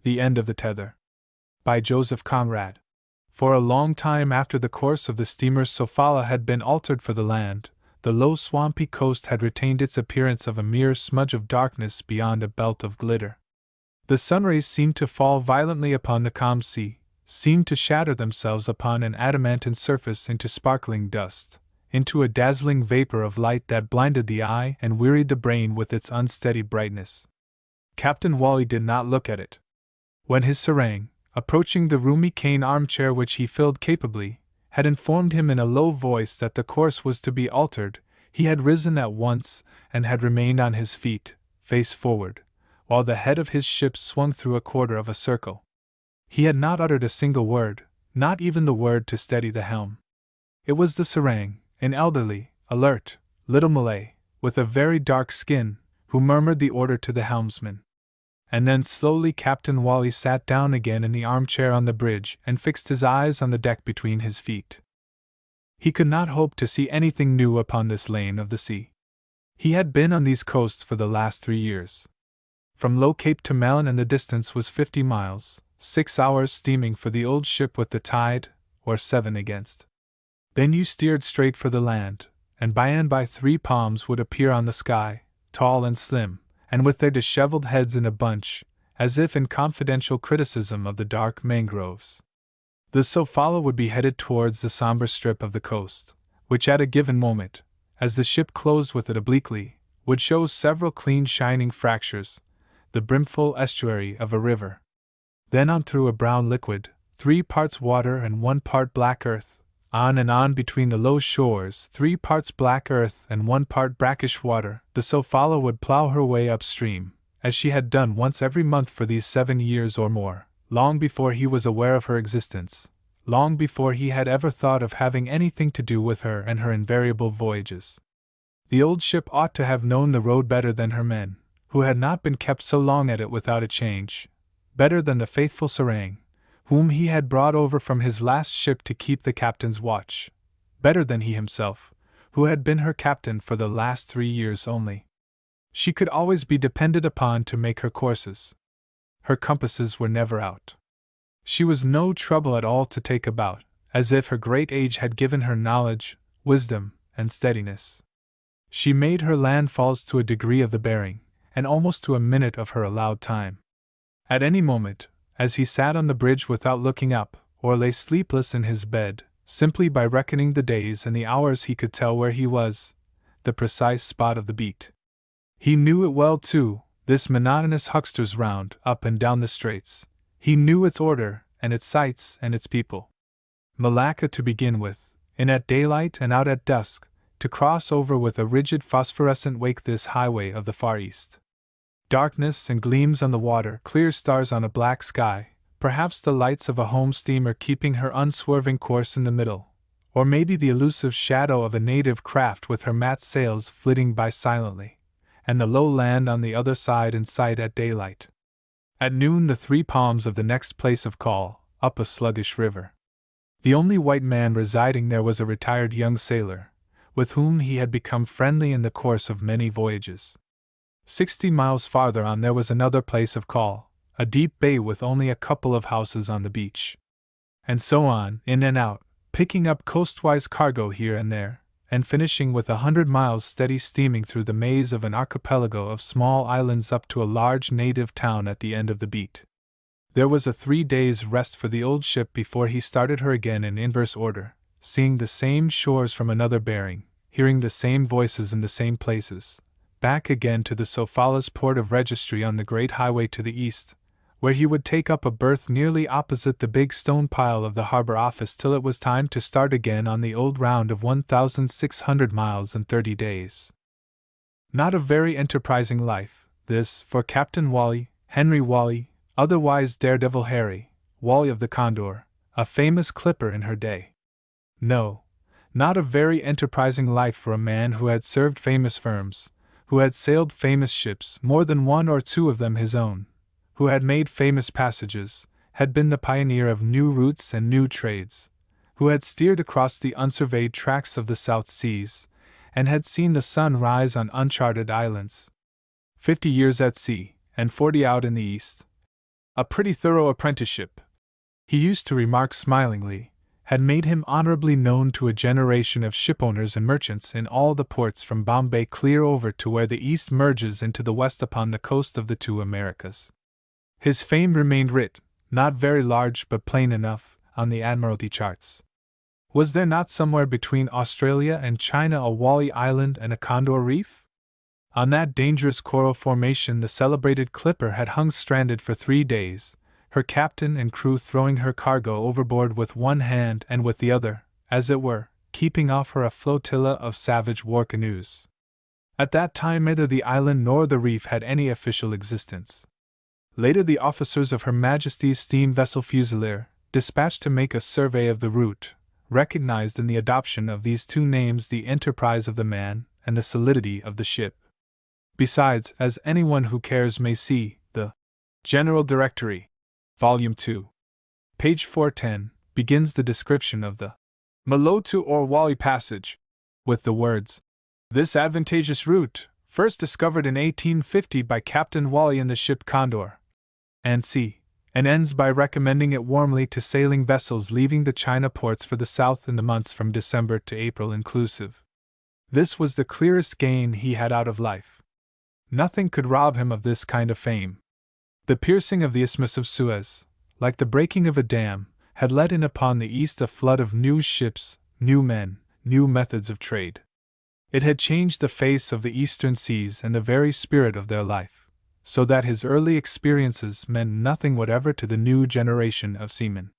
The End of the Tether. By Joseph Conrad. For a long time after the course of the steamer's Sofala had been altered for the land, the low swampy coast had retained its appearance of a mere smudge of darkness beyond a belt of glitter. The sunrays seemed to fall violently upon the calm sea, seemed to shatter themselves upon an adamantine surface into sparkling dust, into a dazzling vapor of light that blinded the eye and wearied the brain with its unsteady brightness. Captain Wally did not look at it. When his serang, approaching the roomy cane armchair which he filled capably, had informed him in a low voice that the course was to be altered, he had risen at once and had remained on his feet, face forward, while the head of his ship swung through a quarter of a circle. He had not uttered a single word, not even the word to steady the helm. It was the serang, an elderly, alert, little Malay, with a very dark skin, who murmured the order to the helmsman. And then slowly Captain Wally sat down again in the armchair on the bridge and fixed his eyes on the deck between his feet. He could not hope to see anything new upon this lane of the sea. He had been on these coasts for the last 3 years. From Low Cape to Melon and the distance was 50 miles, 6 hours steaming for the old ship with the tide, or 7 against. Then you steered straight for the land, and by 3 palms would appear on the sky, tall and slim, and with their disheveled heads in a bunch, as if in confidential criticism of the dark mangroves. The Sofala would be headed towards the somber strip of the coast, which at a given moment, as the ship closed with it obliquely, would show several clean shining fractures, the brimful estuary of a river. Then on through a brown liquid, 3 parts water and 1 part black earth, on and on between the low shores, 3 parts black earth and 1 part brackish water, the Sofala would plough her way upstream, as she had done once every month for these 7 years or more, long before he was aware of her existence, long before he had ever thought of having anything to do with her and her invariable voyages. The old ship ought to have known the road better than her men, who had not been kept so long at it without a change, better than the faithful serang, whom he had brought over from his last ship to keep the captain's watch, better than he himself, who had been her captain for the last 3 years only. She could always be depended upon to make her courses. Her compasses were never out. She was no trouble at all to take about, as if her great age had given her knowledge, wisdom, and steadiness. She made her landfalls to a degree of the bearing, and almost to a minute of her allowed time. At any moment, as he sat on the bridge without looking up, or lay sleepless in his bed, simply by reckoning the days and the hours he could tell where he was, the precise spot of the beat. He knew it well too, this monotonous huckster's round up and down the straits. He knew its order, and its sights, and its people. Malacca to begin with, in at daylight and out at dusk, to cross over with a rigid phosphorescent wake this highway of the Far East. Darkness and gleams on the water, clear stars on a black sky, perhaps the lights of a home steamer keeping her unswerving course in the middle, or maybe the elusive shadow of a native craft with her mat sails flitting by silently, and the low land on the other side in sight at daylight. At noon the 3 palms of the next place of call, up a sluggish river. The only white man residing there was a retired young sailor, with whom he had become friendly in the course of many voyages. 60 miles farther on there was another place of call, a deep bay with only a couple of houses on the beach. And so on, in and out, picking up coastwise cargo here and there, and finishing with 100 miles steady steaming through the maze of an archipelago of small islands up to a large native town at the end of the beat. There was a 3 days' rest for the old ship before he started her again in inverse order, seeing the same shores from another bearing, hearing the same voices in the same places, back again to the Sofala's port of registry on the great highway to the east, where he would take up a berth nearly opposite the big stone pile of the harbor office till it was time to start again on the old round of 1,600 miles in 30 days. Not a very enterprising life, this, for Captain Wally, Henry Wally, otherwise Daredevil Harry, Wally of the Condor, a famous clipper in her day. No, not a very enterprising life for a man who had served famous firms, who had sailed famous ships, more than 1 or 2 of them his own, who had made famous passages, had been the pioneer of new routes and new trades, who had steered across the unsurveyed tracts of the South Seas, and had seen the sun rise on uncharted islands. 50 years at sea, and 40 out in the East, A pretty thorough apprenticeship, he used to remark smilingly, had made him honorably known to a generation of shipowners and merchants in all the ports from Bombay clear over to where the east merges into the west upon the coast of the two Americas. His fame remained writ, not very large but plain enough, on the Admiralty charts. Was there not somewhere between Australia and China a Wally Island and a Condor Reef? On that dangerous coral formation the celebrated Clipper had hung stranded for 3 days, her captain and crew throwing her cargo overboard with one hand and with the other, as it were, keeping off her a flotilla of savage war canoes. At that time neither the island nor the reef had any official existence. Later the officers of Her Majesty's steam vessel Fusilier, dispatched to make a survey of the route, recognized in the adoption of these two names the enterprise of the man and the solidity of the ship. Besides, as anyone who cares may see, the General Directory, Volume 2, page 410, begins the description of the Malotu or Wally Passage, with the words, "This advantageous route, first discovered in 1850 by Captain Wally in the ship Condor," and ends by recommending it warmly to sailing vessels leaving the China ports for the south in the months from December to April inclusive. This was the clearest gain he had out of life. Nothing could rob him of this kind of fame. The piercing of the Isthmus of Suez, like the breaking of a dam, had let in upon the East a flood of new ships, new men, new methods of trade. It had changed the face of the Eastern seas and the very spirit of their life, so that his early experiences meant nothing whatever to the new generation of seamen.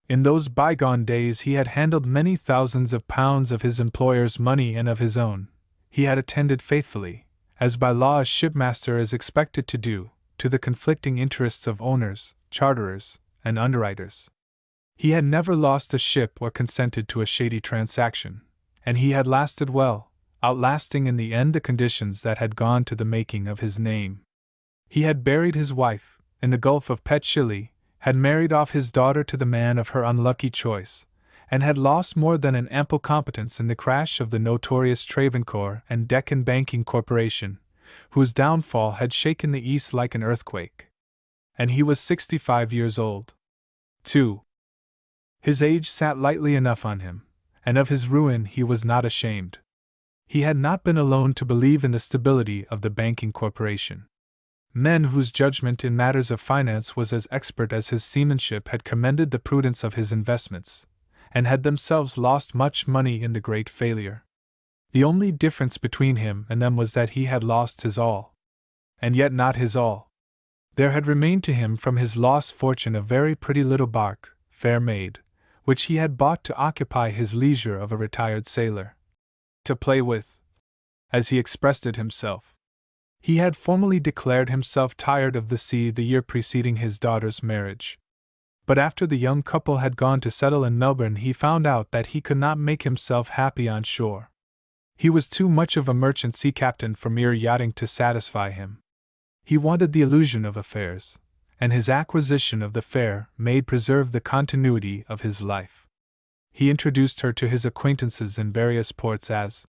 In those bygone days he had handled many thousands of pounds of his employer's money and of his own. He had attended faithfully, as by law a shipmaster is expected to do, to the conflicting interests of owners, charterers, and underwriters. He had never lost a ship or consented to a shady transaction, and he had lasted well, outlasting in the end the conditions that had gone to the making of his name. He had buried his wife in the Gulf of Petchili, had married off his daughter to the man of her unlucky choice, and had lost more than an ample competence in the crash of the notorious Travancore and Deccan Banking Corporation, whose downfall had shaken the East like an earthquake. And he was 65 years old. 2. His age sat lightly enough on him, and of his ruin he was not ashamed. He had not been alone to believe in the stability of the banking corporation. Men whose judgment in matters of finance was as expert as his seamanship had commended the prudence of his investments, and had themselves lost much money in the great failure. The only difference between him and them was that he had lost his all. And yet not his all. There had remained to him from his lost fortune a very pretty little bark, fair made, which he had bought to occupy his leisure of a retired sailor. To play with, as he expressed it himself. He had formally declared himself tired of the sea the year preceding his daughter's marriage. But after the young couple had gone to settle in Melbourne he found out that he could not make himself happy on shore. He was too much of a merchant sea captain for mere yachting to satisfy him. He wanted the illusion of affairs, and his acquisition of the fair maid preserved the continuity of his life. He introduced her to his acquaintances in various ports as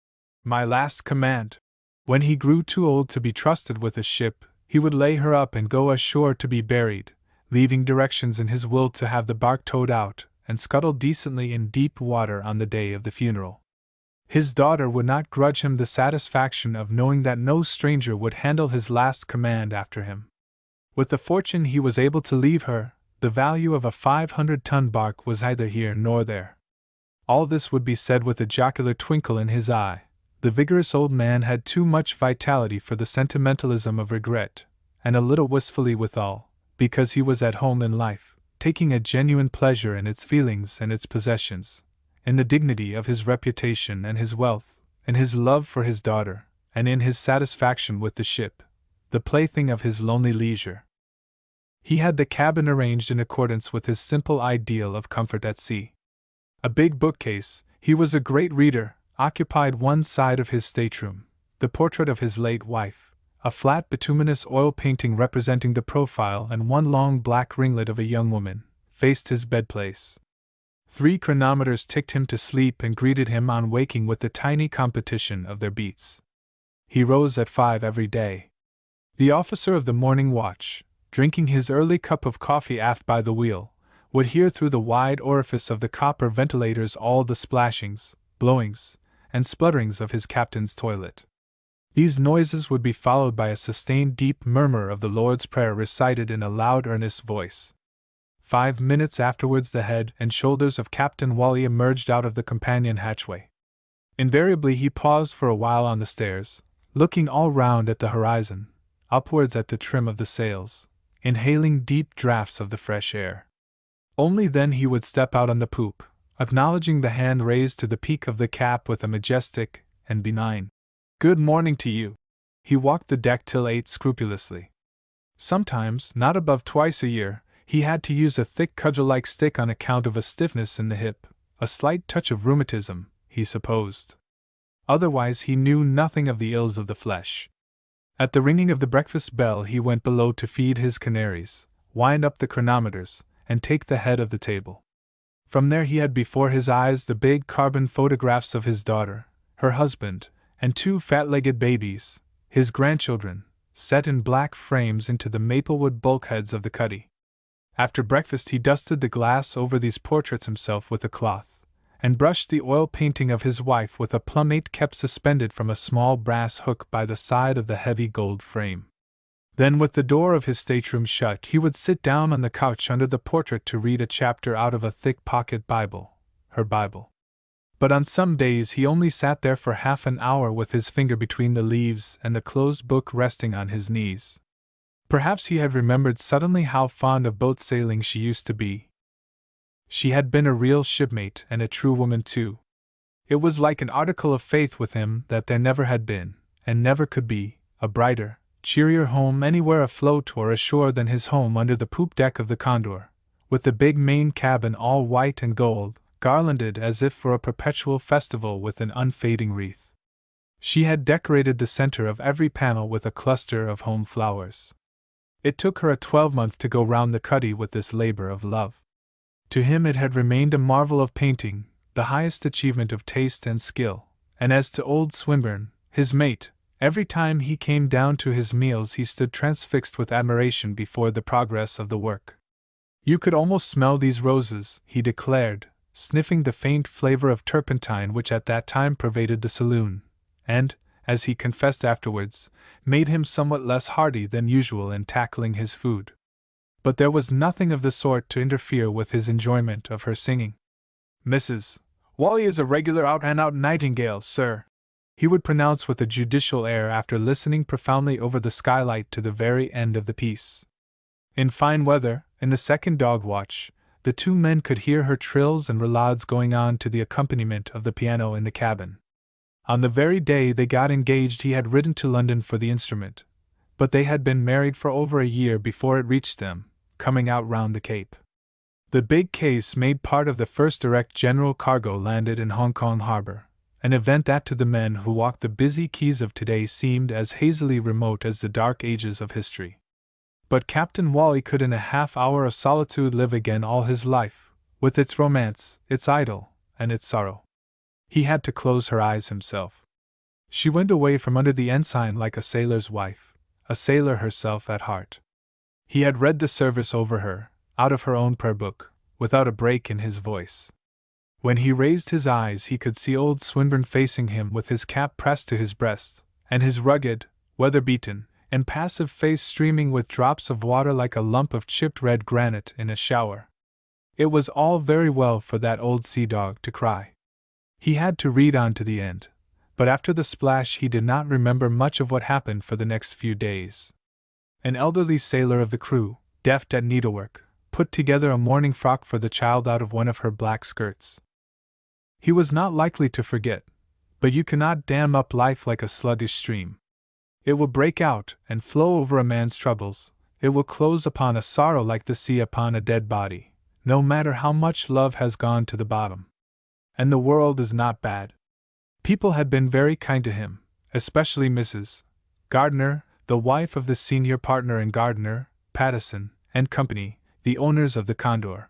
"my last command." When he grew too old to be trusted with a ship, he would lay her up and go ashore to be buried, leaving directions in his will to have the bark towed out and scuttled decently in deep water on the day of the funeral. His daughter would not grudge him the satisfaction of knowing that no stranger would handle his last command after him. With the fortune he was able to leave her, the value of a 500-ton bark was neither here nor there. All this would be said with a jocular twinkle in his eye. The vigorous old man had too much vitality for the sentimentalism of regret, and a little wistfully withal, because he was at home in life, taking a genuine pleasure in its feelings and its possessions, in the dignity of his reputation and his wealth, in his love for his daughter, and in his satisfaction with the ship, the plaything of his lonely leisure. He had the cabin arranged in accordance with his simple ideal of comfort at sea. A big bookcase, he was a great reader, occupied one side of his stateroom, the portrait of his late wife, a flat bituminous oil painting representing the profile and one long black ringlet of a young woman, faced his bedplace. 3 chronometers ticked him to sleep and greeted him on waking with the tiny competition of their beats. He rose at 5 every day. The officer of the morning watch, drinking his early cup of coffee aft by the wheel, would hear through the wide orifice of the copper ventilators all the splashings, blowings, and splutterings of his captain's toilet. These noises would be followed by a sustained deep murmur of the Lord's Prayer recited in a loud earnest voice. 5 minutes afterwards the head and shoulders of Captain Wally emerged out of the companion hatchway. Invariably he paused for a while on the stairs, looking all round at the horizon, upwards at the trim of the sails, inhaling deep draughts of the fresh air. Only then he would step out on the poop, acknowledging the hand raised to the peak of the cap with a majestic and benign "Good morning to you." He walked the deck till 8 scrupulously. Sometimes, not above twice a year, he had to use a thick cudgel-like stick on account of a stiffness in the hip, a slight touch of rheumatism, he supposed. Otherwise he knew nothing of the ills of the flesh. At the ringing of the breakfast bell he went below to feed his canaries, wind up the chronometers, and take the head of the table. From there he had before his eyes the big carbon photographs of his daughter, her husband, and 2 fat-legged babies, his grandchildren, set in black frames into the maplewood bulkheads of the cuddy. After breakfast he dusted the glass over these portraits himself with a cloth, and brushed the oil painting of his wife with a plumate kept suspended from a small brass hook by the side of the heavy gold frame. Then, with the door of his stateroom shut, he would sit down on the couch under the portrait to read a chapter out of a thick pocket Bible, her Bible. But on some days he only sat there for half an hour with his finger between the leaves and the closed book resting on his knees. Perhaps he had remembered suddenly how fond of boat sailing she used to be. She had been a real shipmate and a true woman too. It was like an article of faith with him that there never had been, and never could be, a brighter, cheerier home anywhere afloat or ashore than his home under the poop deck of the Condor, with the big main cabin all white and gold, garlanded as if for a perpetual festival with an unfading wreath. She had decorated the center of every panel with a cluster of home flowers. It took her a 12-month to go round the cuddy with this labor of love. To him it had remained a marvel of painting, the highest achievement of taste and skill, and as to old Swinburne, his mate, every time he came down to his meals he stood transfixed with admiration before the progress of the work. You could almost smell these roses, he declared, sniffing the faint flavor of turpentine which at that time pervaded the saloon, and, as he confessed afterwards, made him somewhat less hearty than usual in tackling his food. But there was nothing of the sort to interfere with his enjoyment of her singing. "Mrs. Wally is a regular out-and-out nightingale, sir," he would pronounce with a judicial air after listening profoundly over the skylight to the very end of the piece. In fine weather, in the second dog watch, the 2 men could hear her trills and roulades going on to the accompaniment of the piano in the cabin. On the very day they got engaged he had ridden to London for the instrument, but they had been married for over a year before it reached them, coming out round the Cape. The big case made part of the first direct general cargo landed in Hong Kong harbor, an event that to the men who walked the busy quays of today seemed as hazily remote as the dark ages of history. But Captain Wally could in a half-hour of solitude live again all his life, with its romance, its idyll, and its sorrow. He had to close her eyes himself. She went away from under the ensign like a sailor's wife, a sailor herself at heart. He had read the service over her, out of her own prayer book, without a break in his voice. When he raised his eyes he could see old Swinburne facing him with his cap pressed to his breast, and his rugged, weather-beaten, impassive face streaming with drops of water like a lump of chipped red granite in a shower. It was all very well for that old sea-dog to cry. He had to read on to the end, but after the splash he did not remember much of what happened for the next few days. An elderly sailor of the crew, deft at needlework, put together a morning frock for the child out of one of her black skirts. He was not likely to forget, but you cannot dam up life like a sluggish stream. It will break out and flow over a man's troubles, it will close upon a sorrow like the sea upon a dead body, no matter how much love has gone to the bottom. And the world is not bad. People had been very kind to him, especially Mrs. Gardner, the wife of the senior partner in Gardner, Pattison and Company, the owners of the Condor.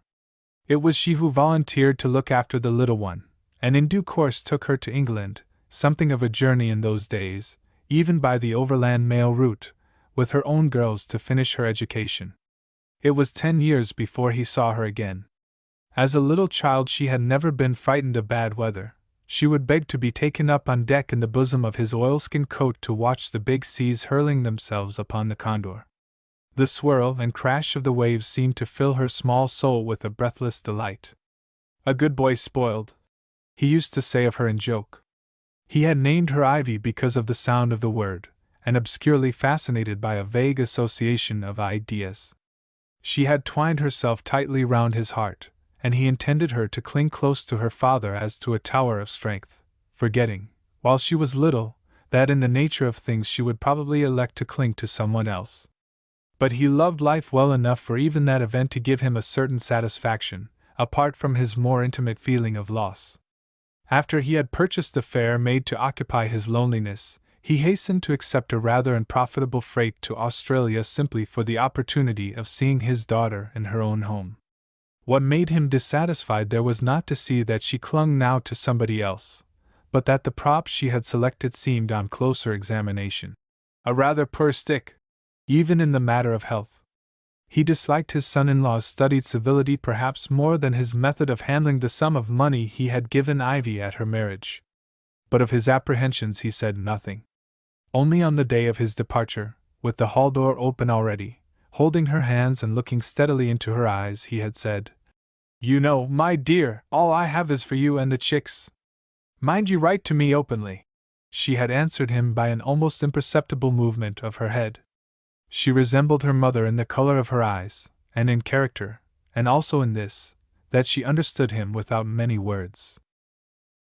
It was she who volunteered to look after the little one, and in due course took her to England, something of a journey in those days, even by the overland mail route, with her own girls to finish her education. It was 10 years before he saw her again. As a little child, she had never been frightened of bad weather. She would beg to be taken up on deck in the bosom of his oilskin coat to watch the big seas hurling themselves upon the Condor. The swirl and crash of the waves seemed to fill her small soul with a breathless delight. A good boy spoiled, he used to say of her in joke. He had named her Ivy because of the sound of the word, and obscurely fascinated by a vague association of ideas. She had twined herself tightly round his heart, and he intended her to cling close to her father as to a tower of strength, forgetting, while she was little, that in the nature of things she would probably elect to cling to someone else. But he loved life well enough for even that event to give him a certain satisfaction, apart from his more intimate feeling of loss. After he had purchased the fare made to occupy his loneliness, he hastened to accept a rather unprofitable freight to Australia simply for the opportunity of seeing his daughter in her own home. What made him dissatisfied there was not to see that she clung now to somebody else, but that the prop she had selected seemed on closer examination a rather poor stick, even in the matter of health. He disliked his son-in-law's studied civility perhaps more than his method of handling the sum of money he had given Ivy at her marriage. But of his apprehensions he said nothing. Only on the day of his departure, with the hall door open already, holding her hands and looking steadily into her eyes, he had said, "You know, my dear, all I have is for you and the chicks. Mind you write to me openly." She had answered him by an almost imperceptible movement of her head. She resembled her mother in the color of her eyes, and in character, and also in this, that she understood him without many words.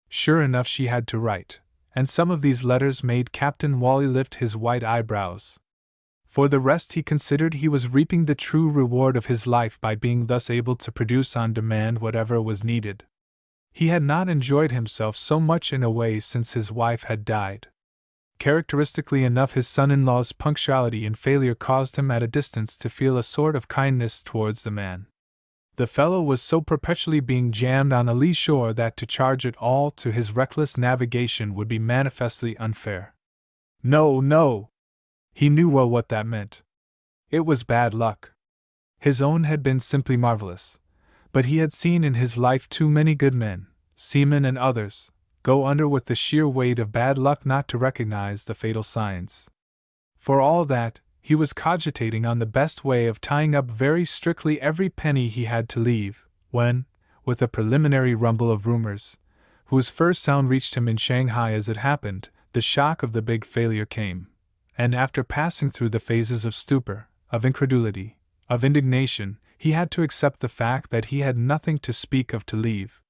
Sure enough, she had to write, and some of these letters made Captain Wally lift his white eyebrows. For the rest, he considered he was reaping the true reward of his life by being thus able to produce on demand whatever was needed. He had not enjoyed himself so much in a way since his wife had died. Characteristically enough, his son-in-law's punctuality and failure caused him at a distance to feel a sort of kindness towards the man. The fellow was so perpetually being jammed on a lee shore that to charge it all to his reckless navigation would be manifestly unfair. No, no! He knew well what that meant. It was bad luck. His own had been simply marvelous, but he had seen in his life too many good men, seamen and others, go under with the sheer weight of bad luck not to recognize the fatal signs. For all that, he was cogitating on the best way of tying up very strictly every penny he had to leave, when, with a preliminary rumble of rumors, whose first sound reached him in Shanghai as it happened, the shock of the big failure came, and after passing through the phases of stupor, of incredulity, of indignation, he had to accept the fact that he had nothing to speak of to leave.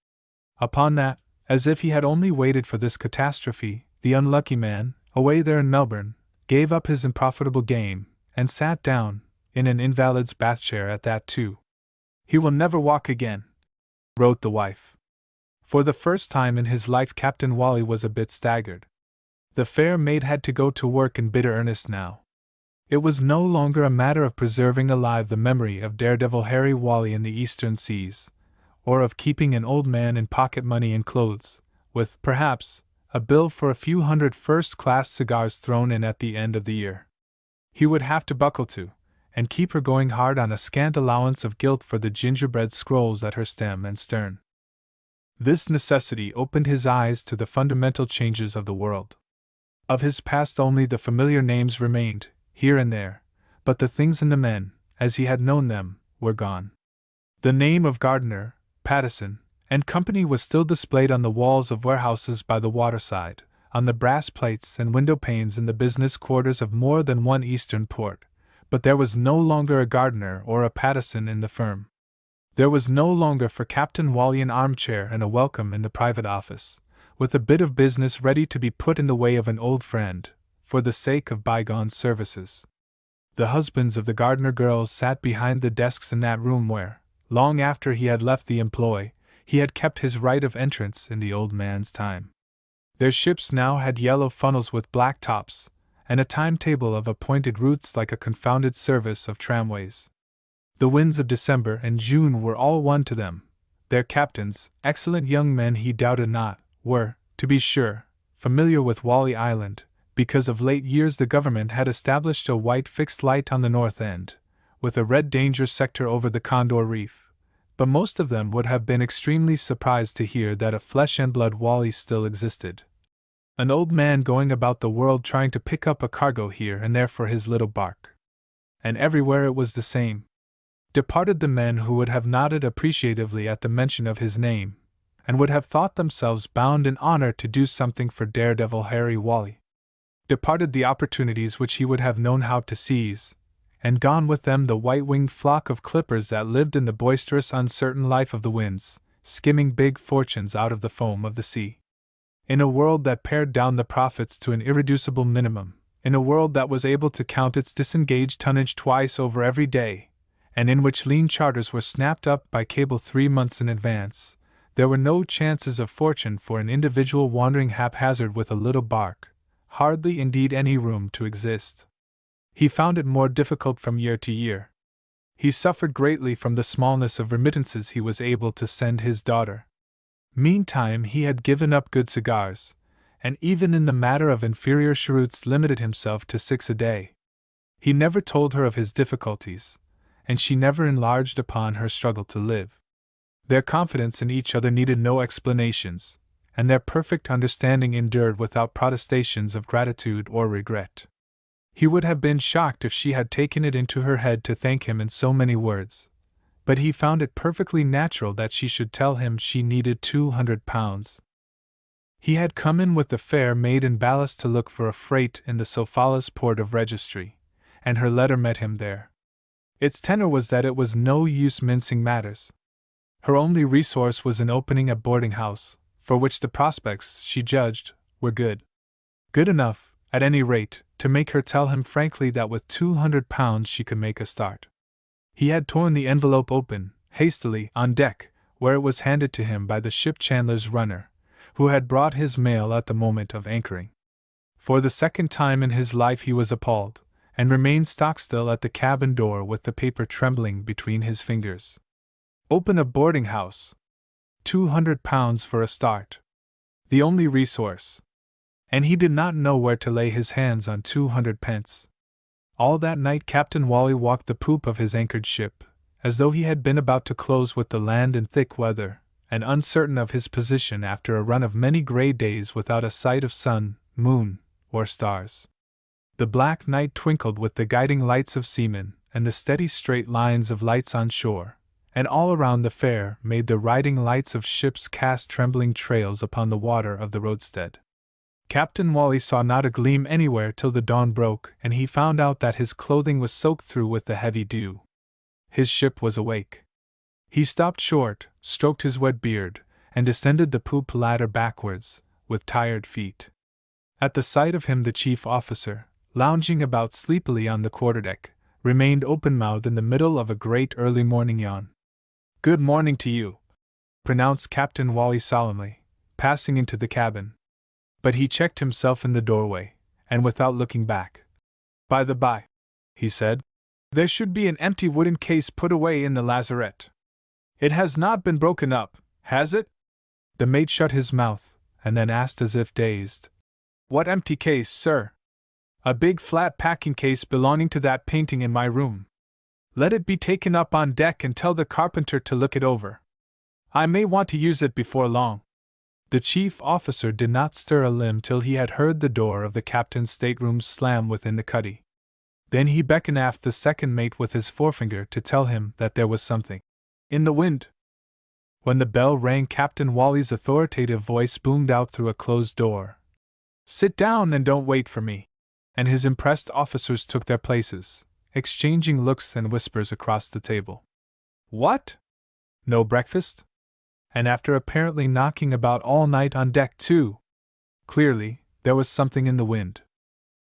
Upon that, as if he had only waited for this catastrophe, the unlucky man, away there in Melbourne, gave up his unprofitable game, and sat down, in an invalid's bath chair at that too. "He will never walk again," wrote the wife. For the first time in his life Captain Wally was a bit staggered. The fair maid had to go to work in bitter earnest now. It was no longer a matter of preserving alive the memory of daredevil Harry Wally in the eastern seas, or of keeping an old man in pocket money and clothes, with, perhaps, a bill for a few hundred first-class cigars thrown in at the end of the year. He would have to buckle to, and keep her going hard on a scant allowance of gilt for the gingerbread scrolls at her stem and stern. This necessity opened his eyes to the fundamental changes of the world. Of his past only the familiar names remained, here and there, but the things and the men, as he had known them, were gone. The name of Gardner, Pattison, and Company was still displayed on the walls of warehouses by the waterside, on the brass plates and window panes in the business quarters of more than one eastern port, but there was no longer a Gardner or a Pattison in the firm. There was no longer for Captain Wally an armchair and a welcome in the private office, with a bit of business ready to be put in the way of an old friend, for the sake of bygone services. The husbands of the Gardner girls sat behind the desks in that room where, long after he had left the employ, he had kept his right of entrance in the old man's time. Their ships now had yellow funnels with black tops, and a timetable of appointed routes like a confounded service of tramways. The winds of December and June were all one to them. Their captains, excellent young men he doubted not, were, to be sure, familiar with Wally Island, because of late years the government had established a white fixed light on the north end, with a red danger sector over the Condor Reef, but most of them would have been extremely surprised to hear that a flesh and blood Wally still existed. An old man going about the world trying to pick up a cargo here and there for his little bark. And everywhere it was the same. Departed the men who would have nodded appreciatively at the mention of his name, and would have thought themselves bound in honor to do something for daredevil Harry Wally. Departed the opportunities which he would have known how to seize, and gone with them the white-winged flock of clippers that lived in the boisterous, uncertain life of the winds, skimming big fortunes out of the foam of the sea. In a world that pared down the profits to an irreducible minimum, in a world that was able to count its disengaged tonnage twice over every day, and in which lean charters were snapped up by cable 3 months in advance, there were no chances of fortune for an individual wandering haphazard with a little bark, hardly indeed any room to exist. He found it more difficult from year to year. He suffered greatly from the smallness of remittances he was able to send his daughter. Meantime he had given up good cigars, and even in the matter of inferior cheroots limited himself to 6 a day. He never told her of his difficulties, and she never enlarged upon her struggle to live. Their confidence in each other needed no explanations, and their perfect understanding endured without protestations of gratitude or regret. He would have been shocked if she had taken it into her head to thank him in so many words, but he found it perfectly natural that she should tell him she needed £200. He had come in with the fare made in ballast to look for a freight in the Sophala's port of registry, and her letter met him there. Its tenor was that it was no use mincing matters. Her only resource was an opening at boarding house, for which the prospects, she judged, were good. Good enough, at any rate, to make her tell him frankly that with £200 she could make a start. He had torn the envelope open, hastily, on deck, where it was handed to him by the ship chandler's runner, who had brought his mail at the moment of anchoring. For the second time in his life he was appalled, and remained stock-still at the cabin door with the paper trembling between his fingers. Open a boarding house. £200 for a start. The only resource. And he did not know where to lay his hands on 200 pence. All that night Captain Wally walked the poop of his anchored ship, as though he had been about to close with the land in thick weather, and uncertain of his position after a run of many grey days without a sight of sun, moon, or stars. The black night twinkled with the guiding lights of seamen, and the steady straight lines of lights on shore, and all around the fair made the riding lights of ships cast trembling trails upon the water of the roadstead. Captain Wally saw not a gleam anywhere till the dawn broke, and he found out that his clothing was soaked through with the heavy dew. His ship was awake. He stopped short, stroked his wet beard, and descended the poop ladder backwards, with tired feet. At the sight of him the chief officer, lounging about sleepily on the quarterdeck, remained open-mouthed in the middle of a great early morning yawn. "Good morning to you," pronounced Captain Wally solemnly, passing into the cabin. But he checked himself in the doorway, and without looking back. "By the by," he said, "there should be an empty wooden case put away in the lazarette. It has not been broken up, has it?" The mate shut his mouth, and then asked as if dazed, "What empty case, sir?" "A big flat packing case belonging to that painting in my room. Let it be taken up on deck and tell the carpenter to look it over. I may want to use it before long." The chief officer did not stir a limb till he had heard the door of the captain's stateroom slam within the cuddy. Then he beckoned aft the second mate with his forefinger to tell him that there was something in the wind. When the bell rang, Captain Wally's authoritative voice boomed out through a closed door. "Sit down and don't wait for me." And his impressed officers took their places, exchanging looks and whispers across the table. "What? No breakfast? And after apparently knocking about all night on deck too?" Clearly, there was something in the wind.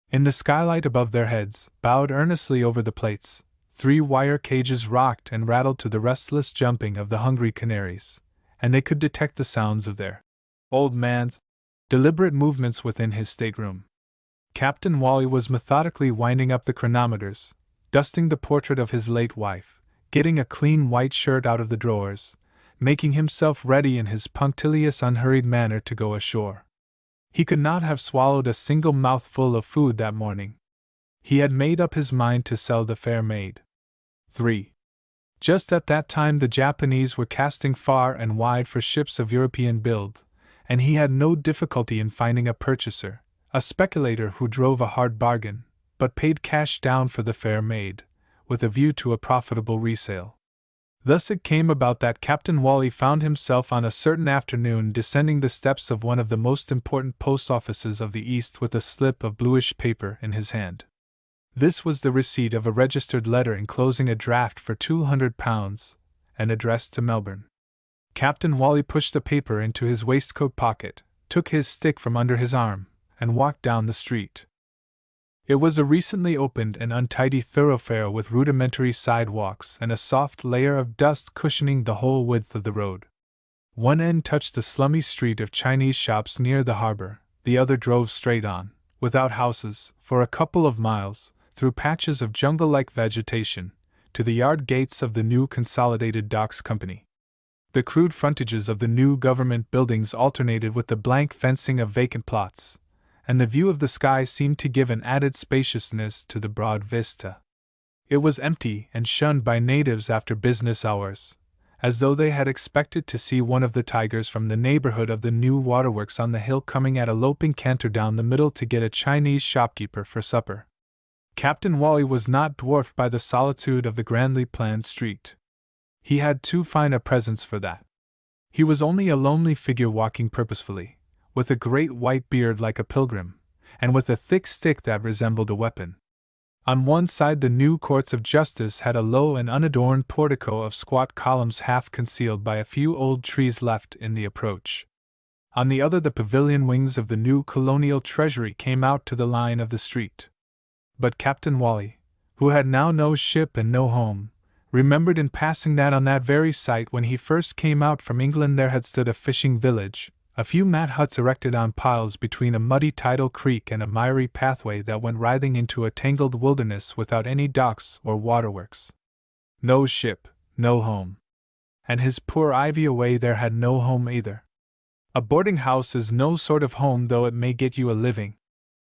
In the skylight above their heads, bowed earnestly over the plates, 3 wire cages rocked and rattled to the restless jumping of the hungry canaries, and they could detect the sounds of their old man's deliberate movements within his stateroom. Captain Wally was methodically winding up the chronometers, dusting the portrait of his late wife, getting a clean white shirt out of the drawers, making himself ready in his punctilious, unhurried manner to go ashore. He could not have swallowed a single mouthful of food that morning. He had made up his mind to sell the fair maid. 3. Just at that time the Japanese were casting far and wide for ships of European build, and he had no difficulty in finding a purchaser, a speculator who drove a hard bargain, but paid cash down for the fair maid, with a view to a profitable resale. Thus it came about that Captain Wally found himself on a certain afternoon descending the steps of one of the most important post offices of the East with a slip of bluish paper in his hand. This was the receipt of a registered letter enclosing a draft for £200, and addressed to Melbourne. Captain Wally pushed the paper into his waistcoat pocket, took his stick from under his arm, and walked down the street. It was a recently opened and untidy thoroughfare with rudimentary sidewalks and a soft layer of dust cushioning the whole width of the road. One end touched the slummy street of Chinese shops near the harbor, the other drove straight on, without houses, for a couple of miles, through patches of jungle-like vegetation, to the yard gates of the new Consolidated Docks Company. The crude frontages of the new government buildings alternated with the blank fencing of vacant plots, and the view of the sky seemed to give an added spaciousness to the broad vista. It was empty and shunned by natives after business hours, as though they had expected to see one of the tigers from the neighborhood of the new waterworks on the hill coming at a loping canter down the middle to get a Chinese shopkeeper for supper. Captain Wally was not dwarfed by the solitude of the grandly planned street. He had too fine a presence for that. He was only a lonely figure walking purposefully, with a great white beard like a pilgrim, and with a thick stick that resembled a weapon. On one side the new courts of justice had a low and unadorned portico of squat columns half concealed by a few old trees left in the approach. On the other the pavilion wings of the new colonial treasury came out to the line of the street. But Captain Wally, who had now no ship and no home, remembered in passing that on that very site when he first came out from England there had stood a fishing village, a few mat huts erected on piles between a muddy tidal creek and a miry pathway that went writhing into a tangled wilderness without any docks or waterworks. No ship, no home. And his poor Ivy away there had no home either. A boarding house is no sort of home though it may get you a living.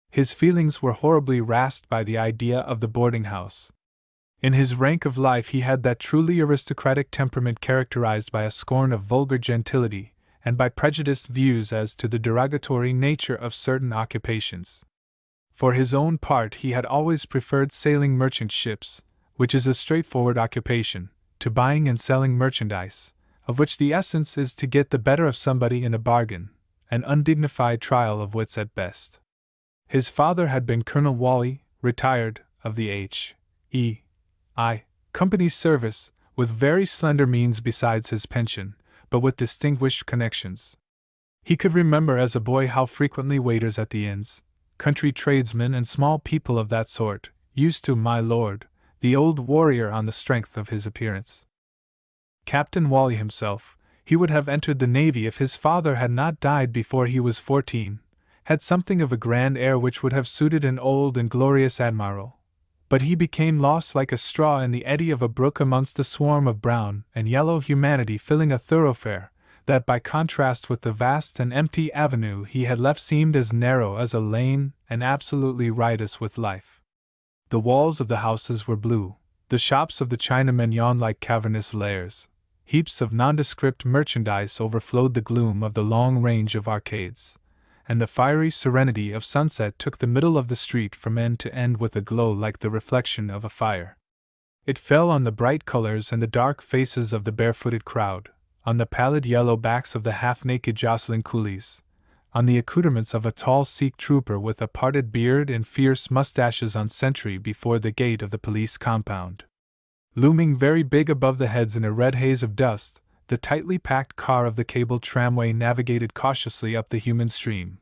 His feelings were horribly rasped by the idea of the boarding house. In his rank of life he had that truly aristocratic temperament characterized by a scorn of vulgar gentility, and by prejudiced views as to the derogatory nature of certain occupations. For his own part he had always preferred sailing merchant ships, which is a straightforward occupation, to buying and selling merchandise, of which the essence is to get the better of somebody in a bargain, an undignified trial of wits at best. His father had been Colonel Wally, retired, of the H.E.I. Company's service, with very slender means besides his pension, but with distinguished connections. He could remember as a boy how frequently waiters at the inns, country tradesmen and small people of that sort, used to "my lord" the old warrior on the strength of his appearance. Captain Wally himself, he would have entered the Navy if his father had not died before he was 14, had something of a grand air which would have suited an old and glorious admiral, but he became lost like a straw in the eddy of a brook amongst a swarm of brown and yellow humanity filling a thoroughfare that by contrast with the vast and empty avenue he had left seemed as narrow as a lane and absolutely riotous with life. The walls of the houses were blue, the shops of the Chinamen yawned like cavernous lairs, heaps of nondescript merchandise overflowed the gloom of the long range of arcades, and the fiery serenity of sunset took the middle of the street from end to end with a glow like the reflection of a fire. It fell on the bright colors and the dark faces of the barefooted crowd, on the pallid yellow backs of the half-naked jostling coolies, on the accoutrements of a tall Sikh trooper with a parted beard and fierce mustaches on sentry before the gate of the police compound. Looming very big above the heads in a red haze of dust, the tightly packed car of the cable tramway navigated cautiously up the human stream,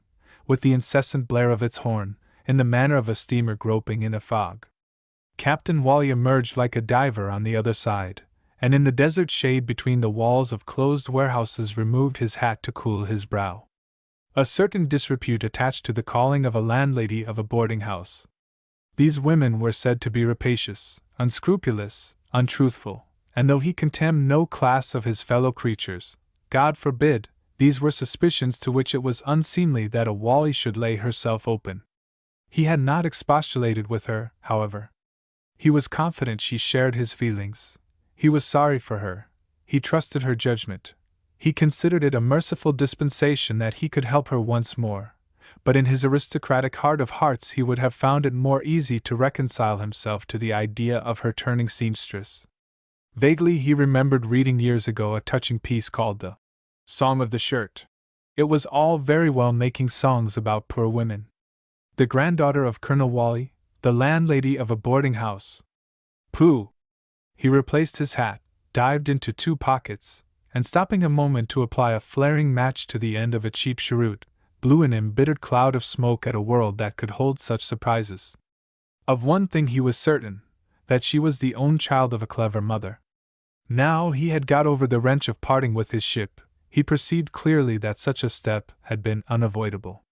with the incessant blare of its horn, in the manner of a steamer groping in a fog. Captain Wally emerged like a diver on the other side, and in the desert shade between the walls of closed warehouses removed his hat to cool his brow. A certain disrepute attached to the calling of a landlady of a boarding house. These women were said to be rapacious, unscrupulous, untruthful, and though he contemned no class of his fellow creatures, God forbid, These were suspicions to which it was unseemly that a Wally should lay herself open. He had not expostulated with her, however. He was confident she shared his feelings. He was sorry for her. He trusted her judgment. He considered it a merciful dispensation that he could help her once more, but in his aristocratic heart of hearts he would have found it more easy to reconcile himself to the idea of her turning seamstress. Vaguely he remembered reading years ago a touching piece called The Song of the Shirt. It was all very well making songs about poor women. The granddaughter of Colonel Wally, the landlady of a boarding house. Pooh! He replaced his hat, dived into 2 pockets, and stopping a moment to apply a flaring match to the end of a cheap cheroot, blew an embittered cloud of smoke at a world that could hold such surprises. Of one thing he was certain, that she was the own child of a clever mother. Now he had got over the wrench of parting with his ship, he perceived clearly that such a step had been unavoidable.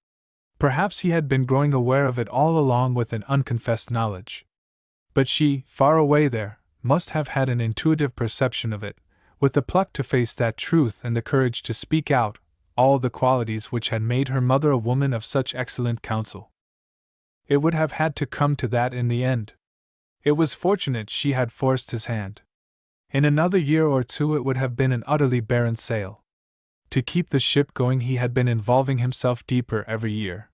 Perhaps he had been growing aware of it all along with an unconfessed knowledge. But she, far away there, must have had an intuitive perception of it, with the pluck to face that truth and the courage to speak out, all the qualities which had made her mother a woman of such excellent counsel. It would have had to come to that in the end. It was fortunate she had forced his hand. In another year or 2 it would have been an utterly barren sail. To keep the ship going he had been involving himself deeper every year.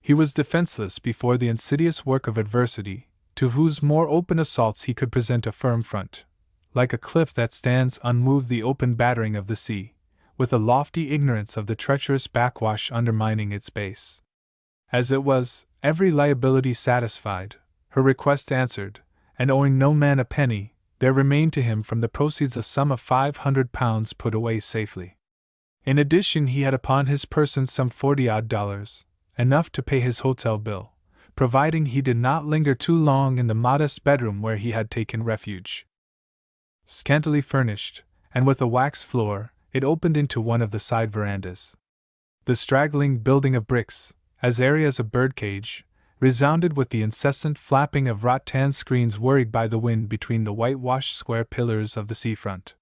He was defenseless before the insidious work of adversity, to whose more open assaults he could present a firm front, like a cliff that stands unmoved the open battering of the sea, with a lofty ignorance of the treacherous backwash undermining its base. As it was, every liability satisfied, her request answered, and owing no man a penny, there remained to him from the proceeds a sum of £500 put away safely. In addition he had upon his person some $40-odd, enough to pay his hotel bill, providing he did not linger too long in the modest bedroom where he had taken refuge. Scantily furnished, and with a waxed floor, it opened into one of the side verandas. The straggling building of bricks, as airy as a birdcage, resounded with the incessant flapping of rattan screens worried by the wind between the whitewashed square pillars of the seafront.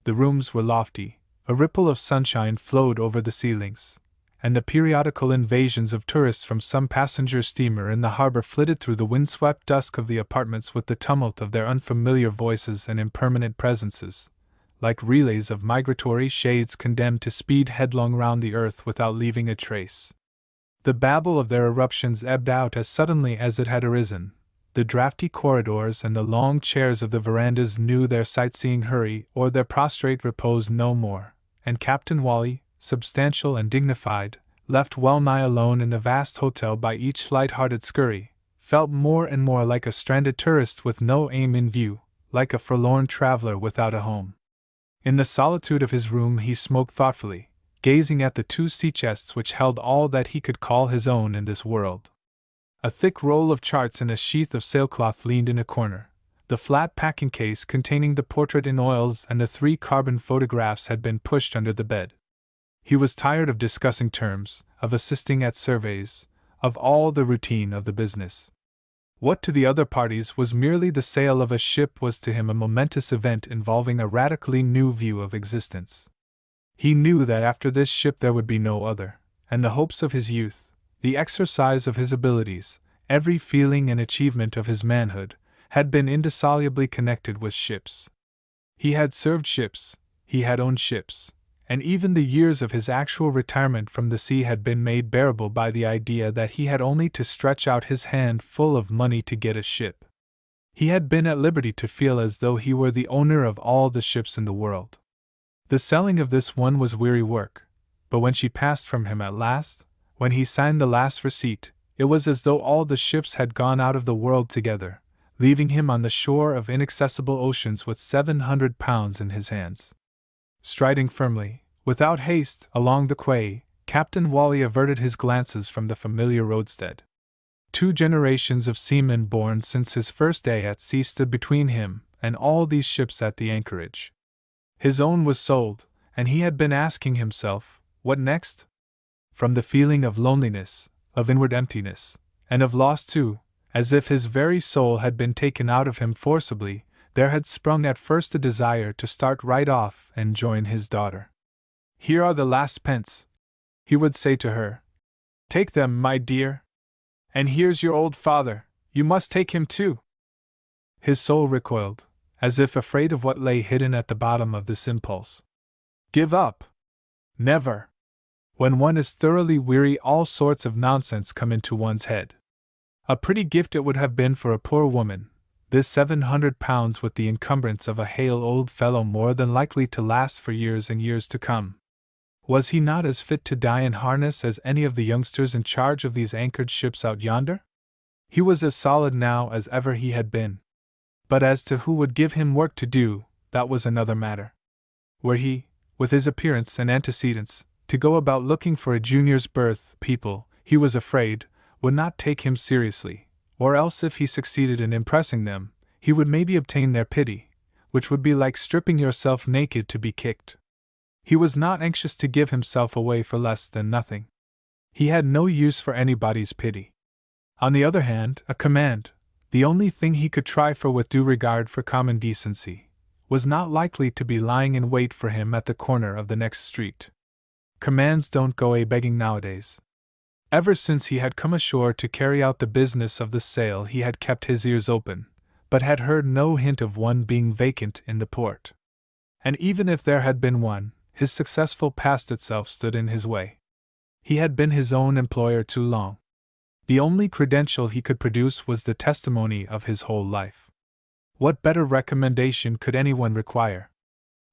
The rooms were lofty, a ripple of sunshine flowed over the ceilings, and the periodical invasions of tourists from some passenger steamer in the harbor flitted through the windswept dusk of the apartments with the tumult of their unfamiliar voices and impermanent presences, like relays of migratory shades condemned to speed headlong round the earth without leaving a trace. The babble of their eruptions ebbed out as suddenly as it had arisen. The draughty corridors and the long chairs of the verandas knew their sightseeing hurry or their prostrate repose no more, and Captain Wally, substantial and dignified, left well nigh alone in the vast hotel by each light-hearted scurry, felt more and more like a stranded tourist with no aim in view, like a forlorn traveler without a home. In the solitude of his room he smoked thoughtfully, gazing at the 2 sea chests which held all that he could call his own in this world. A thick roll of charts in a sheath of sailcloth leaned in a corner. The flat packing case containing the portrait in oils and the 3 carbon photographs had been pushed under the bed. He was tired of discussing terms, of assisting at surveys, of all the routine of the business. What to the other parties was merely the sale of a ship was to him a momentous event involving a radically new view of existence. He knew that after this ship there would be no other, and the hopes of his youth, the exercise of his abilities, every feeling and achievement of his manhood, had been indissolubly connected with ships. He had served ships, he had owned ships, and even the years of his actual retirement from the sea had been made bearable by the idea that he had only to stretch out his hand full of money to get a ship. He had been at liberty to feel as though he were the owner of all the ships in the world. The selling of this one was weary work, but when she passed from him at last, when he signed the last receipt, it was as though all the ships had gone out of the world together, leaving him on the shore of inaccessible oceans with £700 in his hands. Striding firmly, without haste, along the quay, Captain Wally averted his glances from the familiar roadstead. 2 generations of seamen born since his first day at sea stood between him and all these ships at the anchorage. His own was sold, and he had been asking himself, what next? From the feeling of loneliness, of inward emptiness, and of loss too, as if his very soul had been taken out of him forcibly, there had sprung at first a desire to start right off and join his daughter. "Here are the last pence," he would say to her. "Take them, my dear. And here's your old father, you must take him too." His soul recoiled, as if afraid of what lay hidden at the bottom of this impulse. Give up? Never! When one is thoroughly weary, all sorts of nonsense come into one's head. A pretty gift it would have been for a poor woman, this £700 with the encumbrance of a hale old fellow more than likely to last for years and years to come. Was he not as fit to die in harness as any of the youngsters in charge of these anchored ships out yonder? He was as solid now as ever he had been. But as to who would give him work to do, that was another matter. Were he, with his appearance and antecedents, to go about looking for a junior's berth, people, he was afraid, would not take him seriously, or else if he succeeded in impressing them, he would maybe obtain their pity, which would be like stripping yourself naked to be kicked. He was not anxious to give himself away for less than nothing. He had no use for anybody's pity. On the other hand, a command, the only thing he could try for with due regard for common decency, was not likely to be lying in wait for him at the corner of the next street. Commands don't go a-begging nowadays. Ever since he had come ashore to carry out the business of the sale, he had kept his ears open, but had heard no hint of one being vacant in the port. And even if there had been one, his successful past itself stood in his way. He had been his own employer too long. The only credential he could produce was the testimony of his whole life. What better recommendation could anyone require?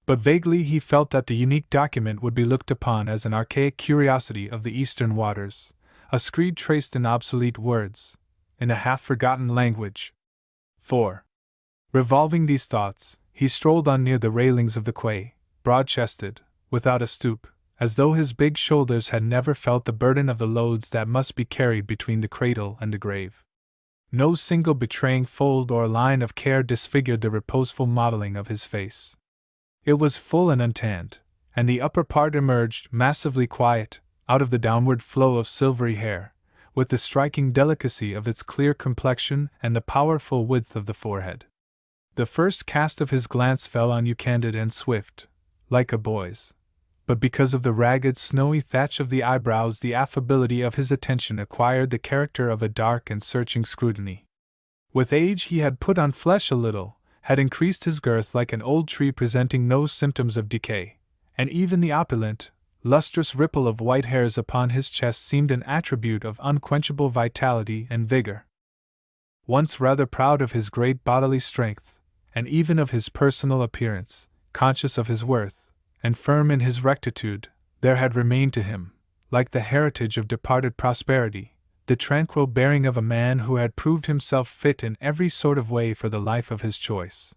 But vaguely he felt that the unique document would be looked upon as an archaic curiosity of the eastern waters, a screed traced in obsolete words, in a half-forgotten language. 4. Revolving these thoughts, he strolled on near the railings of the quay, broad-chested, without a stoop, as though his big shoulders had never felt the burden of the loads that must be carried between the cradle and the grave. No single betraying fold or line of care disfigured the reposeful modeling of his face. It was full and untanned, and the upper part emerged, massively quiet, out of the downward flow of silvery hair, with the striking delicacy of its clear complexion and the powerful width of the forehead. The first cast of his glance fell on you candid and swift, like a boy's. But because of the ragged, snowy thatch of the eyebrows, the affability of his attention acquired the character of a dark and searching scrutiny. With age he had put on flesh a little, had increased his girth like an old tree presenting no symptoms of decay, and even the opulent, lustrous ripple of white hairs upon his chest seemed an attribute of unquenchable vitality and vigor. Once rather proud of his great bodily strength, and even of his personal appearance, conscious of his worth, and firm in his rectitude, there had remained to him, like the heritage of departed prosperity, the tranquil bearing of a man who had proved himself fit in every sort of way for the life of his choice.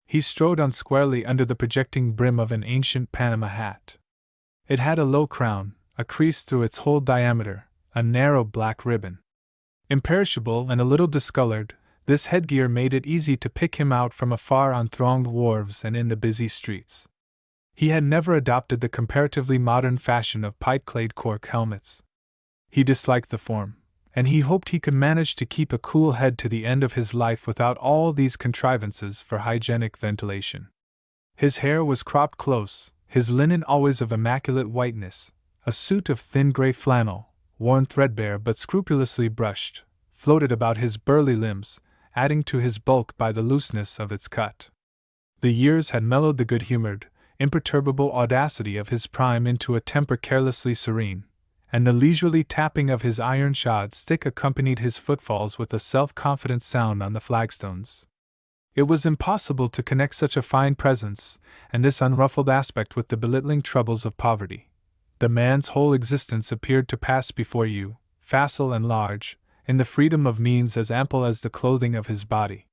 He strode on squarely under the projecting brim of an ancient Panama hat. It had a low crown, a crease through its whole diameter, a narrow black ribbon. Imperishable and a little discolored, this headgear made it easy to pick him out from afar on thronged wharves and in the busy streets. He had never adopted the comparatively modern fashion of pipe-clayed cork helmets. He disliked the form, and he hoped he could manage to keep a cool head to the end of his life without all these contrivances for hygienic ventilation. His hair was cropped close, his linen always of immaculate whiteness, a suit of thin gray flannel, worn threadbare but scrupulously brushed, floated about his burly limbs, adding to his bulk by the looseness of its cut. The years had mellowed the good-humored, imperturbable audacity of his prime into a temper carelessly serene, and the leisurely tapping of his iron-shod stick accompanied his footfalls with a self-confident sound on the flagstones. It was impossible to connect such a fine presence and this unruffled aspect with the belittling troubles of poverty. The man's whole existence appeared to pass before you, facile and large, in the freedom of means as ample as the clothing of his body.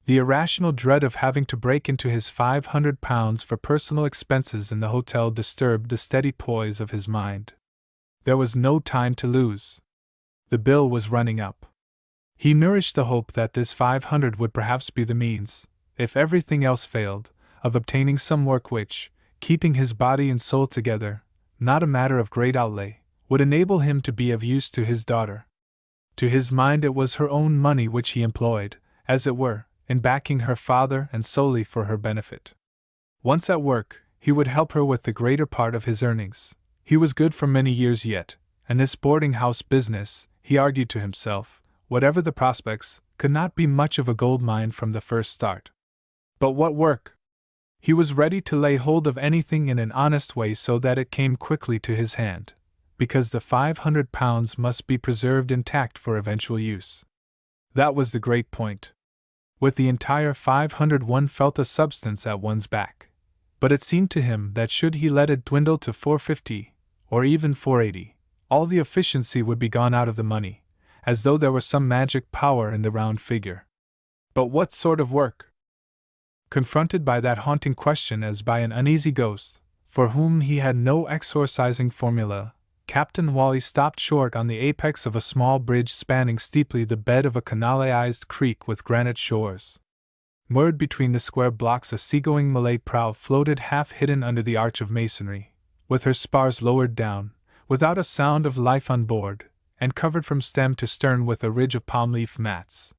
The irrational dread of having to break into his £500 for personal expenses in the hotel disturbed the steady poise of his mind. There was no time to lose. The bill was running up. He nourished the hope that this 500 would perhaps be the means, if everything else failed, of obtaining some work which, keeping his body and soul together, not a matter of great outlay, would enable him to be of use to his daughter. To his mind it was her own money which he employed, as it were, in backing her father and solely for her benefit. Once at work, He would help her with the greater part of his earnings. He was good for many years yet, and this boarding house business, he argued to himself, whatever the prospects, could not be much of a gold mine from the first start. But what work? He was ready to lay hold of anything in an honest way so that it came quickly to his hand, because the £500 must be preserved intact for eventual use. That was the great point. With the entire 500 one felt a substance at one's back. But it seemed to him that should he let it dwindle to 450, or even 480, all the efficiency would be gone out of the money, as though there were some magic power in the round figure. But what sort of work? Confronted by that haunting question as by an uneasy ghost, for whom he had no exorcising formula, Captain Wally stopped short on the apex of a small bridge spanning steeply the bed of a canalized creek with granite shores. Moored between the square blocks, a seagoing Malay prow floated half-hidden under the arch of masonry, with her spars lowered down, without a sound of life on board, and covered from stem to stern with a ridge of palm-leaf mats.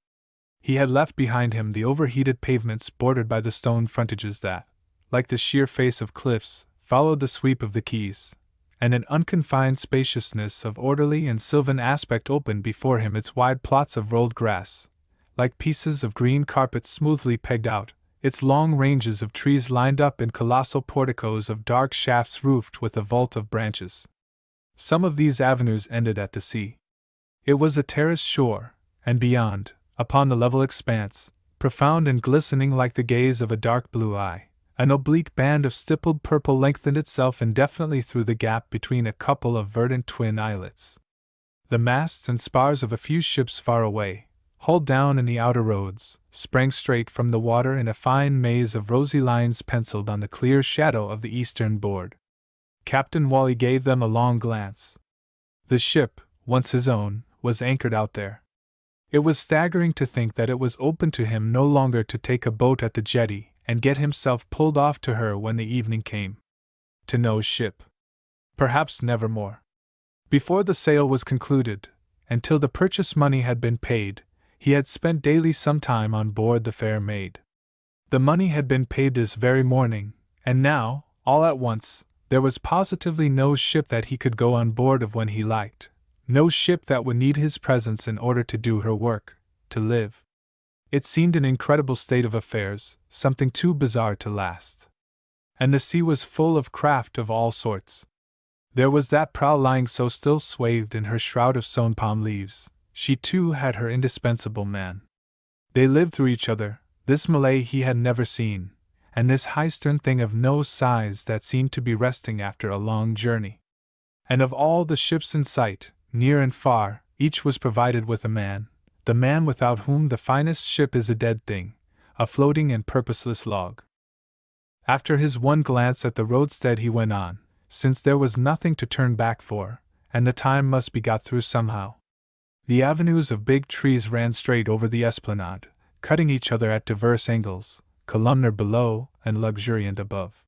He had left behind him the overheated pavements bordered by the stone frontages that, like the sheer face of cliffs, followed the sweep of the quays, and an unconfined spaciousness of orderly and sylvan aspect opened before him its wide plots of rolled grass, like pieces of green carpet smoothly pegged out, its long ranges of trees lined up in colossal porticos of dark shafts roofed with a vault of branches. Some of these avenues ended at the sea. It was a terraced shore, and beyond, upon the level expanse, profound and glistening like the gaze of a dark blue eye, an oblique band of stippled purple lengthened itself indefinitely through the gap between a couple of verdant twin islets. The masts and spars of a few ships far away, hull down in the outer roads, sprang straight from the water in a fine maze of rosy lines penciled on the clear shadow of the eastern board. Captain Wally gave them a long glance. The ship, once his own, was anchored out there. It was staggering to think that it was open to him no longer to take a boat at the jetty and get himself pulled off to her when the evening came. To no ship. Perhaps never more. Before the sale was concluded, and till the purchase money had been paid, he had spent daily some time on board the Fair Maid. The money had been paid this very morning, and now, all at once, there was positively no ship that he could go on board of when he liked, no ship that would need his presence in order to do her work, to live. It seemed an incredible state of affairs, something too bizarre to last. And the sea was full of craft of all sorts. There was that prow lying so still swathed in her shroud of sown palm leaves. She too had her indispensable man. They lived through each other, this Malay he had never seen, and this high-stern thing of no size that seemed to be resting after a long journey. And of all the ships in sight, near and far, each was provided with a man, the man without whom the finest ship is a dead thing, a floating and purposeless log. After his one glance at the roadstead he went on, since there was nothing to turn back for, and the time must be got through somehow. The avenues of big trees ran straight over the esplanade, cutting each other at diverse angles, columnar below and luxuriant above.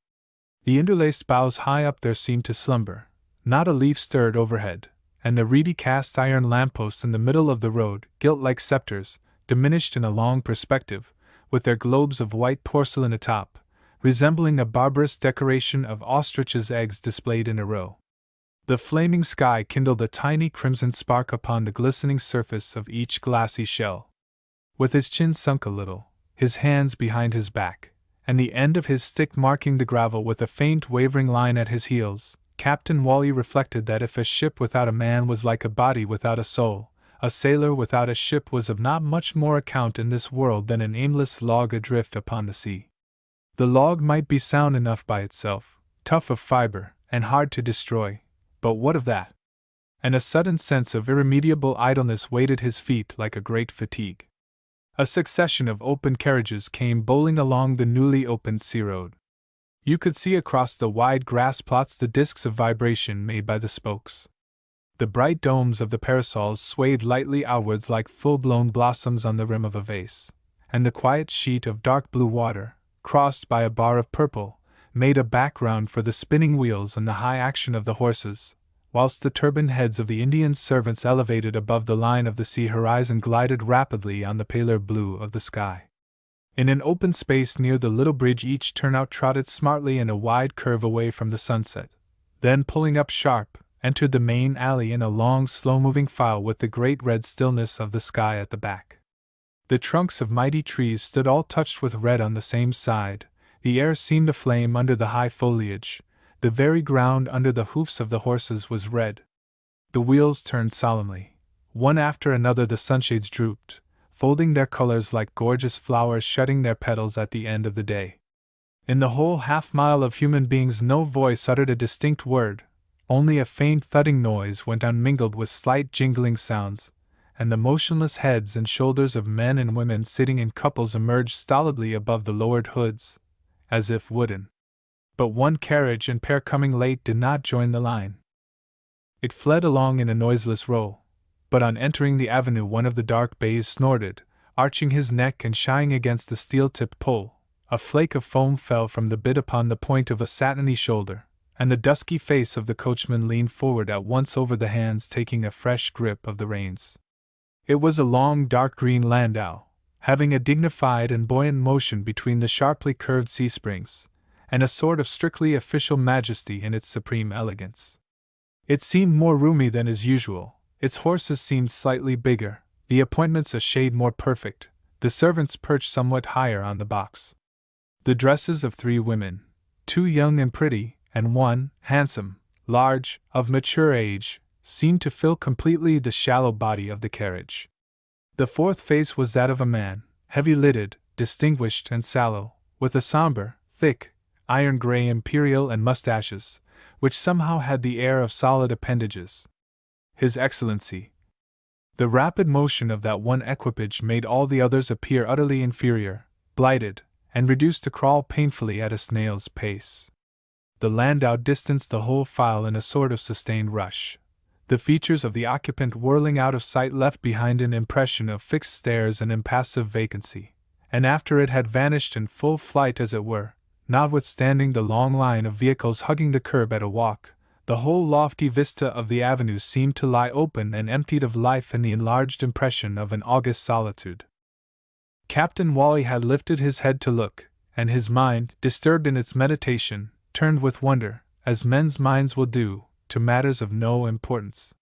The interlaced boughs high up there seemed to slumber, not a leaf stirred overhead, and the reedy cast iron lampposts in the middle of the road, gilt like scepters, diminished in a long perspective, with their globes of white porcelain atop, resembling a barbarous decoration of ostriches' eggs displayed in a row. The flaming sky kindled a tiny crimson spark upon the glistening surface of each glassy shell. With his chin sunk a little, his hands behind his back, and the end of his stick marking the gravel with a faint wavering line at his heels, Captain Wally reflected that if a ship without a man was like a body without a soul, a sailor without a ship was of not much more account in this world than an aimless log adrift upon the sea. The log might be sound enough by itself, tough of fiber, and hard to destroy, but what of that? And a sudden sense of irremediable idleness weighted his feet like a great fatigue. A succession of open carriages came bowling along the newly opened sea road. You could see across the wide grass plots the discs of vibration made by the spokes. The bright domes of the parasols swayed lightly outwards like full-blown blossoms on the rim of a vase, and the quiet sheet of dark blue water, crossed by a bar of purple, made a background for the spinning wheels and the high action of the horses, whilst the turbaned heads of the Indian servants elevated above the line of the sea horizon glided rapidly on the paler blue of the sky. In an open space near the little bridge each turnout trotted smartly in a wide curve away from the sunset, then pulling up sharp, entered the main alley in a long slow-moving file with the great red stillness of the sky at the back. The trunks of mighty trees stood all touched with red on the same side, the air seemed aflame under the high foliage, the very ground under the hoofs of the horses was red. The wheels turned solemnly. One after another the sunshades drooped, folding their colors like gorgeous flowers shedding their petals at the end of the day. In the whole half-mile of human beings no voice uttered a distinct word, only a faint thudding noise went on mingled with slight jingling sounds, and the motionless heads and shoulders of men and women sitting in couples emerged stolidly above the lowered hoods, as if wooden. But one carriage and pair coming late did not join the line. It fled along in a noiseless row, but on entering the avenue one of the dark bays snorted, arching his neck and shying against the steel-tipped pole. A flake of foam fell from the bit upon the point of a satiny shoulder, and the dusky face of the coachman leaned forward at once over the hands taking a fresh grip of the reins. It was a long dark green landau, having a dignified and buoyant motion between the sharply curved C-springs, and a sort of strictly official majesty in its supreme elegance. It seemed more roomy than is usual, its horses seemed slightly bigger, the appointments a shade more perfect, the servants perched somewhat higher on the box. The dresses of 3 women, 2 young and pretty, and 1, handsome, large, of mature age, seemed to fill completely the shallow body of the carriage. The 4th face was that of a man, heavy-lidded, distinguished and sallow, with a somber, thick, iron-gray imperial and mustaches, which somehow had the air of solid appendages. His Excellency. The rapid motion of that one equipage made all the others appear utterly inferior, blighted, and reduced to crawl painfully at a snail's pace. The landau distanced the whole file in a sort of sustained rush. The features of the occupant whirling out of sight left behind an impression of fixed stares and impassive vacancy, and after it had vanished in full flight as it were, notwithstanding the long line of vehicles hugging the curb at a walk, the whole lofty vista of the avenue seemed to lie open and emptied of life in the enlarged impression of an august solitude. Captain Wally had lifted his head to look, and his mind, disturbed in its meditation, turned with wonder, as men's minds will do, to matters of no importance.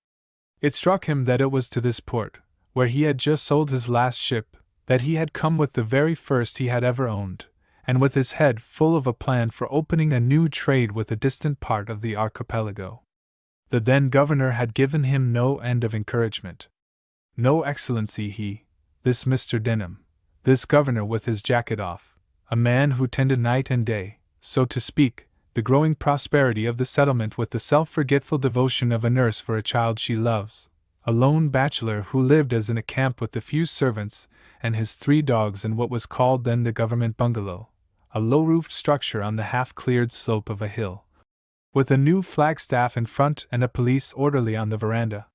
It struck him that it was to this port, where he had just sold his last ship, that he had come with the very first he had ever owned, and with his head full of a plan for opening a new trade with a distant part of the archipelago. The then governor had given him no end of encouragement. No, Excellency, this Mr. Denham, this governor with his jacket off, a man who tended night and day, so to speak, the growing prosperity of the settlement with the self-forgetful devotion of a nurse for a child she loves, a lone bachelor who lived as in a camp with the few servants and his 3 dogs in what was called then the government bungalow, a low-roofed structure on the half-cleared slope of a hill, with a new flagstaff in front and a police orderly on the veranda.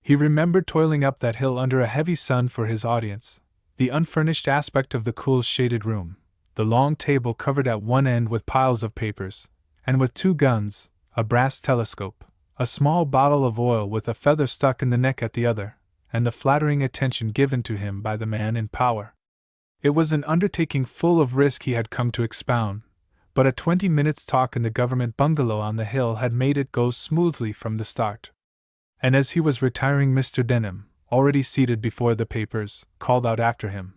He remembered toiling up that hill under a heavy sun for his audience, the unfurnished aspect of the cool shaded room, the long table covered at one end with piles of papers, and with 2 guns, a brass telescope, a small bottle of oil with a feather stuck in the neck at the other, and the flattering attention given to him by the man in power. It was an undertaking full of risk he had come to expound, but a 20 minutes' talk in the government bungalow on the hill had made it go smoothly from the start. And as he was retiring, Mr. Denham, already seated before the papers, called out after him,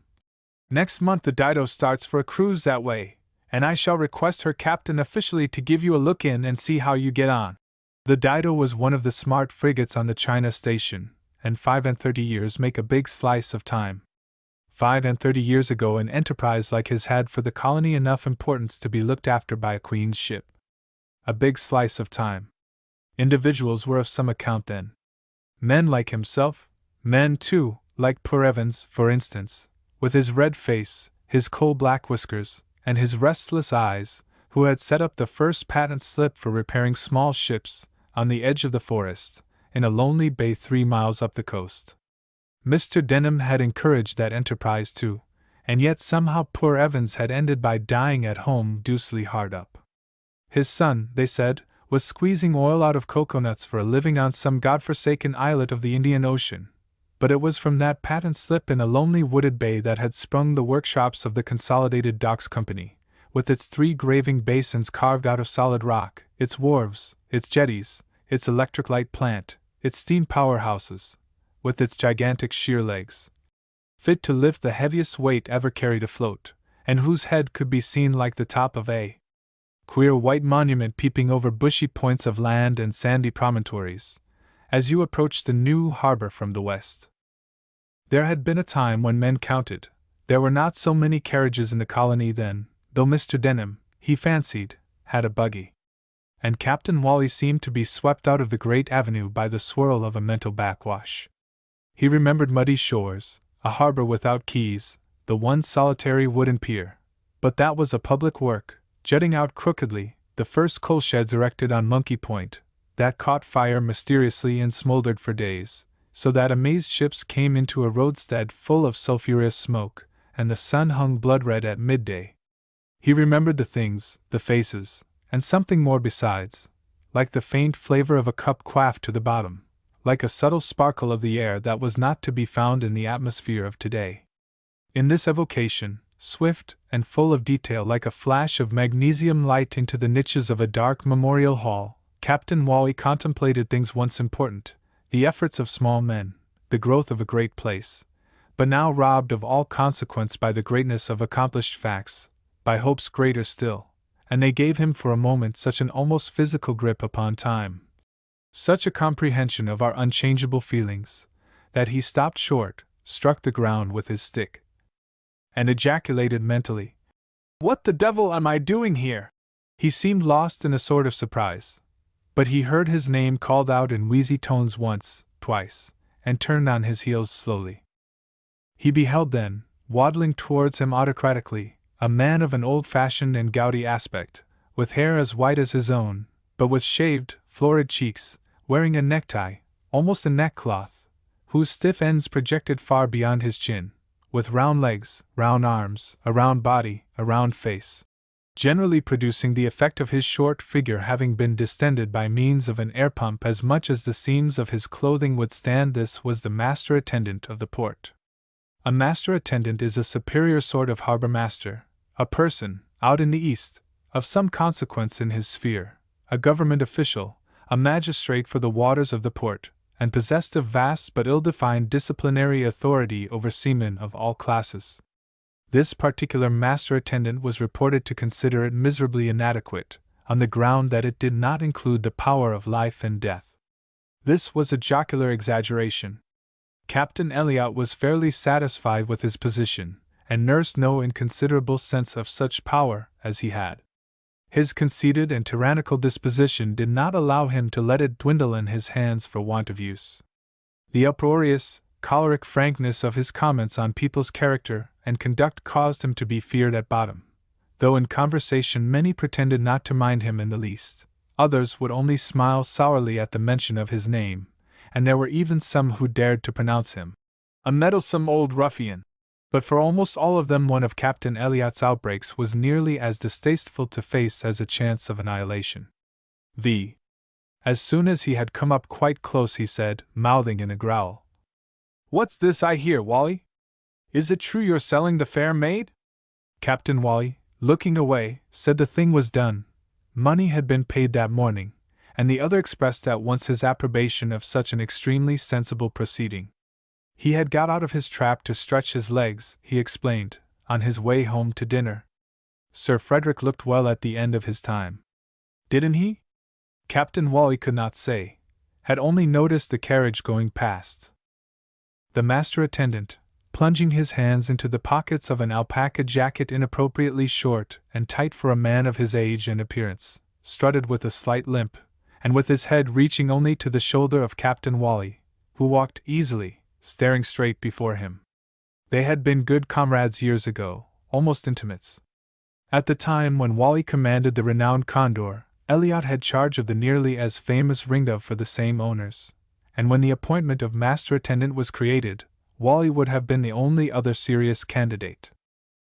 "Next month the Dido starts for a cruise that way, and I shall request her captain officially to give you a look in and see how you get on." The Dido was one of the smart frigates on the China station, and 35 years make a big slice of time. 35 years ago an enterprise like his had for the colony enough importance to be looked after by a queen's ship. A big slice of time. Individuals were of some account then. Men like himself, men too, like poor Evans, for instance, with his red face, his coal-black whiskers, and his restless eyes, who had set up the first patent slip for repairing small ships, on the edge of the forest, in a lonely bay 3 miles up the coast. Mr. Denham had encouraged that enterprise too, and yet somehow poor Evans had ended by dying at home deucedly hard up. His son, they said, was squeezing oil out of coconuts for a living on some godforsaken islet of the Indian Ocean, but it was from that patent slip in a lonely wooded bay that had sprung the workshops of the Consolidated Docks Company, with its 3 graving basins carved out of solid rock, its wharves, its jetties, its electric light plant, its steam powerhouses, with its gigantic sheer legs, fit to lift the heaviest weight ever carried afloat, and whose head could be seen like the top of a queer white monument peeping over bushy points of land and sandy promontories, as you approached the new harbor from the west. There had been a time when men counted. There were not so many carriages in the colony then, though Mr. Denham, he fancied, had a buggy. And Captain Wally seemed to be swept out of the great avenue by the swirl of a mental backwash. He remembered muddy shores, a harbor without quays, the one solitary wooden pier. But that was a public work, jutting out crookedly, the first coal sheds erected on Monkey Point, that caught fire mysteriously and smoldered for days, so that amazed ships came into a roadstead full of sulphurous smoke, and the sun hung blood-red at midday. He remembered the things, the faces, and something more besides, like the faint flavor of a cup quaffed to the bottom, like a subtle sparkle of the air that was not to be found in the atmosphere of today. In this evocation, swift and full of detail like a flash of magnesium light into the niches of a dark memorial hall, Captain Wally contemplated things once important, the efforts of small men, the growth of a great place, but now robbed of all consequence by the greatness of accomplished facts, by hopes greater still, and they gave him for a moment such an almost physical grip upon time, such a comprehension of our unchangeable feelings, that he stopped short, struck the ground with his stick, and ejaculated mentally, "What the devil am I doing here?" He seemed lost in a sort of surprise, but he heard his name called out in wheezy tones once, twice, and turned on his heels slowly. He beheld then, waddling towards him autocratically, a man of an old-fashioned and gouty aspect, with hair as white as his own, but with shaved, florid cheeks, wearing a necktie, almost a neckcloth, whose stiff ends projected far beyond his chin, with round legs, round arms, a round body, a round face, generally producing the effect of his short figure having been distended by means of an air pump as much as the seams of his clothing would stand. This was the master attendant of the port. A master attendant is a superior sort of harbor master, a person, out in the east, of some consequence in his sphere, a government official, a magistrate for the waters of the port, and possessed of vast but ill-defined disciplinary authority over seamen of all classes. This particular master attendant was reported to consider it miserably inadequate, on the ground that it did not include the power of life and death. This was a jocular exaggeration. Captain Elliot was fairly satisfied with his position, and nursed no inconsiderable sense of such power as he had. His conceited and tyrannical disposition did not allow him to let it dwindle in his hands for want of use. The uproarious, choleric frankness of his comments on people's character and conduct caused him to be feared at bottom, though in conversation many pretended not to mind him in the least. Others would only smile sourly at the mention of his name, and there were even some who dared to pronounce him a meddlesome old ruffian. But for almost all of them one of Captain Elliot's outbreaks was nearly as distasteful to face as a chance of annihilation. As soon as he had come up quite close he said, mouthing in a growl, "What's this I hear, Wally? Is it true you're selling the fair maid?" Captain Wally, looking away, said the thing was done. Money had been paid that morning, and the other expressed at once his approbation of such an extremely sensible proceeding. He had got out of his trap to stretch his legs, he explained, on his way home to dinner. Sir Frederick looked well at the end of his time. Didn't he? Captain Wally could not say, had only noticed the carriage going past. The master attendant, plunging his hands into the pockets of an alpaca jacket inappropriately short and tight for a man of his age and appearance, strutted with a slight limp, and with his head reaching only to the shoulder of Captain Wally, who walked easily, staring straight before him. They had been good comrades years ago, almost intimates. At the time when Wally commanded the renowned Condor, Elliot had charge of the nearly as famous Ringdove for the same owners, and when the appointment of master attendant was created, Wally would have been the only other serious candidate.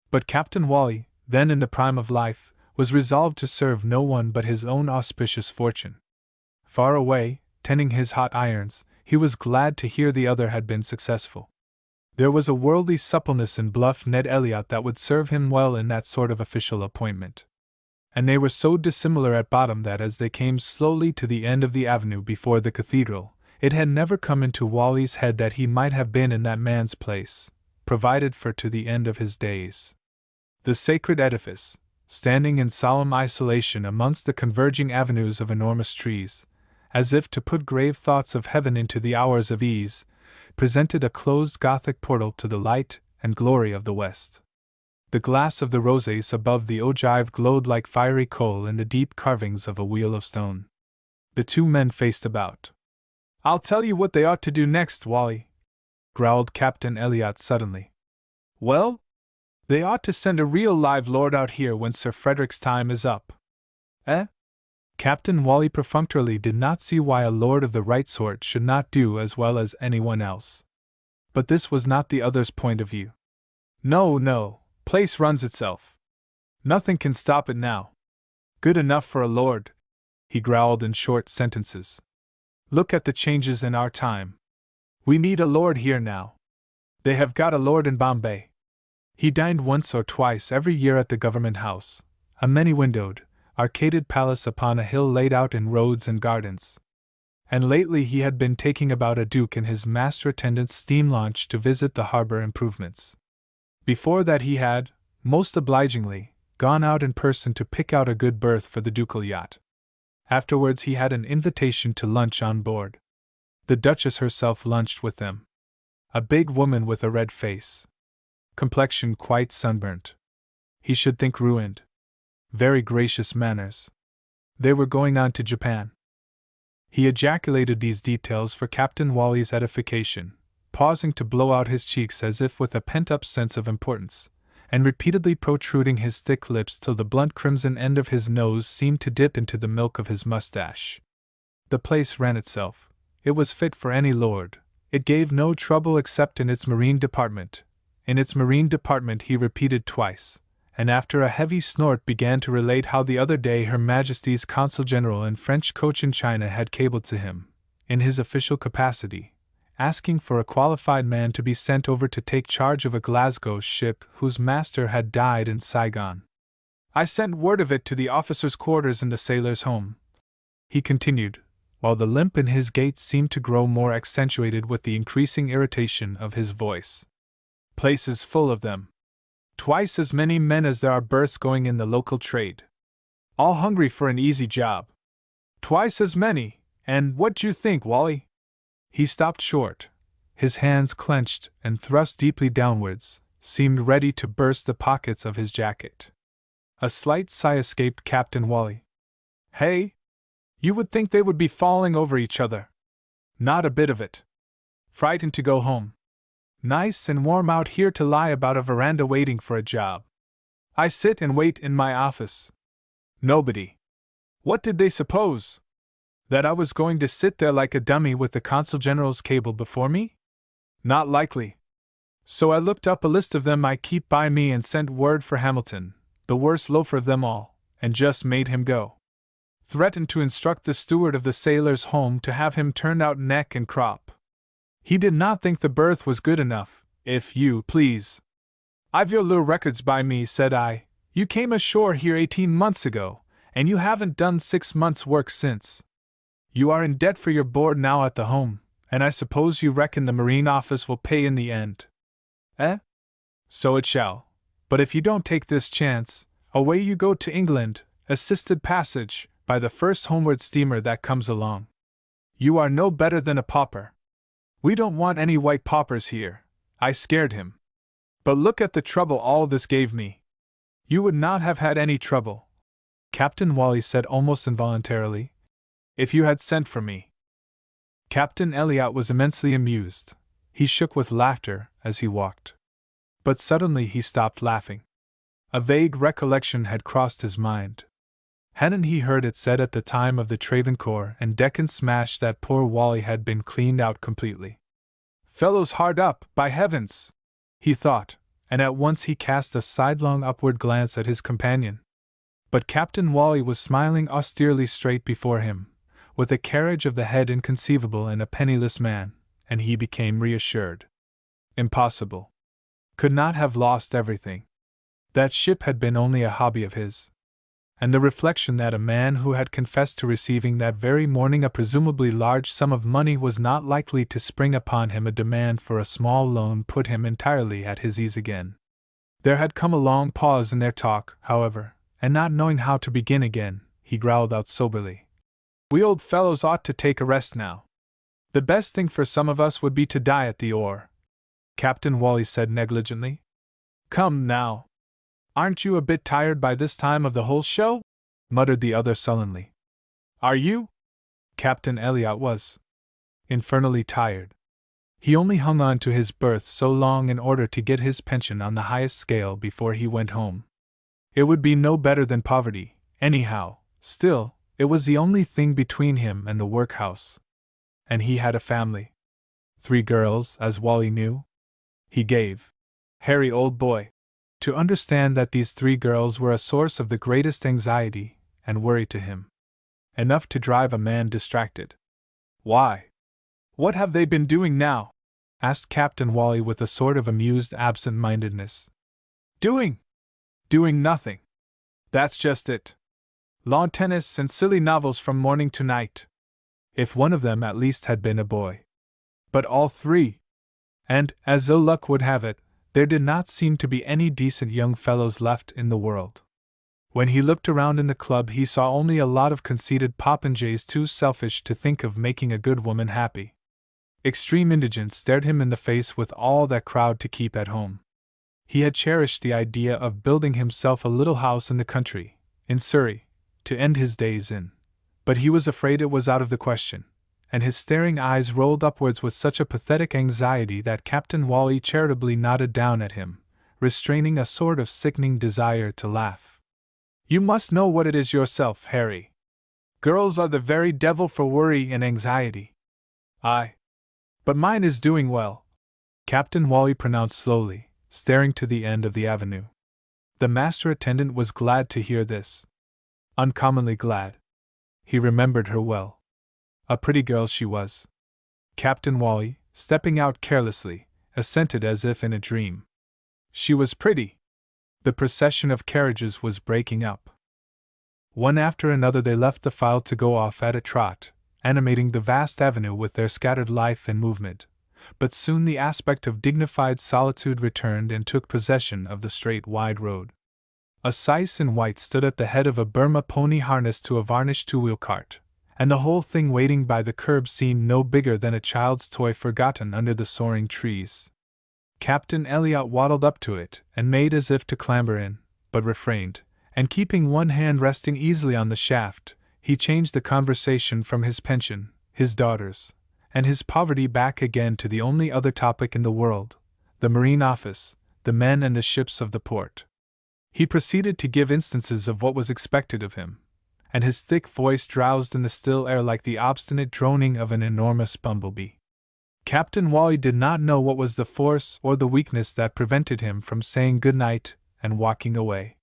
But Captain Wally, then in the prime of life, was resolved to serve no one but his own auspicious fortune. Far away, tending his hot irons, he was glad to hear the other had been successful. There was a worldly suppleness in bluff Ned Elliot that would serve him well in that sort of official appointment. And they were so dissimilar at bottom that as they came slowly to the end of the avenue before the cathedral, it had never come into Wally's head that he might have been in that man's place, provided for to the end of his days. The sacred edifice, standing in solemn isolation amongst the converging avenues of enormous trees, as if to put grave thoughts of heaven into the hours of ease, presented a closed Gothic portal to the light and glory of the west. The glass of the rosace above the ogive glowed like fiery coal in the deep carvings of a wheel of stone. The two men faced about. "I'll tell you what they ought to do next, Wally," growled Captain Elliot suddenly. "Well? They ought to send a real live lord out here when Sir Frederick's time is up." "Eh?" Captain Wally perfunctorily did not see why a lord of the right sort should not do as well as anyone else. But this was not the other's point of view. No, place runs itself. Nothing can stop it now. Good enough for a lord," he growled in short sentences. "Look at the changes in our time. We need a lord here now. They have got a lord in Bombay. He dined once or twice every year at the Government House, a many-windowed, arcaded palace upon a hill laid out in roads and gardens. And lately he had been taking about a duke in his master attendant's steam launch to visit the harbor improvements. Before that he had, most obligingly, gone out in person to pick out a good berth for the ducal yacht. Afterwards he had an invitation to lunch on board. The Duchess herself lunched with them. A big woman with a red face. Complexion quite sunburnt. He should think ruined. Very gracious manners. They were going on to Japan. He ejaculated these details for Captain Wally's edification, pausing to blow out his cheeks as if with a pent-up sense of importance, and repeatedly protruding his thick lips till the blunt crimson end of his nose seemed to dip into the milk of his mustache. The place ran itself. It was fit for any lord. It gave no trouble except in its marine department. In its marine department, he repeated twice, and after a heavy snort began to relate how the other day Her Majesty's Consul General in French Cochin-China had cabled to him, in his official capacity, asking for a qualified man to be sent over to take charge of a Glasgow ship whose master had died in Saigon. "I sent word of it to the officers' quarters in the Sailors' Home," he continued, while the limp in his gait seemed to grow more accentuated with the increasing irritation of his voice. "Place is full of them. Twice as many men as there are berths going in the local trade. All hungry for an easy job. Twice as many, and what d'you think, Wally?" He stopped short. His hands clenched and thrust deeply downwards, seemed ready to burst the pockets of his jacket. A slight sigh escaped Captain Wally. "Hey? You would think they would be falling over each other. Not a bit of it. Frightened to go home. Nice and warm out here to lie about a veranda waiting for a job. I sit and wait in my office. Nobody. What did they suppose? That I was going to sit there like a dummy with the Consul General's cable before me? Not likely. So I looked up a list of them I keep by me and sent word for Hamilton, the worst loafer of them all, and just made him go. Threatened to instruct the steward of the Sailors' Home to have him turned out neck and crop. He did not think the berth was good enough, if you please. "I've your little records by me," said I. "You came ashore here 18 months ago, and you haven't done 6 months' work since. You are in debt for your board now at the home, and I suppose you reckon the Marine Office will pay in the end. Eh? So it shall. But if you don't take this chance, away you go to England, assisted passage, by the first homeward steamer that comes along. You are no better than a pauper. We don't want any white paupers here." I scared him. "But look at the trouble all this gave me." "You would not have had any trouble," Captain Wally said almost involuntarily, "if you had sent for me." Captain Elliot was immensely amused. He shook with laughter as he walked. But suddenly he stopped laughing. A vague recollection had crossed his mind. Hadn't he heard it said at the time of the Travancore and Deccan smash that poor Wally had been cleaned out completely? "Fellow's hard up, by heavens!" he thought, and at once he cast a sidelong upward glance at his companion. But Captain Wally was smiling austerely straight before him, with a carriage of the head inconceivable in a penniless man, and he became reassured. Impossible. Could not have lost everything. That ship had been only a hobby of his. And the reflection that a man who had confessed to receiving that very morning a presumably large sum of money was not likely to spring upon him a demand for a small loan put him entirely at his ease again. There had come a long pause in their talk, however, and not knowing how to begin again, he growled out soberly. We old fellows ought to take a rest now. The best thing for some of us would be to die at the oar, Captain Wally said negligently. Come now. Aren't you a bit tired by this time of the whole show? Muttered the other sullenly. Are you? Captain Elliot was. Infernally tired. He only hung on to his berth so long in order to get his pension on the highest scale before he went home. It would be no better than poverty, anyhow. Still, it was the only thing between him and the workhouse. And he had a family. 3 girls, as Wally knew. He gave Harry, old boy, to understand that these 3 girls were a source of the greatest anxiety and worry to him. Enough to drive a man distracted. Why? What have they been doing now? Asked Captain Wally with a sort of amused absent-mindedness. Doing nothing. That's just it. Lawn tennis and silly novels from morning to night. If one of them at least had been a boy. But all 3. And, as ill luck would have it, there did not seem to be any decent young fellows left in the world. When he looked around in the club, he saw only a lot of conceited popinjays too selfish to think of making a good woman happy. Extreme indigence stared him in the face with all that crowd to keep at home. He had cherished the idea of building himself a little house in the country, in Surrey, to end his days in, but he was afraid it was out of the question, and his staring eyes rolled upwards with such a pathetic anxiety that Captain Wally charitably nodded down at him, restraining a sort of sickening desire to laugh. You must know what it is yourself, Harry. Girls are the very devil for worry and anxiety. Aye. But mine is doing well, Captain Wally pronounced slowly, staring to the end of the avenue. The master attendant was glad to hear this. Uncommonly glad. He remembered her well. A pretty girl she was. Captain Wally, stepping out carelessly, assented as if in a dream. She was pretty. The procession of carriages was breaking up. One after another they left the file to go off at a trot, animating the vast avenue with their scattered life and movement, but soon the aspect of dignified solitude returned and took possession of the straight wide road. A syce in white stood at the head of a Burma pony harnessed to a varnished 2-wheel cart, and the whole thing waiting by the curb seemed no bigger than a child's toy forgotten under the soaring trees. Captain Elliot waddled up to it and made as if to clamber in, but refrained, and keeping one hand resting easily on the shaft, he changed the conversation from his pension, his daughters, and his poverty back again to the only other topic in the world, the Marine Office, the men and the ships of the port. He proceeded to give instances of what was expected of him, and his thick voice drowsed in the still air like the obstinate droning of an enormous bumblebee. Captain Wally did not know what was the force or the weakness that prevented him from saying good night and walking away.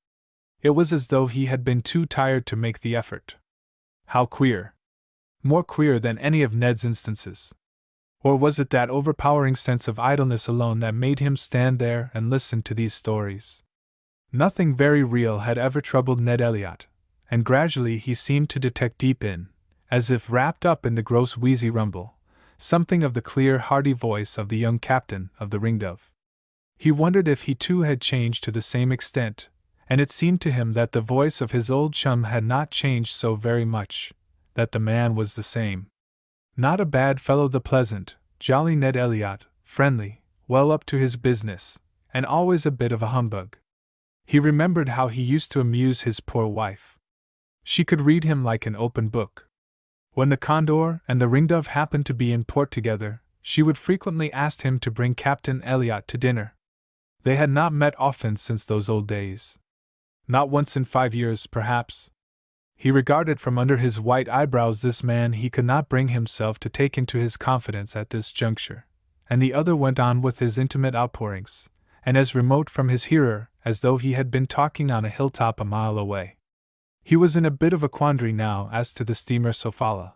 It was as though he had been too tired to make the effort. How queer! More queer than any of Ned's instances. Or was it that overpowering sense of idleness alone that made him stand there and listen to these stories? Nothing very real had ever troubled Ned Elliot, and gradually he seemed to detect deep in, as if wrapped up in the gross wheezy rumble, something of the clear, hearty voice of the young captain of the Ringdove. He wondered if he too had changed to the same extent, and it seemed to him that the voice of his old chum had not changed so very much, that the man was the same. Not a bad fellow, the pleasant, jolly Ned Elliot, friendly, well up to his business, and always a bit of a humbug. He remembered how he used to amuse his poor wife. She could read him like an open book. When the Condor and the Ringdove happened to be in port together, she would frequently ask him to bring Captain Elliot to dinner. They had not met often since those old days. Not once in 5 years, perhaps. He regarded from under his white eyebrows this man he could not bring himself to take into his confidence at this juncture, and the other went on with his intimate outpourings, and as remote from his hearer as though he had been talking on a hilltop a mile away. He was in a bit of a quandary now as to the steamer Sofala.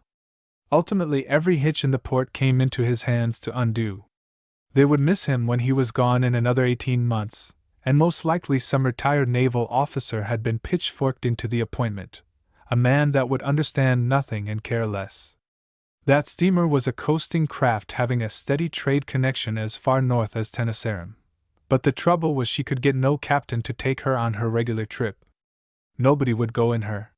Ultimately, every hitch in the port came into his hands to undo. They would miss him when he was gone in another 18 months, and most likely some retired naval officer had been pitchforked into the appointment, a man that would understand nothing and care less. That steamer was a coasting craft having a steady trade connection as far north as Tenasserim. But the trouble was she could get no captain to take her on her regular trip. Nobody would go in her.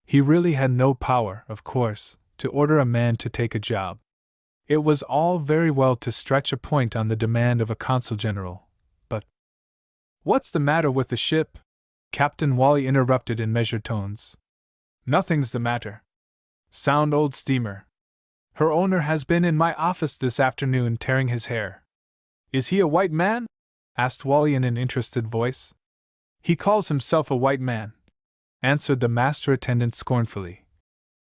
He really had no power, of course, to order a man to take a job. It was all very well to stretch a point on the demand of a consul general, but— "What's the matter with the ship?" Captain Wally interrupted in measured tones. "Nothing's the matter. Sound old steamer. Her owner has been in my office this afternoon tearing his hair." "Is he a white man?" asked Wally in an interested voice. "He calls himself a white man," answered the master attendant scornfully.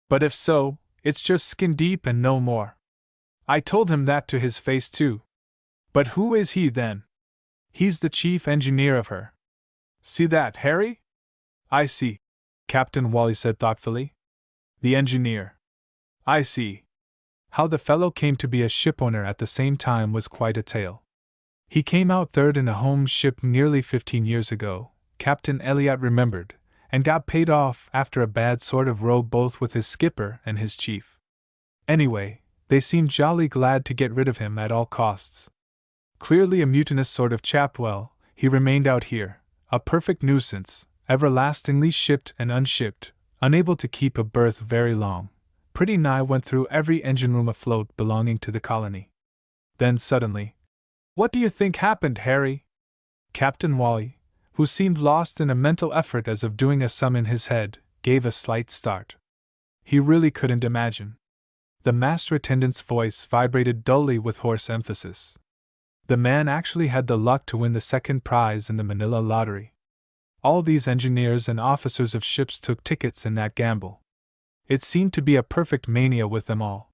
"But if so, it's just skin deep and no more. I told him that to his face too." "But who is he then?" "He's the chief engineer of her." "See that, Harry?" "I see," Captain Wally said thoughtfully. "The engineer. I see." How the fellow came to be a shipowner at the same time was quite a tale. He came out third in a home ship nearly 15 years ago, Captain Elliot remembered, and got paid off after a bad sort of row both with his skipper and his chief. Anyway, they seemed jolly glad to get rid of him at all costs. Clearly a mutinous sort of chap. Well, he remained out here, a perfect nuisance, everlastingly shipped and unshipped, unable to keep a berth very long. Pretty nigh went through every engine room afloat belonging to the colony. Then suddenly— "What do you think happened, Harry?" Captain Wally, who seemed lost in a mental effort as of doing a sum in his head, gave a slight start. He really couldn't imagine. The master attendant's voice vibrated dully with hoarse emphasis. The man actually had the luck to win the second prize in the Manila lottery. All these engineers and officers of ships took tickets in that gamble. It seemed to be a perfect mania with them all.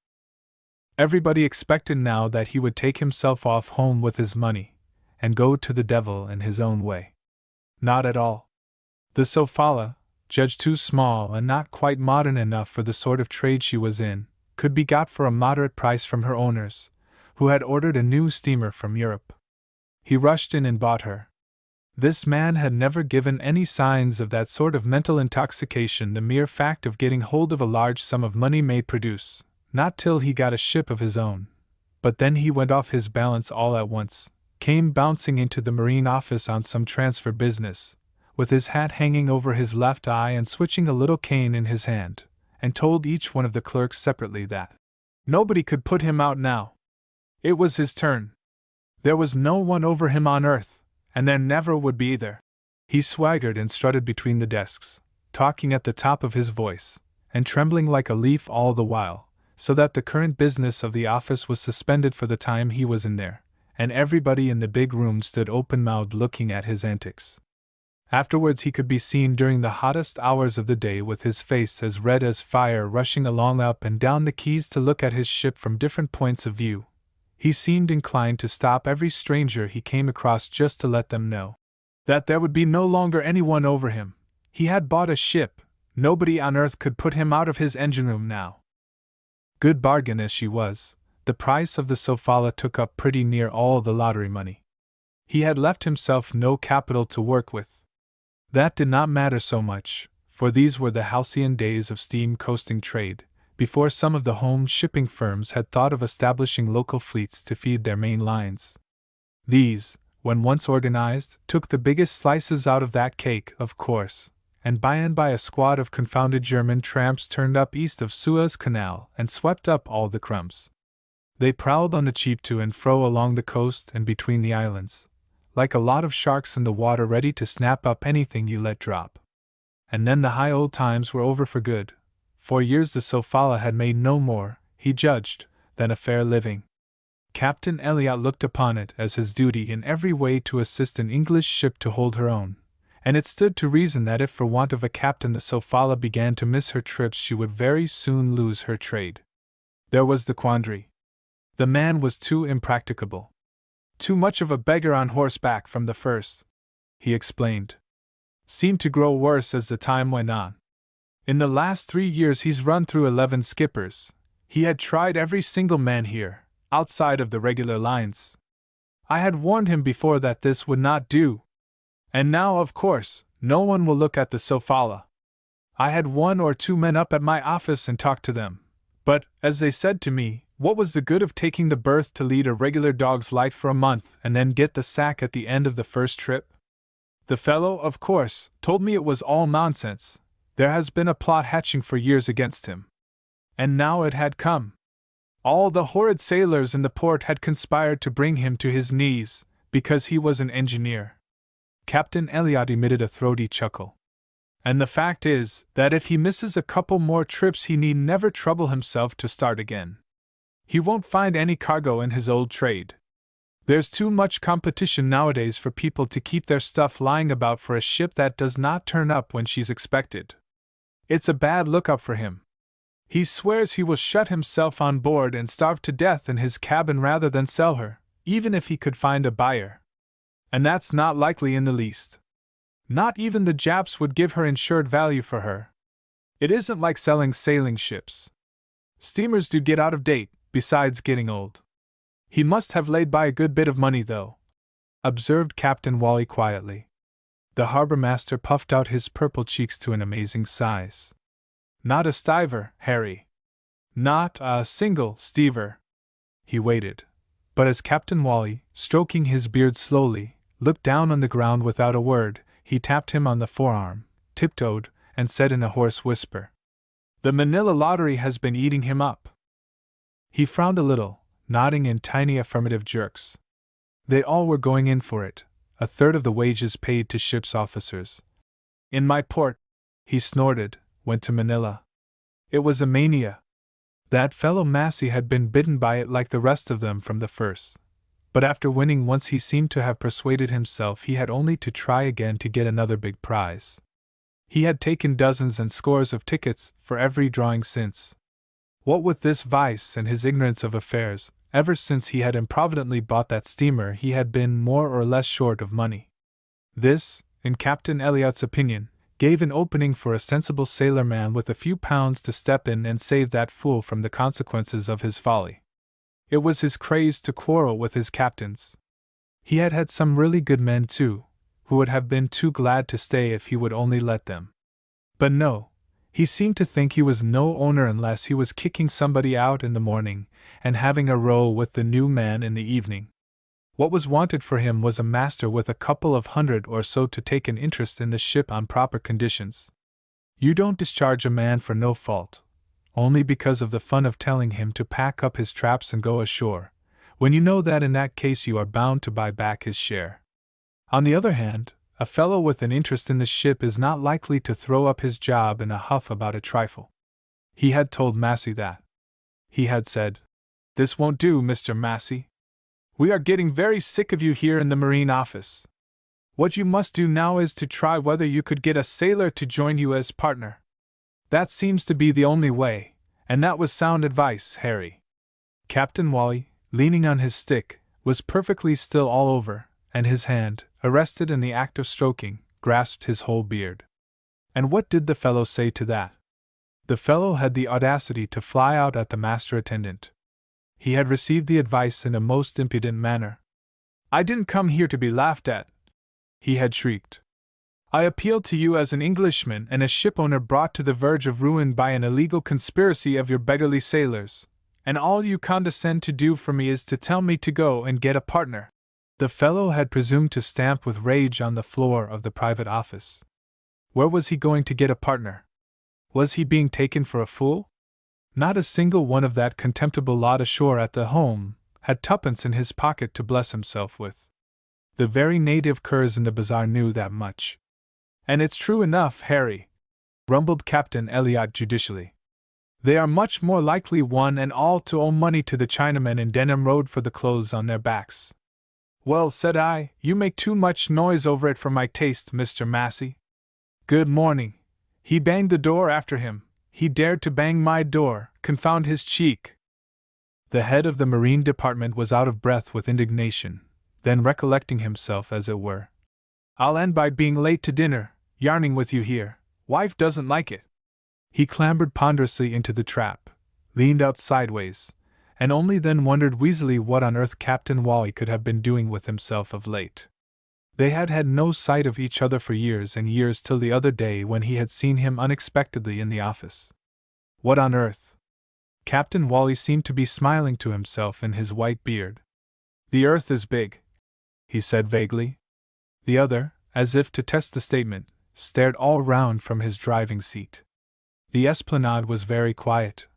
Everybody expected now that he would take himself off home with his money, and go to the devil in his own way. Not at all. The Sofala, judged too small and not quite modern enough for the sort of trade she was in, could be got for a moderate price from her owners, who had ordered a new steamer from Europe. He rushed in and bought her. This man had never given any signs of that sort of mental intoxication the mere fact of getting hold of a large sum of money may produce, not till he got a ship of his own. But then he went off his balance all at once, came bouncing into the Marine office on some transfer business, with his hat hanging over his left eye and switching a little cane in his hand, and told each one of the clerks separately that nobody could put him out now. It was his turn. There was no one over him on earth, and there never would be either. He swaggered and strutted between the desks, talking at the top of his voice, and trembling like a leaf all the while, so that the current business of the office was suspended for the time he was in there, and everybody in the big room stood open-mouthed looking at his antics. Afterwards he could be seen during the hottest hours of the day with his face as red as fire rushing along up and down the quays to look at his ship from different points of view. He seemed inclined to stop every stranger he came across just to let them know that there would be no longer anyone over him. He had bought a ship, nobody on earth could put him out of his engine room now. Good bargain as she was, the price of the Sofala took up pretty near all the lottery money. He had left himself no capital to work with. That did not matter so much, for these were the halcyon days of steam coasting trade, before some of the home shipping firms had thought of establishing local fleets to feed their main lines. These, when once organized, took the biggest slices out of that cake, of course, and by a squad of confounded German tramps turned up east of Suez Canal and swept up all the crumbs. They prowled on the cheap to and fro along the coast and between the islands, like a lot of sharks in the water ready to snap up anything you let drop. And then the high old times were over for good. 4 years the Sofala had made no more, he judged, than a fair living. Captain Elliot looked upon it as his duty in every way to assist an English ship to hold her own, and it stood to reason that if for want of a captain the Sofala began to miss her trips she would very soon lose her trade. There was the quandary. The man was too impracticable. Too much of a beggar on horseback from the first, he explained. Seemed to grow worse as the time went on. In the last 3 years he's run through 11 skippers. He had tried every single man here, outside of the regular lines. I had warned him before that this would not do. And now, of course, no one will look at the Sofala. I had 1 or 2 men up at my office and talked to them. But, as they said to me, what was the good of taking the berth to lead a regular dog's life for a month and then get the sack at the end of the first trip? The fellow, of course, told me it was all nonsense. There has been a plot hatching for years against him. And now it had come. All the horrid sailors in the port had conspired to bring him to his knees, because he was an engineer. Captain Elliot emitted a throaty chuckle. And the fact is, that if he misses a couple more trips he need never trouble himself to start again. He won't find any cargo in his old trade. There's too much competition nowadays for people to keep their stuff lying about for a ship that does not turn up when she's expected. It's a bad lookout for him. He swears he will shut himself on board and starve to death in his cabin rather than sell her, even if he could find a buyer. And that's not likely in the least. Not even the Japs would give her insured value for her. It isn't like selling sailing ships. Steamers do get out of date, besides getting old. He must have laid by a good bit of money, though, observed Captain Wally quietly. The harbor master puffed out his purple cheeks to an amazing size. Not a stiver, Harry. Not a single stiver. He waited. But as Captain Wally, stroking his beard slowly, looked down on the ground without a word, he tapped him on the forearm, tiptoed, and said in a hoarse whisper, "The Manila lottery has been eating him up." He frowned a little, nodding in tiny affirmative jerks. They all were going in for it, a third of the wages paid to ship's officers. In my port, he snorted, went to Manila. It was a mania. That fellow Massey had been bitten by it like the rest of them from the first. But after winning once he seemed to have persuaded himself he had only to try again to get another big prize. He had taken dozens and scores of tickets for every drawing since. What with this vice and his ignorance of affairs, ever since he had improvidently bought that steamer he had been more or less short of money. This, in Captain Elliot's opinion, gave an opening for a sensible sailorman with a few pounds to step in and save that fool from the consequences of his folly. It was his craze to quarrel with his captains. He had had some really good men too, who would have been too glad to stay if he would only let them. But no, he seemed to think he was no owner unless he was kicking somebody out in the morning and having a row with the new man in the evening. What was wanted for him was a master with a couple of hundred or so to take an interest in the ship on proper conditions. You don't discharge a man for no fault, only because of the fun of telling him to pack up his traps and go ashore, when you know that in that case you are bound to buy back his share. On the other hand, a fellow with an interest in the ship is not likely to throw up his job in a huff about a trifle. He had told Massey that. He had said, "This won't do, Mr. Massey. We are getting very sick of you here in the Marine office. What you must do now is to try whether you could get a sailor to join you as partner. That seems to be the only way, and that was sound advice, Harry." Captain Wally, leaning on his stick, was perfectly still all over, and his hand, arrested in the act of stroking, grasped his whole beard. And what did the fellow say to that? The fellow had the audacity to fly out at the master attendant. He had received the advice in a most impudent manner. "I didn't come here to be laughed at," he had shrieked. "I appealed to you as an Englishman and a shipowner brought to the verge of ruin by an illegal conspiracy of your beggarly sailors, and all you condescend to do for me is to tell me to go and get a partner." The fellow had presumed to stamp with rage on the floor of the private office. Where was he going to get a partner? Was he being taken for a fool? Not a single one of that contemptible lot ashore at the home had tuppence in his pocket to bless himself with. The very native curs in the bazaar knew that much. "And it's true enough, Harry," rumbled Captain Elliot judicially. "They are much more likely one and all to owe money to the Chinamen in Denham Road for the clothes on their backs." "Well," said I, "you make too much noise over it for my taste, Mr. Massey. Good morning." He banged the door after him. He dared to bang my door, confound his cheek. The head of the Marine Department was out of breath with indignation, then recollecting himself as it were. "I'll end by being late to dinner, yarning with you here. Wife doesn't like it." He clambered ponderously into the trap, leaned out sideways, and only then wondered wheezily what on earth Captain Wally could have been doing with himself of late. They had had no sight of each other for years and years till the other day when he had seen him unexpectedly in the office. What on earth? Captain Wally seemed to be smiling to himself in his white beard. The earth is big, he said vaguely. The other, as if to test the statement, stared all round from his driving seat. The esplanade was very quiet.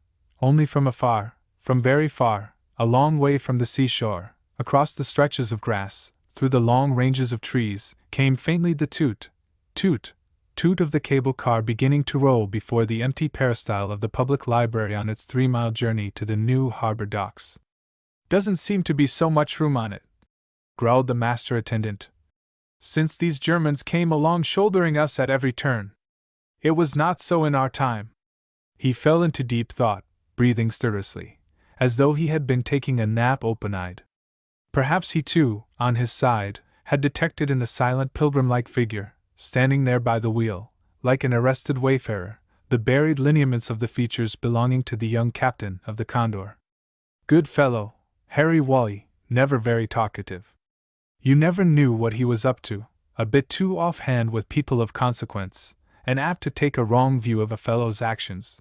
Only from afar, from very far, a long way from the seashore, across the stretches of grass, through the long ranges of trees, came faintly the toot, toot, toot of the cable car beginning to roll before the empty peristyle of the public library on its 3-mile journey to the new harbor docks. Doesn't seem to be so much room on it, growled the master attendant, since these Germans came along shouldering us at every turn. It was not so in our time. He fell into deep thought, breathing stertorously, as though he had been taking a nap open-eyed. Perhaps he too, on his side, had detected in the silent pilgrim-like figure, standing there by the wheel, like an arrested wayfarer, the buried lineaments of the features belonging to the young captain of the Condor. Good fellow, Harry Wally, never very talkative. You never knew what he was up to, a bit too offhand with people of consequence, and apt to take a wrong view of a fellow's actions.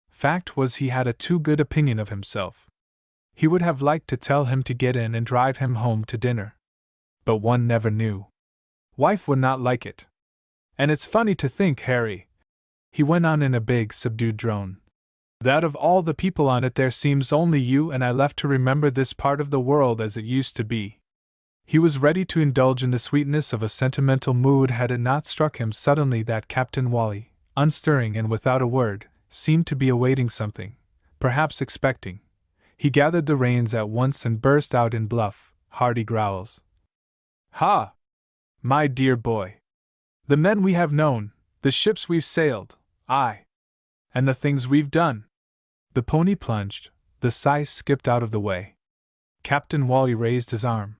Fact was, he had a too good opinion of himself. He would have liked to tell him to get in and drive him home to dinner. But one never knew. Wife would not like it. And it's funny to think, Harry, he went on in a big, subdued drone, that of all the people on it there seems only you and I left to remember this part of the world as it used to be. He was ready to indulge in the sweetness of a sentimental mood had it not struck him suddenly that Captain Wally, unstirring and without a word, seemed to be awaiting something, perhaps expecting. He gathered the reins at once and burst out in bluff, hearty growls. Ha! My dear boy! The men we have known, the ships we've sailed, aye! And the things we've done! The pony plunged, the scythe skipped out of the way. Captain Wally raised his arm.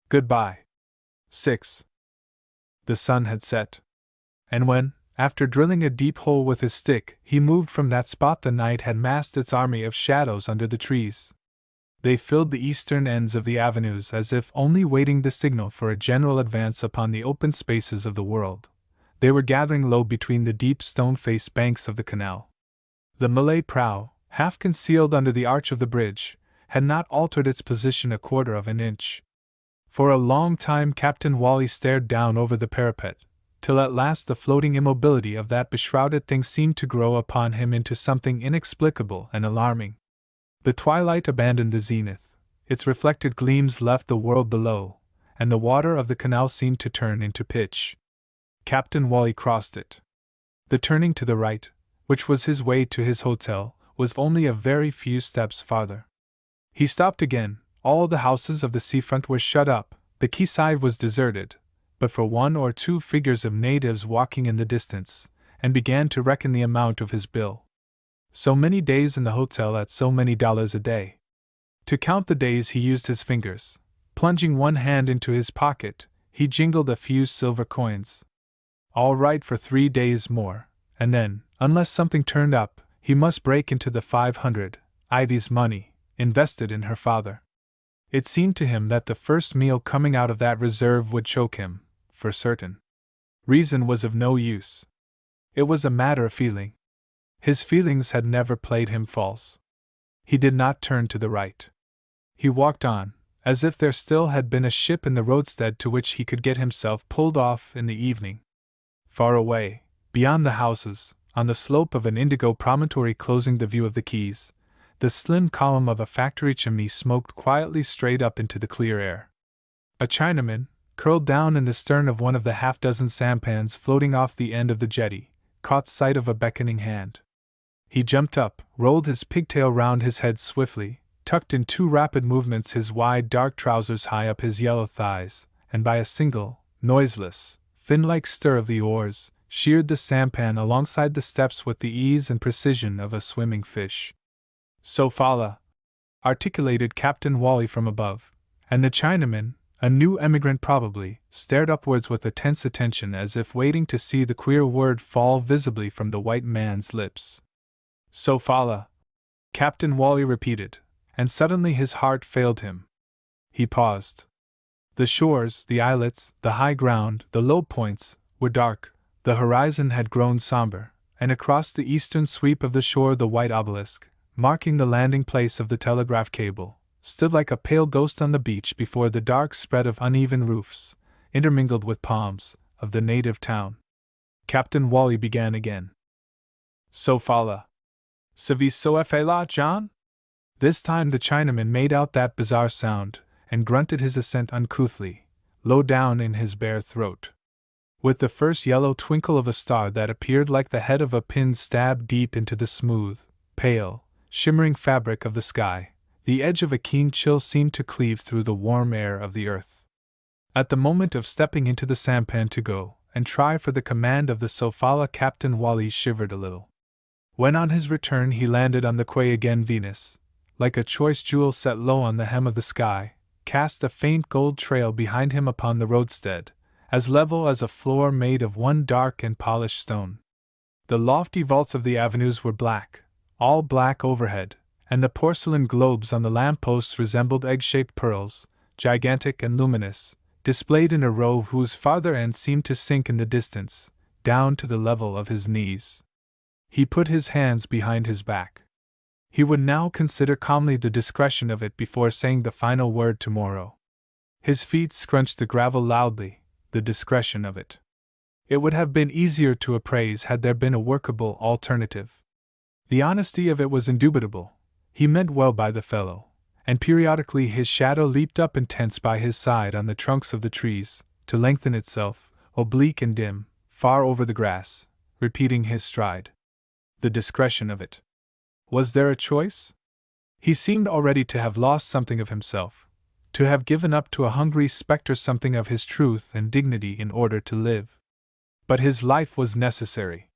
Goodbye. 6. The sun had set. And when, after drilling a deep hole with his stick, he moved from that spot, the night had massed its army of shadows under the trees. They filled the eastern ends of the avenues as if only waiting the signal for a general advance upon the open spaces of the world. They were gathering low between the deep stone-faced banks of the canal. The Malay prow, half concealed under the arch of the bridge, had not altered its position a quarter of an inch. For a long time Captain Wally stared down over the parapet, till at last the floating immobility of that beshrouded thing seemed to grow upon him into something inexplicable and alarming. The twilight abandoned the zenith, its reflected gleams left the world below, and the water of the canal seemed to turn into pitch. Captain Wally crossed it. The turning to the right, which was his way to his hotel, was only a very few steps farther. He stopped again. All the houses of the seafront were shut up, the quayside was deserted, but for 1 or 2 figures of natives walking in the distance, and began to reckon the amount of his bill. So many days in the hotel at so many dollars a day. To count the days he used his fingers. Plunging one hand into his pocket, he jingled a few silver coins. All right for 3 days more, and then, unless something turned up, he must break into the 500, Ivy's money, invested in her father. It seemed to him that the first meal coming out of that reserve would choke him, for certain. Reason was of no use. It was a matter of feeling. His feelings had never played him false. He did not turn to the right. He walked on, as if there still had been a ship in the roadstead to which he could get himself pulled off in the evening. Far away, beyond the houses, on the slope of an indigo promontory closing the view of the quays, the slim column of a factory chimney smoked quietly straight up into the clear air. A Chinaman, curled down in the stern of one of the half-dozen sampans floating off the end of the jetty, caught sight of a beckoning hand. He jumped up, rolled his pigtail round his head swiftly, tucked in 2 rapid movements his wide dark trousers high up his yellow thighs, and by a single, noiseless, fin-like stir of the oars, sheered the sampan alongside the steps with the ease and precision of a swimming fish. So fala, articulated Captain Wally from above, and the Chinaman, a new emigrant probably, stared upwards with a tense attention as if waiting to see the queer word fall visibly from the white man's lips. So fala. Captain Wally repeated, and suddenly his heart failed him. He paused. The shores, the islets, the high ground, the low points, were dark, the horizon had grown somber, and across the eastern sweep of the shore the white obelisk, marking the landing place of the telegraph cable, stood like a pale ghost on the beach before the dark spread of uneven roofs, intermingled with palms, of the native town. Captain Wally began again. So fala. Savis so fela, John? This time the Chinaman made out that bizarre sound, and grunted his assent uncouthly, low down in his bare throat. With the first yellow twinkle of a star that appeared like the head of a pin stabbed deep into the smooth, pale, shimmering fabric of the sky, the edge of a keen chill seemed to cleave through the warm air of the earth. At the moment of stepping into the sampan to go and try for the command of the Sofala, Captain Wally shivered a little. When on his return he landed on the quay again, Venus, like a choice jewel set low on the hem of the sky, cast a faint gold trail behind him upon the roadstead, as level as a floor made of one dark and polished stone. The lofty vaults of the avenues were black, all black overhead, and the porcelain globes on the lamp-posts resembled egg-shaped pearls, gigantic and luminous, displayed in a row whose farther end seemed to sink in the distance, down to the level of his knees. He put his hands behind his back. He would now consider calmly the discretion of it before saying the final word tomorrow. His feet scrunched the gravel loudly, the discretion of it. It would have been easier to appraise had there been a workable alternative. The honesty of it was indubitable. He meant well by the fellow, and periodically his shadow leaped up intense by his side on the trunks of the trees, to lengthen itself, oblique and dim, far over the grass, repeating his stride. The discretion of it. Was there a choice? He seemed already to have lost something of himself, to have given up to a hungry spectre something of his truth and dignity in order to live. But his life was necessary.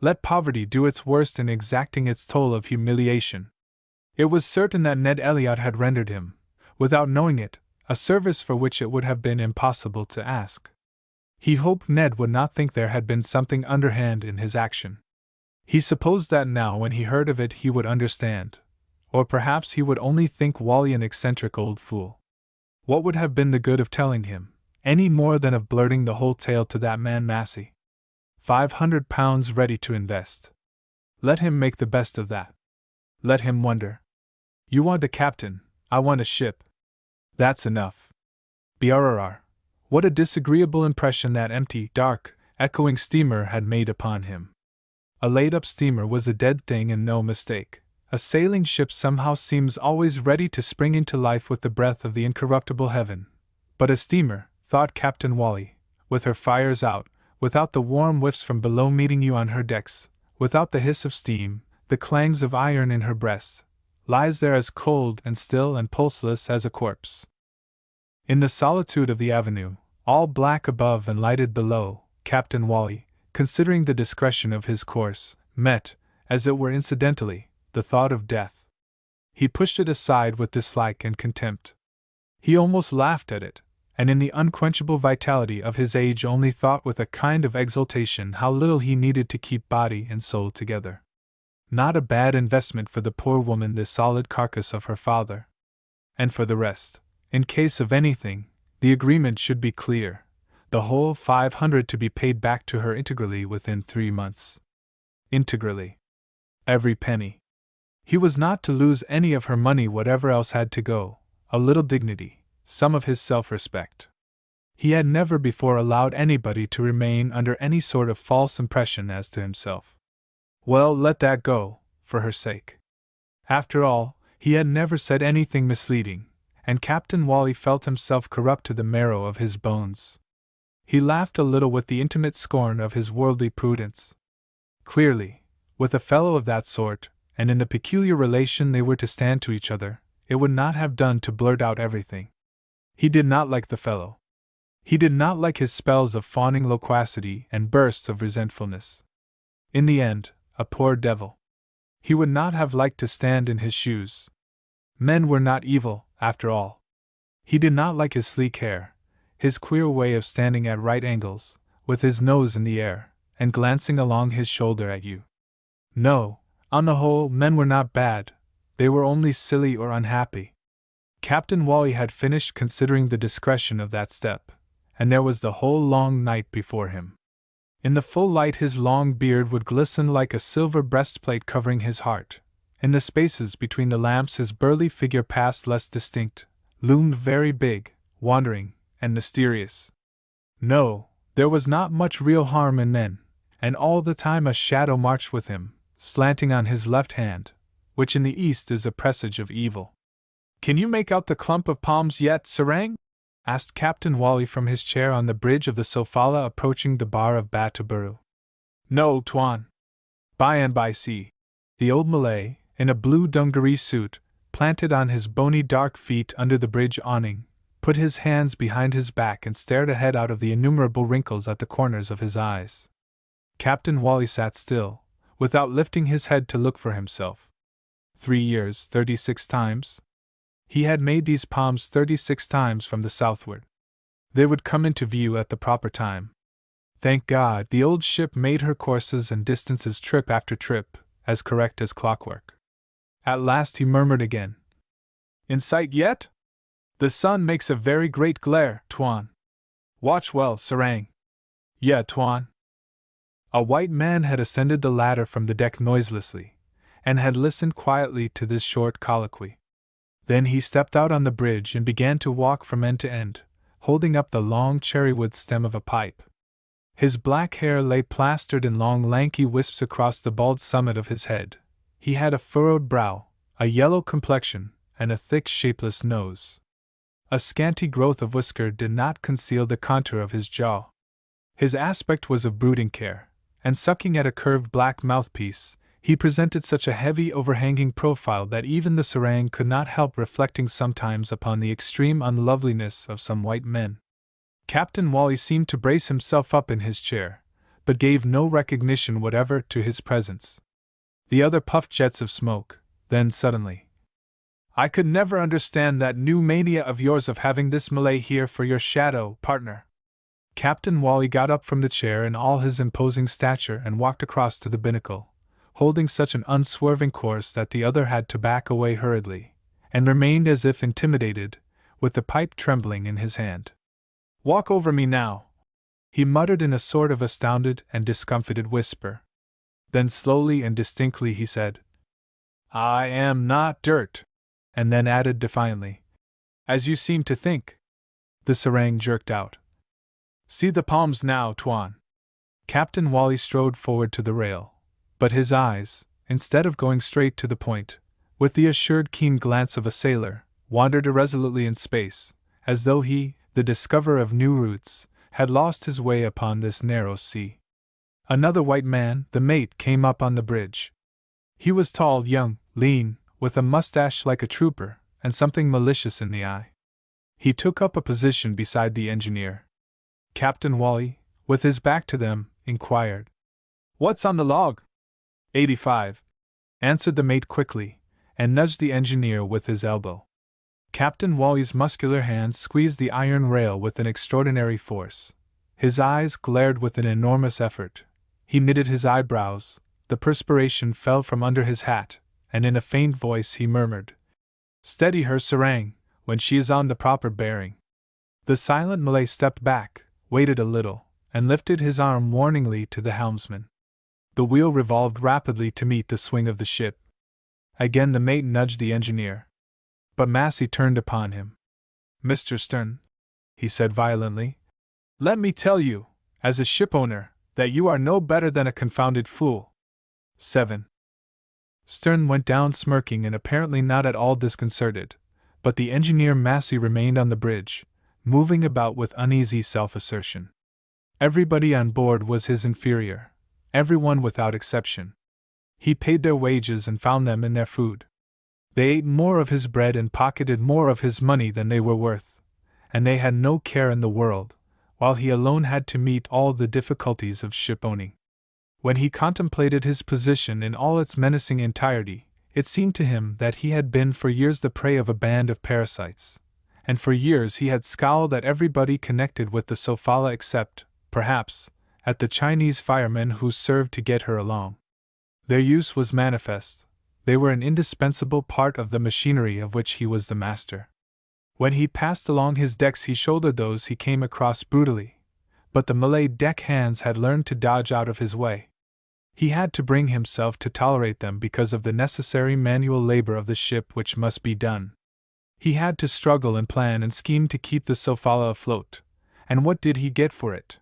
Let poverty do its worst in exacting its toll of humiliation. It was certain that Ned Elliot had rendered him, without knowing it, a service for which it would have been impossible to ask. He hoped Ned would not think there had been something underhand in his action. He supposed that now when he heard of it he would understand, or perhaps he would only think Wally an eccentric old fool. What would have been the good of telling him, any more than of blurting the whole tale to that man Massey? £500 ready to invest. Let him make the best of that. Let him wonder. You want a captain, I want a ship. That's enough. Brrr. What a disagreeable impression that empty, dark, echoing steamer had made upon him. A laid-up steamer was a dead thing and no mistake. A sailing ship somehow seems always ready to spring into life with the breath of the incorruptible heaven. But a steamer, thought Captain Wally, with her fires out, without the warm whiffs from below meeting you on her decks, without the hiss of steam, the clangs of iron in her breast, lies there as cold and still and pulseless as a corpse. In the solitude of the avenue, all black above and lighted below, Captain Wally, considering the discretion of his course, met, as it were incidentally, the thought of death. He pushed it aside with dislike and contempt. He almost laughed at it, and in the unquenchable vitality of his age only thought with a kind of exultation how little he needed to keep body and soul together. Not a bad investment for the poor woman, this solid carcass of her father. And for the rest, in case of anything, the agreement should be clear, the whole 500 to be paid back to her integrally within 3 months. Integrally. Every penny. He was not to lose any of her money, whatever else had to go, a little dignity, some of his self-respect. He had never before allowed anybody to remain under any sort of false impression as to himself. Well, let that go, for her sake. After all, he had never said anything misleading, and Captain Wally felt himself corrupt to the marrow of his bones. He laughed a little with the intimate scorn of his worldly prudence. Clearly, with a fellow of that sort, and in the peculiar relation they were to stand to each other, it would not have done to blurt out everything. He did not like the fellow. He did not like his spells of fawning loquacity and bursts of resentfulness. In the end, a poor devil. He would not have liked to stand in his shoes. Men were not evil, after all. He did not like his sleek hair, his queer way of standing at right angles, with his nose in the air, and glancing along his shoulder at you. No, on the whole, men were not bad, They were only silly or unhappy. Captain Wally had finished considering the discretion of that step, and there was the whole long night before him. In the full light his long beard would glisten like a silver breastplate covering his heart. In the spaces between the lamps his burly figure passed less distinct, loomed very big, wandering, and mysterious. No, there was not much real harm in men, and all the time a shadow marched with him, slanting on his left hand, which in the east is a presage of evil. "Can you make out the clump of palms yet, Sarang?" asked Captain Wally from his chair on the bridge of the Sofala approaching the bar of Batuburu. "No, Tuan. By and by see." The old Malay, in a blue dungaree suit, planted on his bony dark feet under the bridge awning, put his hands behind his back and stared ahead out of the innumerable wrinkles at the corners of his eyes. Captain Wally sat still, without lifting his head to look for himself. 3 years, 36 times? He had made these palms 36 times from the southward. They would come into view at the proper time. Thank God, the old ship made her courses and distances trip after trip, as correct as clockwork. At last he murmured again. "In sight yet? The sun makes a very great glare, Tuan. Watch well, Sarang." "Yeah, Tuan." A white man had ascended the ladder from the deck noiselessly, and had listened quietly to this short colloquy. Then he stepped out on the bridge and began to walk from end to end, holding up the long cherrywood stem of a pipe. His black hair lay plastered in long lanky wisps across the bald summit of his head. He had a furrowed brow, a yellow complexion, and a thick shapeless nose. A scanty growth of whisker did not conceal the contour of his jaw. His aspect was of brooding care, and sucking at a curved black mouthpiece, he presented such a heavy overhanging profile that even the Sarang could not help reflecting sometimes upon the extreme unloveliness of some white men. Captain Wally seemed to brace himself up in his chair, but gave no recognition whatever to his presence. The other puffed jets of smoke, then suddenly, "I could never understand that new mania of yours of having this Malay here for your shadow, partner." Captain Wally got up from the chair in all his imposing stature and walked across to the binnacle, holding such an unswerving course that the other had to back away hurriedly, and remained as if intimidated, with the pipe trembling in his hand. "Walk over me now," he muttered in a sort of astounded and discomfited whisper. Then slowly and distinctly he said, "I am not dirt," and then added defiantly, "as you seem to think." The Sarang jerked out, "See the palms now, Tuan." Captain Wally strode forward to the rail, but his eyes, instead of going straight to the point, with the assured keen glance of a sailor, wandered irresolutely in space, as though he, the discoverer of new routes, had lost his way upon this narrow sea. Another white man, the mate, came up on the bridge. He was tall, young, lean, with a mustache like a trooper, and something malicious in the eye. He took up a position beside the engineer. Captain Wally, with his back to them, inquired, "What's on the log?" 85, answered the mate quickly, and nudged the engineer with his elbow. Captain Wally's muscular hands squeezed the iron rail with an extraordinary force. His eyes glared with an enormous effort. He knitted his eyebrows, the perspiration fell from under his hat, and in a faint voice he murmured, "Steady her, Sarang, when she is on the proper bearing." The silent Malay stepped back, waited a little, and lifted his arm warningly to the helmsman. The wheel revolved rapidly to meet the swing of the ship. Again the mate nudged the engineer. But Massey turned upon him. "Mr. Stern," he said violently, "let me tell you, as a shipowner, that you are no better than a confounded fool." 7. Stern went down smirking and apparently not at all disconcerted, but the engineer Massey remained on the bridge, moving about with uneasy self-assertion. Everybody on board was his inferior, everyone without exception. He paid their wages and found them in their food. They ate more of his bread and pocketed more of his money than they were worth, and they had no care in the world, while he alone had to meet all the difficulties of ship-owning. When he contemplated his position in all its menacing entirety, it seemed to him that he had been for years the prey of a band of parasites, and for years he had scowled at everybody connected with the Sofala except, perhaps, at the Chinese firemen who served to get her along. Their use was manifest, They were an indispensable part of the machinery of which he was the master. When he passed along his decks, he shouldered those he came across brutally, but the Malay deck hands had learned to dodge out of his way. He had to bring himself to tolerate them because of the necessary manual labor of the ship which must be done. He had to struggle and plan and scheme to keep the Sofala afloat, and what did he get for it?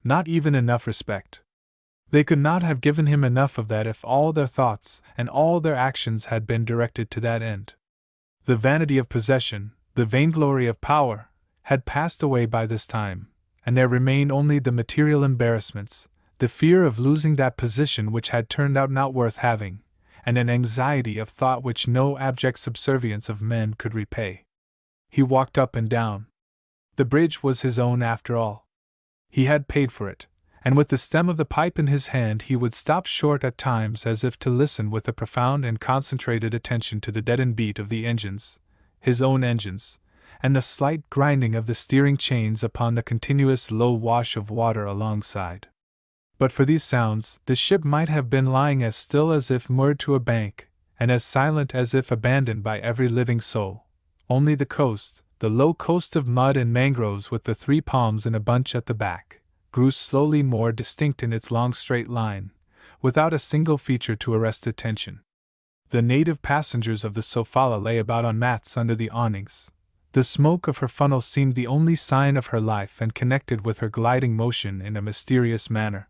Not even enough respect. They could not have given him enough of that if all their thoughts and all their actions had been directed to that end. The vanity of possession, the vainglory of power, had passed away by this time, and there remained only the material embarrassments, the fear of losing that position which had turned out not worth having, and an anxiety of thought which no abject subservience of men could repay. He walked up and down. The bridge was his own after all. He had paid for it, and with the stem of the pipe in his hand he would stop short at times as if to listen with a profound and concentrated attention to the deadened beat of the engines, his own engines, and the slight grinding of the steering chains upon the continuous low wash of water alongside. But for these sounds, the ship might have been lying as still as if moored to a bank, and as silent as if abandoned by every living soul. Only the coast, the low coast of mud and mangroves with the 3 palms in a bunch at the back, grew slowly more distinct in its long straight line, without a single feature to arrest attention. The native passengers of the Sofala lay about on mats under the awnings. The smoke of her funnel seemed the only sign of her life and connected with her gliding motion in a mysterious manner.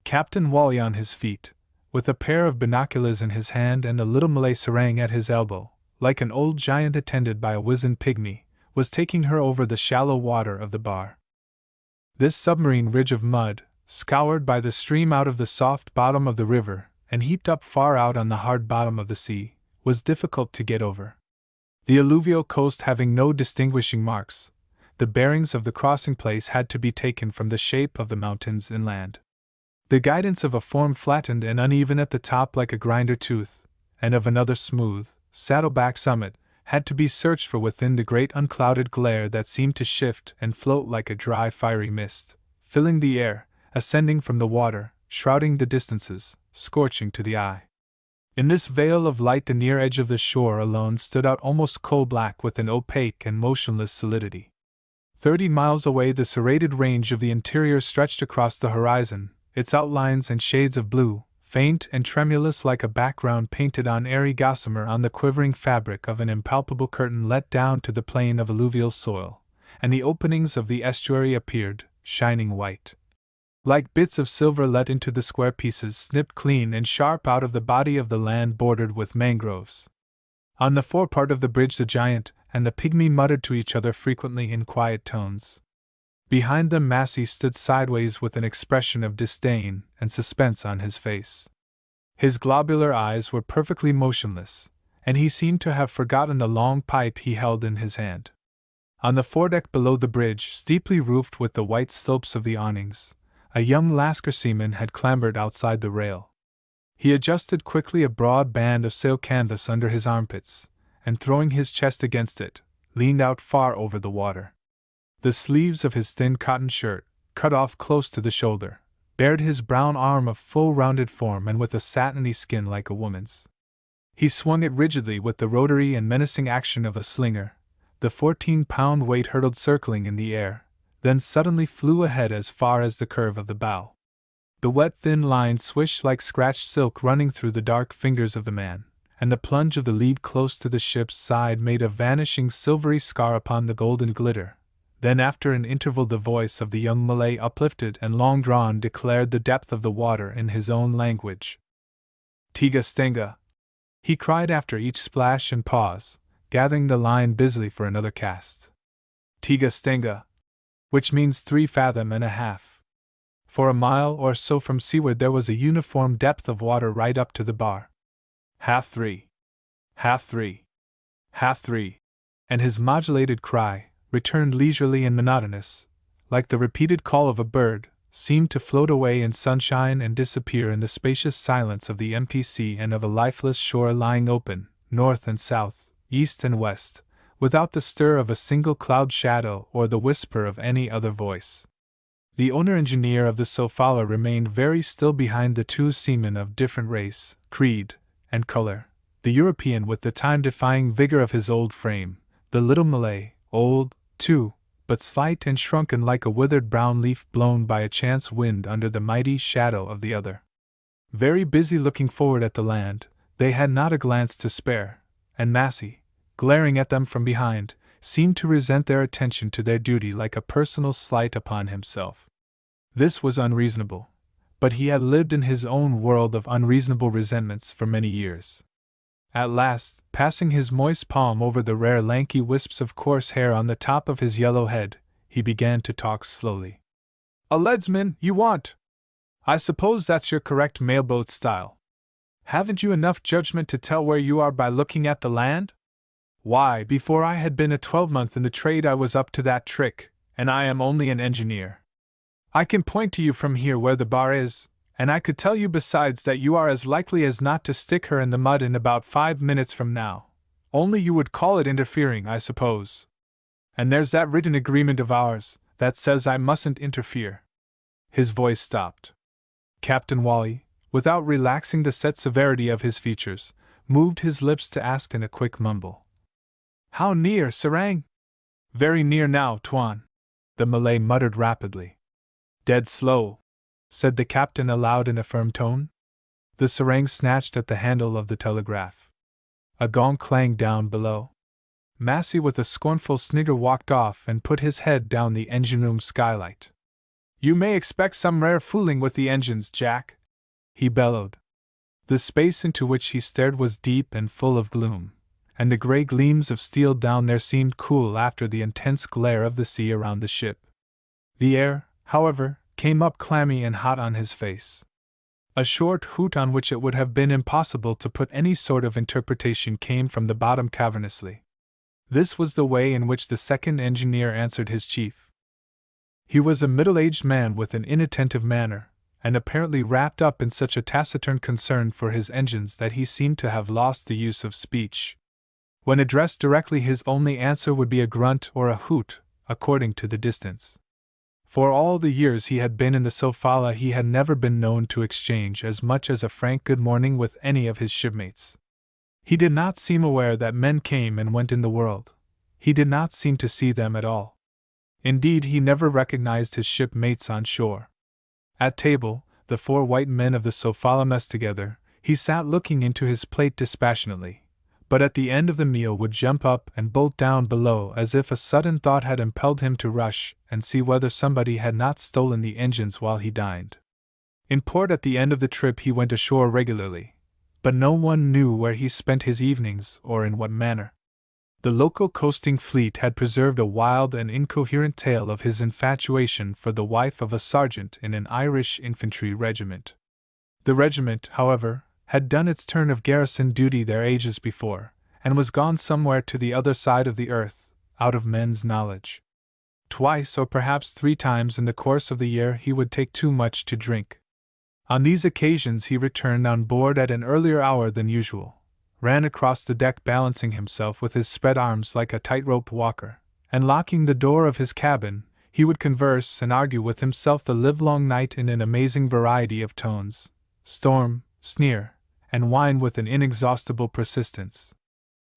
Captain Wally on his feet, with a pair of binoculars in his hand and a little Malay serang at his elbow, like an old giant attended by a wizened pygmy, was taking her over the shallow water of the bar. This submarine ridge of mud, scoured by the stream out of the soft bottom of the river and heaped up far out on the hard bottom of the sea, was difficult to get over. The alluvial coast having no distinguishing marks, the bearings of the crossing place had to be taken from the shape of the mountains inland. The guidance of a form flattened and uneven at the top like a grinder tooth, and of another smooth, saddleback summit, had to be searched for within the great unclouded glare that seemed to shift and float like a dry fiery mist, filling the air, ascending from the water, shrouding the distances, scorching to the eye. In this veil of light the near edge of the shore alone stood out almost coal-black with an opaque and motionless solidity. 30 miles away the serrated range of the interior stretched across the horizon, its outlines and shades of blue, faint and tremulous like a background painted on airy gossamer on the quivering fabric of an impalpable curtain let down to the plain of alluvial soil, and the openings of the estuary appeared, shining white, like bits of silver let into the square pieces snipped clean and sharp out of the body of the land bordered with mangroves. On the forepart of the bridge the giant and the pygmy muttered to each other frequently in quiet tones. Behind them Massey stood sideways with an expression of disdain and suspense on his face. His globular eyes were perfectly motionless, and he seemed to have forgotten the long pipe he held in his hand. On the foredeck below the bridge, steeply roofed with the white slopes of the awnings, a young Lascar seaman had clambered outside the rail. He adjusted quickly a broad band of sail canvas under his armpits, and throwing his chest against it, leaned out far over the water. The sleeves of his thin cotton shirt, cut off close to the shoulder, bared his brown arm of full rounded form and with a satiny skin like a woman's. He swung it rigidly with the rotary and menacing action of a slinger. The 14-pound weight hurtled circling in the air, then suddenly flew ahead as far as the curve of the bow. The wet thin line swished like scratched silk running through the dark fingers of the man, and the plunge of the lead close to the ship's side made a vanishing silvery scar upon the golden glitter. Then after an interval the voice of the young Malay, uplifted and long-drawn, declared the depth of the water in his own language. "Tiga stenga," he cried after each splash and pause, gathering the line busily for another cast. "Tiga stenga," which means 3 fathom and a half. For a mile or so from seaward there was a uniform depth of water right up to the bar. "Half 3. Half 3. Half 3. And his modulated cry, returned leisurely and monotonous, like the repeated call of a bird, seemed to float away in sunshine and disappear in the spacious silence of the empty sea and of a lifeless shore lying open, north and south, east and west, without the stir of a single cloud shadow or the whisper of any other voice. The owner-engineer of the Sofala remained very still behind the 2 seamen of different race, creed, and color, the European with the time-defying vigor of his old frame, the little Malay, old, too, but slight and shrunken like a withered brown leaf blown by a chance wind under the mighty shadow of the other. Very busy looking forward at the land, they had not a glance to spare, and Massey, glaring at them from behind, seemed to resent their attention to their duty like a personal slight upon himself. This was unreasonable, but he had lived in his own world of unreasonable resentments for many years. At last, passing his moist palm over the rare lanky wisps of coarse hair on the top of his yellow head, he began to talk slowly. "A leadsman, you want? I suppose that's your correct mailboat style. Haven't you enough judgment to tell where you are by looking at the land? Why, before I had been a 12-month in the trade I was up to that trick, and I am only an engineer. I can point to you from here where the bar is, and I could tell you besides that you are as likely as not to stick her in the mud in about 5 minutes from now, only you would call it interfering, I suppose. And there's that written agreement of ours, that says I mustn't interfere." His voice stopped. Captain Wally, without relaxing the set severity of his features, moved his lips to ask in a quick mumble. "How near, Sarang?" "Very near now, Tuan," the Malay muttered rapidly. "Dead slow," said the captain aloud in a firm tone. The Sarang snatched at the handle of the telegraph. A gong clanged down below. Massey with a scornful snigger walked off and put his head down the engine room skylight. "You may expect some rare fooling with the engines, Jack," he bellowed. The space into which he stared was deep and full of gloom, and the gray gleams of steel down there seemed cool after the intense glare of the sea around the ship. The air, however, came up clammy and hot on his face. A short hoot on which it would have been impossible to put any sort of interpretation came from the bottom cavernously. This was the way in which the second engineer answered his chief. He was a middle-aged man with an inattentive manner, and apparently wrapped up in such a taciturn concern for his engines that he seemed to have lost the use of speech. When addressed directly, his only answer would be a grunt or a hoot, according to the distance. For all the years he had been in the Sofala, he had never been known to exchange as much as a frank good morning with any of his shipmates. He did not seem aware that men came and went in the world. He did not seem to see them at all. Indeed, he never recognized his shipmates on shore. At table, the 4 white men of the Sofala messed together. He sat looking into his plate dispassionately, but at the end of the meal would jump up and bolt down below as if a sudden thought had impelled him to rush and see whether somebody had not stolen the engines while he dined. In port at the end of the trip he went ashore regularly, but no one knew where he spent his evenings or in what manner. The local coasting fleet had preserved a wild and incoherent tale of his infatuation for the wife of a sergeant in an Irish infantry regiment. The regiment, however, had done its turn of garrison duty there ages before, and was gone somewhere to the other side of the earth, out of men's knowledge. Twice or perhaps 3 times in the course of the year he would take too much to drink. On these occasions he returned on board at an earlier hour than usual, ran across the deck balancing himself with his spread arms like a tightrope walker, and locking the door of his cabin, he would converse and argue with himself the livelong night in an amazing variety of tones, storm, sneer, and whine with an inexhaustible persistence.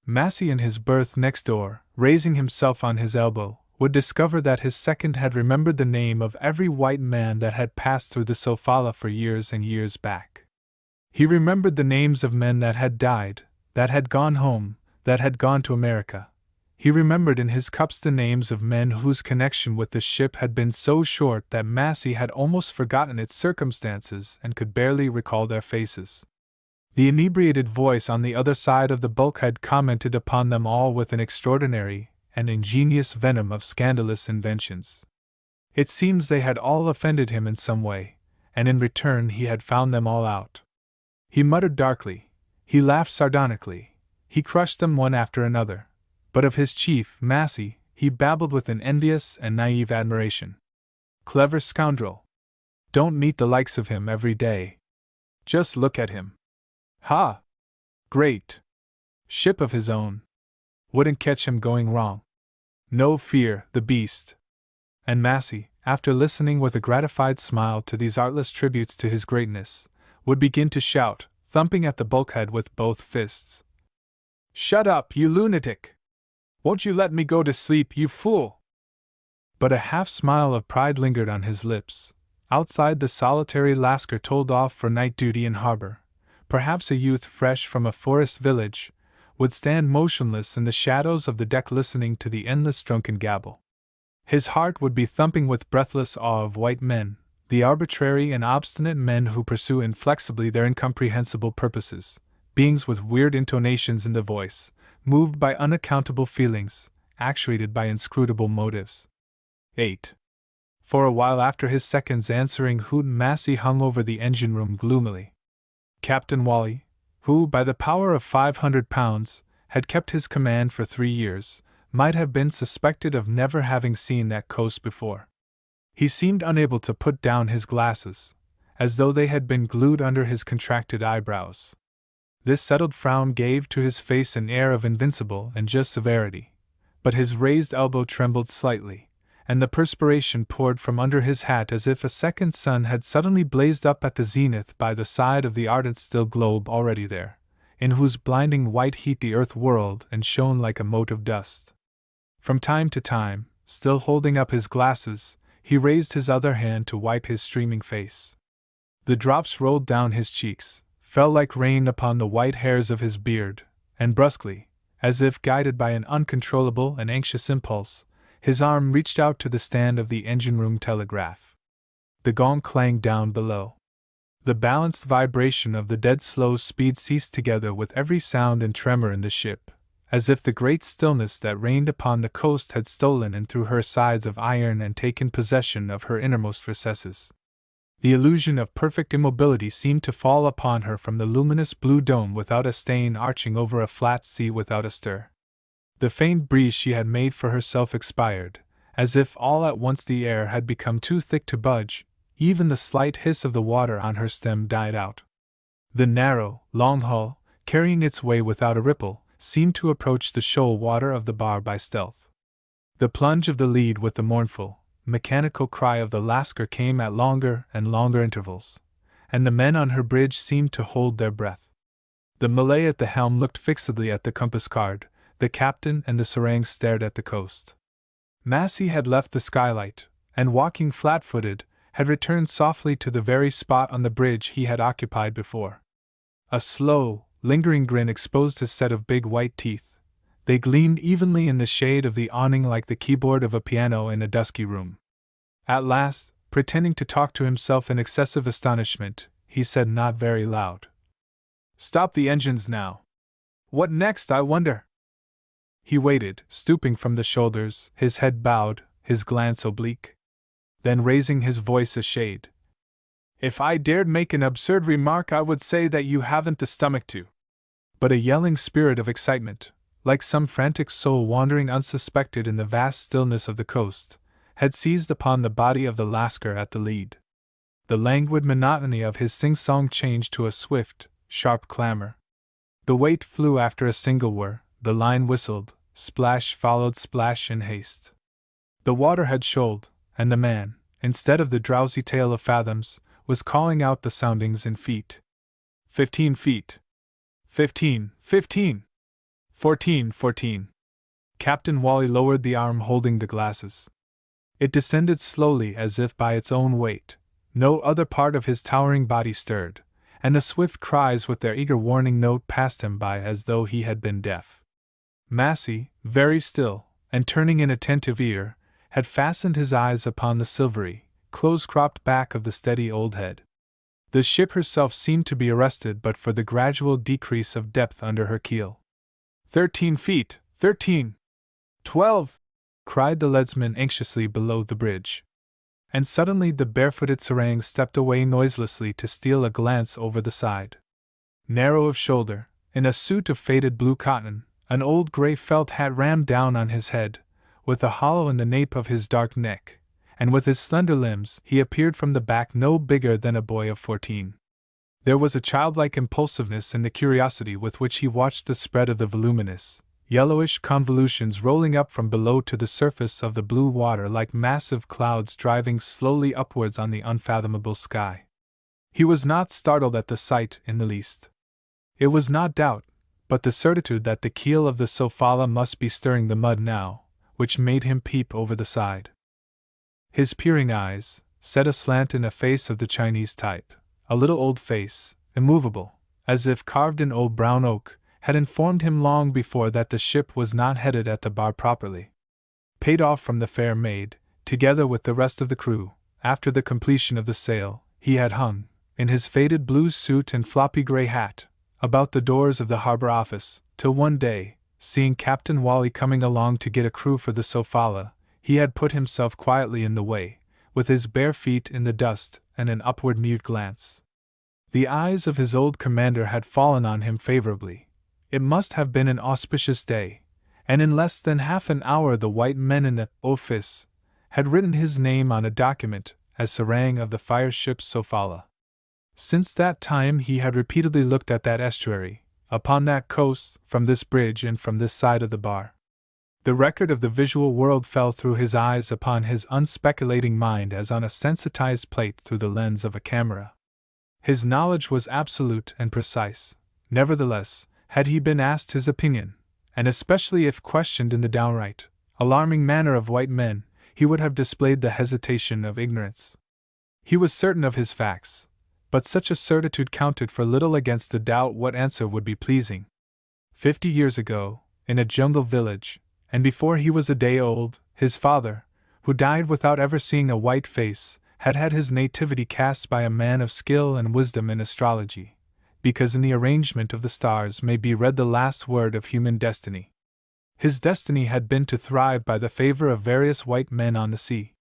Massey in his berth next door, raising himself on his elbow, would discover that his second had remembered the name of every white man that had passed through the Sofala for years and years back. He remembered the names of men that had died, that had gone home, that had gone to America. He remembered in his cups the names of men whose connection with the ship had been so short that Massey had almost forgotten its circumstances and could barely recall their faces. The inebriated voice on the other side of the bulkhead commented upon them all with an extraordinary and ingenious venom of scandalous inventions. It seems they had all offended him in some way, and in return he had found them all out. He muttered darkly, he laughed sardonically, he crushed them one after another, but of his chief, Massey, he babbled with an envious and naive admiration. Clever scoundrel! Don't meet the likes of him every day. Just look at him. Ha! Great! Ship of his own. Wouldn't catch him going wrong. No fear, the beast. And Massey, after listening with a gratified smile to these artless tributes to his greatness, would begin to shout, thumping at the bulkhead with both fists, "Shut up, you lunatic! Won't you let me go to sleep, you fool?" But a half-smile of pride lingered on his lips. Outside, the solitary Lascar told off for night duty in harbor. Perhaps a youth fresh from a forest village would stand motionless in the shadows of the deck listening to the endless drunken gabble. His heart would be thumping with breathless awe of white men, the arbitrary and obstinate men who pursue inflexibly their incomprehensible purposes, beings with weird intonations in the voice, moved by unaccountable feelings, actuated by inscrutable motives. 8. For a while after his second's answering hoot, Massey hung over the engine room gloomily. Captain Wally, who, by the power of £500, had kept his command for 3 years, might have been suspected of never having seen that coast before. He seemed unable to put down his glasses, as though they had been glued under his contracted eyebrows. This settled frown gave to his face an air of invincible and just severity, but his raised elbow trembled slightly, and the perspiration poured from under his hat as if a second sun had suddenly blazed up at the zenith by the side of the ardent still globe already there, in whose blinding white heat the earth whirled and shone like a mote of dust. From time to time, still holding up his glasses, he raised his other hand to wipe his streaming face. The drops rolled down his cheeks, fell like rain upon the white hairs of his beard, and brusquely, as if guided by an uncontrollable and anxious impulse, his arm reached out to the stand of the engine-room telegraph. The gong clanged down below. The balanced vibration of the dead slow speed ceased together with every sound and tremor in the ship, as if the great stillness that reigned upon the coast had stolen in through her sides of iron and taken possession of her innermost recesses. The illusion of perfect immobility seemed to fall upon her from the luminous blue dome without a stain arching over a flat sea without a stir. The faint breeze she had made for herself expired, as if all at once the air had become too thick to budge. Even the slight hiss of the water on her stem died out. The narrow, long hull, carrying its way without a ripple, seemed to approach the shoal water of the bar by stealth. The plunge of the lead with the mournful, mechanical cry of the Lascar came at longer and longer intervals, and the men on her bridge seemed to hold their breath. The Malay at the helm looked fixedly at the compass card, the captain and the serang stared at the coast. Massey had left the skylight, and walking flat-footed, had returned softly to the very spot on the bridge he had occupied before. A slow, lingering grin exposed his set of big white teeth. They gleamed evenly in the shade of the awning like the keyboard of a piano in a dusky room. At last, pretending to talk to himself in excessive astonishment, he said not very loud, "Stop the engines now. What next, I wonder?" He waited, stooping from the shoulders, his head bowed, his glance oblique. Then raising his voice a shade, "If I dared make an absurd remark, I would say that you haven't the stomach to." But a yelling spirit of excitement, like some frantic soul wandering unsuspected in the vast stillness of the coast, had seized upon the body of the Lascar at the lead. The languid monotony of his sing-song changed to a swift, sharp clamor. The weight flew after a single whir, the line whistled, splash followed splash in haste. The water had shoaled, and the man, instead of the drowsy tale of fathoms, was calling out the soundings in feet. 15 feet. 15, 15. 14, 14. Captain Wally lowered the arm holding the glasses. It descended slowly as if by its own weight. No other part of his towering body stirred, and the swift cries with their eager warning note passed him by as though he had been deaf. Massey, very still, and turning an attentive ear, had fastened his eyes upon the silvery, close-cropped back of the steady old head. The ship herself seemed to be arrested but for the gradual decrease of depth under her keel. 13 feet, 13! 12! Cried the leadsman anxiously below the bridge. And suddenly the barefooted serang stepped away noiselessly to steal a glance over the side. Narrow of shoulder, in a suit of faded blue cotton, an old grey felt hat rammed down on his head, with a hollow in the nape of his dark neck, and with his slender limbs he appeared from the back no bigger than a boy of 14. There was a childlike impulsiveness in the curiosity with which he watched the spread of the voluminous, yellowish convolutions rolling up from below to the surface of the blue water like massive clouds driving slowly upwards on the unfathomable sky. He was not startled at the sight in the least. It was not doubt, but the certitude that the keel of the Sofala must be stirring the mud now, which made him peep over the side. His peering eyes, set aslant in a face of the Chinese type, a little old face, immovable, as if carved in old brown oak, had informed him long before that the ship was not headed at the bar properly. Paid off from the fair maid, together with the rest of the crew, after the completion of the sail, he had hung, in his faded blue suit and floppy gray hat, about the doors of the harbor office, till one day, seeing Captain Wally coming along to get a crew for the Sofala, he had put himself quietly in the way, with his bare feet in the dust and an upward mute glance. The eyes of his old commander had fallen on him favorably. It must have been an auspicious day, and in less than half an hour the white men in the office had written his name on a document as Serang of the fireship Sofala. Since that time he had repeatedly looked at that estuary, upon that coast, from this bridge and from this side of the bar. The record of the visual world fell through his eyes upon his unspeculating mind as on a sensitized plate through the lens of a camera. His knowledge was absolute and precise. Nevertheless, had he been asked his opinion, and especially if questioned in the downright, alarming manner of white men, he would have displayed the hesitation of ignorance. He was certain of his facts, but such a certitude counted for little against the doubt what answer would be pleasing. 50 years ago, in a jungle village, and before he was a day old, his father, who died without ever seeing a white face, had had his nativity cast by a man of skill and wisdom in astrology, because in the arrangement of the stars may be read the last word of human destiny. His destiny had been to thrive by the favor of various white men on the sea.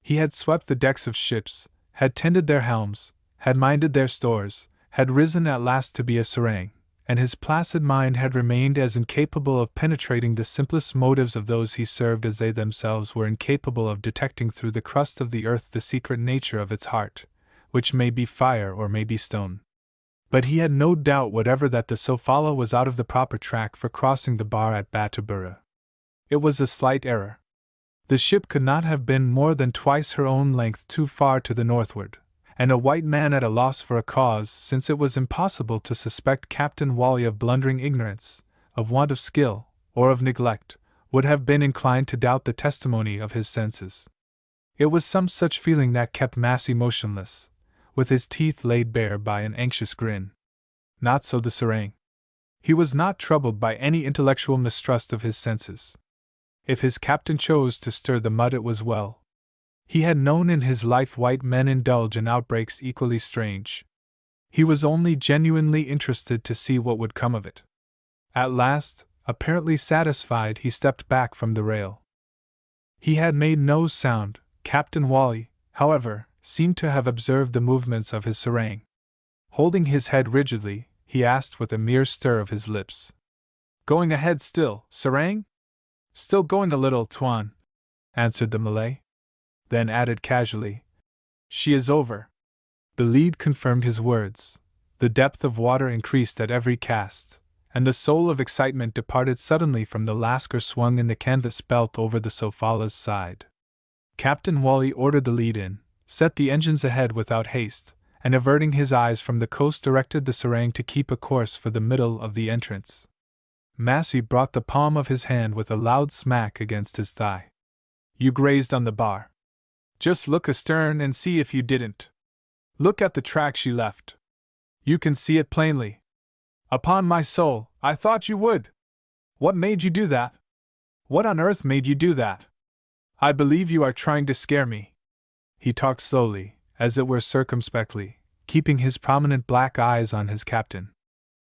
He had swept the decks of ships, had tended their helms, had minded their stores, had risen at last to be a serang, and his placid mind had remained as incapable of penetrating the simplest motives of those he served as they themselves were incapable of detecting through the crust of the earth the secret nature of its heart, which may be fire or may be stone. But he had no doubt whatever that the Sofala was out of the proper track for crossing the bar at Batabura. It was a slight error. The ship could not have been more than twice her own length too far to the northward, and a white man at a loss for a cause, since it was impossible to suspect Captain Wally of blundering ignorance, of want of skill, or of neglect, would have been inclined to doubt the testimony of his senses. It was some such feeling that kept Massey motionless, with his teeth laid bare by an anxious grin. Not so the serang. He was not troubled by any intellectual mistrust of his senses. If his captain chose to stir the mud it was well. He had known in his life white men indulge in outbreaks equally strange. He was only genuinely interested to see what would come of it. At last, apparently satisfied, he stepped back from the rail. He had made no sound. Captain Wally, however, seemed to have observed the movements of his serang. Holding his head rigidly, he asked with a mere stir of his lips. "Going ahead still, serang?" "Still going a little, Tuan," answered the Malay. Then added casually, "She is over." The lead confirmed his words. The depth of water increased at every cast, and the soul of excitement departed suddenly from the lascar swung in the canvas belt over the Sofala's side. Captain Wally ordered the lead in, set the engines ahead without haste, and averting his eyes from the coast directed the serang to keep a course for the middle of the entrance. Massey brought the palm of his hand with a loud smack against his thigh. "You grazed on the bar. Just look astern and see if you didn't. Look at the track she left. You can see it plainly. Upon my soul, I thought you would. What made you do that? What on earth made you do that? I believe you are trying to scare me." He talked slowly, as it were circumspectly, keeping his prominent black eyes on his captain.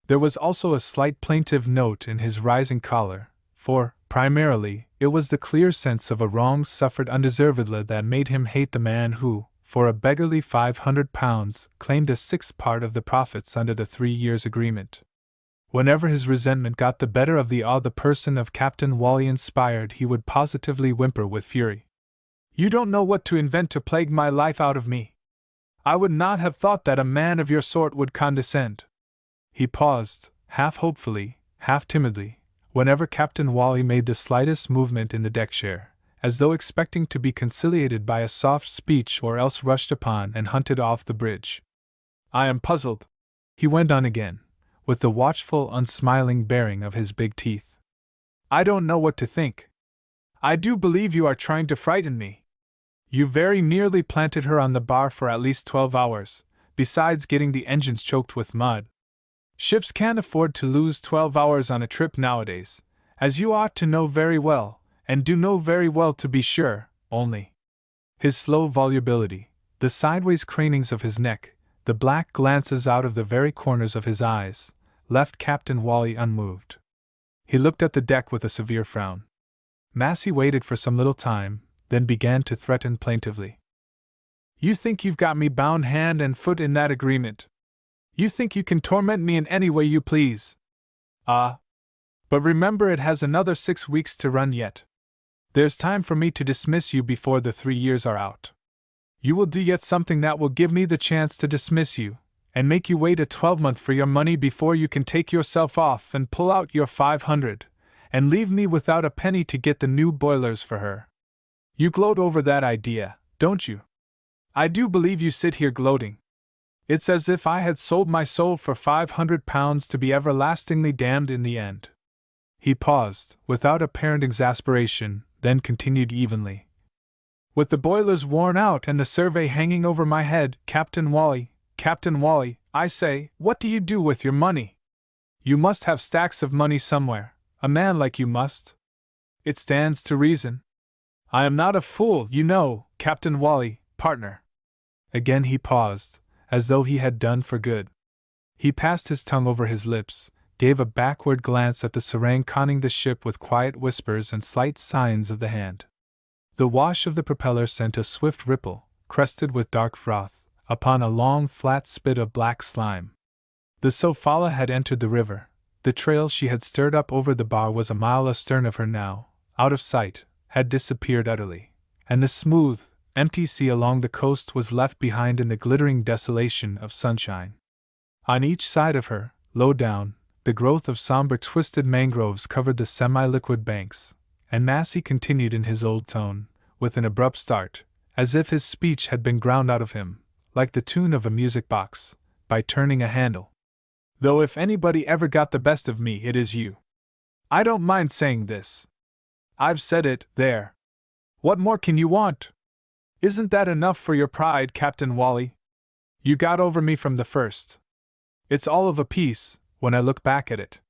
There was also a slight plaintive note in his rising choler, for, primarily, it was the clear sense of a wrong suffered undeservedly that made him hate the man who, for a beggarly £500, claimed a sixth part of the profits under the 3 years' agreement. Whenever his resentment got the better of the awe the person of Captain Wally inspired, he would positively whimper with fury. "You don't know what to invent to plague my life out of me. I would not have thought that a man of your sort would condescend." He paused, half hopefully, half timidly, whenever Captain Wally made the slightest movement in the deck chair, as though expecting to be conciliated by a soft speech or else rushed upon and hunted off the bridge. "I am puzzled," he went on again, with the watchful, unsmiling baring of his big teeth. "I don't know what to think. I do believe you are trying to frighten me. You very nearly planted her on the bar for at least 12 hours, besides getting the engines choked with mud. Ships can't afford to lose 12 hours on a trip nowadays, as you ought to know very well, and do know very well to be sure, only." His slow volubility, the sideways cranings of his neck, the black glances out of the very corners of his eyes, left Captain Wally unmoved. He looked at the deck with a severe frown. Massey waited for some little time, then began to threaten plaintively. "You think you've got me bound hand and foot in that agreement? You think you can torment me in any way you please? Ah! But remember, it has another 6 weeks to run yet. There's time for me to dismiss you before the 3 years are out. You will do yet something that will give me the chance to dismiss you, and make you wait a 12-month for your money before you can take yourself off and pull out your 500, and leave me without a penny to get the new boilers for her. You gloat over that idea, don't you? I do believe you sit here gloating. It's as if I had sold my soul for £500 to be everlastingly damned in the end." He paused, without apparent exasperation, then continued evenly. "With the boilers worn out and the survey hanging over my head, Captain Wally, I say, what do you do with your money? You must have stacks of money somewhere, a man like you must. It stands to reason. I am not a fool, you know, Captain Wally, partner." Again he paused, as though he had done for good. He passed his tongue over his lips, gave a backward glance at the serang conning the ship with quiet whispers and slight signs of the hand. The wash of the propeller sent a swift ripple, crested with dark froth, upon a long flat spit of black slime. The Sofala had entered the river. The trail she had stirred up over the bar was a mile astern of her now, out of sight, had disappeared utterly, and the smooth, empty sea along the coast was left behind in the glittering desolation of sunshine. On each side of her, low down, the growth of somber twisted mangroves covered the semi-liquid banks, and Massey continued in his old tone, with an abrupt start, as if his speech had been ground out of him, like the tune of a music box, by turning a handle. "Though if anybody ever got the best of me, it is you. I don't mind saying this. I've said it, there. What more can you want? Isn't that enough for your pride, Captain Wally? You got over me from the first. It's all of a piece, when I look back at it.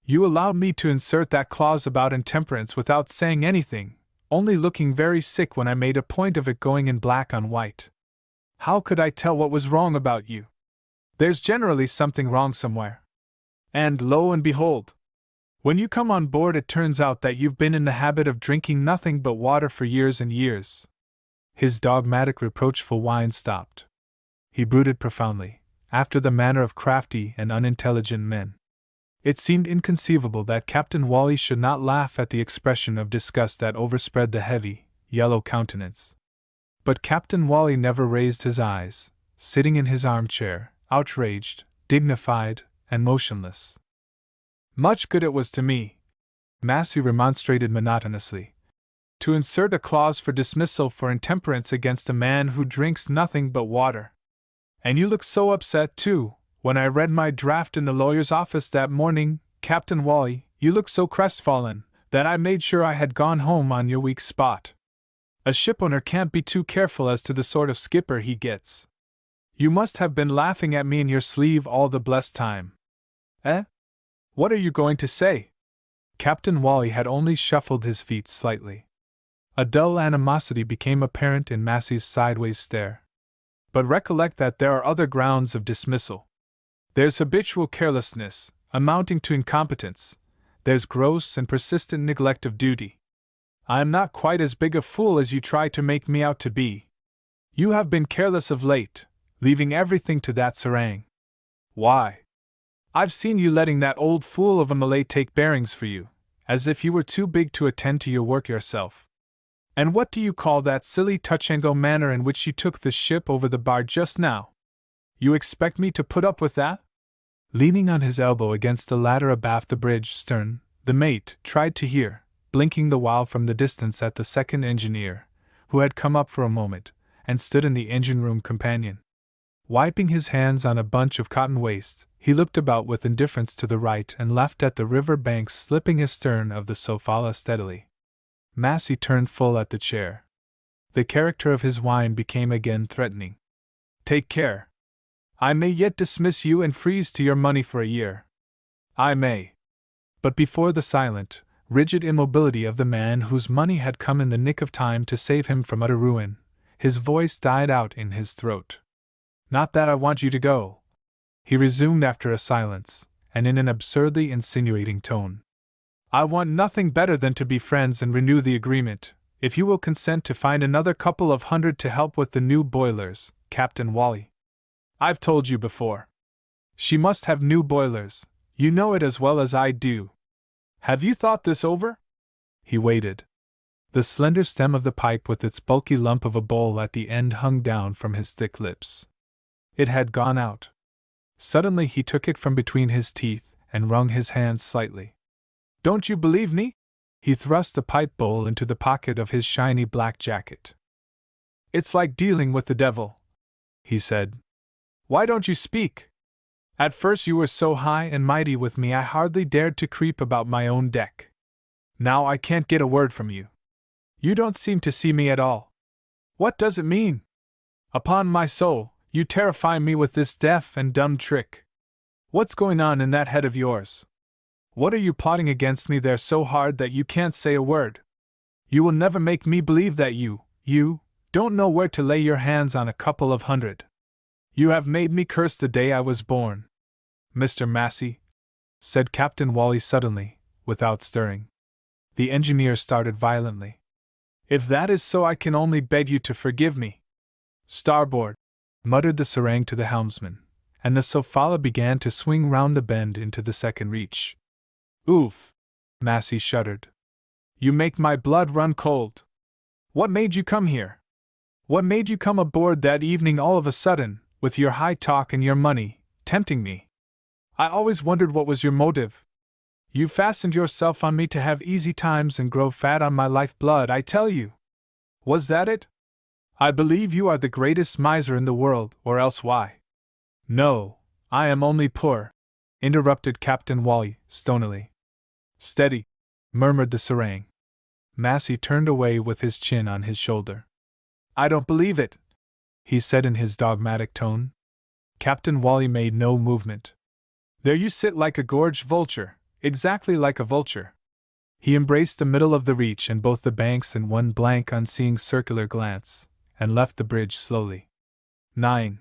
You allowed me to insert that clause about intemperance without saying anything, only looking very sick when I made a point of it going in black on white. How could I tell what was wrong about you? There's generally something wrong somewhere. And lo and behold, when you come on board it turns out that you've been in the habit of drinking nothing but water for years and years." His dogmatic, reproachful whine stopped. He brooded profoundly, after the manner of crafty and unintelligent men. It seemed inconceivable that Captain Wally should not laugh at the expression of disgust that overspread the heavy, yellow countenance. But Captain Wally never raised his eyes, sitting in his armchair, outraged, dignified, and motionless. "Much good it was to me," Massey remonstrated monotonously, "to insert a clause for dismissal for intemperance against a man who drinks nothing but water. And you looked so upset, too, when I read my draft in the lawyer's office that morning, Captain Wally, you looked so crestfallen, that I made sure I had gone home on your weak spot. A shipowner can't be too careful as to the sort of skipper he gets. You must have been laughing at me in your sleeve all the blessed time. Eh? What are you going to say?" Captain Wally had only shuffled his feet slightly. A dull animosity became apparent in Massey's sideways stare. "But recollect that there are other grounds of dismissal. There's habitual carelessness, amounting to incompetence. There's gross and persistent neglect of duty. I am not quite as big a fool as you try to make me out to be. You have been careless of late, leaving everything to that serang. Why? I've seen you letting that old fool of a Malay take bearings for you, as if you were too big to attend to your work yourself. And what do you call that silly touch-and-go manner in which you took the ship over the bar just now? You expect me to put up with that?" Leaning on his elbow against the ladder abaft the bridge stern, the mate tried to hear, blinking the while from the distance at the second engineer, who had come up for a moment, and stood in the engine-room companion. Wiping his hands on a bunch of cotton waste, he looked about with indifference to the right and left at the river banks, slipping astern of the Sofala steadily. Massey turned full at the chair. The character of his whine became again threatening. "Take care. I may yet dismiss you and freeze to your money for a year. I may." But before the silent, rigid immobility of the man whose money had come in the nick of time to save him from utter ruin, his voice died out in his throat. "Not that I want you to go," he resumed after a silence, and in an absurdly insinuating tone. "I want nothing better than to be friends and renew the agreement, if you will consent to find another couple of hundred to help with the new boilers, Captain Wally. I've told you before. She must have new boilers, you know it as well as I do. Have you thought this over?" He waited. The slender stem of the pipe with its bulky lump of a bowl at the end hung down from his thick lips. It had gone out. Suddenly he took it from between his teeth and wrung his hands slightly. "Don't you believe me?" He thrust the pipe bowl into the pocket of his shiny black jacket. "It's like dealing with the devil," he said. "Why don't you speak? At first you were so high and mighty with me I hardly dared to creep about my own deck. Now I can't get a word from you. You don't seem to see me at all. What does it mean? Upon my soul, you terrify me with this deaf and dumb trick. What's going on in that head of yours? What are you plotting against me there so hard that you can't say a word? You will never make me believe that you don't know where to lay your hands on a couple of hundred. You have made me curse the day I was born." "Mr. Massey," said Captain Wally suddenly, without stirring. The engineer started violently. "If that is so, I can only beg you to forgive me." "Starboard," muttered the serang to the helmsman, and the Sofala began to swing round the bend into the second reach. "Oof!" Massey shuddered. "You make my blood run cold. What made you come here? What made you come aboard that evening all of a sudden, with your high talk and your money, tempting me? I always wondered what was your motive. You fastened yourself on me to have easy times and grow fat on my lifeblood, I tell you. Was that it? I believe you are the greatest miser in the world, or else why?" "No, I am only poor," interrupted Captain Wally, stonily. "Steady," murmured the serang. Massey turned away with his chin on his shoulder. "I don't believe it," he said in his dogmatic tone. Captain Wally made no movement. "There you sit like a gorged vulture, exactly like a vulture." He embraced the middle of the reach and both the banks in one blank unseeing circular glance, and left the bridge slowly. 9.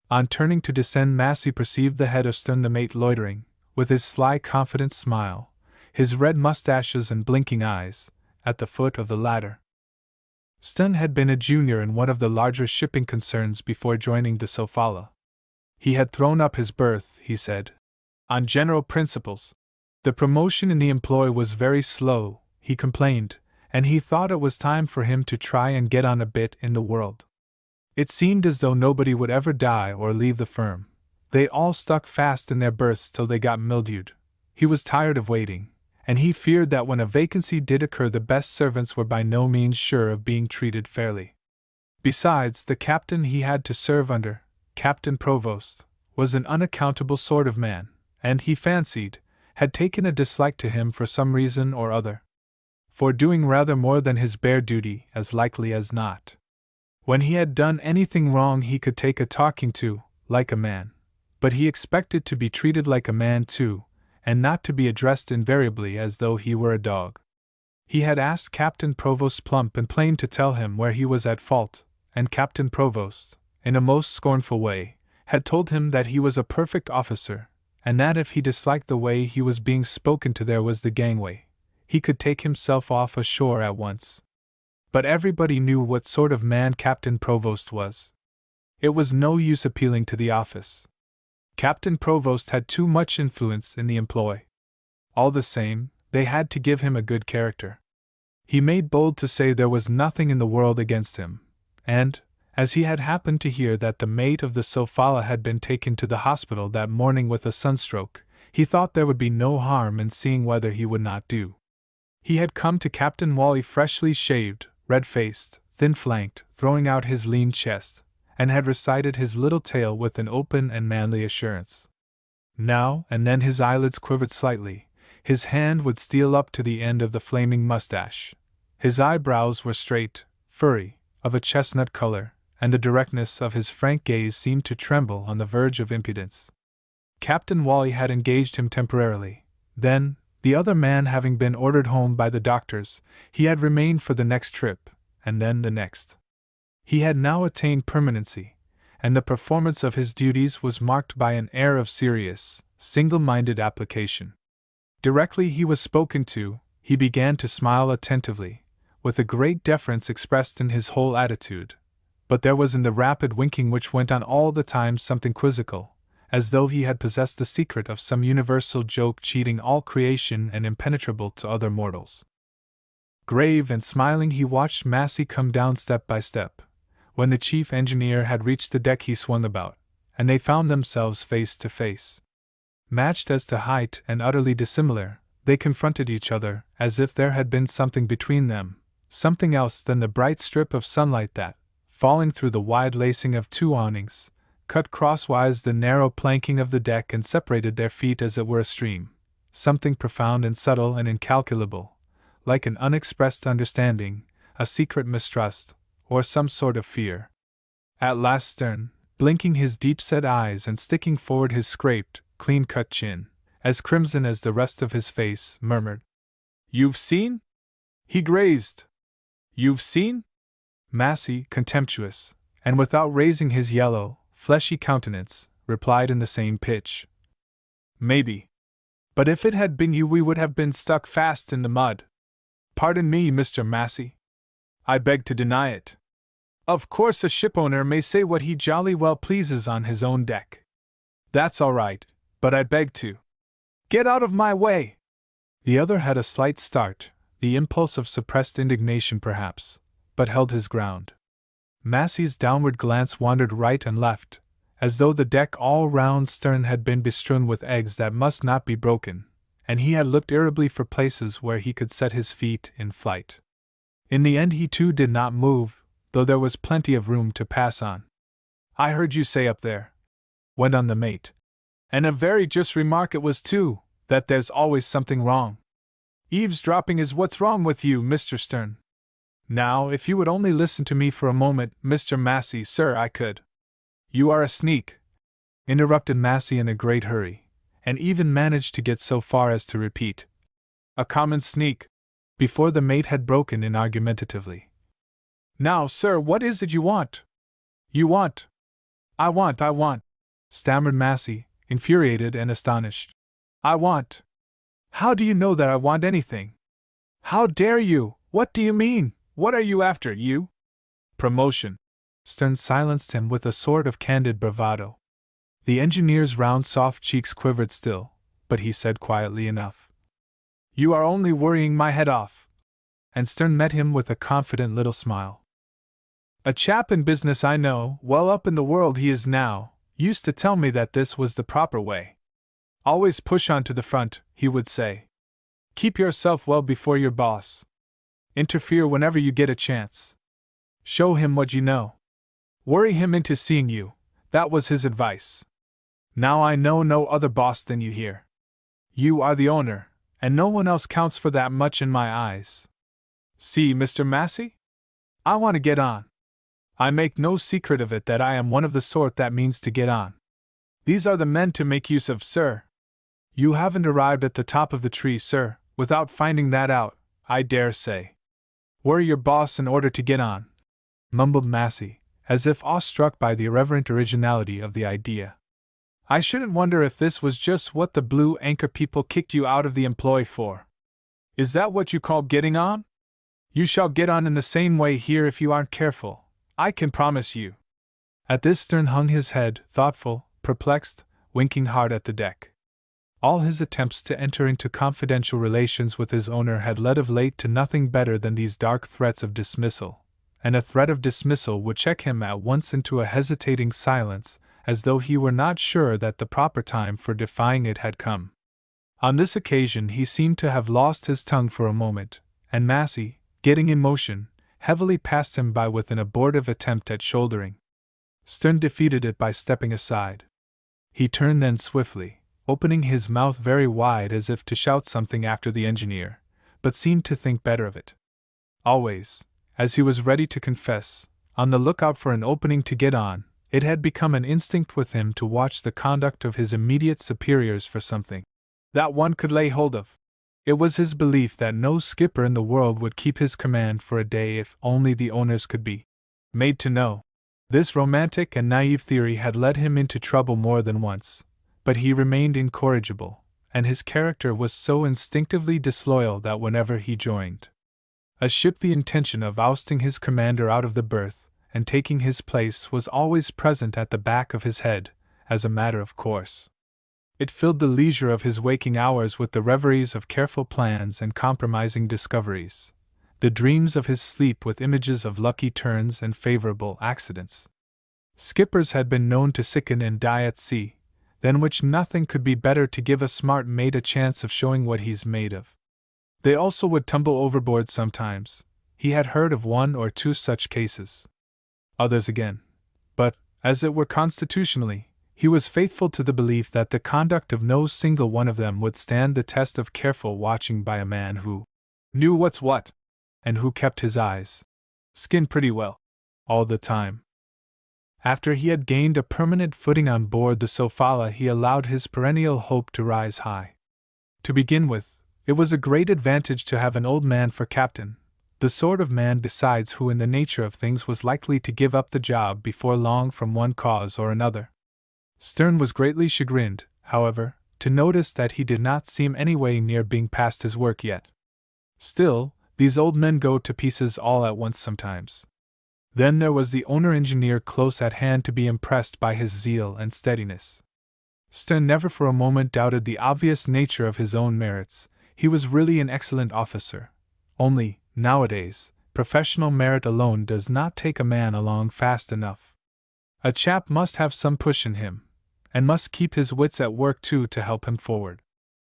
On turning to descend, Massey perceived the head of Stern the mate loitering, with his sly confident smile, his red mustaches and blinking eyes, at the foot of the ladder. Stern had been a junior in one of the larger shipping concerns before joining the Sofala. He had thrown up his berth, he said, on general principles. The promotion in the employ was very slow, he complained, and he thought it was time for him to try and get on a bit in the world. It seemed as though nobody would ever die or leave the firm. They all stuck fast in their berths till they got mildewed. He was tired of waiting, and he feared that when a vacancy did occur the best servants were by no means sure of being treated fairly. Besides, the captain he had to serve under, Captain Provost, was an unaccountable sort of man, and he fancied, had taken a dislike to him for some reason or other. For doing rather more than his bare duty, as likely as not. When he had done anything wrong he could take a talking to, like a man, but he expected to be treated like a man too, and not to be addressed invariably as though he were a dog. He had asked Captain Provost plump and plain to tell him where he was at fault, and Captain Provost, in a most scornful way, had told him that he was a perfect officer, and that if he disliked the way he was being spoken to there was the gangway, he could take himself off ashore at once. But everybody knew what sort of man Captain Provost was. It was no use appealing to the office. Captain Provost had too much influence in the employ. All the same, they had to give him a good character. He made bold to say there was nothing in the world against him, and, as he had happened to hear that the mate of the Sofala had been taken to the hospital that morning with a sunstroke, he thought there would be no harm in seeing whether he would not do. He had come to Captain Wally freshly shaved, red-faced, thin-flanked, throwing out his lean chest, and had recited his little tale with an open and manly assurance. Now and then his eyelids quivered slightly, his hand would steal up to the end of the flaming mustache. His eyebrows were straight, furry, of a chestnut color, and the directness of his frank gaze seemed to tremble on the verge of impudence. Captain Wally had engaged him temporarily. Then, the other man having been ordered home by the doctors, he had remained for the next trip, and then the next. He had now attained permanency, and the performance of his duties was marked by an air of serious, single-minded application. Directly he was spoken to, he began to smile attentively, with a great deference expressed in his whole attitude, but there was in the rapid winking which went on all the time something quizzical, as though he had possessed the secret of some universal joke cheating all creation and impenetrable to other mortals. Grave and smiling he watched Massey come down step by step. When the chief engineer had reached the deck he swung about, and they found themselves face to face. Matched as to height and utterly dissimilar, they confronted each other as if there had been something between them, something else than the bright strip of sunlight that, falling through the wide lacing of two awnings, cut crosswise the narrow planking of the deck and separated their feet as it were a stream, something profound and subtle and incalculable, like an unexpressed understanding, a secret mistrust, or some sort of fear. At last Stern, blinking his deep-set eyes and sticking forward his scraped, clean-cut chin, as crimson as the rest of his face, murmured, "You've seen?" He grazed. "You've seen?" Massey, contemptuous, and without raising his yellow, fleshy countenance, replied in the same pitch, "Maybe. But if it had been you we would have been stuck fast in the mud. Pardon me, Mr. Massey. I beg to deny it. Of course a shipowner may say what he jolly well pleases on his own deck. That's all right, but I beg to get out of my way." The other had a slight start, the impulse of suppressed indignation perhaps, but held his ground. Massey's downward glance wandered right and left, as though the deck all round Stern had been bestrewn with eggs that must not be broken, and he had looked irritably for places where he could set his feet in flight. In the end he too did not move, though there was plenty of room to pass on. "I heard you say up there," went on the mate, "and a very just remark it was too, that there's always something wrong. Eavesdropping is what's wrong with you, Mr. Stern. Now, if you would only listen to me for a moment, Mr. Massey, sir, I could—" "You are a sneak," interrupted Massey in a great hurry, and even managed to get so far as to repeat, "A common sneak," before the mate had broken in argumentatively. "Now, sir, what is it you want?" "You want—" I want," stammered Massey, infuriated and astonished. "I want— How do you know that I want anything? How dare you? What do you mean? What are you after, you?" "Promotion." Stern silenced him with a sort of candid bravado. The engineer's round soft cheeks quivered still, but he said quietly enough, "You are only worrying my head off." And Stern met him with a confident little smile. "A chap in business I know, well up in the world he is now, used to tell me that this was the proper way. Always push on to the front, he would say. Keep yourself well before your boss. Interfere whenever you get a chance. Show him what you know. Worry him into seeing you, that was his advice. Now I know no other boss than you here. You are the owner, and no one else counts for that much in my eyes. See, Mr. Massey? I want to get on. I make no secret of it that I am one of the sort that means to get on. These are the men to make use of, sir. You haven't arrived at the top of the tree, sir, without finding that out, I dare say. Worry your boss in order to get on," mumbled Massey, as if awestruck by the irreverent originality of the idea. "I shouldn't wonder if this was just what the Blue Anchor people kicked you out of the employ for. Is that what you call getting on? You shall get on in the same way here if you aren't careful, I can promise you." At this Stern hung his head, thoughtful, perplexed, winking hard at the deck. All his attempts to enter into confidential relations with his owner had led of late to nothing better than these dark threats of dismissal, and a threat of dismissal would check him at once into a hesitating silence, as though he were not sure that the proper time for defying it had come. On this occasion he seemed to have lost his tongue for a moment, and Massey, getting in motion, heavily passed him by with an abortive attempt at shouldering. Stern defeated it by stepping aside. He turned then swiftly, opening his mouth very wide as if to shout something after the engineer, but seemed to think better of it. Always, as he was ready to confess, on the lookout for an opening to get on, it had become an instinct with him to watch the conduct of his immediate superiors for something that one could lay hold of. It was his belief that no skipper in the world would keep his command for a day if only the owners could be made to know. This romantic and naive theory had led him into trouble more than once, but he remained incorrigible, and his character was so instinctively disloyal that whenever he joined a ship, the intention of ousting his commander out of the berth and taking his place was always present at the back of his head, as a matter of course. It filled the leisure of his waking hours with the reveries of careful plans and compromising discoveries, the dreams of his sleep with images of lucky turns and favorable accidents. Skippers had been known to sicken and die at sea, than which nothing could be better to give a smart mate a chance of showing what he's made of. They also would tumble overboard sometimes. He had heard of 1 or 2 such cases. Others again. But, as it were constitutionally, he was faithful to the belief that the conduct of no single one of them would stand the test of careful watching by a man who knew what's what, and who kept his eyes skinned pretty well all the time. After he had gained a permanent footing on board the Sofala, he allowed his perennial hope to rise high. To begin with, it was a great advantage to have an old man for captain, the sort of man besides who in the nature of things was likely to give up the job before long from one cause or another. Stern was greatly chagrined, however, to notice that he did not seem any way near being past his work yet. Still, these old men go to pieces all at once sometimes. Then there was the owner-engineer close at hand to be impressed by his zeal and steadiness. Stern never for a moment doubted the obvious nature of his own merits. He was really an excellent officer. Only, nowadays, professional merit alone does not take a man along fast enough. A chap must have some push in him, and must keep his wits at work too to help him forward.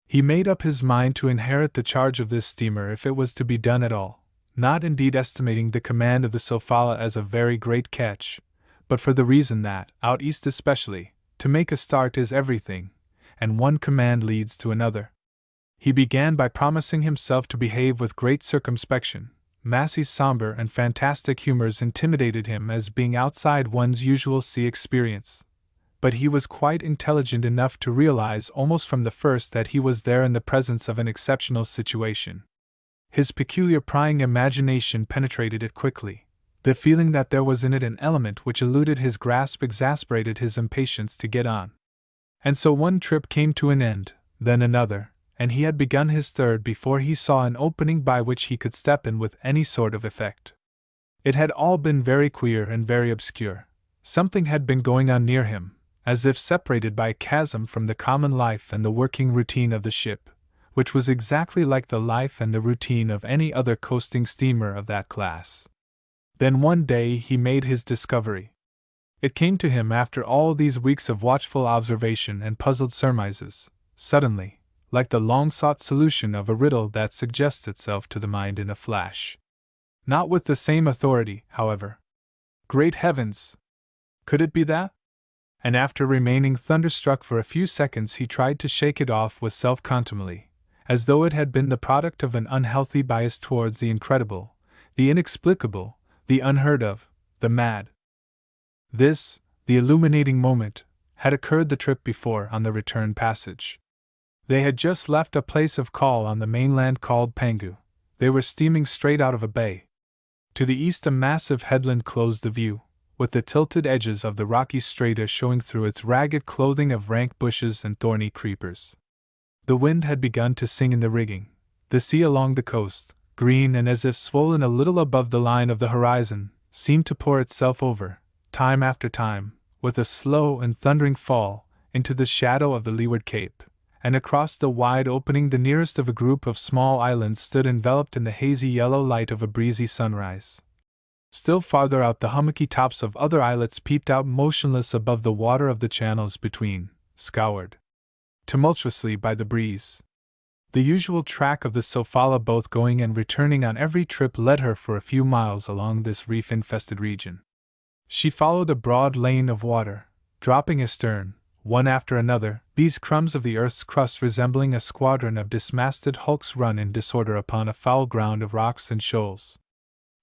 He made up his mind to inherit the charge of this steamer if it was to be done at all, not indeed estimating the command of the Sofala as a very great catch, but for the reason that, out east especially, to make a start is everything, and one command leads to another. He began by promising himself to behave with great circumspection. Massey's somber and fantastic humors intimidated him as being outside one's usual sea experience. But he was quite intelligent enough to realize almost from the first that he was there in the presence of an exceptional situation. His peculiar prying imagination penetrated it quickly. The feeling that there was in it an element which eluded his grasp exasperated his impatience to get on. And so one trip came to an end, then another, and he had begun his third before he saw an opening by which he could step in with any sort of effect. It had all been very queer and very obscure. Something had been going on near him, as if separated by a chasm from the common life and the working routine of the ship, which was exactly like the life and the routine of any other coasting steamer of that class. Then one day he made his discovery. It came to him after all these weeks of watchful observation and puzzled surmises, suddenly, like the long-sought solution of a riddle that suggests itself to the mind in a flash. Not with the same authority, however. Great heavens! Could it be that? And after remaining thunderstruck for a few seconds, he tried to shake it off with self-contumely, as though it had been the product of an unhealthy bias towards the incredible, the inexplicable, the unheard of, the mad. This, the illuminating moment, had occurred the trip before on the return passage. They had just left a place of call on the mainland called Pangu. They were steaming straight out of a bay. To the east a massive headland closed the view, with the tilted edges of the rocky strata showing through its ragged clothing of rank bushes and thorny creepers. The wind had begun to sing in the rigging. The sea along the coast, green and as if swollen a little above the line of the horizon, seemed to pour itself over, time after time, with a slow and thundering fall, into the shadow of the leeward cape, and across the wide opening the nearest of a group of small islands stood enveloped in the hazy yellow light of a breezy sunrise. Still farther out the hummocky tops of other islets peeped out motionless above the water of the channels between, scoured tumultuously by the breeze. The usual track of the Sofala, both going and returning on every trip, led her for a few miles along this reef-infested region. She followed a broad lane of water, dropping astern, one after another, these crumbs of the earth's crust resembling a squadron of dismasted hulks run in disorder upon a foul ground of rocks and shoals.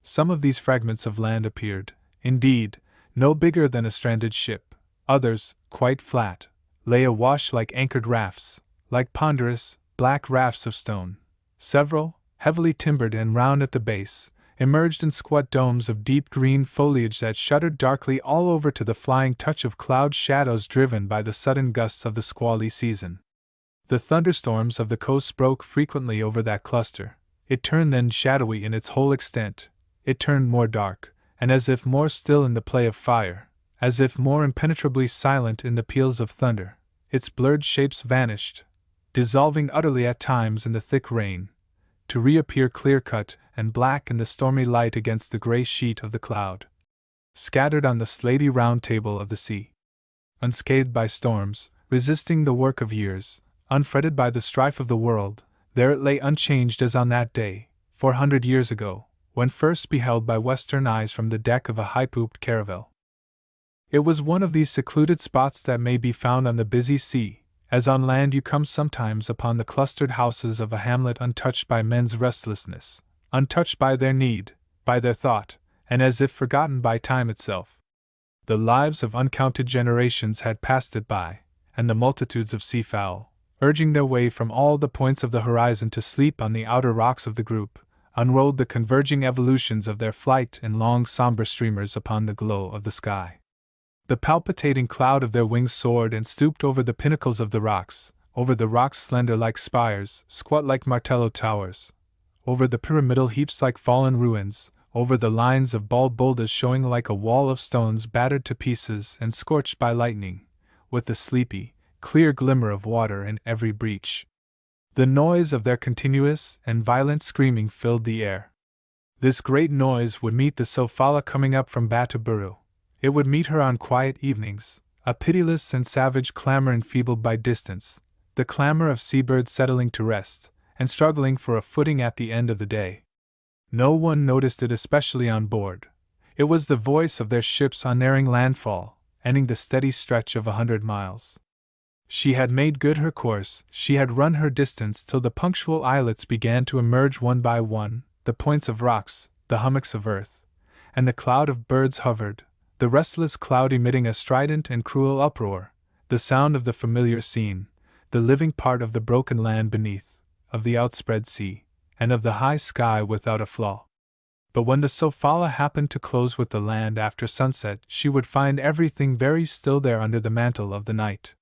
Some of these fragments of land appeared, indeed, no bigger than a stranded ship; others, quite flat, lay awash like anchored rafts, like ponderous, black rafts of stone. Several, heavily timbered and round at the base, emerged in squat domes of deep green foliage that shuddered darkly all over to the flying touch of cloud shadows driven by the sudden gusts of the squally season. The thunderstorms of the coast broke frequently over that cluster. It turned then shadowy in its whole extent, it turned more dark, and as if more still in the play of fire, as if more impenetrably silent in the peals of thunder. Its blurred shapes vanished, dissolving utterly at times in the thick rain, to reappear clear-cut and black in the stormy light against the grey sheet of the cloud, scattered on the slaty round table of the sea. Unscathed by storms, resisting the work of years, unfretted by the strife of the world, there it lay unchanged as on that day, 400 years ago, when first beheld by western eyes from the deck of a high-pooped caravel. It was one of these secluded spots that may be found on the busy sea. As on land you come sometimes upon the clustered houses of a hamlet untouched by men's restlessness, untouched by their need, by their thought, and as if forgotten by time itself. The lives of uncounted generations had passed it by, and the multitudes of seafowl, urging their way from all the points of the horizon to sleep on the outer rocks of the group, unrolled the converging evolutions of their flight in long somber streamers upon the glow of the sky. The palpitating cloud of their wings soared and stooped over the pinnacles of the rocks, over the rocks slender like spires, squat like martello towers, over the pyramidal heaps like fallen ruins, over the lines of bald boulders showing like a wall of stones battered to pieces and scorched by lightning, with the sleepy, clear glimmer of water in every breach. The noise of their continuous and violent screaming filled the air. This great noise would meet the Sofala coming up from Batuburu. It would meet her on quiet evenings, a pitiless and savage clamor enfeebled by distance, the clamor of seabirds settling to rest, and struggling for a footing at the end of the day. No one noticed it especially on board. It was the voice of their ship's unerring landfall, ending the steady stretch of 100 miles. She had made good her course, she had run her distance till the punctual islets began to emerge one by one, the points of rocks, the hummocks of earth, and the cloud of birds hovered, the restless cloud emitting a strident and cruel uproar, the sound of the familiar scene, the living part of the broken land beneath, of the outspread sea, and of the high sky without a flaw. But when the Sofala happened to close with the land after sunset, she would find everything very still there under the mantle of the night.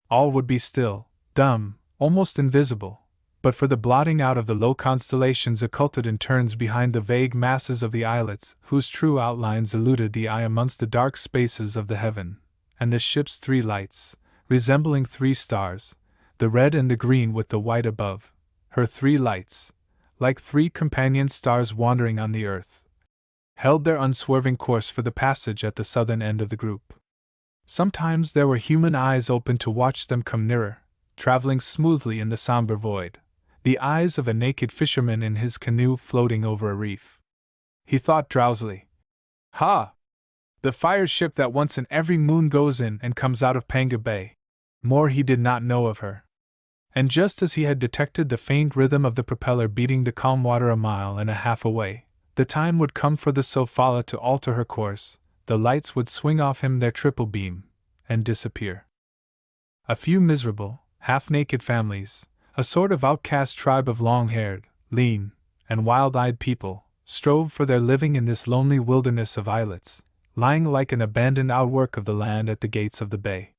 All would be still, dumb, almost invisible, but for the blotting out of the low constellations occulted in turns behind the vague masses of the islets, whose true outlines eluded the eye amongst the dark spaces of the heaven, and the ship's 3 lights, resembling 3 stars, the red and the green with the white above, her 3 lights, like 3 companion stars wandering on the earth, held their unswerving course for the passage at the southern end of the group. Sometimes there were human eyes open to watch them come nearer, traveling smoothly in the somber void, the eyes of a naked fisherman in his canoe floating over a reef. He thought drowsily, "Ha! The fire ship that once in every moon goes in and comes out of Panga Bay." More he did not know of her. And just as he had detected the faint rhythm of the propeller beating the calm water a mile and a half away, the time would come for the Sofala to alter her course, the lights would swing off him their triple beam, and disappear. A few miserable, half-naked families, a sort of outcast tribe of long-haired, lean, and wild-eyed people, strove for their living in this lonely wilderness of islets, lying like an abandoned outwork of the land at the gates of the bay.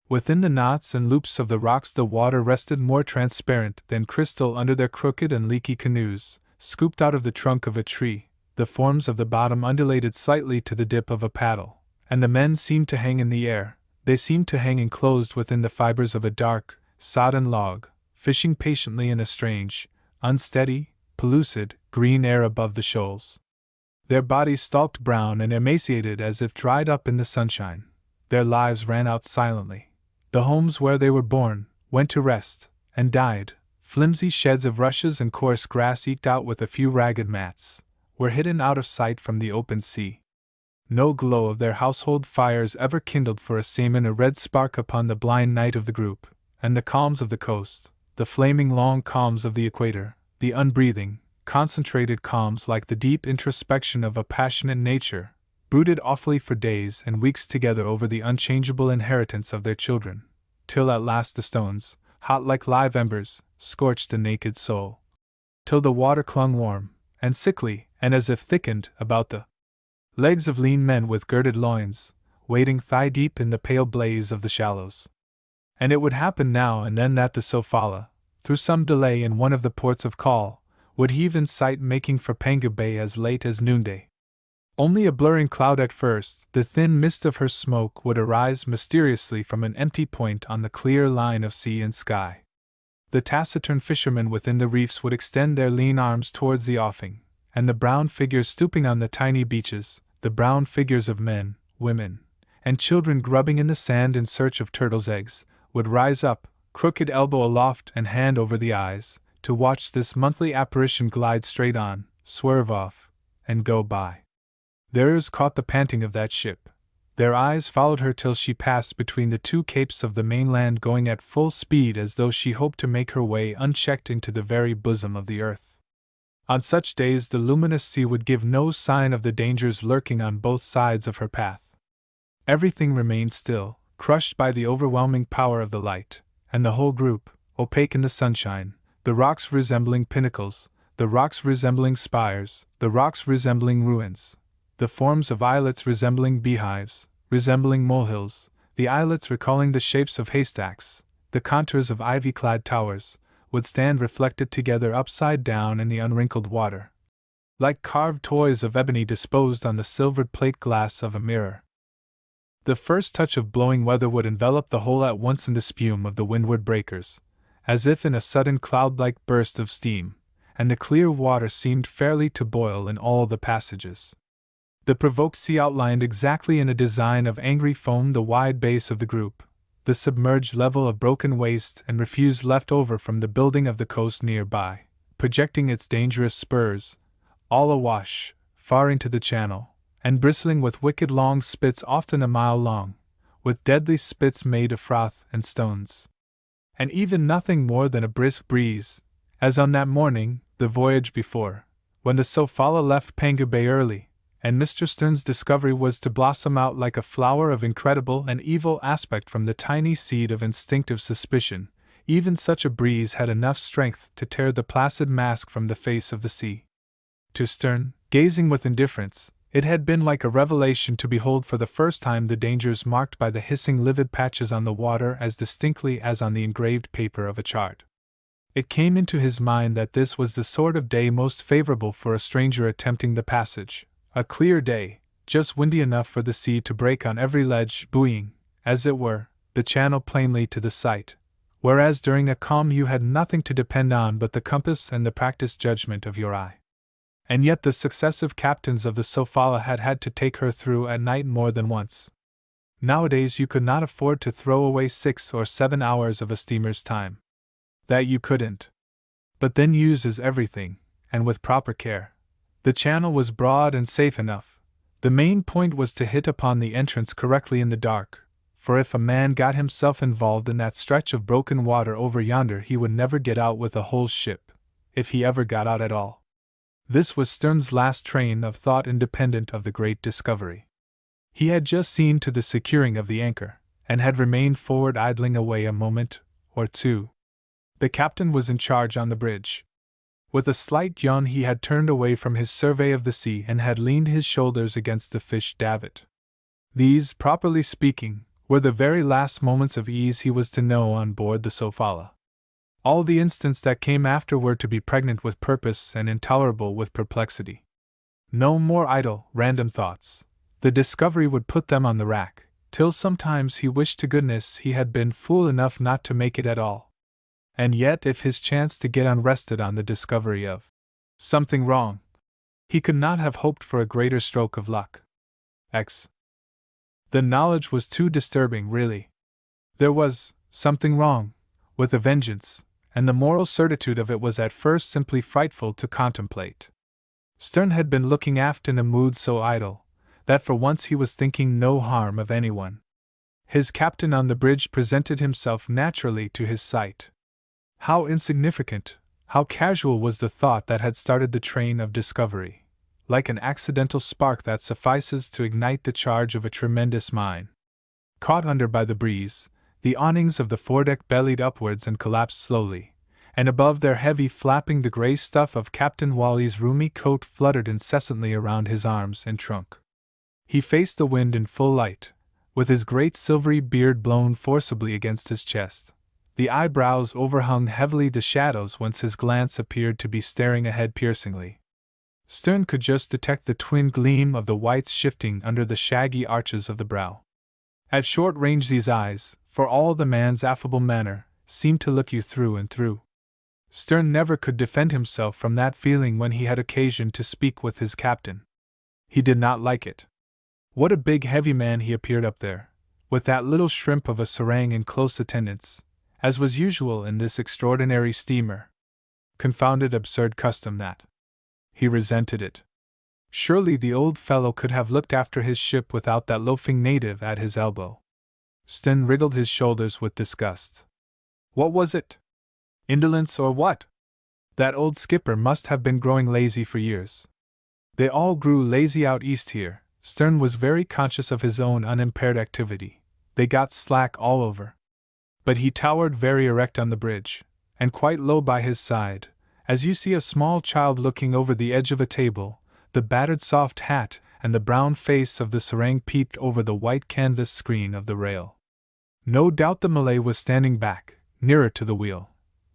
Within the knots and loops of the rocks the water rested more transparent than crystal under their crooked and leaky canoes, scooped out of the trunk of a tree. The forms of the bottom undulated slightly to the dip of a paddle, and the men seemed to hang in the air. They seemed to hang enclosed within the fibers of a dark, sodden log, fishing patiently in a strange, unsteady, pellucid, green air above the shoals. Their bodies stalked brown and emaciated as if dried up in the sunshine. Their lives ran out silently. The homes where they were born, went to rest, and died, flimsy sheds of rushes and coarse grass eked out with a few ragged mats, were hidden out of sight from the open sea. No glow of their household fires ever kindled for a seaman a red spark upon the blind night of the group, and the calms of the coast, the flaming long calms of the equator, the unbreathing, concentrated calms like the deep introspection of a passionate nature, brooded awfully for days and weeks together over the unchangeable inheritance of their children, till at last the stones, hot like live embers, scorched the naked soul. Till the water clung warm, and sickly, and as if thickened, about the legs of lean men with girded loins, wading thigh-deep in the pale blaze of the shallows. And it would happen now and then that the Sofala, through some delay in one of the ports of call, would heave in sight making for Panga Bay as late as noonday. Only a blurring cloud at first, the thin mist of her smoke would arise mysteriously from an empty point on the clear line of sea and sky. The taciturn fishermen within the reefs would extend their lean arms towards the offing, and the brown figures stooping on the tiny beaches, the brown figures of men, women, and children grubbing in the sand in search of turtles' eggs, would rise up, crooked elbow aloft and hand over the eyes, to watch this monthly apparition glide straight on, swerve off, and go by. Their ears caught the panting of that ship. Their eyes followed her till she passed between the two capes of the mainland, going at full speed as though she hoped to make her way unchecked into the very bosom of the earth. On such days the luminous sea would give no sign of the dangers lurking on both sides of her path. Everything remained still, crushed by the overwhelming power of the light, and the whole group, opaque in the sunshine, the rocks resembling pinnacles, the rocks resembling spires, the rocks resembling ruins, the forms of islets resembling beehives, resembling molehills, the islets recalling the shapes of haystacks, the contours of ivy-clad towers, would stand reflected together upside down in the unwrinkled water, like carved toys of ebony disposed on the silvered plate glass of a mirror. The first touch of blowing weather would envelop the whole at once in the spume of the windward breakers, as if in a sudden cloud-like burst of steam, and the clear water seemed fairly to boil in all the passages. The provoked sea outlined exactly in a design of angry foam the wide base of the group, the submerged level of broken waste and refuse left over from the building of the coast near by, projecting its dangerous spurs, all awash, far into the channel, and bristling with wicked long spits often a mile long, with deadly spits made of froth and stones. And even nothing more than a brisk breeze, as on that morning, the voyage before, when the Sofala left Panga Bay early, and Mr. Stern's discovery was to blossom out like a flower of incredible and evil aspect from the tiny seed of instinctive suspicion. Even such a breeze had enough strength to tear the placid mask from the face of the sea. To Stern, gazing with indifference, it had been like a revelation to behold for the first time the dangers marked by the hissing livid patches on the water as distinctly as on the engraved paper of a chart. It came into his mind that this was the sort of day most favorable for a stranger attempting the passage. A clear day, just windy enough for the sea to break on every ledge, buoying, as it were, the channel plainly to the sight, whereas during a calm you had nothing to depend on but the compass and the practiced judgment of your eye. And yet the successive captains of the Sofala had had to take her through at night more than once. Nowadays you could not afford to throw away 6 or 7 hours of a steamer's time. That you couldn't. But then use is everything, and with proper care. The channel was broad and safe enough. The main point was to hit upon the entrance correctly in the dark, for if a man got himself involved in that stretch of broken water over yonder he would never get out with a whole ship, if he ever got out at all. This was Stern's last train of thought independent of the great discovery. He had just seen to the securing of the anchor, and had remained forward idling away a moment or two. The captain was in charge on the bridge. With a slight yawn he had turned away from his survey of the sea and had leaned his shoulders against the fish davit. These, properly speaking, were the very last moments of ease he was to know on board the Sofala. All the instants that came after were to be pregnant with purpose and intolerable with perplexity. No more idle, random thoughts. The discovery would put them on the rack, till sometimes he wished to goodness he had been fool enough not to make it at all. And yet if his chance to get unrested on the discovery of something wrong, he could not have hoped for a greater stroke of luck. The knowledge was too disturbing, really. There was something wrong, with a vengeance, and the moral certitude of it was at first simply frightful to contemplate. Stern had been looking aft in a mood so idle, that for once he was thinking no harm of anyone. His captain on the bridge presented himself naturally to his sight. How insignificant, how casual was the thought that had started the train of discovery, like an accidental spark that suffices to ignite the charge of a tremendous mine. Caught under by the breeze, the awnings of the foredeck bellied upwards and collapsed slowly, and above their heavy flapping the grey stuff of Captain Wally's roomy coat fluttered incessantly around his arms and trunk. He faced the wind in full light, with his great silvery beard blown forcibly against his chest. The eyebrows overhung heavily the shadows whence his glance appeared to be staring ahead piercingly. Stern could just detect the twin gleam of the whites shifting under the shaggy arches of the brow. At short range these eyes, for all the man's affable manner, seemed to look you through and through. Stern never could defend himself from that feeling when he had occasion to speak with his captain. He did not like it. What a big heavy man he appeared up there, with that little shrimp of a serang in close attendance, as was usual in this extraordinary steamer. Confounded absurd custom that. He resented it. Surely the old fellow could have looked after his ship without that loafing native at his elbow. Stern wriggled his shoulders with disgust. What was it? Indolence or what? That old skipper must have been growing lazy for years. They all grew lazy out east here. Stern was very conscious of his own unimpaired activity. They got slack all over. But he towered very erect on the bridge, and quite low by his side, as you see a small child looking over the edge of a table. The battered soft hat and the brown face of the serang peeped over the white canvas screen of the rail. No doubt the Malay was standing back, nearer to the wheel,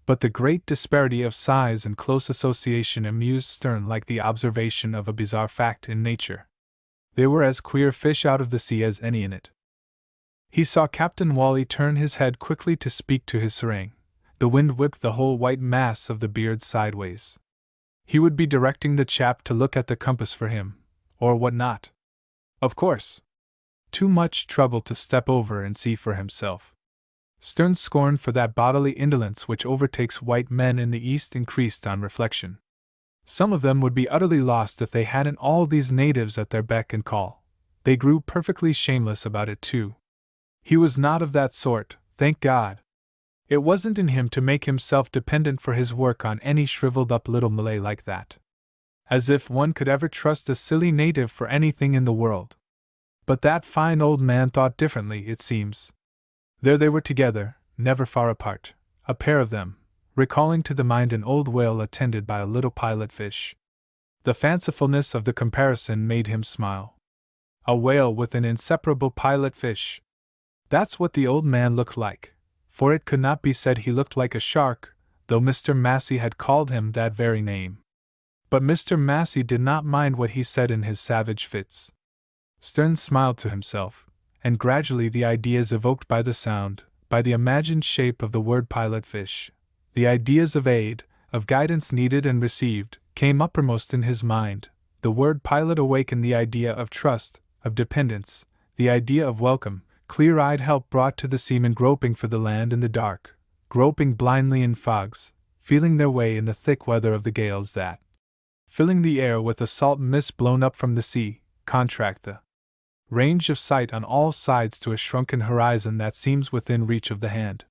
but the great disparity of size and close association amused Stern like the observation of a bizarre fact in nature. They were as queer fish out of the sea as any in it. He saw Captain Wally turn his head quickly to speak to his serang. The wind whipped the whole white mass of the beard sideways. He would be directing the chap to look at the compass for him, or what not. Of course. Too much trouble to step over and see for himself. Stern's scorn for that bodily indolence which overtakes white men in the East increased on reflection. Some of them would be utterly lost if they hadn't all these natives at their beck and call. They grew perfectly shameless about it too. He was not of that sort, thank God. It wasn't in him to make himself dependent for his work on any shriveled-up little Malay like that. As if one could ever trust a silly native for anything in the world. But that fine old man thought differently, it seems. There they were together, never far apart, a pair of them, recalling to the mind an old whale attended by a little pilot fish. The fancifulness of the comparison made him smile. A whale with an inseparable pilot fish. That's what the old man looked like, for it could not be said he looked like a shark, though Mr. Massey had called him that very name. But Mr. Massey did not mind what he said in his savage fits. Stern smiled to himself, and gradually the ideas evoked by the sound, by the imagined shape of the word pilot fish, the ideas of aid, of guidance needed and received, came uppermost in his mind. The word pilot awakened the idea of trust, of dependence, the idea of welcome, clear-eyed help brought to the seamen groping for the land in the dark, groping blindly in fogs, feeling their way in the thick weather of the gales that, filling the air with a salt mist blown up from the sea, contract the range of sight on all sides to a shrunken horizon that seems within reach of the hand.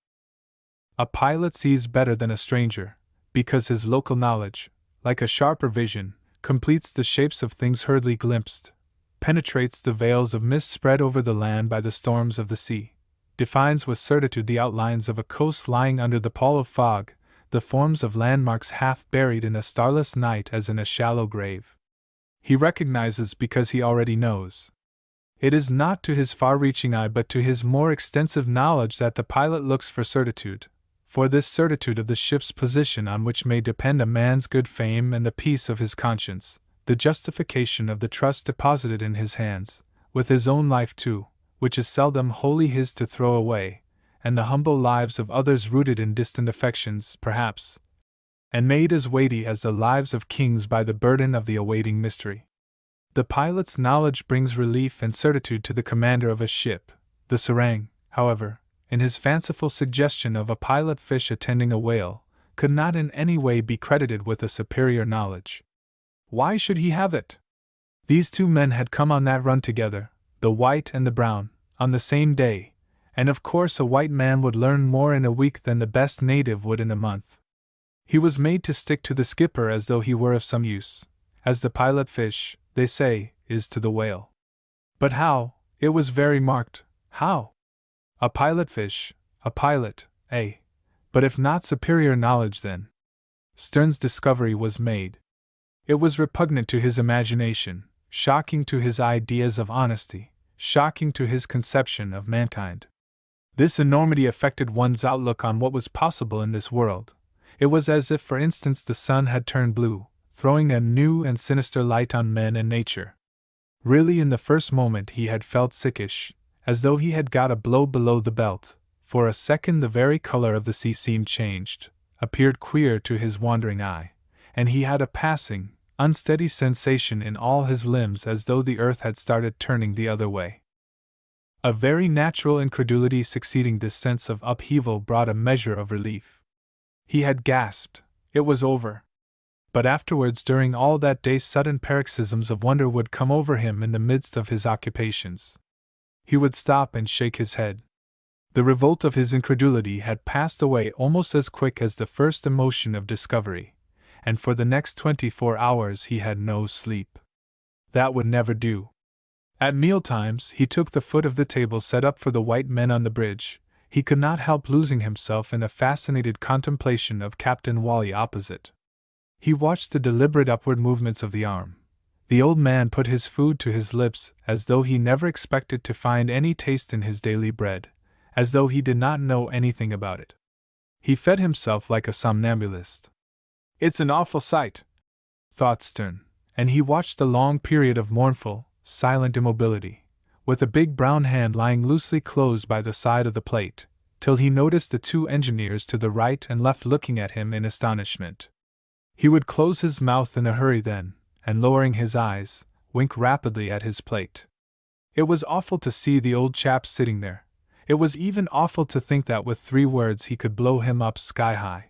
A pilot sees better than a stranger, because his local knowledge, like a sharper vision, completes the shapes of things hurriedly glimpsed, penetrates the veils of mist spread over the land by the storms of the sea, defines with certitude the outlines of a coast lying under the pall of fog, the forms of landmarks half buried in a starless night as in a shallow grave. He recognizes because he already knows. It is not to his far-reaching eye but to his more extensive knowledge that the pilot looks for certitude, for this certitude of the ship's position on which may depend a man's good fame and the peace of his conscience, the justification of the trust deposited in his hands, with his own life too, which is seldom wholly his to throw away, and the humble lives of others rooted in distant affections, perhaps, and made as weighty as the lives of kings by the burden of the awaiting mystery. The pilot's knowledge brings relief and certitude to the commander of a ship. The serang, however, in his fanciful suggestion of a pilot fish attending a whale, could not in any way be credited with a superior knowledge. Why should he have it? These two men had come on that run together, the white and the brown, on the same day, and of course a white man would learn more in a week than the best native would in a month. He was made to stick to the skipper as though he were of some use, as the pilot fish, they say, is to the whale. But how? It was very marked. How? A pilot fish, a pilot, eh? But if not superior knowledge then. Stern's discovery was made. It was repugnant to his imagination, shocking to his ideas of honesty, shocking to his conception of mankind. This enormity affected one's outlook on what was possible in this world. It was as if, for instance, the sun had turned blue, throwing a new and sinister light on men and nature. Really, in the first moment he had felt sickish, as though he had got a blow below the belt. For a second the very color of the sea seemed changed, appeared queer to his wandering eye, and he had a passing, unsteady sensation in all his limbs as though the earth had started turning the other way. A very natural incredulity succeeding this sense of upheaval brought a measure of relief. He had gasped, it was over. But afterwards, during all that day, sudden paroxysms of wonder would come over him in the midst of his occupations. He would stop and shake his head. The revolt of his incredulity had passed away almost as quick as the first emotion of discovery, and for the next 24 hours he had no sleep. That would never do. At mealtimes he took the foot of the table set up for the white men on the bridge. He could not help losing himself in a fascinated contemplation of Captain Wally opposite. He watched the deliberate upward movements of the arm. The old man put his food to his lips as though he never expected to find any taste in his daily bread, as though he did not know anything about it. He fed himself like a somnambulist. It's an awful sight, thought Stern, and he watched a long period of mournful, silent immobility, with a big brown hand lying loosely closed by the side of the plate, till he noticed the two engineers to the right and left looking at him in astonishment. He would close his mouth in a hurry then, and lowering his eyes, wink rapidly at his plate. It was awful to see the old chap sitting there. It was even awful to think that with 3 words he could blow him up sky high.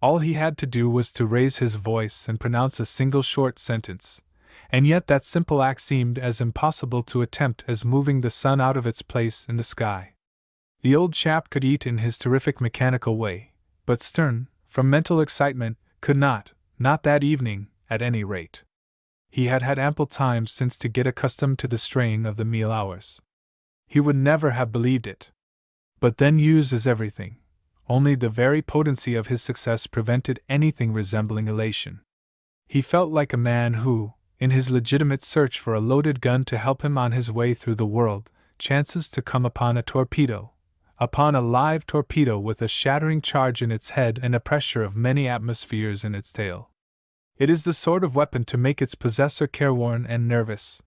All he had to do was to raise his voice and pronounce a single short sentence, and yet that simple act seemed as impossible to attempt as moving the sun out of its place in the sky. The old chap could eat in his terrific mechanical way, but Stern, from mental excitement, could not that evening, at any rate. He had had ample time since to get accustomed to the strain of the meal hours. He would never have believed it. But then use is everything. Only the very potency of his success prevented anything resembling elation. He felt like a man who, in his legitimate search for a loaded gun to help him on his way through the world, chances to come upon a torpedo, upon a live torpedo with a shattering charge in its head and a pressure of many atmospheres in its tail. It is the sort of weapon to make its possessor careworn and nervous.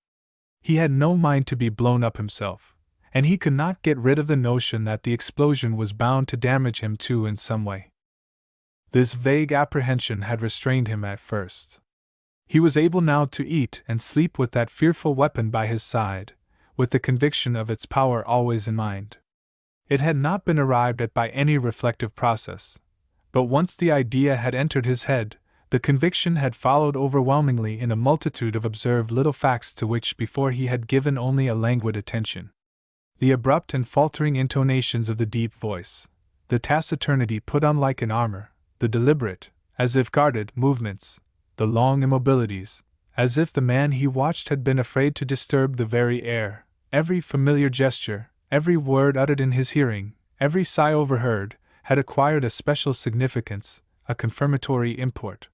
He had no mind to be blown up himself, and he could not get rid of the notion that the explosion was bound to damage him too in some way. This vague apprehension had restrained him at first. He was able now to eat and sleep with that fearful weapon by his side, with the conviction of its power always in mind. It had not been arrived at by any reflective process, but once the idea had entered his head, the conviction had followed overwhelmingly in a multitude of observed little facts to which before he had given only a languid attention. The abrupt and faltering intonations of the deep voice, the taciturnity put on like an armor, the deliberate, as if guarded, movements, the long immobilities, as if the man he watched had been afraid to disturb the very air, every familiar gesture, every word uttered in his hearing, every sigh overheard, had acquired a special significance, a confirmatory import.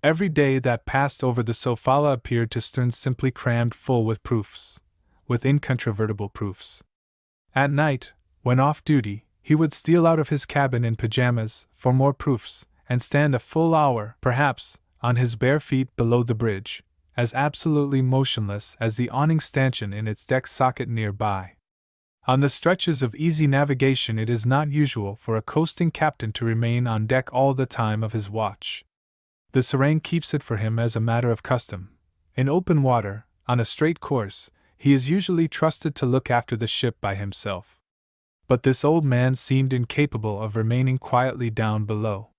Every day that passed over the Sofala appeared to Stern simply crammed full with proofs, with incontrovertible proofs. At night, when off duty, he would steal out of his cabin in pajamas for more proofs, and stand a full hour, perhaps, on his bare feet below the bridge, as absolutely motionless as the awning stanchion in its deck socket near by. On the stretches of easy navigation it is not usual for a coasting captain to remain on deck all the time of his watch. The serang keeps it for him as a matter of custom. In open water, on a straight course, he is usually trusted to look after the ship by himself. But this old man seemed incapable of remaining quietly down below.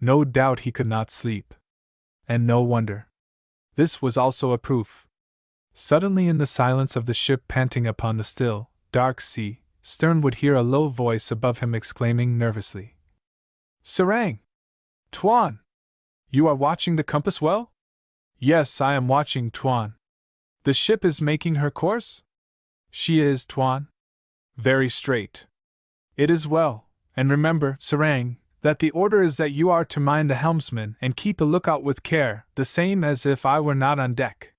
No doubt he could not sleep. And no wonder. This was also a proof. Suddenly, in the silence of the ship panting upon the still, dark sea, Stern would hear a low voice above him exclaiming nervously, "Sarang! Tuan! You are watching the compass well?" "Yes, I am watching, Tuan." "The ship is making her course?" "She is, Tuan." "Very straight." "It is well, and remember, Sarang, that the order is that you are to mind the helmsman and keep a lookout with care, the same as if I were not on deck."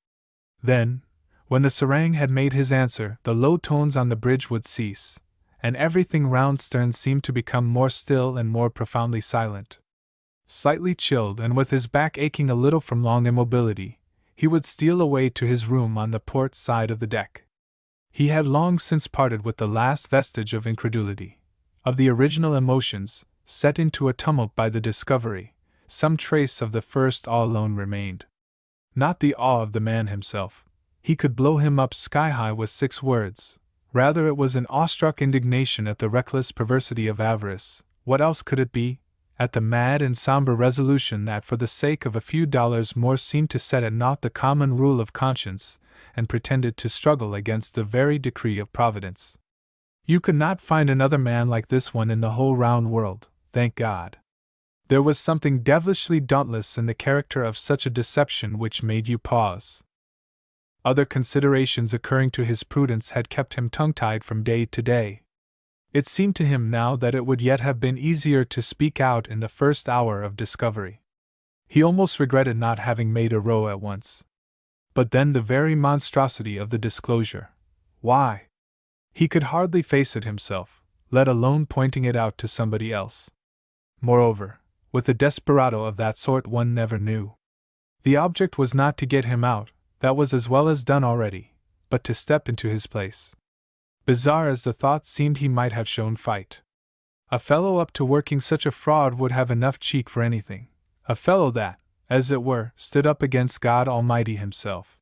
Then, when the Sarang had made his answer, the low tones on the bridge would cease, and everything round Stern seemed to become more still and more profoundly silent. Slightly chilled and with his back aching a little from long immobility, he would steal away to his room on the port side of the deck. He had long since parted with the last vestige of incredulity, of the original emotions, set into a tumult by the discovery. Some trace of the first awe alone remained. Not the awe of the man himself. He could blow him up sky-high with 6 words. Rather, it was an awestruck indignation at the reckless perversity of avarice. What else could it be? At the mad and somber resolution that for the sake of a few dollars more seemed to set at naught the common rule of conscience, and pretended to struggle against the very decree of Providence. You could not find another man like this one in the whole round world, thank God. There was something devilishly dauntless in the character of such a deception which made you pause. Other considerations occurring to his prudence had kept him tongue-tied from day to day. It seemed to him now that it would yet have been easier to speak out in the first hour of discovery. He almost regretted not having made a row at once. But then the very monstrosity of the disclosure. Why? He could hardly face it himself, let alone pointing it out to somebody else. Moreover, with a desperado of that sort one never knew. The object was not to get him out, that was as well as done already, but to step into his place. Bizarre as the thought seemed, he might have shown fight. A fellow up to working such a fraud would have enough cheek for anything. A fellow that, as it were, stood up against God Almighty himself.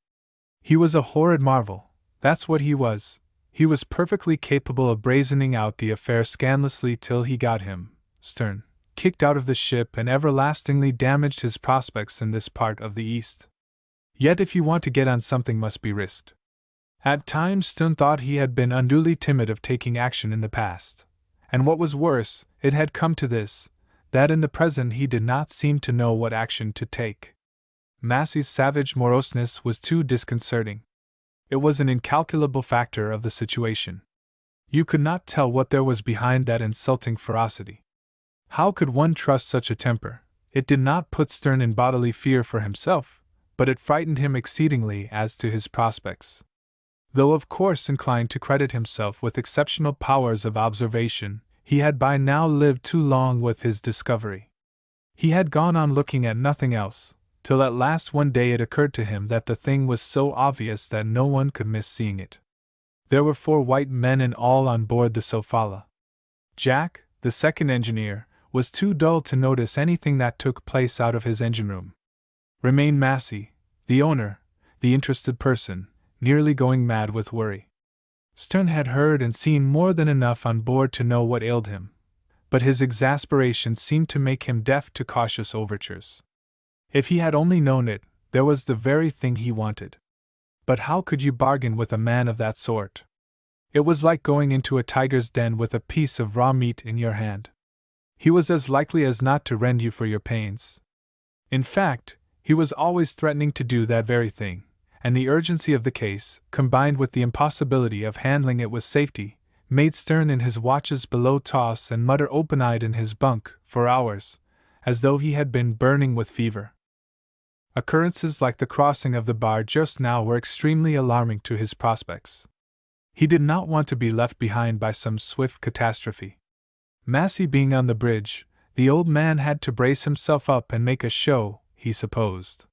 He was a horrid marvel, that's what he was. He was perfectly capable of brazening out the affair scandalously till he got him, Stern, kicked out of the ship and everlastingly damaged his prospects in this part of the East. Yet if you want to get on, something must be risked. At times Stern thought he had been unduly timid of taking action in the past, and what was worse, it had come to this, that in the present he did not seem to know what action to take. Massey's savage moroseness was too disconcerting. It was an incalculable factor of the situation. You could not tell what there was behind that insulting ferocity. How could one trust such a temper? It did not put Stern in bodily fear for himself, but it frightened him exceedingly as to his prospects. Though of course inclined to credit himself with exceptional powers of observation, he had by now lived too long with his discovery. He had gone on looking at nothing else, till at last one day it occurred to him that the thing was so obvious that no one could miss seeing it. There were 4 white men in all on board the Sofala. Jack, the second engineer, was too dull to notice anything that took place out of his engine room. Remained Massey, the owner, the interested person, nearly going mad with worry. Stern had heard and seen more than enough on board to know what ailed him, but his exasperation seemed to make him deaf to cautious overtures. If he had only known it, there was the very thing he wanted. But how could you bargain with a man of that sort? It was like going into a tiger's den with a piece of raw meat in your hand. He was as likely as not to rend you for your pains. In fact, he was always threatening to do that very thing, and the urgency of the case, combined with the impossibility of handling it with safety, made Stern in his watches below toss and mutter open-eyed in his bunk, for hours, as though he had been burning with fever. Occurrences like the crossing of the bar just now were extremely alarming to his prospects. He did not want to be left behind by some swift catastrophe. Massey being on the bridge, the old man had to brace himself up and make a show, he supposed.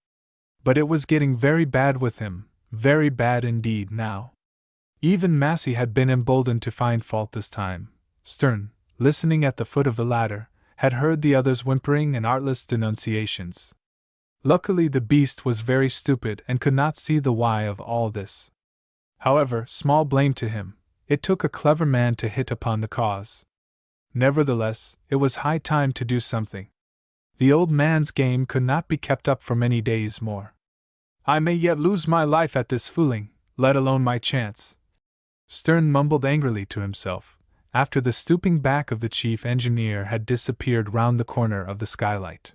But it was getting very bad with him, very bad indeed now. Even Massey had been emboldened to find fault this time. Stern, listening at the foot of the ladder, had heard the other's whimpering and artless denunciations. Luckily the beast was very stupid and could not see the why of all this. However, small blame to him, it took a clever man to hit upon the cause. Nevertheless, it was high time to do something. The old man's game could not be kept up for many days more. I may yet lose my life at this fooling, let alone my chance. Stern mumbled angrily to himself, after the stooping back of the chief engineer had disappeared round the corner of the skylight.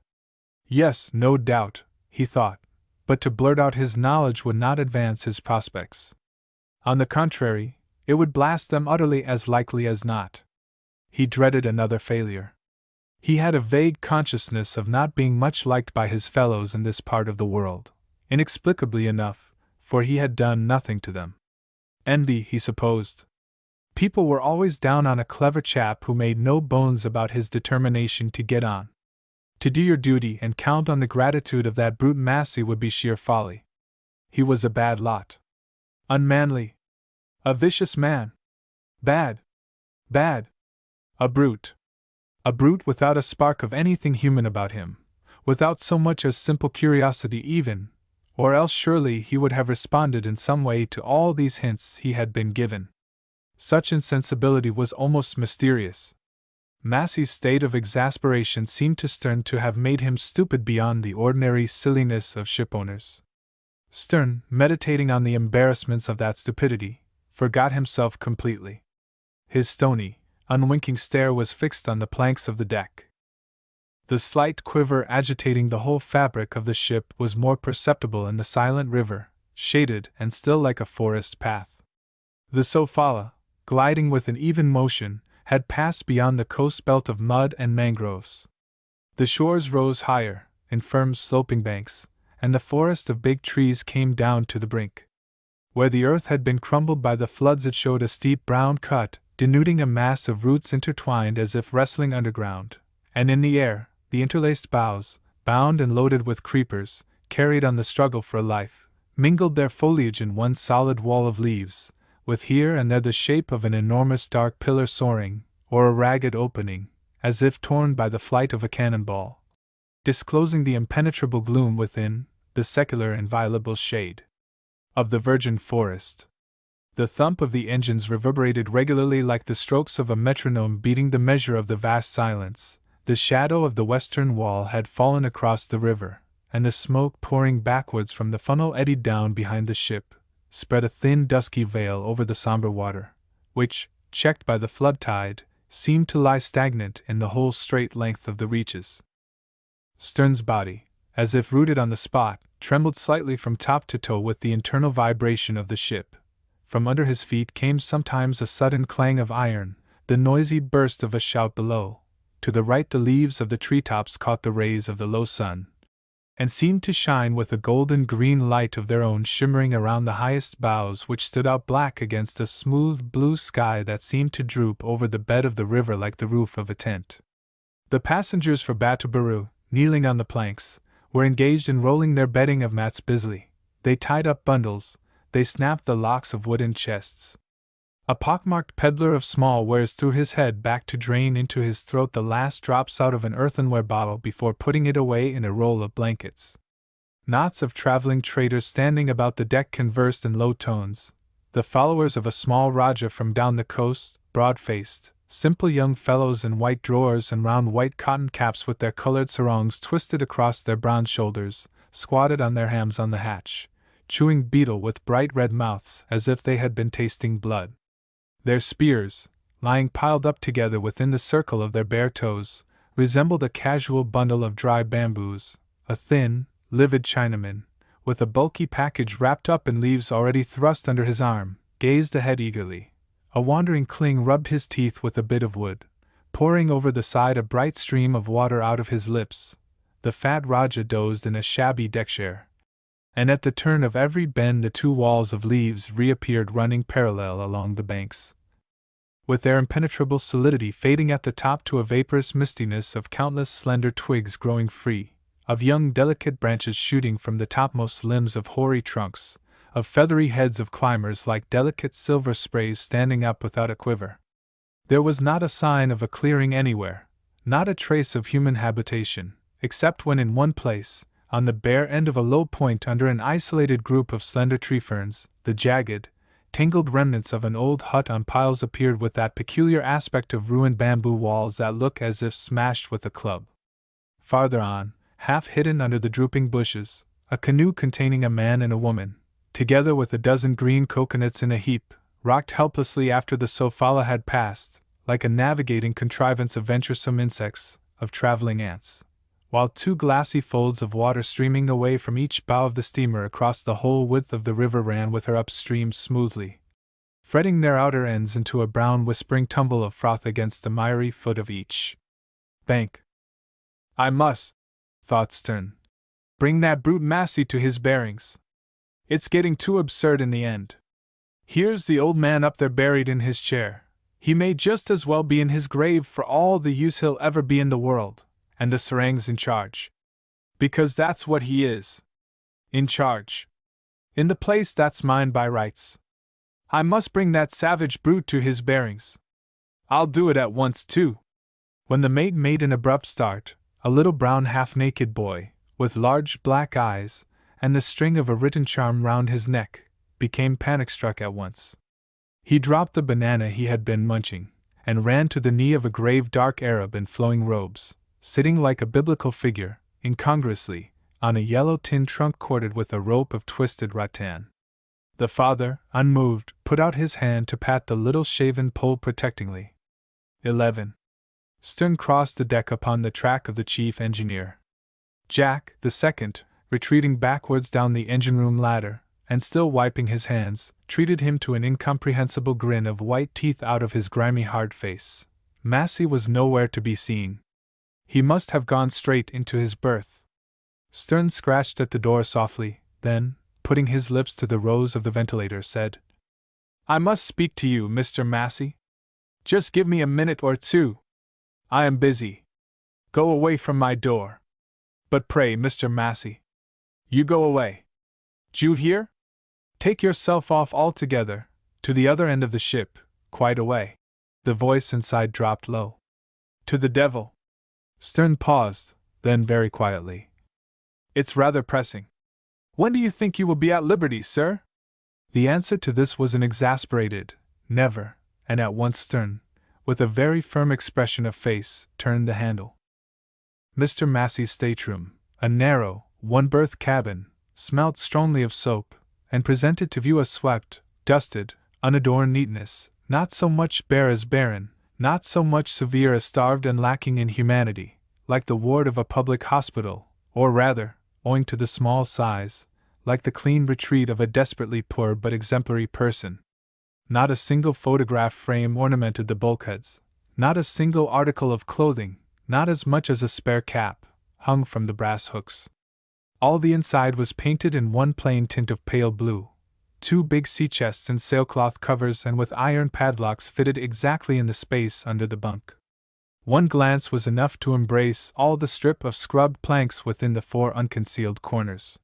Yes, no doubt, he thought, but to blurt out his knowledge would not advance his prospects. On the contrary, it would blast them utterly as likely as not. He dreaded another failure. He had a vague consciousness of not being much liked by his fellows in this part of the world, inexplicably enough, for he had done nothing to them. Envy, he supposed. People were always down on a clever chap who made no bones about his determination to get on. To do your duty and count on the gratitude of that brute Massey would be sheer folly. He was a bad lot. Unmanly. A vicious man. Bad. Bad. A brute. A brute without a spark of anything human about him, without so much as simple curiosity even, or else surely he would have responded in some way to all these hints he had been given. Such insensibility was almost mysterious. Massey's state of exasperation seemed to Stern to have made him stupid beyond the ordinary silliness of shipowners. Stern, meditating on the embarrassments of that stupidity, forgot himself completely. His stony, unwinking stare was fixed on the planks of the deck. The slight quiver agitating the whole fabric of the ship was more perceptible in the silent river, shaded and still like a forest path. The Sofala, gliding with an even motion, had passed beyond the coast belt of mud and mangroves. The shores rose higher, in firm sloping banks, and the forest of big trees came down to the brink. Where the earth had been crumbled by the floods it showed a steep brown cut, denuding a mass of roots intertwined as if wrestling underground, and in the air, the interlaced boughs, bound and loaded with creepers, carried on the struggle for life, mingled their foliage in one solid wall of leaves, with here and there the shape of an enormous dark pillar soaring, or a ragged opening, as if torn by the flight of a cannonball, disclosing the impenetrable gloom within, the secular inviolable shade of the virgin forest. The thump of the engines reverberated regularly like the strokes of a metronome beating the measure of the vast silence. The shadow of the western wall had fallen across the river, and the smoke pouring backwards from the funnel eddied down behind the ship, spread a thin dusky veil over the somber water, which, checked by the flood tide, seemed to lie stagnant in the whole straight length of the reaches. Stern's body, as if rooted on the spot, trembled slightly from top to toe with the internal vibration of the ship. From under his feet came sometimes a sudden clang of iron, the noisy burst of a shout below. To the right the leaves of the treetops caught the rays of the low sun, and seemed to shine with a golden-green light of their own shimmering around the highest boughs which stood out black against a smooth blue sky that seemed to droop over the bed of the river like the roof of a tent. The passengers for Batubaru, kneeling on the planks, were engaged in rolling their bedding of mats busily. They tied up bundles, they snapped the locks of wooden chests. A pockmarked peddler of small wares threw his head back to drain into his throat the last drops out of an earthenware bottle before putting it away in a roll of blankets. Knots of traveling traders standing about the deck conversed in low tones, the followers of a small Raja from down the coast, broad-faced, simple young fellows in white drawers and round white cotton caps with their colored sarongs twisted across their bronze shoulders, squatted on their hams on the hatch, chewing betel with bright red mouths as if they had been tasting blood. Their spears, lying piled up together within the circle of their bare toes, resembled a casual bundle of dry bamboos. A thin, livid Chinaman, with a bulky package wrapped up in leaves already thrust under his arm, gazed ahead eagerly. A wandering Kling rubbed his teeth with a bit of wood, pouring over the side a bright stream of water out of his lips. The fat Raja dozed in a shabby deckchair, and at the turn of every bend the two walls of leaves reappeared running parallel along the banks, with their impenetrable solidity fading at the top to a vaporous mistiness of countless slender twigs growing free, of young delicate branches shooting from the topmost limbs of hoary trunks, of feathery heads of climbers like delicate silver sprays standing up without a quiver. There was not a sign of a clearing anywhere, not a trace of human habitation, except when in one place, on the bare end of a low point under an isolated group of slender tree ferns, the jagged, tangled remnants of an old hut on piles appeared with that peculiar aspect of ruined bamboo walls that look as if smashed with a club. Farther on, half hidden under the drooping bushes, a canoe containing a man and a woman, together with a dozen green coconuts in a heap, rocked helplessly after the Sofala had passed, like a navigating contrivance of venturesome insects, of traveling ants, while two glassy folds of water streaming away from each bow of the steamer across the whole width of the river ran with her upstream smoothly, fretting their outer ends into a brown whispering tumble of froth against the miry foot of each bank. I must, thought Stern, bring that brute Massey to his bearings. It's getting too absurd in the end. Here's the old man up there buried in his chair. He may just as well be in his grave for all the use he'll ever be in the world, and the serang's in charge. Because that's what he is. In charge. In the place that's mine by rights. I must bring that savage brute to his bearings. I'll do it at once, too. When the mate made an abrupt start, a little brown half-naked boy, with large black eyes, and the string of a written charm round his neck, became panic-struck at once. He dropped the banana he had been munching, and ran to the knee of a grave dark Arab in flowing robes, sitting like a biblical figure, incongruously, on a yellow tin trunk corded with a rope of twisted rattan. The father, unmoved, put out his hand to pat the little shaven pole protectingly. 11. Stern crossed the deck upon the track of the chief engineer. Jack, the second, retreating backwards down the engine-room ladder, and still wiping his hands, treated him to an incomprehensible grin of white teeth out of his grimy hard face. Massey was nowhere to be seen. He must have gone straight into his berth. Stern scratched at the door softly, then, putting his lips to the rose of the ventilator, said, I must speak to you, Mr. Massey. Just give me a minute or two. I am busy. Go away from my door. But pray, Mr. Massey. You go away. D'you hear? Take yourself off altogether, to the other end of the ship, quite away. The voice inside dropped low. To the devil. Stern paused, then very quietly. It's rather pressing. When do you think you will be at liberty, sir? The answer to this was an exasperated, never, and at once Stern, with a very firm expression of face, turned the handle. Mr. Massey's stateroom, a narrow, one-berth cabin, smelt strongly of soap, and presented to view a swept, dusted, unadorned neatness, not so much bare as barren, not so much severe as starved and lacking in humanity, like the ward of a public hospital, or rather, owing to the small size, like the clean retreat of a desperately poor but exemplary person. Not a single photograph frame ornamented the bulkheads, not a single article of clothing, not as much as a spare cap, hung from the brass hooks. All the inside was painted in one plain tint of pale blue. Two big sea chests in sailcloth covers and with iron padlocks fitted exactly in the space under the bunk. One glance was enough to embrace all the strip of scrubbed planks within the four unconcealed corners.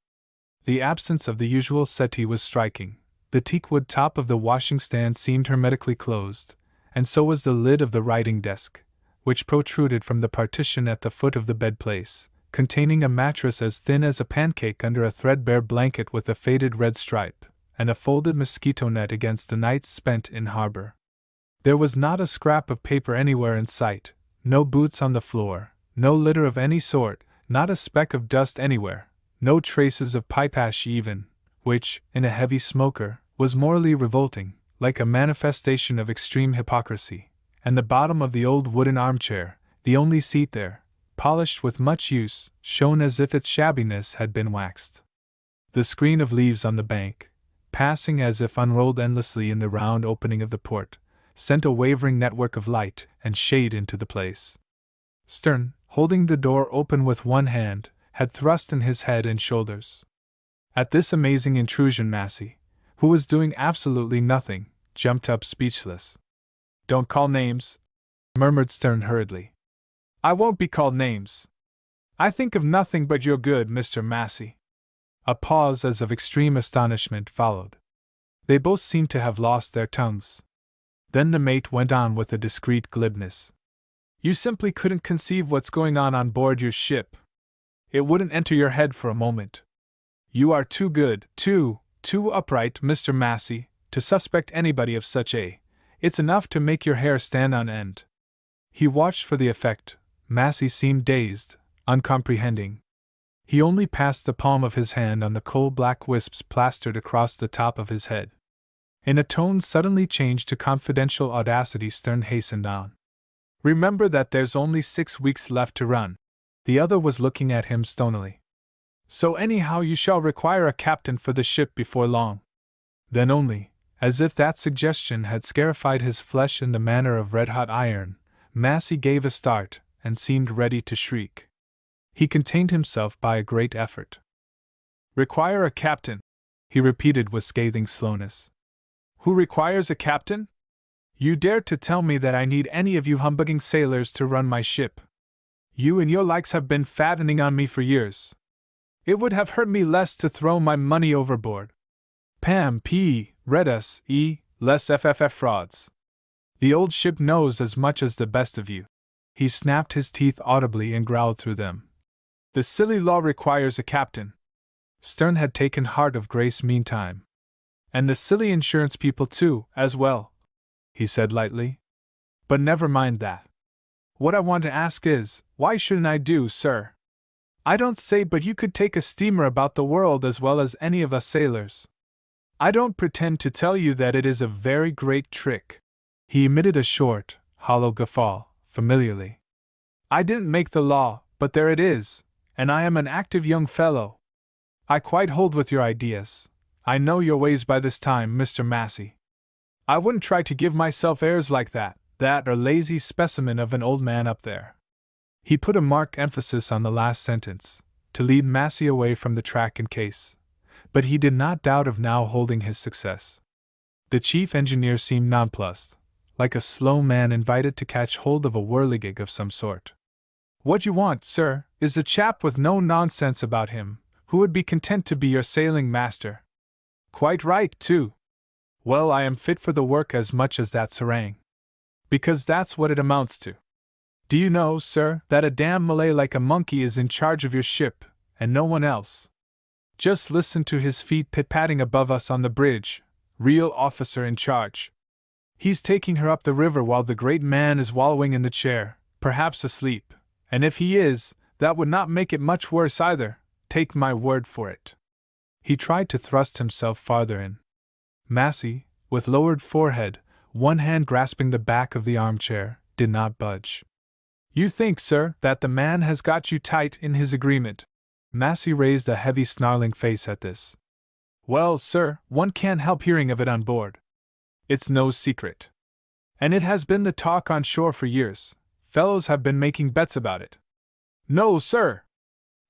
The absence of the usual settee was striking. The teakwood top of the washing stand seemed hermetically closed, and so was the lid of the writing desk, which protruded from the partition at the foot of the bedplace, containing a mattress as thin as a pancake under a threadbare blanket with a faded red stripe, and a folded mosquito net against the nights spent in harbor. There was not a scrap of paper anywhere in sight, no boots on the floor, no litter of any sort, not a speck of dust anywhere, no traces of pipe ash even, which, in a heavy smoker, was morally revolting, like a manifestation of extreme hypocrisy, and the bottom of the old wooden armchair, the only seat there, polished with much use, shone as if its shabbiness had been waxed. The screen of leaves on the bank, passing as if unrolled endlessly in the round opening of the port, sent a wavering network of light and shade into the place. Stern, holding the door open with one hand, had thrust in his head and shoulders. At this amazing intrusion Massey, who was doing absolutely nothing, jumped up speechless. Don't call names, murmured Stern hurriedly. I won't be called names. I think of nothing but your good, Mr. Massey. A pause as of extreme astonishment followed. They both seemed to have lost their tongues. Then the mate went on with a discreet glibness. You simply couldn't conceive what's going on board your ship. It wouldn't enter your head for a moment. You are too good, too upright, Mr. Massey, to suspect anybody of such a. It's enough to make your hair stand on end. He watched for the effect. Massey seemed dazed, uncomprehending. He only passed the palm of his hand on the coal-black wisps plastered across the top of his head. In a tone suddenly changed to confidential audacity, Stern hastened on. "Remember that there's only 6 weeks left to run." The other was looking at him stonily. "So anyhow you shall require a captain for the ship before long." Then only, as if that suggestion had scarified his flesh in the manner of red-hot iron, Massey gave a start and seemed ready to shriek. He contained himself by a great effort. "Require a captain?" he repeated with scathing slowness. "Who requires a captain? You dare to tell me that I need any of you humbugging sailors to run my ship? You and your likes have been fattening on me for years. It would have hurt me less to throw my money overboard. Pam P. Read us, less FFF frauds. The old ship knows as much as the best of you." He snapped his teeth audibly and growled through them. "The silly law requires a captain." Stern had taken heart of grace meantime. "And the silly insurance people too, as well," he said lightly. "But never mind that. What I want to ask is, why shouldn't I do, sir? I don't say but you could take a steamer about the world as well as any of us sailors. I don't pretend to tell you that it is a very great trick." He emitted a short, hollow guffaw, familiarly. "I didn't make the law, but there it is, and I am an active young fellow. I quite hold with your ideas. I know your ways by this time, Mr. Massey. I wouldn't try to give myself airs like that or lazy specimen of an old man up there." He put a marked emphasis on the last sentence, to lead Massey away from the track in case, but he did not doubt of now holding his success. The chief engineer seemed nonplussed, like a slow man invited to catch hold of a whirligig of some sort. "What you want, sir, is a chap with no nonsense about him, who would be content to be your sailing master." "Quite right, too. Well, I am fit for the work as much as that serang. Because that's what it amounts to. Do you know, sir, that a damn Malay like a monkey is in charge of your ship, and no one else? Just listen to his feet pit-patting above us on the bridge, real officer in charge. He's taking her up the river while the great man is wallowing in the chair, perhaps asleep, and if he is, that would not make it much worse either, take my word for it." He tried to thrust himself farther in. Massey, with lowered forehead, one hand grasping the back of the armchair, did not budge. "You think, sir, that the man has got you tight in his agreement?" Massey raised a heavy snarling face at this. "Well, sir, one can't help hearing of it on board. It's no secret. And it has been the talk on shore for years. Fellows have been making bets about it. No, sir!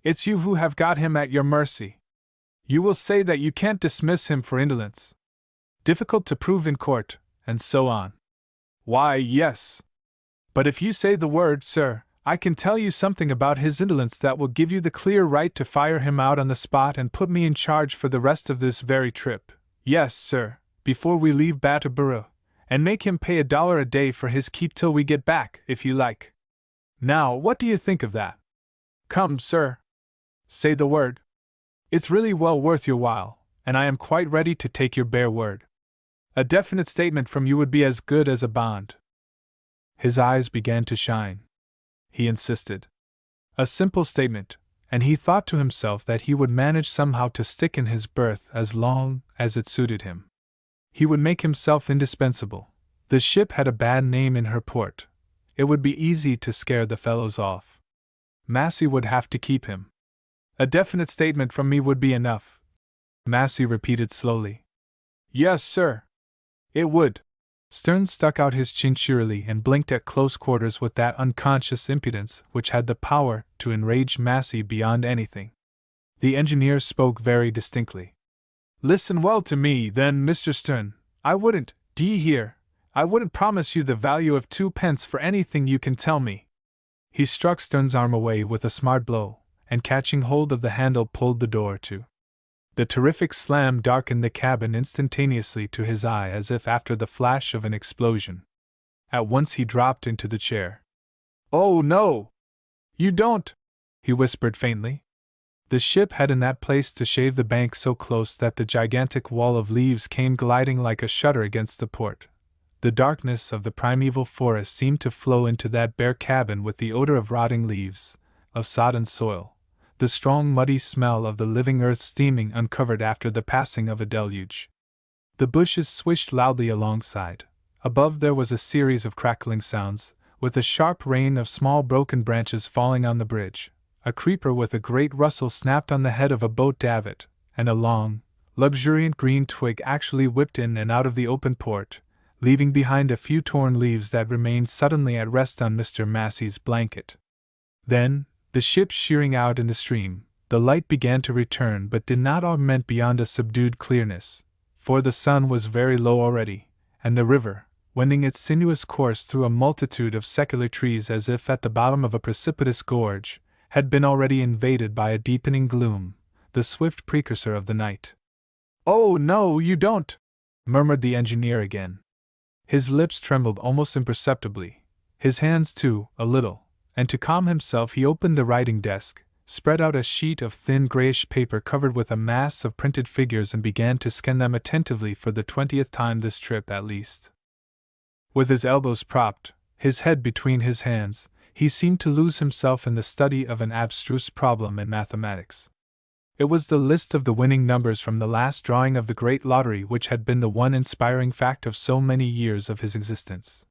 It's you who have got him at your mercy. You will say that you can't dismiss him for indolence. Difficult to prove in court, and so on. Why, yes. But if you say the word, sir, I can tell you something about his indolence that will give you the clear right to fire him out on the spot and put me in charge for the rest of this very trip. Yes, sir, before we leave Battleboro, and make him pay $1 a day for his keep till we get back, if you like. Now, what do you think of that? Come, sir. Say the word. It's really well worth your while, and I am quite ready to take your bare word. A definite statement from you would be as good as a bond." His eyes began to shine. He insisted. A simple statement, and he thought to himself that he would manage somehow to stick in his berth as long as it suited him. He would make himself indispensable. The ship had a bad name in her port. It would be easy to scare the fellows off. Massey would have to keep him. "A definite statement from me would be enough," Massey repeated slowly. "Yes, sir. It would." Stern stuck out his chin cheerily and blinked at close quarters with that unconscious impudence which had the power to enrage Massey beyond anything. The engineer spoke very distinctly. "Listen well to me, then, Mr. Stern. I wouldn't, d'ye hear? I wouldn't promise you the value of 2 pence for anything you can tell me." He struck Stern's arm away with a smart blow, and catching hold of the handle pulled the door to. The terrific slam darkened the cabin instantaneously to his eye as if after the flash of an explosion. At once he dropped into the chair. "Oh, no! You don't!" he whispered faintly. The ship had in that place to shave the bank so close that the gigantic wall of leaves came gliding like a shutter against the port. The darkness of the primeval forest seemed to flow into that bare cabin with the odor of rotting leaves, of sodden soil, the strong muddy smell of the living earth steaming uncovered after the passing of a deluge. The bushes swished loudly alongside. Above there was a series of crackling sounds, with a sharp rain of small broken branches falling on the bridge. A creeper with a great rustle snapped on the head of a boat davit, and a long, luxuriant green twig actually whipped in and out of the open port, leaving behind a few torn leaves that remained suddenly at rest on Mr. Massey's blanket. Then, the ship sheering out in the stream, the light began to return but did not augment beyond a subdued clearness, for the sun was very low already, and the river, wending its sinuous course through a multitude of secular trees as if at the bottom of a precipitous gorge, had been already invaded by a deepening gloom, the swift precursor of the night. "Oh, no, you don't!" murmured the engineer again. His lips trembled almost imperceptibly, his hands too, a little, and to calm himself he opened the writing desk, spread out a sheet of thin grayish paper covered with a mass of printed figures and began to scan them attentively for the 20th time this trip at least. With his elbows propped, his head between his hands, he seemed to lose himself in the study of an abstruse problem in mathematics. It was the list of the winning numbers from the last drawing of the great lottery which had been the one inspiring fact of so many years of his existence.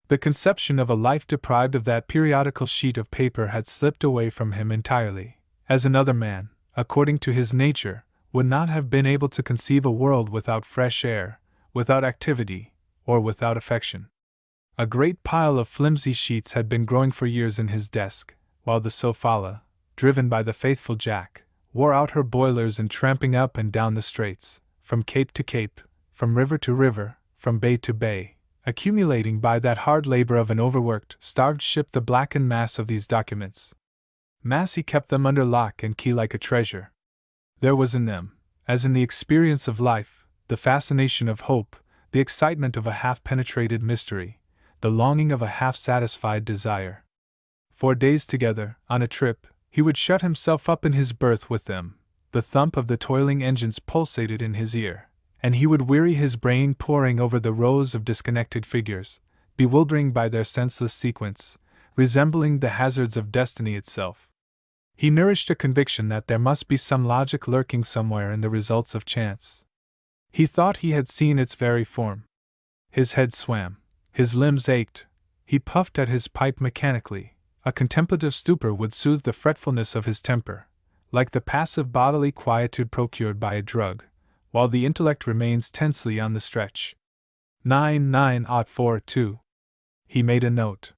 The conception of a life deprived of that periodical sheet of paper had slipped away from him entirely, as another man, according to his nature, would not have been able to conceive a world without fresh air, without activity, or without affection. A great pile of flimsy sheets had been growing for years in his desk, while the Sofala, driven by the faithful Jack, wore out her boilers in tramping up and down the straits, from cape to cape, from river to river, from bay to bay, accumulating by that hard labor of an overworked, starved ship the blackened mass of these documents. Massey kept them under lock and key like a treasure. There was in them, as in the experience of life, the fascination of hope, the excitement of a half-penetrated mystery, the longing of a half-satisfied desire. For days together, on a trip, he would shut himself up in his berth with them. The thump of the toiling engines pulsated in his ear, and he would weary his brain poring over the rows of disconnected figures, bewildering by their senseless sequence, resembling the hazards of destiny itself. He nourished a conviction that there must be some logic lurking somewhere in the results of chance. He thought he had seen its very form. His head swam, his limbs ached, he puffed at his pipe mechanically. A contemplative stupor would soothe the fretfulness of his temper, like the passive bodily quietude procured by a drug, while the intellect remains tensely on the stretch. 99042. He made a note.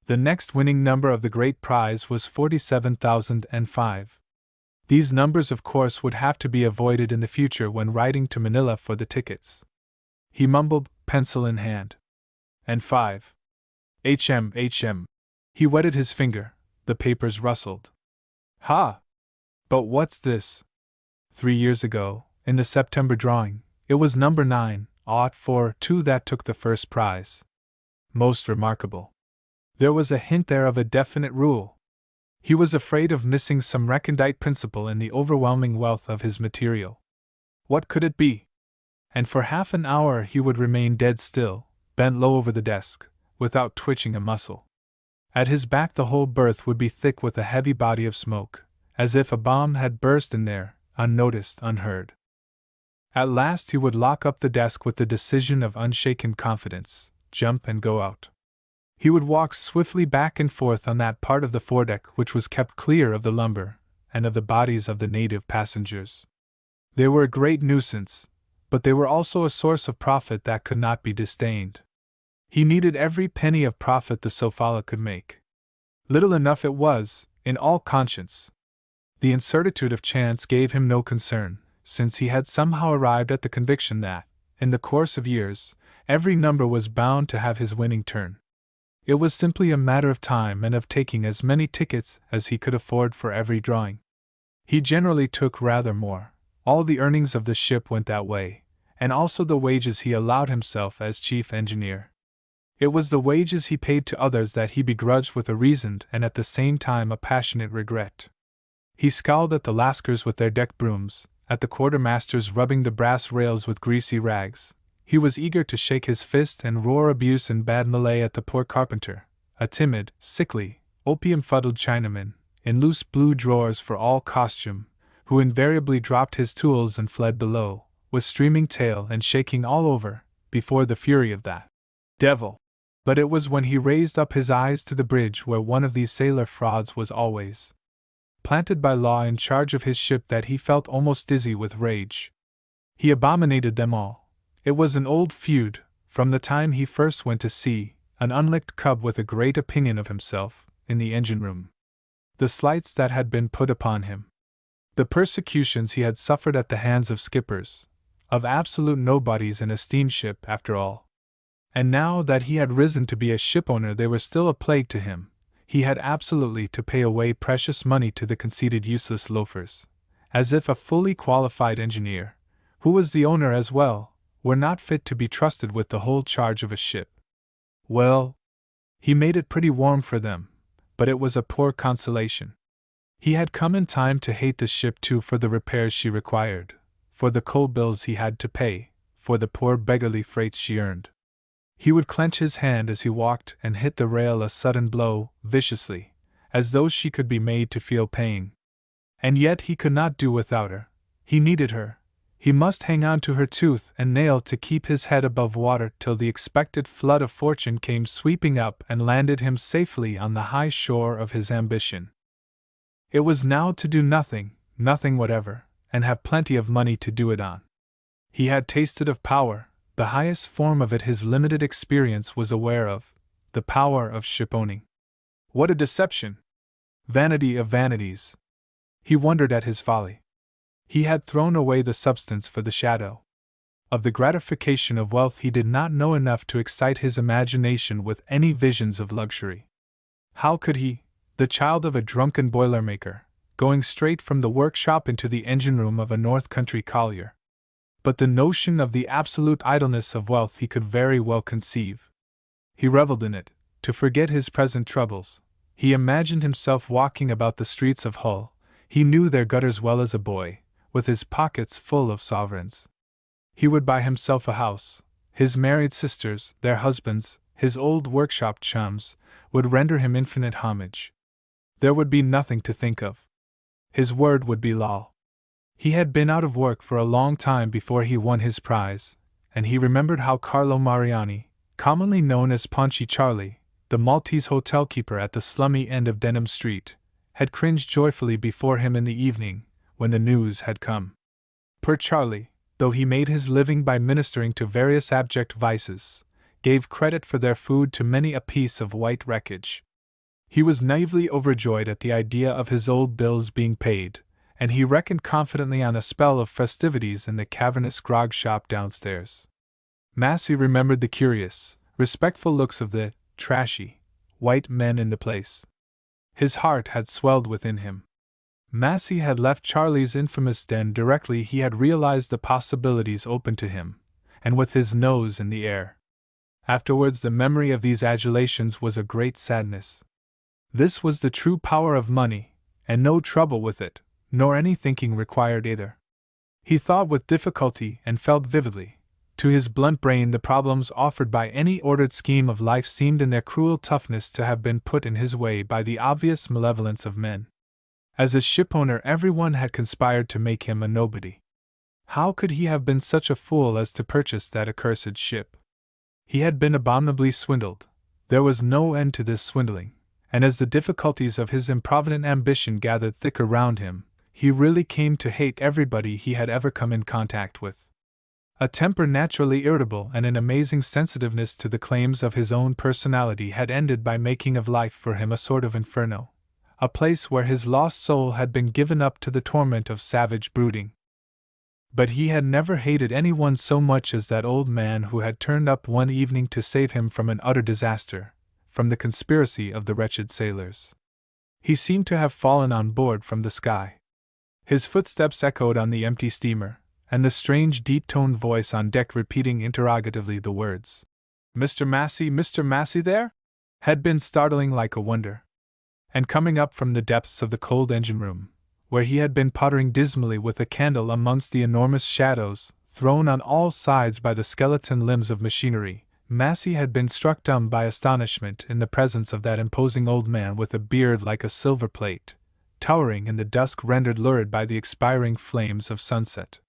The next winning number of the great prize was 47,005. These numbers, of course, would have to be avoided in the future when writing to Manila for the tickets. He mumbled, pencil in hand. And 5. HM. He wetted his finger, the papers rustled. Ha! But what's this? 3 years ago, in the September drawing, it was number 9,042 that took the first prize. Most remarkable. There was a hint there of a definite rule. He was afraid of missing some recondite principle in the overwhelming wealth of his material. What could it be? And for half an hour he would remain dead still, bent low over the desk, without twitching a muscle. At his back the whole berth would be thick with a heavy body of smoke, as if a bomb had burst in there, unnoticed, unheard. At last he would lock up the desk with the decision of unshaken confidence, jump and go out. He would walk swiftly back and forth on that part of the foredeck which was kept clear of the lumber, and of the bodies of the native passengers. They were a great nuisance, but they were also a source of profit that could not be disdained. He needed every penny of profit the Sofala could make. Little enough it was, in all conscience. The incertitude of chance gave him no concern, since he had somehow arrived at the conviction that, in the course of years, every number was bound to have his winning turn. It was simply a matter of time and of taking as many tickets as he could afford for every drawing. He generally took rather more. All the earnings of the ship went that way, and also the wages he allowed himself as chief engineer. It was the wages he paid to others that he begrudged with a reasoned and at the same time a passionate regret. He scowled at the Lascars with their deck brooms, at the quartermasters rubbing the brass rails with greasy rags. He was eager to shake his fist and roar abuse in bad Malay at the poor carpenter, a timid, sickly, opium-fuddled Chinaman, in loose blue drawers for all costume, who invariably dropped his tools and fled below, with streaming tail and shaking all over, before the fury of that devil. But it was when he raised up his eyes to the bridge where one of these sailor frauds was always planted by law in charge of his ship that he felt almost dizzy with rage. He abominated them all. It was an old feud, from the time he first went to sea, an unlicked cub with a great opinion of himself, in the engine-room. The slights that had been put upon him. The persecutions he had suffered at the hands of skippers, of absolute nobodies in a steamship after all. And now that he had risen to be a shipowner, they were still a plague to him. He had absolutely to pay away precious money to the conceited useless loafers, as if a fully qualified engineer, who was the owner as well, were not fit to be trusted with the whole charge of a ship. Well, he made it pretty warm for them, but it was a poor consolation. He had come in time to hate the ship too for the repairs she required, for the coal bills he had to pay, for the poor beggarly freights she earned. He would clench his hand as he walked and hit the rail a sudden blow, viciously, as though she could be made to feel pain. And yet he could not do without her. He needed her. He must hang on to her tooth and nail to keep his head above water till the expected flood of fortune came sweeping up and landed him safely on the high shore of his ambition. It was now to do nothing whatever, and have plenty of money to do it on. He had tasted of power. The highest form of it his limited experience was aware of, the power of shipowning. What a deception! Vanity of vanities! He wondered at his folly. He had thrown away the substance for the shadow. Of the gratification of wealth he did not know enough to excite his imagination with any visions of luxury. How could he, the child of a drunken boilermaker, going straight from the workshop into the engine-room of a North Country collier? But the notion of the absolute idleness of wealth he could very well conceive. He reveled in it, to forget his present troubles. He imagined himself walking about the streets of Hull, he knew their gutters well as a boy, with his pockets full of sovereigns. He would buy himself a house. His married sisters, their husbands, his old workshop chums, would render him infinite homage. There would be nothing to think of. His word would be law. He had been out of work for a long time before he won his prize, and he remembered how Carlo Mariani, commonly known as Paunchy Charlie, the Maltese hotel keeper at the slummy end of Denham Street, had cringed joyfully before him in the evening, when the news had come. Poor Charlie, though he made his living by ministering to various abject vices, gave credit for their food to many a piece of white wreckage. He was naively overjoyed at the idea of his old bills being paid, and he reckoned confidently on a spell of festivities in the cavernous grog shop downstairs. Massey remembered the curious, respectful looks of the trashy, white men in the place. His heart had swelled within him. Massey had left Charlie's infamous den directly he had realized the possibilities open to him, and with his nose in the air. Afterwards the memory of these adulations was a great sadness. This was the true power of money, and no trouble with it, nor any thinking required either. He thought with difficulty and felt vividly. To his blunt brain the problems offered by any ordered scheme of life seemed in their cruel toughness to have been put in his way by the obvious malevolence of men. As a shipowner everyone had conspired to make him a nobody. How could he have been such a fool as to purchase that accursed ship? He had been abominably swindled. There was no end to this swindling, and as the difficulties of his improvident ambition gathered thicker round him, he really came to hate everybody he had ever come in contact with. A temper naturally irritable and an amazing sensitiveness to the claims of his own personality had ended by making of life for him a sort of inferno, a place where his lost soul had been given up to the torment of savage brooding. But he had never hated anyone so much as that old man who had turned up one evening to save him from an utter disaster, from the conspiracy of the wretched sailors. He seemed to have fallen on board from the sky. His footsteps echoed on the empty steamer, and the strange deep-toned voice on deck repeating interrogatively the words, Mr. Massey there?" had been startling like a wonder. And coming up from the depths of the cold engine-room, where he had been pottering dismally with a candle amongst the enormous shadows, thrown on all sides by the skeleton limbs of machinery, Massey had been struck dumb by astonishment in the presence of that imposing old man with a beard like a silver plate, towering in the dusk rendered lurid by the expiring flames of sunset.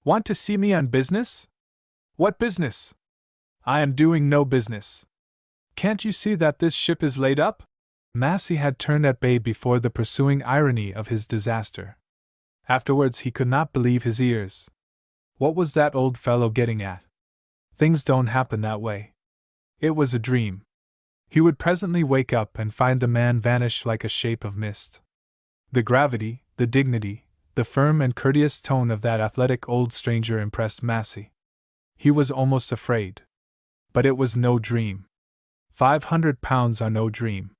"Want to see me on business?" "What business?" "I am doing no business. Can't you see that this ship is laid up?" Massey had turned at bay before the pursuing irony of his disaster. Afterwards he could not believe his ears. What was that old fellow getting at? Things don't happen that way. It was a dream. He would presently wake up and find the man vanish like a shape of mist. The gravity, the dignity, the firm and courteous tone of that athletic old stranger impressed Massey. He was almost afraid. But it was no dream. £500 are no dream.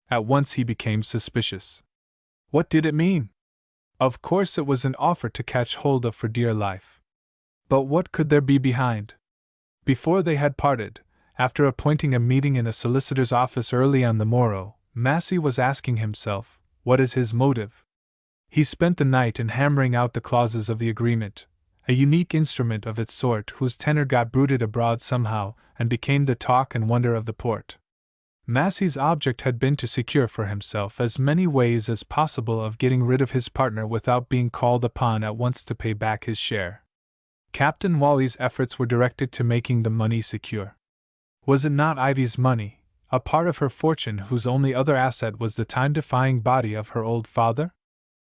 At once he became suspicious. What did it mean? Of course it was an offer to catch hold of for dear life. But what could there be behind? Before they had parted, after appointing a meeting in a solicitor's office early on the morrow, Massey was asking himself, what is his motive? He spent the night in hammering out the clauses of the agreement, a unique instrument of its sort whose tenor got bruited abroad somehow and became the talk and wonder of the port. Massey's object had been to secure for himself as many ways as possible of getting rid of his partner without being called upon at once to pay back his share. Captain Wally's efforts were directed to making the money secure. Was it not Ivy's money, a part of her fortune whose only other asset was the time-defying body of her old father?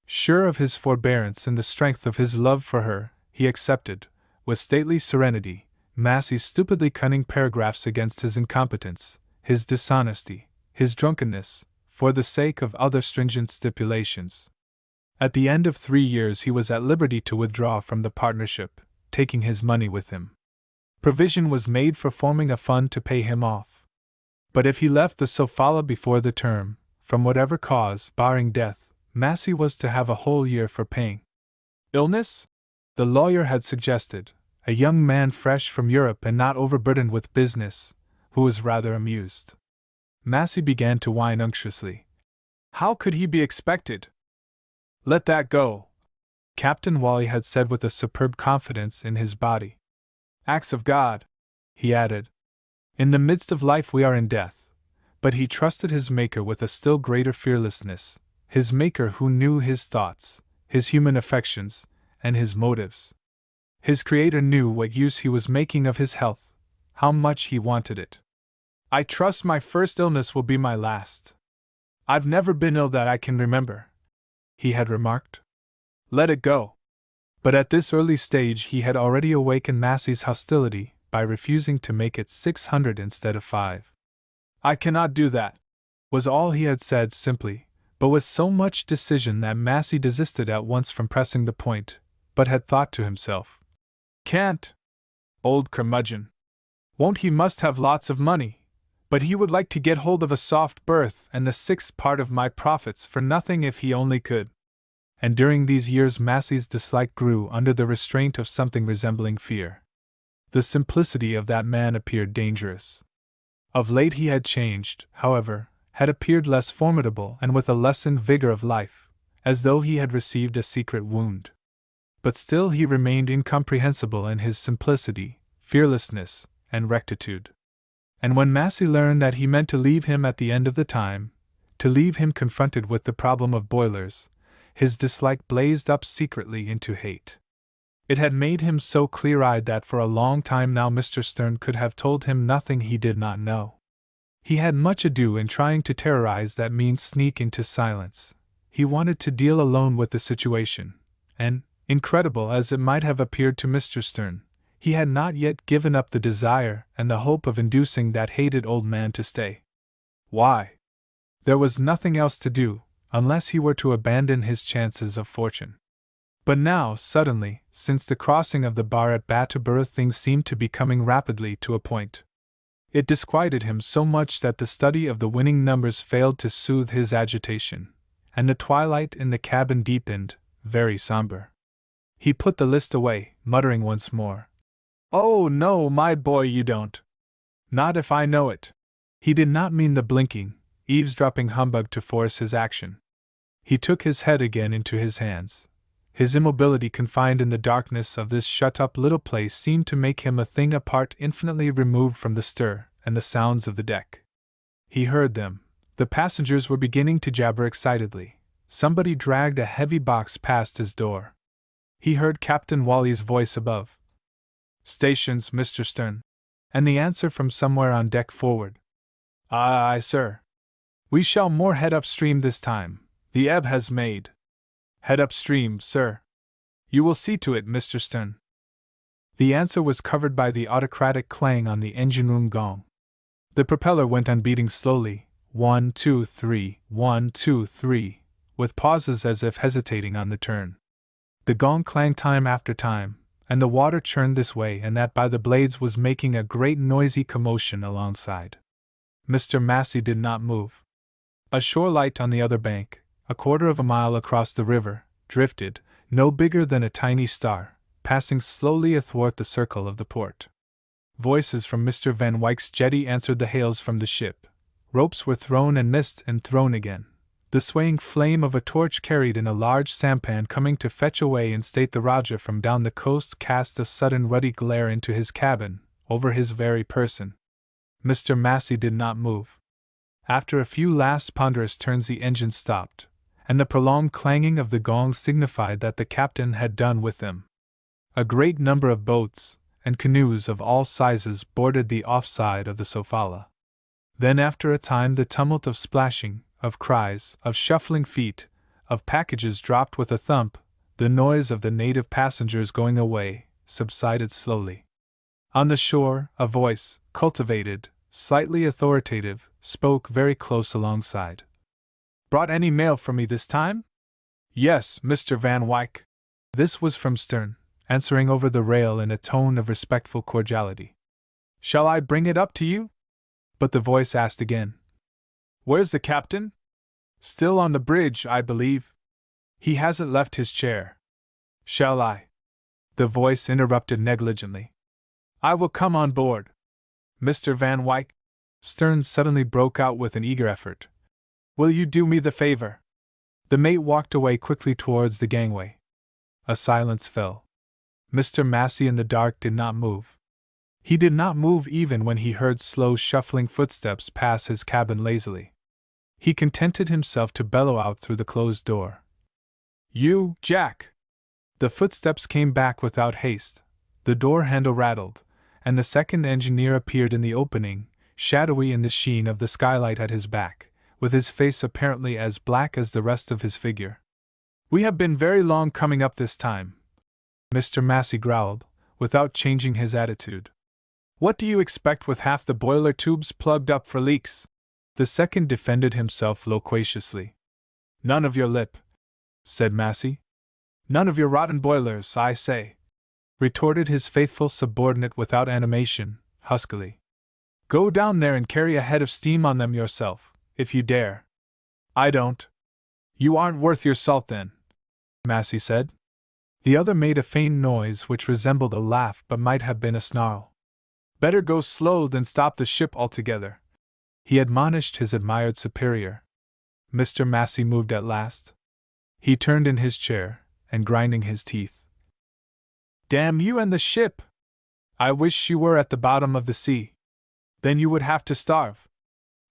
Sure of his forbearance and the strength of his love for her, he accepted, with stately serenity, Massey's stupidly cunning paragraphs against his incompetence, his dishonesty, his drunkenness, for the sake of other stringent stipulations. At the end of 3 years he was at liberty to withdraw from the partnership, taking his money with him. Provision was made for forming a fund to pay him off. But if he left the Sofala before the term, from whatever cause, barring death, Massey was to have a whole year for paying. Illness? The lawyer had suggested, a young man fresh from Europe and not overburdened with business, who was rather amused. Massey began to whine unctuously. How could he be expected? Let that go, Captain Wally had said with a superb confidence in his body. Acts of God, he added. In the midst of life we are in death. But he trusted his Maker with a still greater fearlessness, his Maker who knew his thoughts, his human affections, and his motives. His Creator knew what use he was making of his health, how much he wanted it. I trust my first illness will be my last. I've never been ill that I can remember, he had remarked. Let it go. But at this early stage he had already awakened Massey's hostility by refusing to make it 600 instead of 5. I cannot do that, was all he had said simply, but with so much decision that Massey desisted at once from pressing the point, but had thought to himself, can't. Old curmudgeon. Won't he must have lots of money, but he would like to get hold of a soft berth and the 6th part of my profits for nothing if he only could. And during these years Massey's dislike grew under the restraint of something resembling fear. The simplicity of that man appeared dangerous. Of late he had changed, however, had appeared less formidable and with a lessened vigor of life, as though he had received a secret wound. But still he remained incomprehensible in his simplicity, fearlessness, and rectitude. And when Massey learned that he meant to leave him at the end of the time, to leave him confronted with the problem of boilers, his dislike blazed up secretly into hate. It had made him so clear-eyed that for a long time now Mr. Stern could have told him nothing he did not know. He had much ado in trying to terrorize that mean sneak into silence. He wanted to deal alone with the situation, and, incredible as it might have appeared to Mr. Stern, he had not yet given up the desire and the hope of inducing that hated old man to stay. Why? There was nothing else to do, unless he were to abandon his chances of fortune. But now, suddenly, since the crossing of the bar at Battleborough, things seemed to be coming rapidly to a point. It disquieted him so much that the study of the winning numbers failed to soothe his agitation, and the twilight in the cabin deepened, very somber. He put the list away, muttering once more, "Oh no, my boy, you don't. Not if I know it." He did not mean the blinking, eavesdropping humbug to force his action. He took his head again into his hands. His immobility confined in the darkness of this shut-up little place seemed to make him a thing apart, infinitely removed from the stir and the sounds of the deck. He heard them. The passengers were beginning to jabber excitedly. somebody dragged a heavy box past his door. He heard Captain Wally's voice above. "Stations, Mr. Stern," and the answer from somewhere on deck forward. "Aye, sir. We shall more head upstream this time. The ebb has made." "Head upstream, sir. You will see to it, Mr. Stern." The answer was covered by the autocratic clang on the engine room gong. The propeller went on beating slowly, 1, 2, 3, 1, 2, 3, with pauses as if hesitating on the turn. The gong clanged time after time, and the water churned this way and that by the blades was making a great noisy commotion alongside. Mr. Massey did not move. A shore light on the other bank, a quarter of a mile across the river, drifted, no bigger than a tiny star, passing slowly athwart the circle of the port. Voices from Mr. Van Wyck's jetty answered the hails from the ship. Ropes were thrown and missed and thrown again. The swaying flame of a torch carried in a large sampan coming to fetch away in state the Rajah from down the coast cast a sudden ruddy glare into his cabin, over his very person. Mr. Massey did not move. After a few last ponderous turns the engine stopped, and the prolonged clanging of the gong signified that the captain had done with them. A great number of boats and canoes of all sizes boarded the offside of the Sofala. Then after a time the tumult of splashing, of cries, of shuffling feet, of packages dropped with a thump, the noise of the native passengers going away, subsided slowly. On the shore, a voice, cultivated, slightly authoritative, spoke very close alongside. "Brought any mail for me this time?" "Yes, Mr. Van Wyck." This was from Stern, answering over the rail in a tone of respectful cordiality. "Shall I bring it up to you?" But the voice asked again. "Where's the captain?" "Still on the bridge, I believe. He hasn't left his chair." "Shall I?" The voice interrupted negligently. "I will come on board." "Mr. Van Wyck," Stern suddenly broke out with an eager effort, "will you do me the favor?" The mate walked away quickly towards the gangway. A silence fell. Mr. Massey in the dark did not move. He did not move even when he heard slow shuffling footsteps pass his cabin lazily. He contented himself to bellow out through the closed door. "You, Jack!" The footsteps came back without haste, the door handle rattled, and the second engineer appeared in the opening, shadowy in the sheen of the skylight at his back, with his face apparently as black as the rest of his figure. "We have been very long coming up this time," Mr. Massey growled, without changing his attitude. "What do you expect with half the boiler tubes plugged up for leaks?" The second defended himself loquaciously. "None of your lip," said Massey. "None of your rotten boilers, I say," retorted his faithful subordinate without animation, huskily. "Go down there and carry a head of steam on them yourself, if you dare." "I don't." "You aren't worth your salt then," Massey said. The other made a faint noise which resembled a laugh but might have been a snarl. "Better go slow than stop the ship altogether," he admonished his admired superior. Mr. Massey moved at last. He turned in his chair, and grinding his teeth. "Damn you and the ship! I wish she were at the bottom of the sea. Then you would have to starve."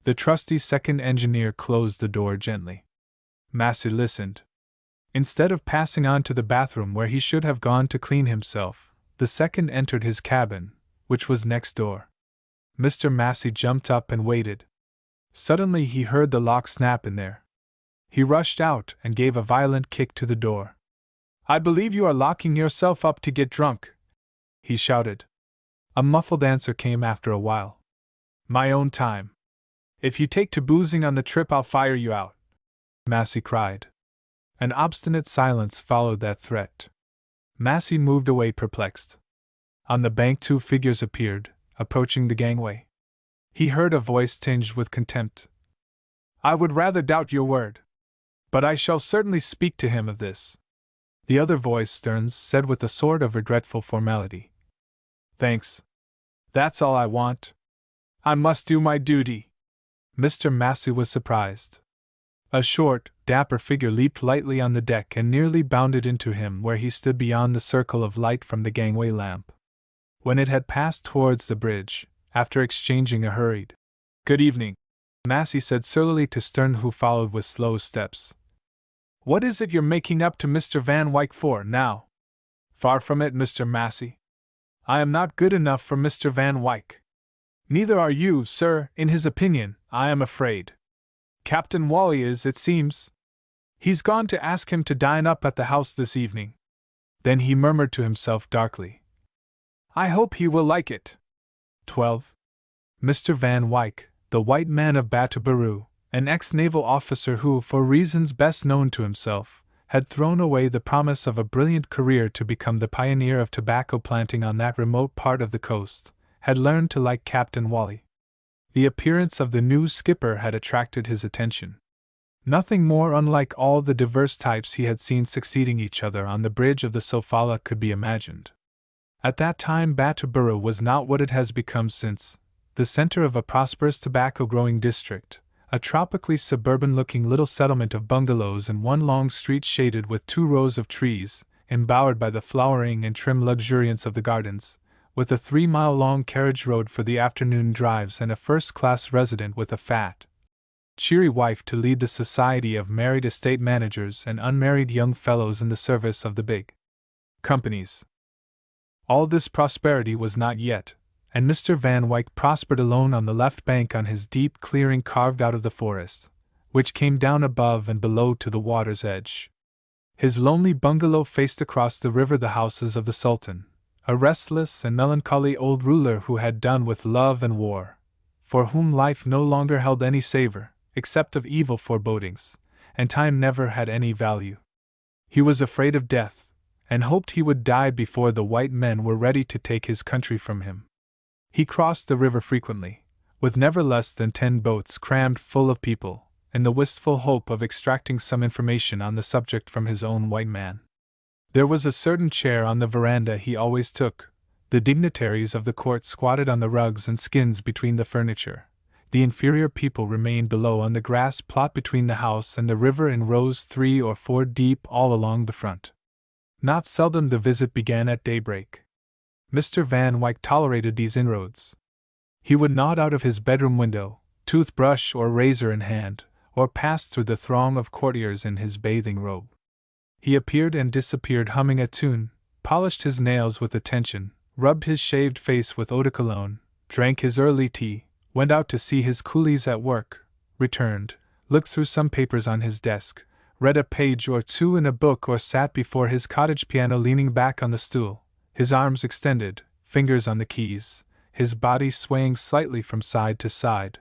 The trusty second engineer closed the door gently. Massey listened. Instead of passing on to the bathroom where he should have gone to clean himself, the second entered his cabin, which was next door. Mr. Massey jumped up and waited. Suddenly he heard the lock snap in there. He rushed out and gave a violent kick to the door. "I believe you are locking yourself up to get drunk," he shouted. A muffled answer came after a while. "My own time. If you take to boozing on the trip, I'll fire you out," Massey cried. An obstinate silence followed that threat. Massey moved away perplexed. On the bank 2 figures appeared, approaching the gangway. He heard a voice tinged with contempt. "I would rather doubt your word. But I shall certainly speak to him of this." The other voice, Stern's, said with a sort of regretful formality. "Thanks. That's all I want. I must do my duty." Mr. Massey was surprised. A short, dapper figure leaped lightly on the deck and nearly bounded into him where he stood beyond the circle of light from the gangway lamp. When it had passed towards the bridge, after exchanging a hurried "Good evening," Massey said surlily to Stern, who followed with slow steps. What is it you're making up to Mr. Van Wyck for, now? Far from it, Mr. Massey. I am not good enough for Mr. Van Wyck. Neither are you, sir, in his opinion, I am afraid. Captain Wally is, it seems. He's gone to ask him to dine up at the house this evening. Then he murmured to himself darkly, I hope he will like it. 12. Mr. Van Wyck, the white man of Batabaru, an ex-naval officer who, for reasons best known to himself, had thrown away the promise of a brilliant career to become the pioneer of tobacco planting on that remote part of the coast, had learned to like Captain Wally. The appearance of the new skipper had attracted his attention. Nothing more unlike all the diverse types he had seen succeeding each other on the bridge of the Sofala could be imagined. At that time Batabaru was not what it has become since, the center of a prosperous tobacco-growing district, a tropically suburban-looking little settlement of bungalows and one long street shaded with 2 rows of trees, embowered by the flowering and trim luxuriance of the gardens, with a 3-mile-long carriage road for the afternoon drives and a first-class resident with a fat, cheery wife to lead the society of married estate managers and unmarried young fellows in the service of the big companies. All this prosperity was not yet, and Mr. Van Wyck prospered alone on the left bank on his deep clearing carved out of the forest, which came down above and below to the water's edge. His lonely bungalow faced across the river the houses of the Sultan, a restless and melancholy old ruler who had done with love and war, for whom life no longer held any savor, except of evil forebodings, and time never had any value. He was afraid of death, and hoped he would die before the white men were ready to take his country from him. He crossed the river frequently, with never less than 10 boats crammed full of people, in the wistful hope of extracting some information on the subject from his own white man. There was a certain chair on the veranda he always took, the dignitaries of the court squatted on the rugs and skins between the furniture. The inferior people remained below on the grass plot between the house and the river in rows 3 or 4 deep all along the front. Not seldom the visit began at daybreak. Mr. Van Wyck tolerated these inroads. He would nod out of his bedroom window, toothbrush or razor in hand, or pass through the throng of courtiers in his bathing robe. He appeared and disappeared humming a tune, polished his nails with attention, rubbed his shaved face with eau de cologne, drank his early tea, went out to see his coolies at work, returned, looked through some papers on his desk, read a page or 2 in a book or sat before his cottage piano leaning back on the stool, his arms extended, fingers on the keys, his body swaying slightly from side to side.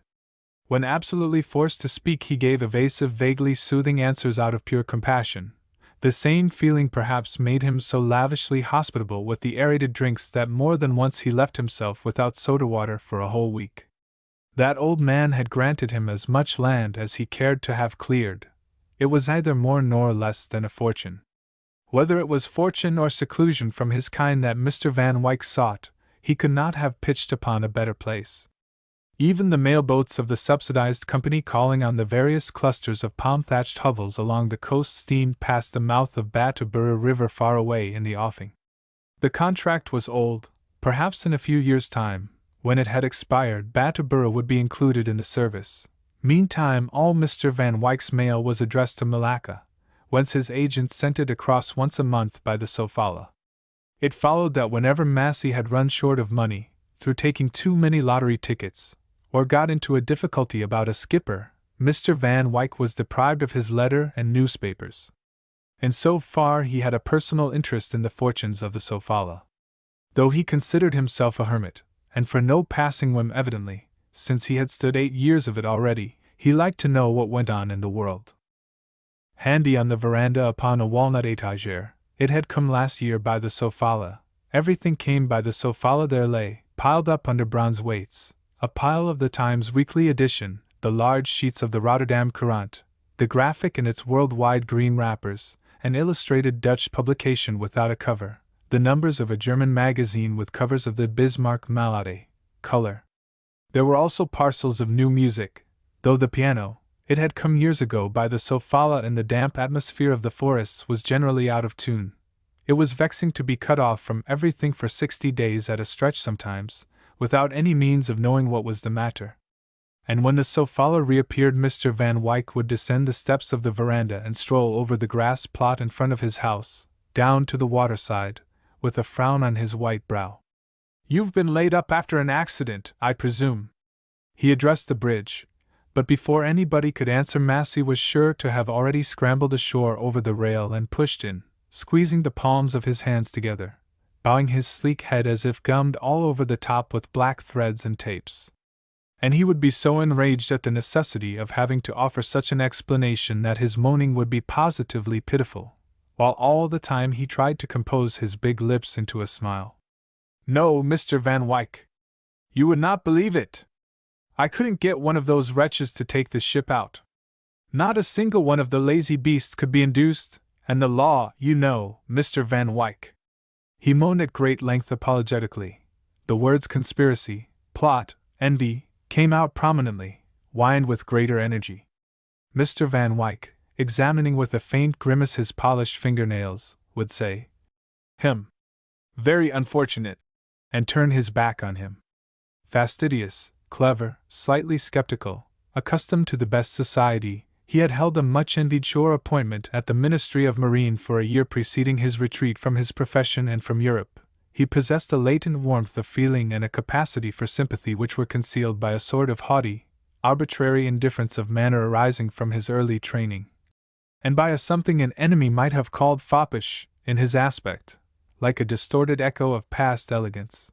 When absolutely forced to speak he gave evasive, vaguely soothing answers out of pure compassion. The same feeling perhaps made him so lavishly hospitable with the aerated drinks that more than once he left himself without soda water for a whole week. That old man had granted him as much land as he cared to have cleared. It was neither more nor less than a fortune. Whether it was fortune or seclusion from his kind that Mr. Van Wyck sought, he could not have pitched upon a better place. Even the mailboats of the subsidized company calling on the various clusters of palm-thatched hovels along the coast steamed past the mouth of Batabaru River far away in the offing. The contract was old. Perhaps in a few years' time, when it had expired, Batabaru would be included in the service. Meantime, all Mr. Van Wyck's mail was addressed to Malacca, whence his agent sent it across once a month by the Sofala. It followed that whenever Massey had run short of money, through taking too many lottery tickets, or got into a difficulty about a skipper, Mr. Van Wyck was deprived of his letter and newspapers. And so far he had a personal interest in the fortunes of the Sofala. Though he considered himself a hermit, and for no passing whim evidently, since he had stood 8 years of it already, he liked to know what went on in the world. Handy on the veranda upon a walnut étagère, it had come last year by the Sofala. Everything came by the Sofala. There lay, piled up under bronze weights, a pile of the Times weekly edition, the large sheets of the Rotterdam Courant, the Graphic in its worldwide green wrappers, an illustrated Dutch publication without a cover, the numbers of a German magazine with covers of the Bismarck Malade, color. There were also parcels of new music, though the piano, it had come years ago by the Sofala in the damp atmosphere of the forests, was generally out of tune. It was vexing to be cut off from everything for 60 days at a stretch sometimes, without any means of knowing what was the matter. and when the Sofala reappeared, Mr. Van Wyck would descend the steps of the veranda and stroll over the grass plot in front of his house, down to the waterside, with a frown on his white brow. "You've been laid up after an accident, I presume?" He addressed the bridge, but before anybody could answer, Massey was sure to have already scrambled ashore over the rail and pushed in, squeezing the palms of his hands together, bowing his sleek head as if gummed all over the top with black threads and tapes. And he would be so enraged at the necessity of having to offer such an explanation that his moaning would be positively pitiful, while all the time he tried to compose his big lips into a smile. "No, Mr. Van Wyck. You would not believe it. I couldn't get one of those wretches to take the ship out. Not a single one of the lazy beasts could be induced, and the law, you know, Mr. Van Wyck." He moaned at great length apologetically. The words conspiracy, plot, envy came out prominently, whined with greater energy. Mr. Van Wyck, examining with a faint grimace his polished fingernails, would say, Very unfortunate," and turn his back on him. Fastidious, clever, slightly skeptical, accustomed to the best society, he had held a much-envied shore appointment at the Ministry of Marine for a year preceding his retreat from his profession and from Europe. He possessed a latent warmth of feeling and a capacity for sympathy which were concealed by a sort of haughty, arbitrary indifference of manner arising from his early training, and by a something an enemy might have called foppish in his aspect, like a distorted echo of past elegance.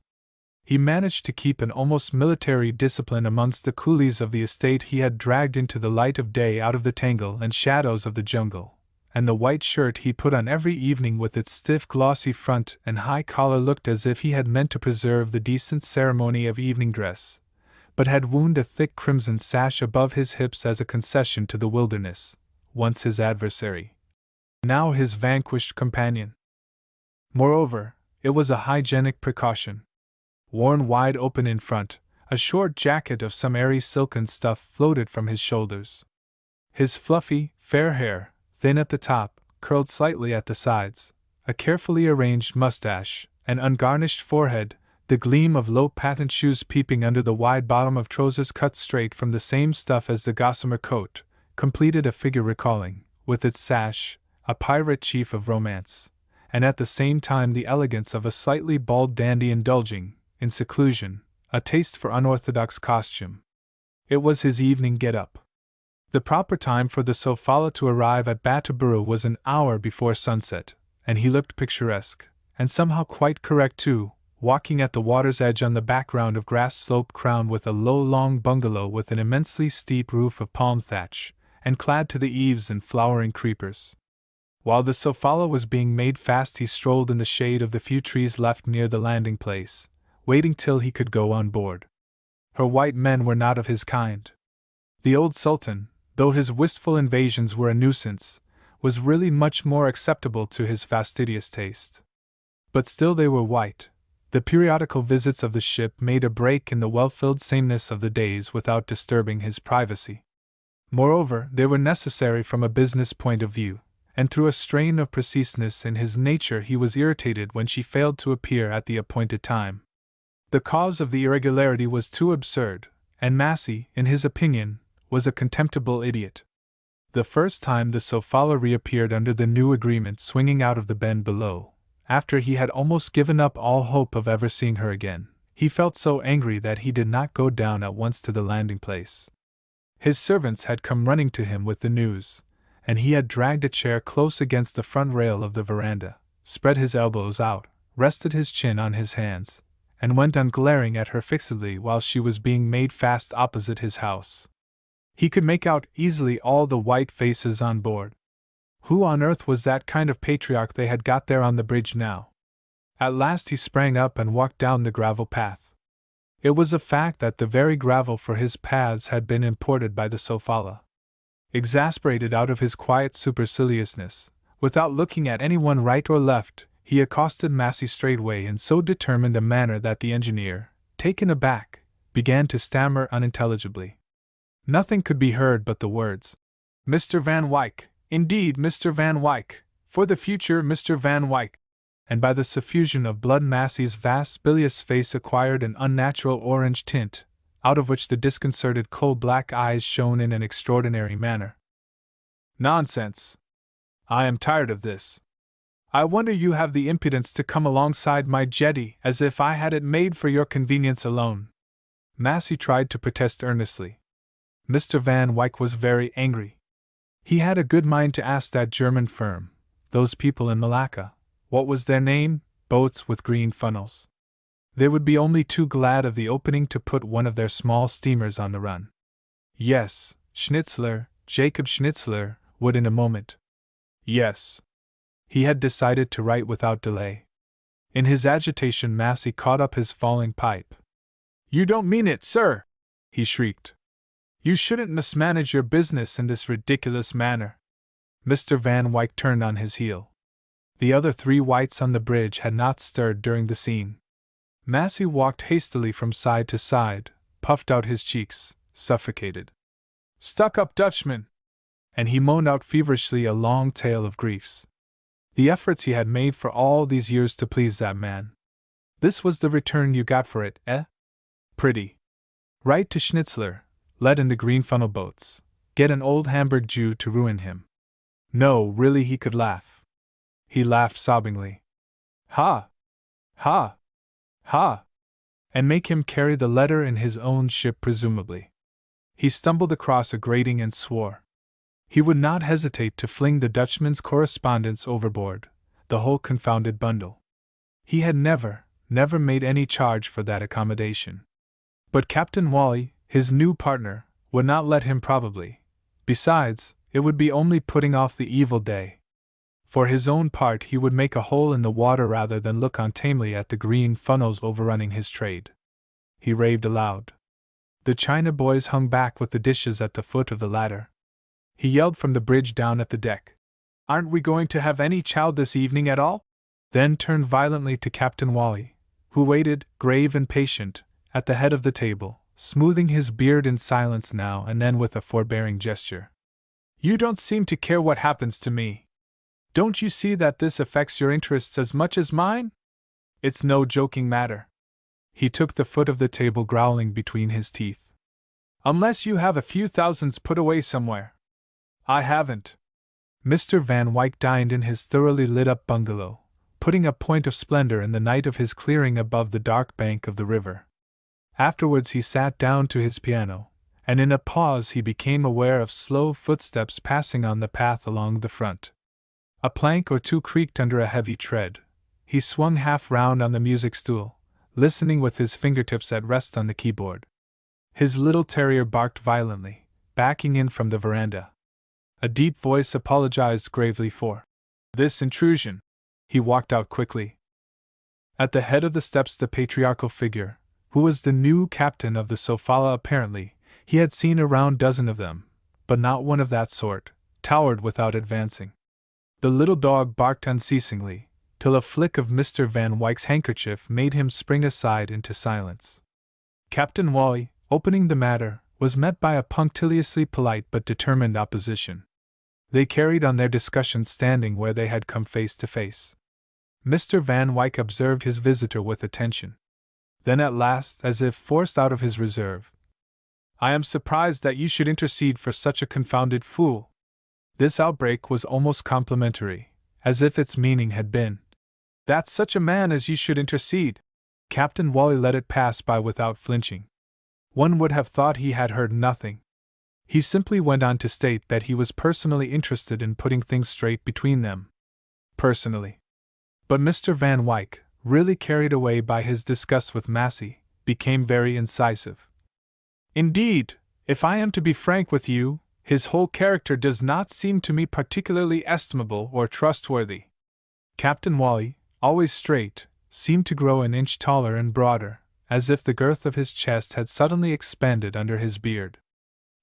He managed to keep an almost military discipline amongst the coolies of the estate he had dragged into the light of day out of the tangle and shadows of the jungle, and the white shirt he put on every evening with its stiff glossy front and high collar looked as if he had meant to preserve the decent ceremony of evening dress, but had wound a thick crimson sash above his hips as a concession to the wilderness, once his adversary, now his vanquished companion. Moreover, it was a hygienic precaution. Worn wide open in front, a short jacket of some airy silken stuff floated from his shoulders. His fluffy, fair hair, thin at the top, curled slightly at the sides, a carefully arranged mustache, an ungarnished forehead, the gleam of low patent shoes peeping under the wide bottom of trousers cut straight from the same stuff as the gossamer coat, completed a figure recalling, with its sash, a pirate chief of romance, and at the same time the elegance of a slightly bald dandy indulging, in seclusion, a taste for unorthodox costume. It was his evening get-up. The proper time for the Sofala to arrive at Bataburu was an hour before sunset, and he looked picturesque, and somehow quite correct too, walking at the water's edge on the background of grass slope crowned with a low long bungalow with an immensely steep roof of palm thatch, and clad to the eaves in flowering creepers. While the Sofala was being made fast he strolled in the shade of the few trees left near the landing place, waiting till he could go on board. Her white men were not of his kind. The old Sultan, though his wistful invasions were a nuisance, was really much more acceptable to his fastidious taste. But still they were white. The periodical visits of the ship made a break in the well-filled sameness of the days without disturbing his privacy. Moreover, they were necessary from a business point of view, and through a strain of preciseness in his nature he was irritated when she failed to appear at the appointed time. The cause of the irregularity was too absurd, and Massey, in his opinion, was a contemptible idiot. The first time the Sofala reappeared under the new agreement swinging out of the bend below, after he had almost given up all hope of ever seeing her again, he felt so angry that he did not go down at once to the landing place. His servants had come running to him with the news, and he had dragged a chair close against the front rail of the veranda, spread his elbows out, rested his chin on his hands, and went on glaring at her fixedly while she was being made fast opposite his house. He could make out easily all the white faces on board. Who on earth was that kind of patriarch they had got there on the bridge now? At last he sprang up and walked down the gravel path. It was a fact that the very gravel for his paths had been imported by the Sofala. Exasperated out of his quiet superciliousness, without looking at anyone right or left, he accosted Massey straightway in so determined a manner that the engineer, taken aback, began to stammer unintelligibly. Nothing could be heard but the words, "Mr. Van Wyck, indeed, Mr. Van Wyck, for the future, Mr. Van Wyck," and by the suffusion of blood Massey's vast bilious face acquired an unnatural orange tint, out of which the disconcerted coal-black eyes shone in an extraordinary manner. Nonsense! I am tired of this. I wonder you have the impudence to come alongside my jetty as if I had it made for your convenience alone. Massey tried to protest earnestly. Mr. Van Wyck was very angry. He had a good mind to ask that German firm, those people in Malacca, what was their name, boats with green funnels. They would be only too glad of the opening to put one of their small steamers on the run. Yes, Schnitzler, Jacob Schnitzler, would in a moment. Yes. He had decided to write without delay. In his agitation, Massey caught up his falling pipe. You don't mean it, sir! He shrieked. You shouldn't mismanage your business in this ridiculous manner. Mr. Van Wyck turned on his heel. The other 3 whites on the bridge had not stirred during the scene. Massey walked hastily from side to side, puffed out his cheeks, suffocated. Stuck-up Dutchman! And he moaned out feverishly a long tale of griefs. The efforts he had made for all these years to please that man. This was the return you got for it, eh? Pretty. Write to Schnitzler, let in the green funnel boats, get an old Hamburg Jew to ruin him. No, really he could laugh. He laughed sobbingly. Ha! Ha! Ha! And make him carry the letter in his own ship presumably. He stumbled across a grating and swore. He would not hesitate to fling the Dutchman's correspondence overboard, the whole confounded bundle. He had never made any charge for that accommodation. But Captain Wally, his new partner, would not let him probably. Besides, it would be only putting off the evil day. For his own part, he would make a hole in the water rather than look on tamely at the green funnels overrunning his trade. He raved aloud. The China boys hung back with the dishes at the foot of the ladder. He yelled from the bridge down at the deck. Aren't we going to have any chow this evening at all? Then turned violently to Captain Wally, who waited, grave and patient, at the head of the table, smoothing his beard in silence now and then with a forbearing gesture. You don't seem to care what happens to me. Don't you see that this affects your interests as much as mine? It's no joking matter. He took the foot of the table, growling between his teeth. Unless you have a few thousands put away somewhere. I haven't. Mr. Van Wyck dined in his thoroughly lit-up bungalow, putting a point of splendor in the night of his clearing above the dark bank of the river. Afterwards he sat down to his piano, and in a pause he became aware of slow footsteps passing on the path along the front. A plank or two creaked under a heavy tread. He swung half round on the music stool, listening with his fingertips at rest on the keyboard. His little terrier barked violently, backing in from the veranda. A deep voice apologized gravely for this intrusion. He walked out quickly. At the head of the steps the patriarchal figure, who was the new captain of the Sofala apparently, he had seen a round dozen of them, but not one of that sort, towered without advancing. The little dog barked unceasingly, till a flick of Mr. Van Wyck's handkerchief made him spring aside into silence. Captain Wally, opening the matter, was met by a punctiliously polite but determined opposition. They carried on their discussion standing where they had come face to face. Mr. Van Wyck observed his visitor with attention. Then at last, as if forced out of his reserve, I am surprised that you should intercede for such a confounded fool. This outbreak was almost complimentary, as if its meaning had been, that such a man as you should intercede. Captain Wally let it pass by without flinching. One would have thought he had heard nothing. He simply went on to state that he was personally interested in putting things straight between them. Personally. But Mr. Van Wyck, really carried away by his disgust with Massey, became very incisive. Indeed, if I am to be frank with you, his whole character does not seem to me particularly estimable or trustworthy. Captain Wally, always straight, seemed to grow an inch taller and broader, as if the girth of his chest had suddenly expanded under his beard.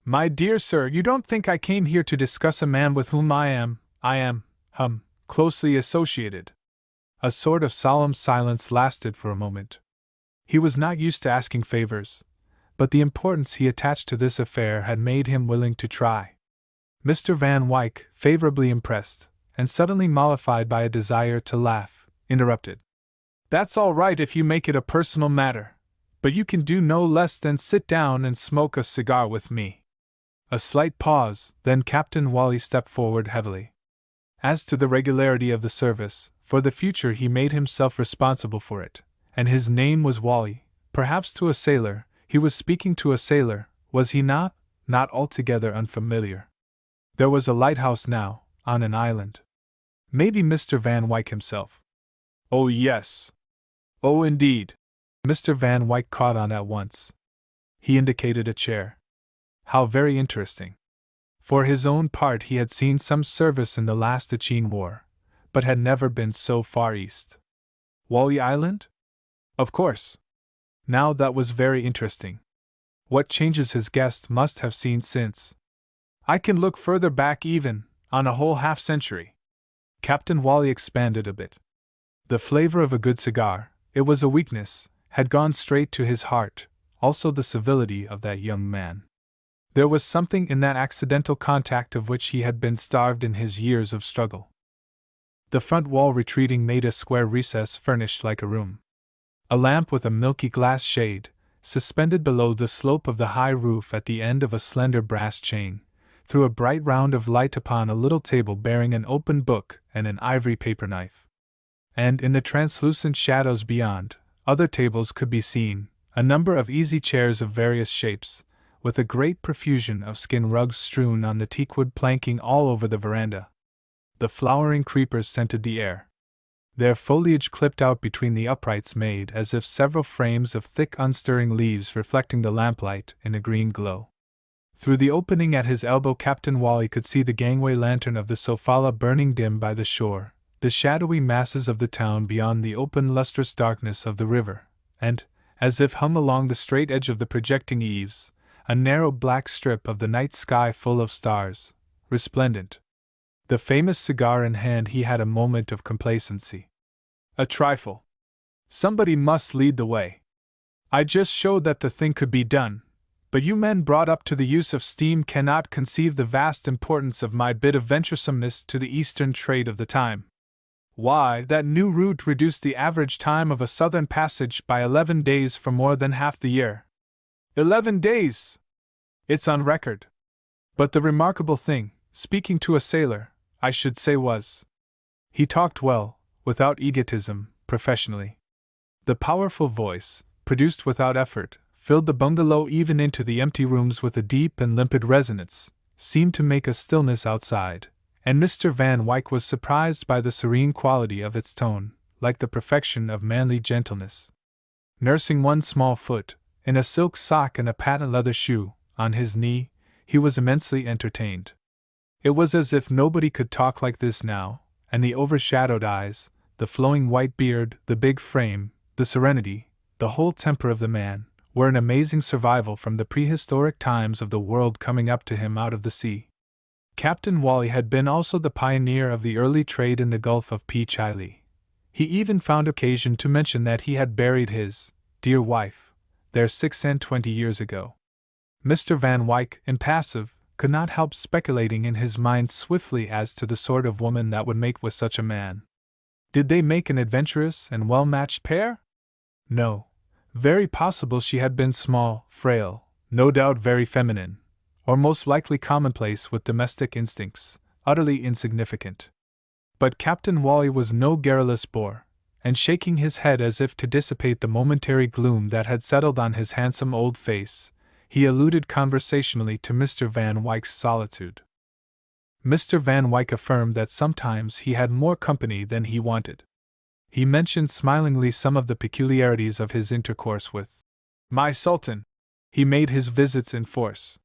My dear sir, you don't think I came here to discuss a man with whom I am, closely associated. A sort of solemn silence lasted for a moment. He was not used to asking favors, but the importance he attached to this affair had made him willing to try. Mr. Van Wyck, favorably impressed, and suddenly mollified by a desire to laugh, interrupted. That's all right if you make it a personal matter, But you can do no less than sit down and smoke a cigar with me. A slight pause, then Captain Wally stepped forward heavily. As to the regularity of the service, for the future he made himself responsible for it, and his name was Wally. Perhaps to a sailor, he was speaking to a sailor, was he not? Not altogether unfamiliar. There was a lighthouse now, on an island. Maybe Mr. Van Wyck himself. Oh yes. Oh indeed. Mr. Van Wyck caught on at once. He indicated a chair. How very interesting. For his own part he had seen some service in the last Achene War, but had never been so far east. Wally Island? Of course. Now that was very interesting. What changes his guest must have seen since. I can look further back even, on a whole half-century. Captain Wally expanded a bit. The flavor of a good cigar, it was a weakness, had gone straight to his heart, also the civility of that young man. There was something in that accidental contact of which he had been starved in his years of struggle. The front wall retreating made a square recess furnished like a room. A lamp with a milky glass shade, suspended below the slope of the high roof at the end of a slender brass chain, threw a bright round of light upon a little table bearing an open book and an ivory paper knife. And in the translucent shadows beyond, other tables could be seen, a number of easy chairs of various shapes, with a great profusion of skin rugs strewn on the teakwood planking all over the veranda. The flowering creepers scented the air. Their foliage clipped out between the uprights made as if several frames of thick unstirring leaves reflecting the lamplight in a green glow. Through the opening at his elbow Captain Wally could see the gangway lantern of the Sofala burning dim by the shore, the shadowy masses of the town beyond the open lustrous darkness of the river, and, as if hung along the straight edge of the projecting eaves, a narrow black strip of the night sky full of stars, resplendent. The famous cigar in hand he had a moment of complacency. A trifle. Somebody must lead the way. I just showed that the thing could be done, but you men brought up to the use of steam cannot conceive the vast importance of my bit of venturesomeness to the eastern trade of the time. Why, that new route reduced the average time of a southern passage by 11 days for more than half the year. 11 days! It's on record. But the remarkable thing, speaking to a sailor, I should say was, he talked well, without egotism, professionally. The powerful voice, produced without effort, filled the bungalow even into the empty rooms with a deep and limpid resonance, seemed to make a stillness outside, and Mr. Van Wyck was surprised by the serene quality of its tone, like the perfection of manly gentleness. Nursing one small foot, in a silk sock and a patent leather shoe, on his knee, he was immensely entertained. It was as if nobody could talk like this now, and the overshadowed eyes, the flowing white beard, the big frame, the serenity, the whole temper of the man, were an amazing survival from the prehistoric times of the world coming up to him out of the sea. Captain Wally had been also the pioneer of the early trade in the Gulf of Peachili. He even found occasion to mention that he had buried his dear wife there 26 years ago. Mr. Van Wyck, impassive, could not help speculating in his mind swiftly as to the sort of woman that would make with such a man. Did they make an adventurous and well-matched pair? No. Very possible she had been small, frail, no doubt very feminine, or most likely commonplace with domestic instincts, utterly insignificant. But Captain Wally was no garrulous bore, and shaking his head as if to dissipate the momentary gloom that had settled on his handsome old face, he alluded conversationally to Mr. Van Wyck's solitude. Mr. Van Wyck affirmed that sometimes he had more company than he wanted. He mentioned smilingly some of the peculiarities of his intercourse with my Sultan. He made his visits in force.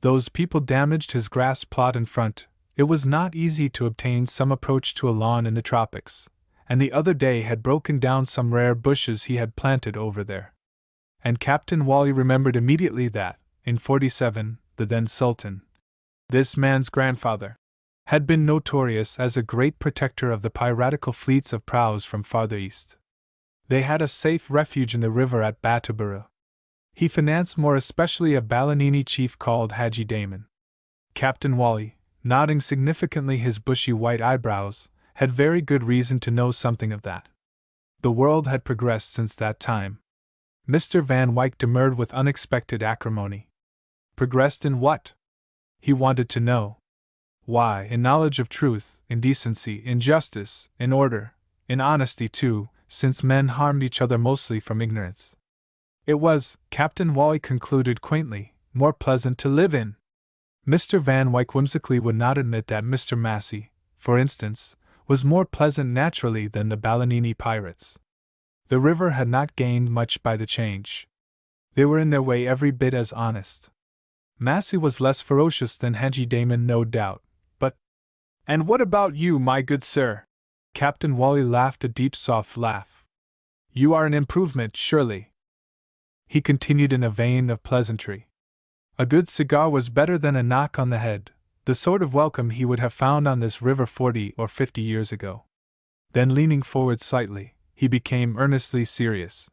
Those people damaged his grass plot in front. It was not easy to obtain some approach to a lawn in the tropics, and the other day had broken down some rare bushes he had planted over there. And Captain Wally remembered immediately that, in '47, the then Sultan, this man's grandfather, had been notorious as a great protector of the piratical fleets of praus from farther east. They had a safe refuge in the river at Batubara. He financed more especially a Balinini chief called Haji Damon. Captain Wally, nodding significantly his bushy white eyebrows, had very good reason to know something of that. The world had progressed since that time. Mr. Van Wyck demurred with unexpected acrimony. Progressed in what? He wanted to know. Why, in knowledge of truth, in decency, in justice, in order, in honesty too, since men harmed each other mostly from ignorance. It was, Captain Wally concluded quaintly, more pleasant to live in. Mr. Van Wyck whimsically would not admit that Mr. Massey, for instance, was more pleasant naturally than the Balanini pirates. The river had not gained much by the change. They were in their way every bit as honest. Massey was less ferocious than Hadji Damon, no doubt, but— "And what about you, my good sir?" Captain Wally laughed a deep soft laugh. "You are an improvement, surely," he continued in a vein of pleasantry. A good cigar was better than a knock on the head, the sort of welcome he would have found on this river 40 or 50 years ago. Then, leaning forward slightly, he became earnestly serious.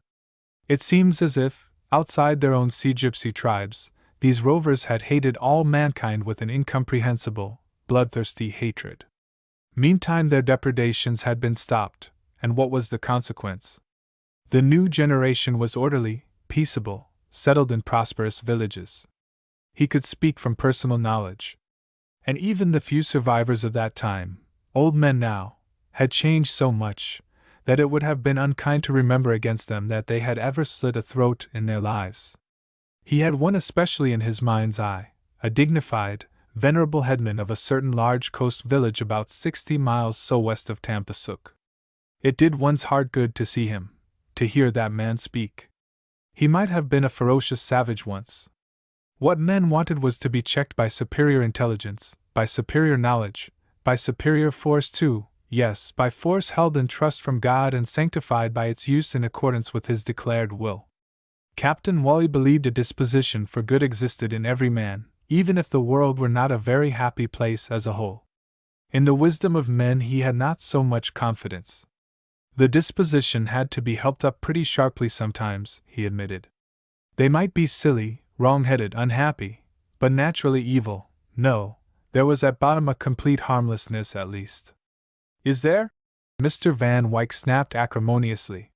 It seems as if, outside their own sea gypsy tribes, these rovers had hated all mankind with an incomprehensible, bloodthirsty hatred. Meantime their depredations had been stopped, and what was the consequence? The new generation was orderly, peaceable, settled in prosperous villages. He could speak from personal knowledge. And even the few survivors of that time, old men now, had changed so much that it would have been unkind to remember against them that they had ever slit a throat in their lives. He had one especially in his mind's eye, a dignified, venerable headman of a certain large coast village about 60 miles so west of Tampasuc. It did one's heart good to see him, to hear that man speak. He might have been a ferocious savage once. What men wanted was to be checked by superior intelligence, by superior knowledge, by superior force too, yes, by force held in trust from God and sanctified by its use in accordance with His declared will. Captain Wally believed a disposition for good existed in every man, even if the world were not a very happy place as a whole. In the wisdom of men he had not so much confidence. The disposition had to be helped up pretty sharply sometimes, he admitted. They might be silly, wrong-headed, unhappy, but naturally evil. No, there was at bottom a complete harmlessness at least. "Is there?" Mr. Van Wyck snapped acrimoniously.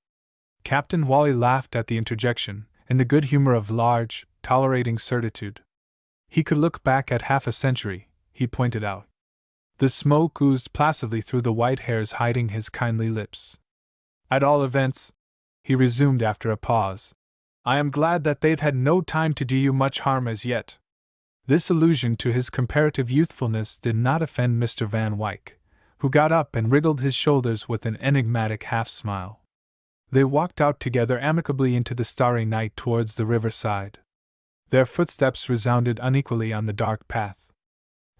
Captain Wally laughed at the interjection, in the good humor of large, tolerating certitude. He could look back at half a century, he pointed out. The smoke oozed placidly through the white hairs hiding his kindly lips. "At all events," he resumed after a pause, "I am glad that they've had no time to do you much harm as yet." This allusion to his comparative youthfulness did not offend Mr. Van Wyck, who got up and wriggled his shoulders with an enigmatic half-smile. They walked out together amicably into the starry night towards the riverside. Their footsteps resounded unequally on the dark path.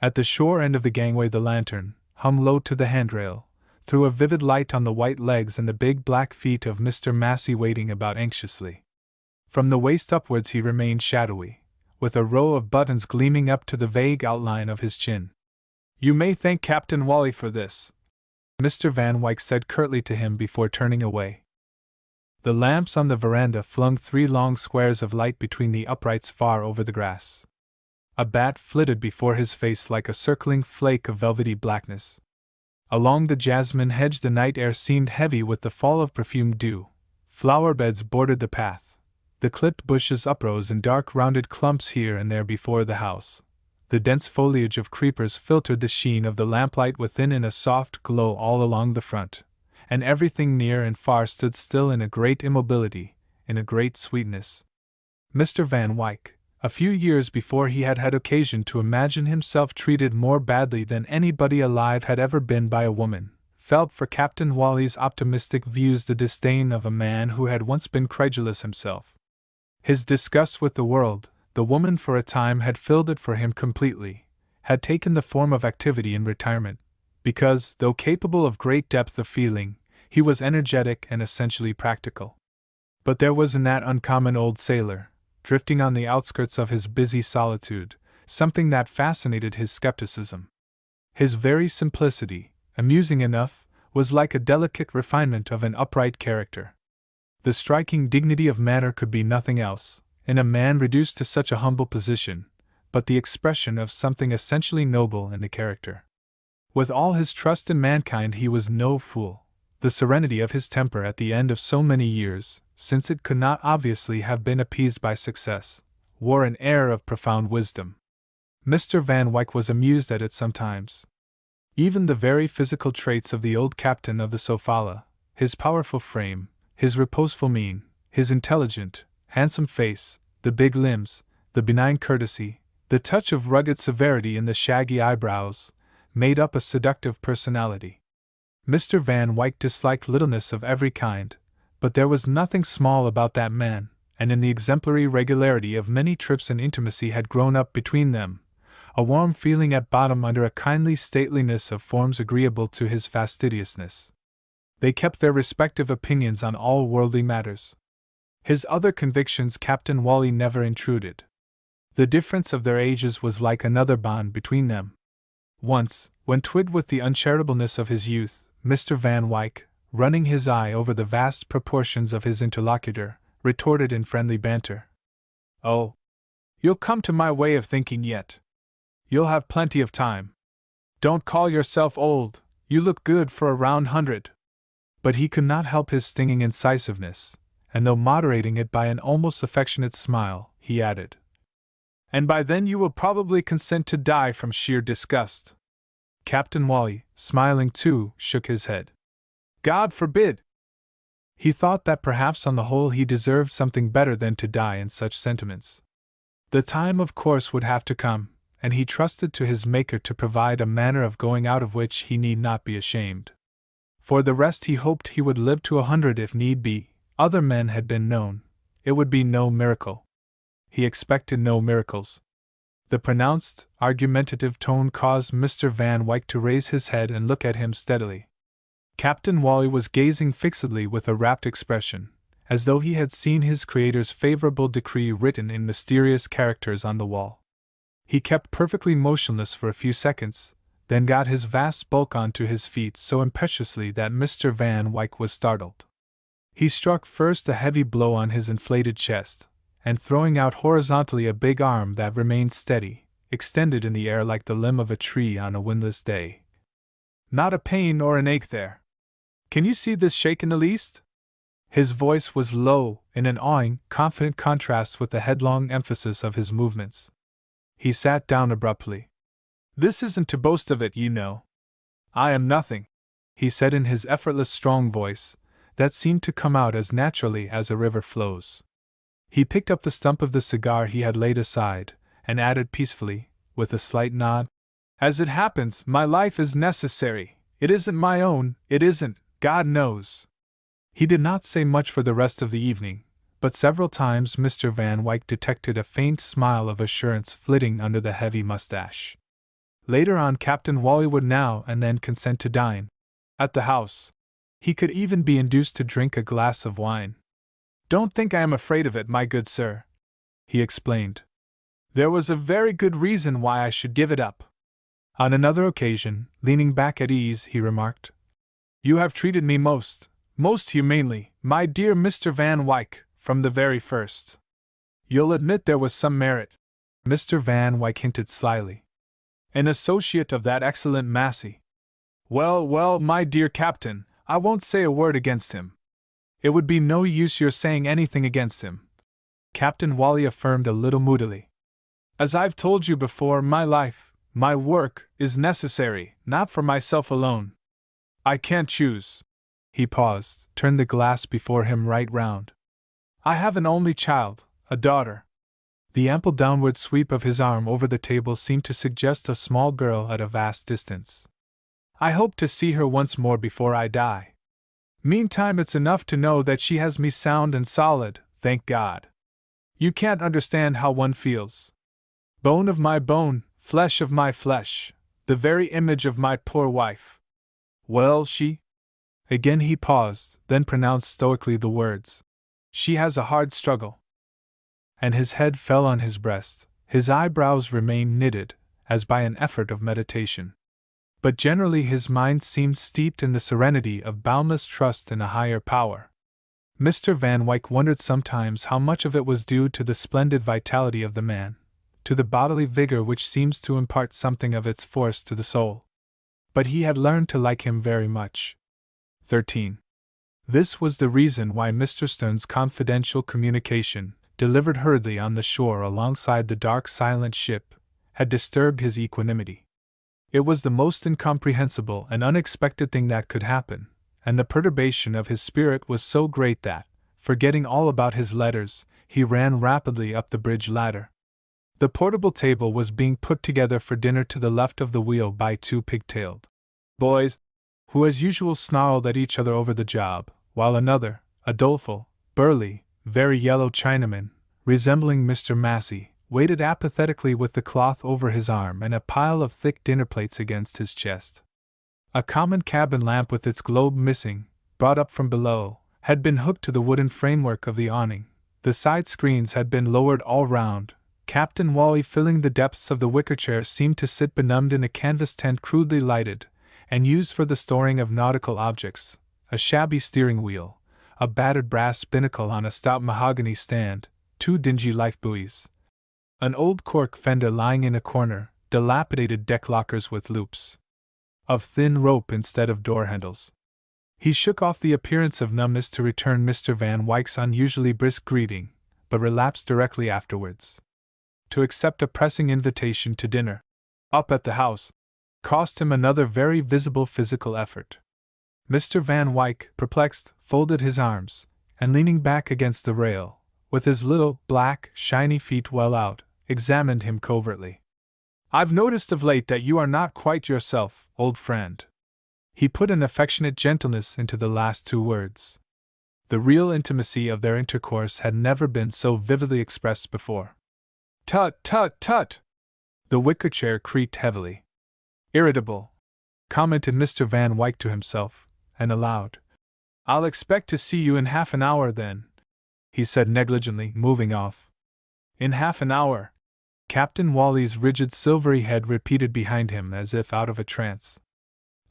At the shore end of the gangway the lantern, hung low to the handrail, threw a vivid light on the white legs and the big black feet of Mr. Massey waiting about anxiously. From the waist upwards he remained shadowy, with a row of buttons gleaming up to the vague outline of his chin. "You may thank Captain Wally for this," Mr. Van Wyck said curtly to him before turning away. The lamps on the veranda flung 3 long squares of light between the uprights far over the grass. A bat flitted before his face like a circling flake of velvety blackness. Along the jasmine hedge the night air seemed heavy with the fall of perfumed dew. Flower beds bordered the path. The clipped bushes uprose in dark rounded clumps here and there before the house. The dense foliage of creepers filtered the sheen of the lamplight within in a soft glow all along the front, and everything near and far stood still in a great immobility, in a great sweetness. Mr. Van Wyck, a few years before he had had occasion to imagine himself treated more badly than anybody alive had ever been by a woman, felt for Captain Wally's optimistic views the disdain of a man who had once been credulous himself. His disgust with the world, the woman for a time had filled it for him completely, had taken the form of activity in retirement, because, though capable of great depth of feeling, he was energetic and essentially practical. But there was in that uncommon old sailor, drifting on the outskirts of his busy solitude, something that fascinated his skepticism. His very simplicity, amusing enough, was like a delicate refinement of an upright character. The striking dignity of manner could be nothing else, in a man reduced to such a humble position, but the expression of something essentially noble in the character. With all his trust in mankind he was no fool, the serenity of his temper at the end of so many years, since it could not obviously have been appeased by success, wore an air of profound wisdom. Mr. Van Wyck was amused at it sometimes. Even the very physical traits of the old captain of the Sofala, his powerful frame, his reposeful mien, his intelligent, handsome face, the big limbs, the benign courtesy, the touch of rugged severity in the shaggy eyebrows, made up a seductive personality. Mr. Van Wyck disliked littleness of every kind, but there was nothing small about that man, and in the exemplary regularity of many trips an intimacy had grown up between them, a warm feeling at bottom under a kindly stateliness of forms agreeable to his fastidiousness. They kept their respective opinions on all worldly matters. His other convictions Captain Wally never intruded. The difference of their ages was like another bond between them. Once, when twigged with the uncharitableness of his youth, Mr. Van Wyck, running his eye over the vast proportions of his interlocutor, retorted in friendly banter, "Oh, you'll come to my way of thinking yet. You'll have plenty of time. Don't call yourself old, you look good for a round 100. But he could not help his stinging incisiveness, and though moderating it by an almost affectionate smile, he added, "And by then you will probably consent to die from sheer disgust." Captain Wally, smiling too, shook his head. "God forbid!" He thought that perhaps on the whole he deserved something better than to die in such sentiments. The time of course would have to come, and he trusted to his Maker to provide a manner of going out of which he need not be ashamed. For the rest he hoped he would live to 100 if need be. Other men had been known. It would be no miracle. He expected no miracles. The pronounced, argumentative tone caused Mr. Van Wyck to raise his head and look at him steadily. Captain Wally was gazing fixedly with a rapt expression, as though he had seen his Creator's favorable decree written in mysterious characters on the wall. He kept perfectly motionless for a few seconds, then got his vast bulk onto his feet so impetuously that Mr. Van Wyck was startled. He struck first a heavy blow on his inflated chest, and throwing out horizontally a big arm that remained steady, extended in the air like the limb of a tree on a windless day. "Not a pain or an ache there. Can you see this shake in the least?" His voice was low, in an awing, confident contrast with the headlong emphasis of his movements. He sat down abruptly. "This isn't to boast of it, you know. I am nothing," he said in his effortless strong voice, that seemed to come out as naturally as a river flows. He picked up the stump of the cigar he had laid aside, and added peacefully, with a slight nod, "As it happens, my life is necessary. It isn't my own, it isn't, God knows." He did not say much for the rest of the evening, but several times Mr. Van Wyck detected a faint smile of assurance flitting under the heavy mustache. Later on Captain Wally would now and then consent to dine at the house. He could even be induced to drink a glass of wine. "Don't think I am afraid of it, my good sir," he explained. "There was a very good reason why I should give it up." On another occasion, leaning back at ease, he remarked, "You have treated me most humanely, my dear Mr. Van Wyck, from the very first. You'll admit there was some merit," Mr. Van Wyck hinted slyly. "An associate of that excellent Massey. Well, well, my dear Captain, I won't say a word against him. It would be no use your saying anything against him," Captain Wally affirmed a little moodily. "As I've told you before, my life, my work, is necessary, not for myself alone. I can't choose." He paused, turned the glass before him right round. "I have an only child, a daughter." The ample downward sweep of his arm over the table seemed to suggest a small girl at a vast distance. "I hope to see her once more before I die. Meantime it's enough to know that she has me sound and solid, thank God. You can't understand how one feels. Bone of my bone, flesh of my flesh, the very image of my poor wife. Well, she—" Again he paused, then pronounced stoically the words, "She has a hard struggle." And his head fell on his breast, his eyebrows remained knitted, as by an effort of meditation. But generally his mind seemed steeped in the serenity of boundless trust in a higher power. Mr. Van Wyck wondered sometimes how much of it was due to the splendid vitality of the man, to the bodily vigor which seems to impart something of its force to the soul. But he had learned to like him very much. 13. This was the reason why Mr. Stern's confidential communication, delivered hurriedly on the shore alongside the dark silent ship, had disturbed his equanimity. It was the most incomprehensible and unexpected thing that could happen, and the perturbation of his spirit was so great that, forgetting all about his letters, he ran rapidly up the bridge ladder. The portable table was being put together for dinner to the left of the wheel by two pigtailed boys, who as usual snarled at each other over the job, while another, a doleful, burly, very yellow Chinaman, resembling Mr. Massey, waited apathetically with the cloth over his arm and a pile of thick dinner plates against his chest. A common cabin lamp with its globe missing, brought up from below, had been hooked to the wooden framework of the awning. The side screens had been lowered all round. Captain Wally, filling the depths of the wicker chair, seemed to sit benumbed in a canvas tent crudely lighted, and used for the storing of nautical objects, a shabby steering wheel, a battered brass binnacle on a stout mahogany stand, two dingy life buoys, an old cork fender lying in a corner, dilapidated deck lockers with loops of thin rope instead of door handles. He shook off the appearance of numbness to return Mr. Van Wyck's unusually brisk greeting, but relapsed directly afterwards. To accept a pressing invitation to dinner, up at the house, cost him another very visible physical effort. Mr. Van Wyck, perplexed, folded his arms, and leaning back against the rail, with his little, black, shiny feet well out, examined him covertly. "I've noticed of late that you are not quite yourself, old friend." He put an affectionate gentleness into the last two words. The real intimacy of their intercourse had never been so vividly expressed before. "Tut, tut, tut!" The wicker chair creaked heavily. "Irritable," commented Mr. Van Wyck to himself, and aloud. "I'll expect to see you in half an hour then," he said negligently, moving off. "In half an hour," Captain Wally's rigid silvery head repeated behind him as if out of a trance.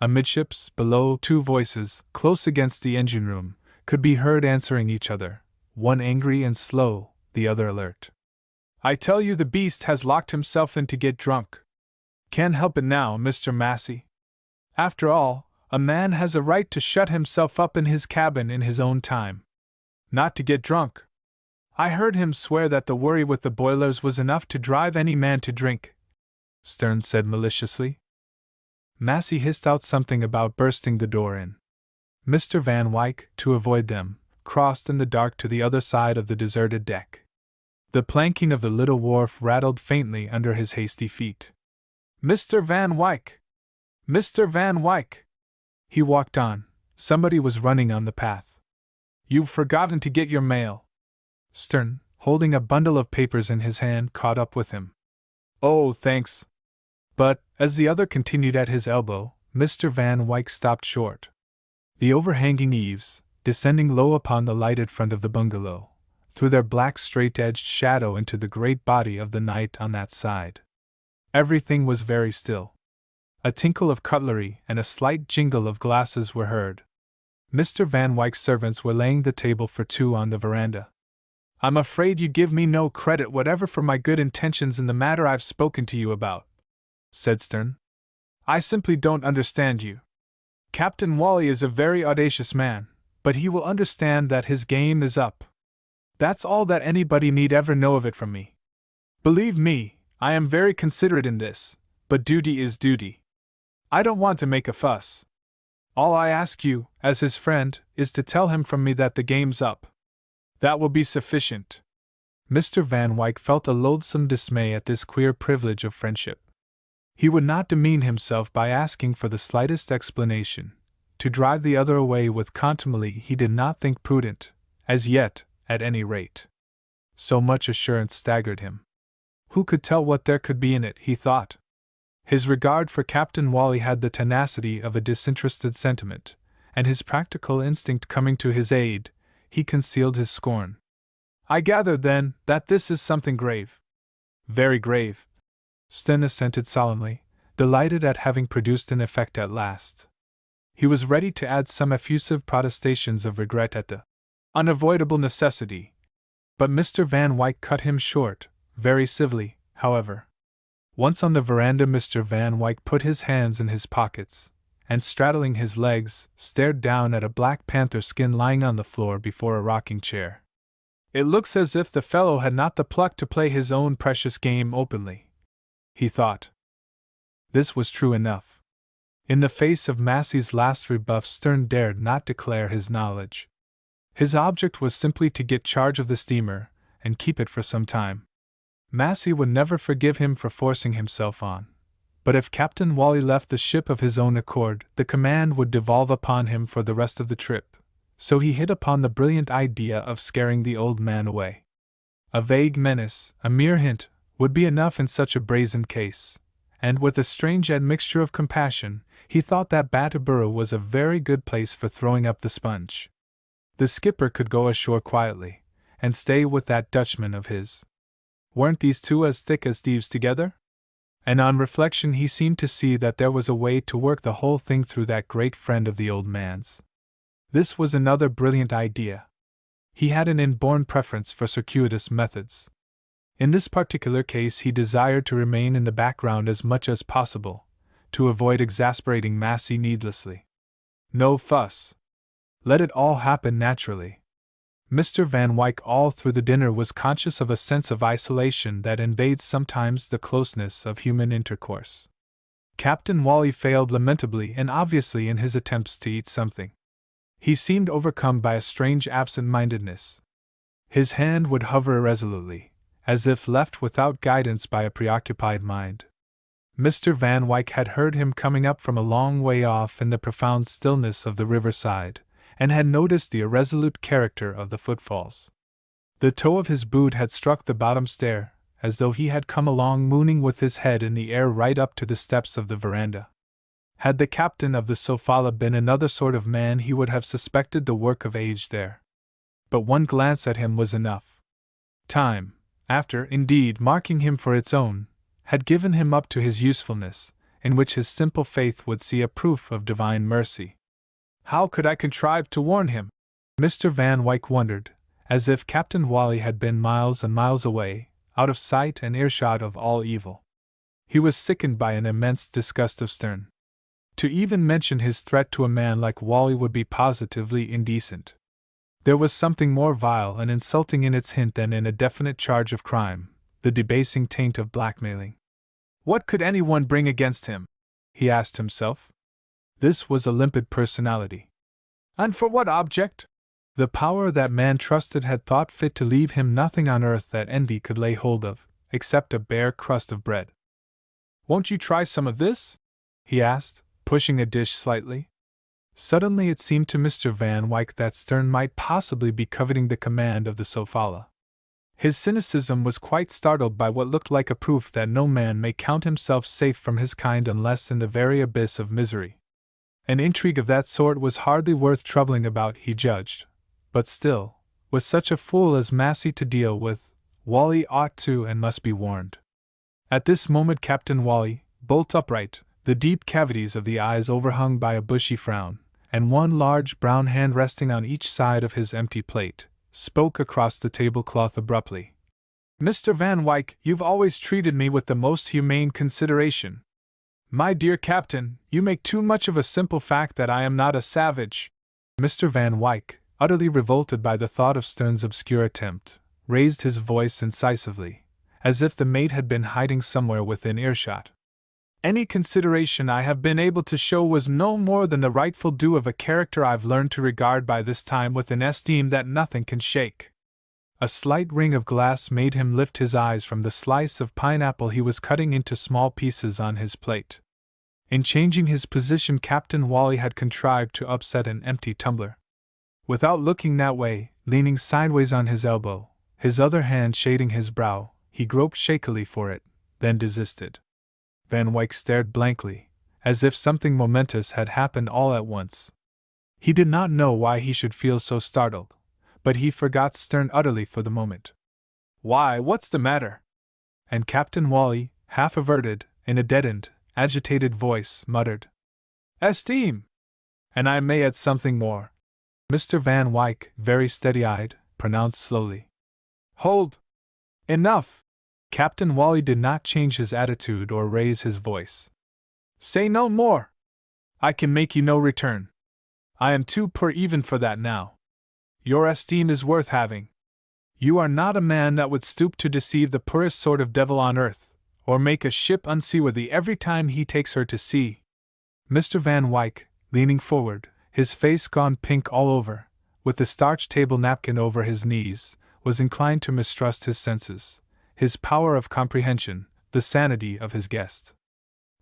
Amidships, below, two voices, close against the engine room, could be heard answering each other, one angry and slow, the other alert. "I tell you the beast has locked himself in to get drunk. Can't help it now, Mr. Massey. After all, a man has a right to shut himself up in his cabin in his own time. Not to get drunk. I heard him swear that the worry with the boilers was enough to drive any man to drink," Stern said maliciously. Massey hissed out something about bursting the door in. Mr. Van Wyck, to avoid them, crossed in the dark to the other side of the deserted deck. The planking of the little wharf rattled faintly under his hasty feet. "Mr. Van Wyck! Mr. Van Wyck!" He walked on. Somebody was running on the path. "You've forgotten to get your mail." Stern, holding a bundle of papers in his hand, caught up with him. "Oh, thanks." But, as the other continued at his elbow, Mr. Van Wyck stopped short. The overhanging eaves, descending low upon the lighted front of the bungalow, threw their black straight-edged shadow into the great body of the night on that side. Everything was very still. A tinkle of cutlery and a slight jingle of glasses were heard. Mr. Van Wyck's servants were laying the table for two on the veranda. "I'm afraid you give me no credit whatever for my good intentions in the matter I've spoken to you about," said Stern. "I simply don't understand you. Captain Wally is a very audacious man, but he will understand that his game is up. That's all that anybody need ever know of it from me. Believe me, I am very considerate in this, but duty is duty. I don't want to make a fuss. All I ask you, as his friend, is to tell him from me that the game's up. That will be sufficient." Mr. Van Wyck felt a loathsome dismay at this queer privilege of friendship. He would not demean himself by asking for the slightest explanation. To drive the other away with contumely he did not think prudent, as yet, at any rate. So much assurance staggered him. Who could tell what there could be in it, he thought. His regard for Captain Wally had the tenacity of a disinterested sentiment, and his practical instinct coming to his aid, he concealed his scorn. "I gather, then, that this is something grave." "Very grave," Stern assented solemnly, delighted at having produced an effect at last. He was ready to add some effusive protestations of regret at the unavoidable necessity, but Mr. Van Wyck cut him short, very civilly, however. Once on the veranda, Mr. Van Wyck put his hands in his pockets, and straddling his legs, stared down at a black panther skin lying on the floor before a rocking chair. It looks as if the fellow had not the pluck to play his own precious game openly, he thought. This was true enough. In the face of Massey's last rebuff, Stern dared not declare his knowledge. His object was simply to get charge of the steamer, and keep it for some time. Massey would never forgive him for forcing himself on. But if Captain Wally left the ship of his own accord, the command would devolve upon him for the rest of the trip. So he hit upon the brilliant idea of scaring the old man away. A vague menace, a mere hint, would be enough in such a brazen case, and with a strange admixture of compassion, he thought that Battleboro was a very good place for throwing up the sponge. The skipper could go ashore quietly, and stay with that Dutchman of his. Weren't these two as thick as thieves together? And on reflection he seemed to see that there was a way to work the whole thing through that great friend of the old man's. This was another brilliant idea. He had an inborn preference for circuitous methods. In this particular case he desired to remain in the background as much as possible, to avoid exasperating Massey needlessly. No fuss. Let it all happen naturally. Mr. Van Wyck all through the dinner was conscious of a sense of isolation that invades sometimes the closeness of human intercourse. Captain Wally failed lamentably and obviously in his attempts to eat something. He seemed overcome by a strange absent-mindedness. His hand would hover irresolutely, as if left without guidance by a preoccupied mind. Mr. Van Wyck had heard him coming up from a long way off in the profound stillness of the riverside, and had noticed the irresolute character of the footfalls. The toe of his boot had struck the bottom stair, as though he had come along mooning with his head in the air right up to the steps of the veranda. Had the captain of the Sofala been another sort of man, he would have suspected the work of age there. But one glance at him was enough. Time, after, indeed, marking him for its own, had given him up to his usefulness, in which his simple faith would see a proof of divine mercy. How could I contrive to warn him? Mr. Van Wyck wondered, as if Captain Wally had been miles and miles away, out of sight and earshot of all evil. He was sickened by an immense disgust of Stern. To even mention his threat to a man like Wally would be positively indecent. There was something more vile and insulting in its hint than in a definite charge of crime, the debasing taint of blackmailing. What could anyone bring against him? He asked himself. This was a limpid personality. And for what object? The power that man trusted had thought fit to leave him nothing on earth that envy could lay hold of, except a bare crust of bread. Won't you try some of this? He asked, pushing a dish slightly. Suddenly it seemed to Mr. Van Wyck that Stern might possibly be coveting the command of the Sofala. His cynicism was quite startled by what looked like a proof that no man may count himself safe from his kind unless in the very abyss of misery. An intrigue of that sort was hardly worth troubling about, he judged, but still, with such a fool as Massey to deal with, Wally ought to and must be warned. At this moment Captain Wally, bolt upright, the deep cavities of the eyes overhung by a bushy frown, and one large brown hand resting on each side of his empty plate, spoke across the tablecloth abruptly. Mr. Van Wyck, you've always treated me with the most humane consideration. My dear Captain, you make too much of a simple fact that I am not a savage. Mr. Van Wyck, utterly revolted by the thought of Stern's obscure attempt, raised his voice incisively, as if the mate had been hiding somewhere within earshot. Any consideration I have been able to show was no more than the rightful due of a character I've learned to regard by this time with an esteem that nothing can shake. A slight ring of glass made him lift his eyes from the slice of pineapple he was cutting into small pieces on his plate. In changing his position, Captain Wally had contrived to upset an empty tumbler. Without looking that way, leaning sideways on his elbow, his other hand shading his brow, he groped shakily for it, then desisted. Van Wyck stared blankly, as if something momentous had happened all at once. He did not know why he should feel so startled, but he forgot Stern utterly for the moment. Why, what's the matter? And Captain Wally, half averted, in a deadened, agitated voice, muttered, Esteem! And I may add something more. Mr. Van Wyck, very steady-eyed, pronounced slowly, Hold! Enough! Captain Wally did not change his attitude or raise his voice. Say no more! I can make you no return. I am too poor even for that now. Your esteem is worth having. You are not a man that would stoop to deceive the poorest sort of devil on earth, or make a ship unseaworthy every time he takes her to sea." Mr. Van Wyck, leaning forward, his face gone pink all over, with the starched table napkin over his knees, was inclined to mistrust his senses, his power of comprehension, the sanity of his guest.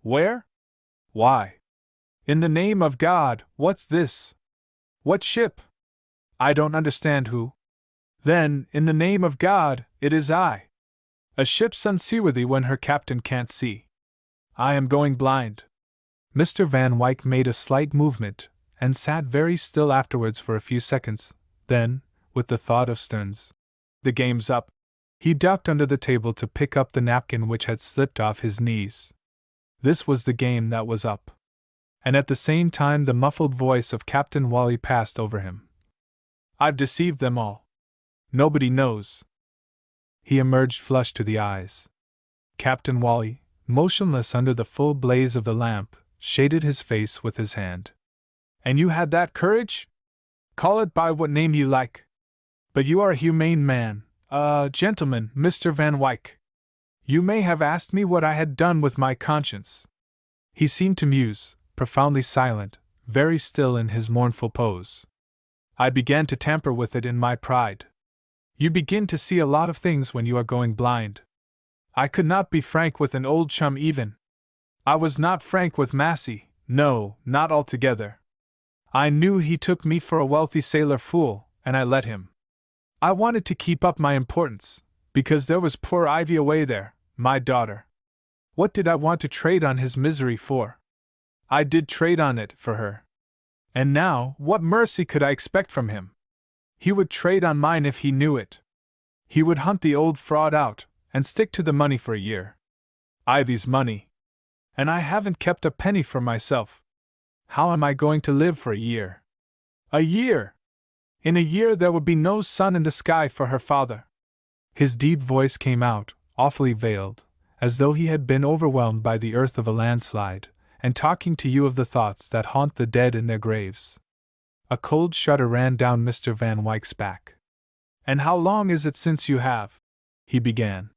"Where? Why? In the name of God, what's this? What ship? I don't understand who. Then, in the name of God, it is I. A ship's unseaworthy when her captain can't see. I am going blind." Mr. Van Wyck made a slight movement, and sat very still afterwards for a few seconds. Then, with the thought of Stearns, "The game's up," he ducked under the table to pick up the napkin which had slipped off his knees. This was the game that was up. And at the same time the muffled voice of Captain Wally passed over him. "I've deceived them all. Nobody knows." He emerged flushed to the eyes. Captain Wally, motionless under the full blaze of the lamp, shaded his face with his hand. "And you had that courage? Call it by what name you like. But you are a humane man, a gentleman, Mr. Van Wyck. You may have asked me what I had done with my conscience." He seemed to muse, profoundly silent, very still in his mournful pose. "I began to tamper with it in my pride. You begin to see a lot of things when you are going blind. I could not be frank with an old chum even. I was not frank with Massey, no, not altogether. I knew he took me for a wealthy sailor fool, and I let him. I wanted to keep up my importance, because there was poor Ivy away there, my daughter. What did I want to trade on his misery for? I did trade on it for her. And now, what mercy could I expect from him? He would trade on mine if he knew it. He would hunt the old fraud out, and stick to the money for a year. Ivy's money. And I haven't kept a penny for myself. How am I going to live for a year? A year! In a year there would be no sun in the sky for her father." His deep voice came out, awfully veiled, as though he had been overwhelmed by the earth of a landslide, and talking to you of the thoughts that haunt the dead in their graves. A cold shudder ran down Mr. Van Wyck's back. "And how long is it since you have?" he began.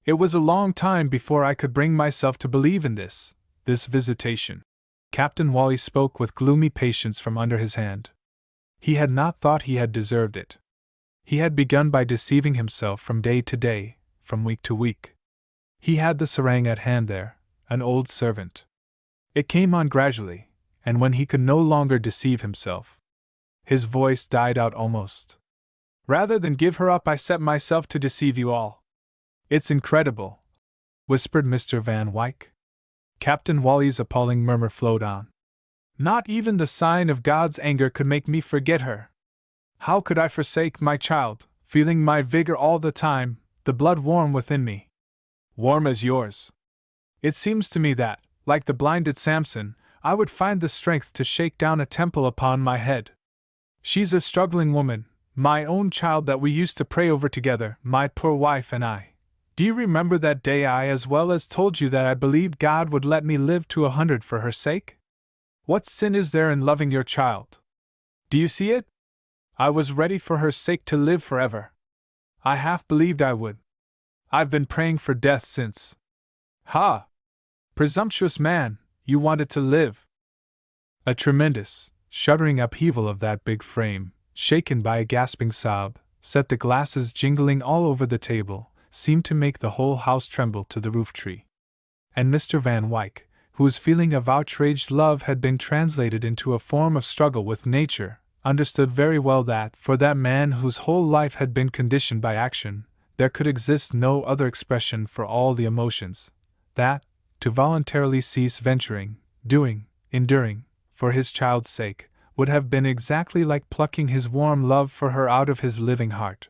"It was a long time before I could bring myself to believe in this visitation." Captain Wally spoke with gloomy patience from under his hand. He had not thought he had deserved it. He had begun by deceiving himself from day to day, from week to week. He had the serang at hand there, an old servant. It came on gradually, and when he could no longer deceive himself, his voice died out almost. "Rather than give her up, I set myself to deceive you all." "It's incredible," whispered Mr. Van Wyck. Captain Wally's appalling murmur flowed on. "Not even the sign of God's anger could make me forget her. How could I forsake my child, feeling my vigor all the time, the blood warm within me? Warm as yours. It seems to me that, like the blinded Samson, I would find the strength to shake down a temple upon my head. She's a struggling woman, my own child that we used to pray over together, my poor wife and I. Do you remember that day I as well as told you that I believed God would let me live to 100 for her sake? What sin is there in loving your child? Do you see it? I was ready for her sake to live forever. I half believed I would. I've been praying for death since." "Ha! Presumptuous man, you wanted to live." A tremendous, shuddering upheaval of that big frame, shaken by a gasping sob, set the glasses jingling all over the table, seemed to make the whole house tremble to the roof tree. And Mr. Van Wyck, whose feeling of outraged love had been translated into a form of struggle with nature, understood very well that, for that man whose whole life had been conditioned by action, there could exist no other expression for all the emotions, that, to voluntarily cease venturing, doing, enduring, for his child's sake, would have been exactly like plucking his warm love for her out of his living heart.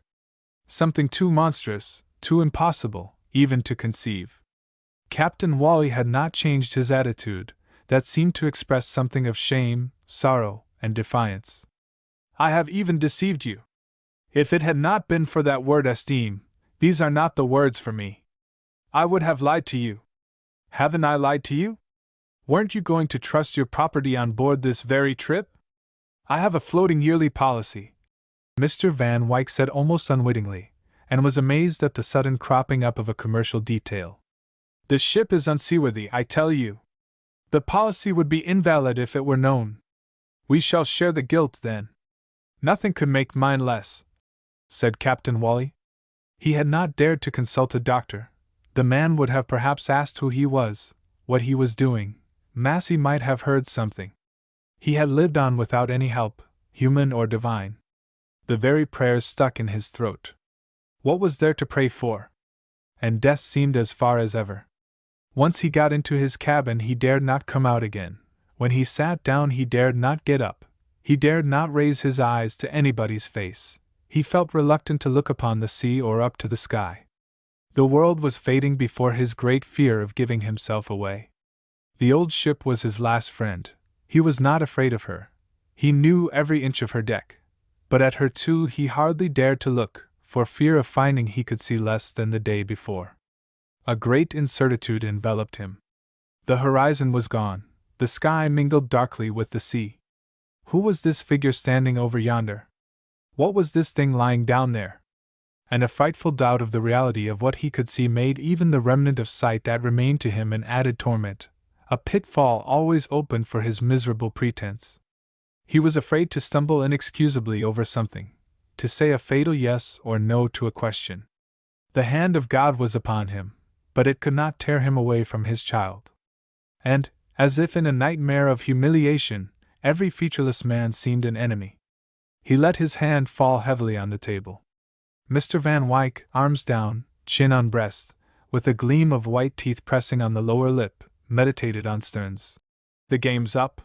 Something too monstrous, too impossible, even to conceive. Captain Wally had not changed his attitude, that seemed to express something of shame, sorrow, and defiance. "I have even deceived you. If it had not been for that word esteem, these are not the words for me. I would have lied to you. Haven't I lied to you? Weren't you going to trust your property on board this very trip? I have a floating yearly policy, Mr. Van Wyck said almost unwittingly, and was amazed at the sudden cropping up of a commercial detail. This ship is unseaworthy, I tell you. The policy would be invalid if it were known. We shall share the guilt then. Nothing could make mine less, said Captain Wally. He had not dared to consult a doctor. The man would have perhaps asked who he was, what he was doing. Massey might have heard something. He had lived on without any help, human or divine. The very prayers stuck in his throat. What was there to pray for? And death seemed as far as ever. Once he got into his cabin he dared not come out again. When he sat down he dared not get up. He dared not raise his eyes to anybody's face. He felt reluctant to look upon the sea or up to the sky. The world was fading before his great fear of giving himself away. The old ship was his last friend. He was not afraid of her. He knew every inch of her deck. But at her too he hardly dared to look, for fear of finding he could see less than the day before. A great incertitude enveloped him. The horizon was gone. The sky mingled darkly with the sea. Who was this figure standing over yonder? What was this thing lying down there? And a frightful doubt of the reality of what he could see made even the remnant of sight that remained to him an added torment, a pitfall always open for his miserable pretense. He was afraid to stumble inexcusably over something, to say a fatal yes or no to a question. The hand of God was upon him, but it could not tear him away from his child. And, as if in a nightmare of humiliation, every featureless man seemed an enemy. He let his hand fall heavily on the table. Mr. Van Wyck, arms down, chin on breast, with a gleam of white teeth pressing on the lower lip, meditated on Stearns. The game's up.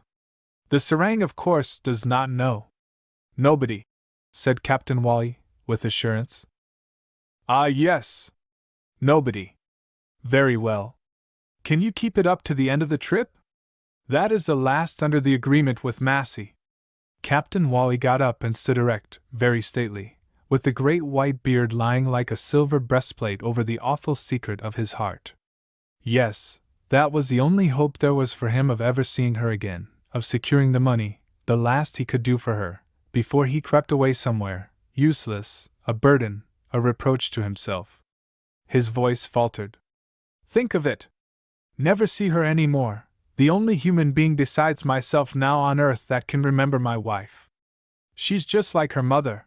The serang, of course, does not know. Nobody, said Captain Wally, with assurance. Ah, yes. Nobody. Very well. Can you keep it up to the end of the trip? That is the last under the agreement with Massey. Captain Wally got up and stood erect, very stately, with the great white beard lying like a silver breastplate over the awful secret of his heart. Yes, that was the only hope there was for him of ever seeing her again, of securing the money, the last he could do for her, before he crept away somewhere, useless, a burden, a reproach to himself. His voice faltered. Think of it! Never see her any more, the only human being besides myself now on earth that can remember my wife. She's just like her mother.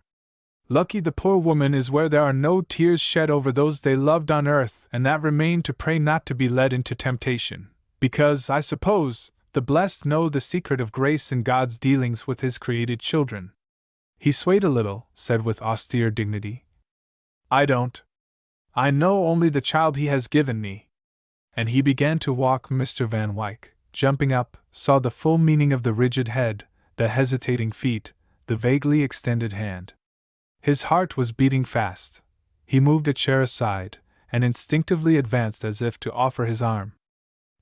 Lucky the poor woman is where there are no tears shed over those they loved on earth and that remain to pray not to be led into temptation, because, I suppose, the blessed know the secret of grace in God's dealings with His created children. He swayed a little, said with austere dignity, I don't. I know only the child He has given me. And he began to walk. Mr. Van Wyck, jumping up, saw the full meaning of the rigid head, the hesitating feet, the vaguely extended hand. His heart was beating fast. He moved a chair aside, and instinctively advanced as if to offer his arm.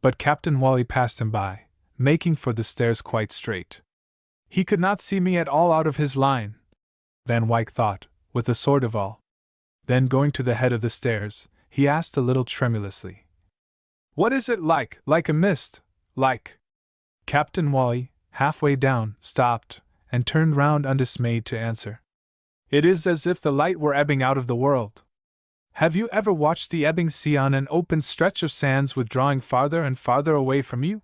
But Captain Wally passed him by, making for the stairs quite straight. He could not see me at all out of his line, Van Wyck thought, with a sort of awe. Then going to the head of the stairs, he asked a little tremulously, What is it like a mist, like? Captain Wally, halfway down, stopped, and turned round undismayed to answer. It is as if the light were ebbing out of the world. Have you ever watched the ebbing sea on an open stretch of sands withdrawing farther and farther away from you?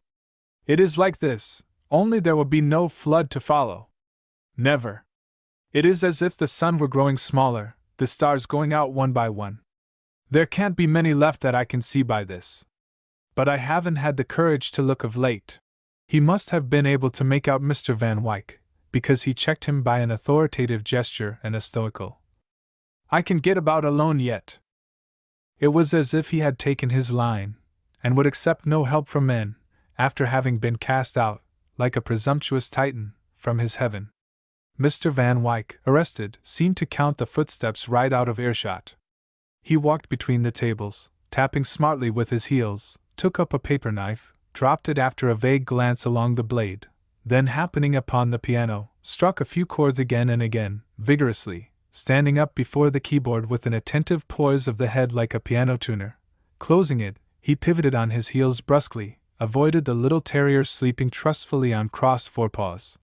It is like this, only there will be no flood to follow. Never. It is as if the sun were growing smaller, the stars going out one by one. There can't be many left that I can see by this. But I haven't had the courage to look of late. He must have been able to make out Mr. Van Wyck, because he checked him by an authoritative gesture and a stoical, I can get about alone yet. It was as if he had taken his line, and would accept no help from men, after having been cast out, like a presumptuous Titan, from his heaven. Mr. Van Wyck, arrested, seemed to count the footsteps right out of earshot. He walked between the tables, tapping smartly with his heels, took up a paper knife, dropped it after a vague glance along the blade, then happening upon the piano, struck a few chords again and again, vigorously, standing up before the keyboard with an attentive poise of the head like a piano tuner. Closing it, he pivoted on his heels brusquely, avoided the little terrier sleeping trustfully on crossed forepaws,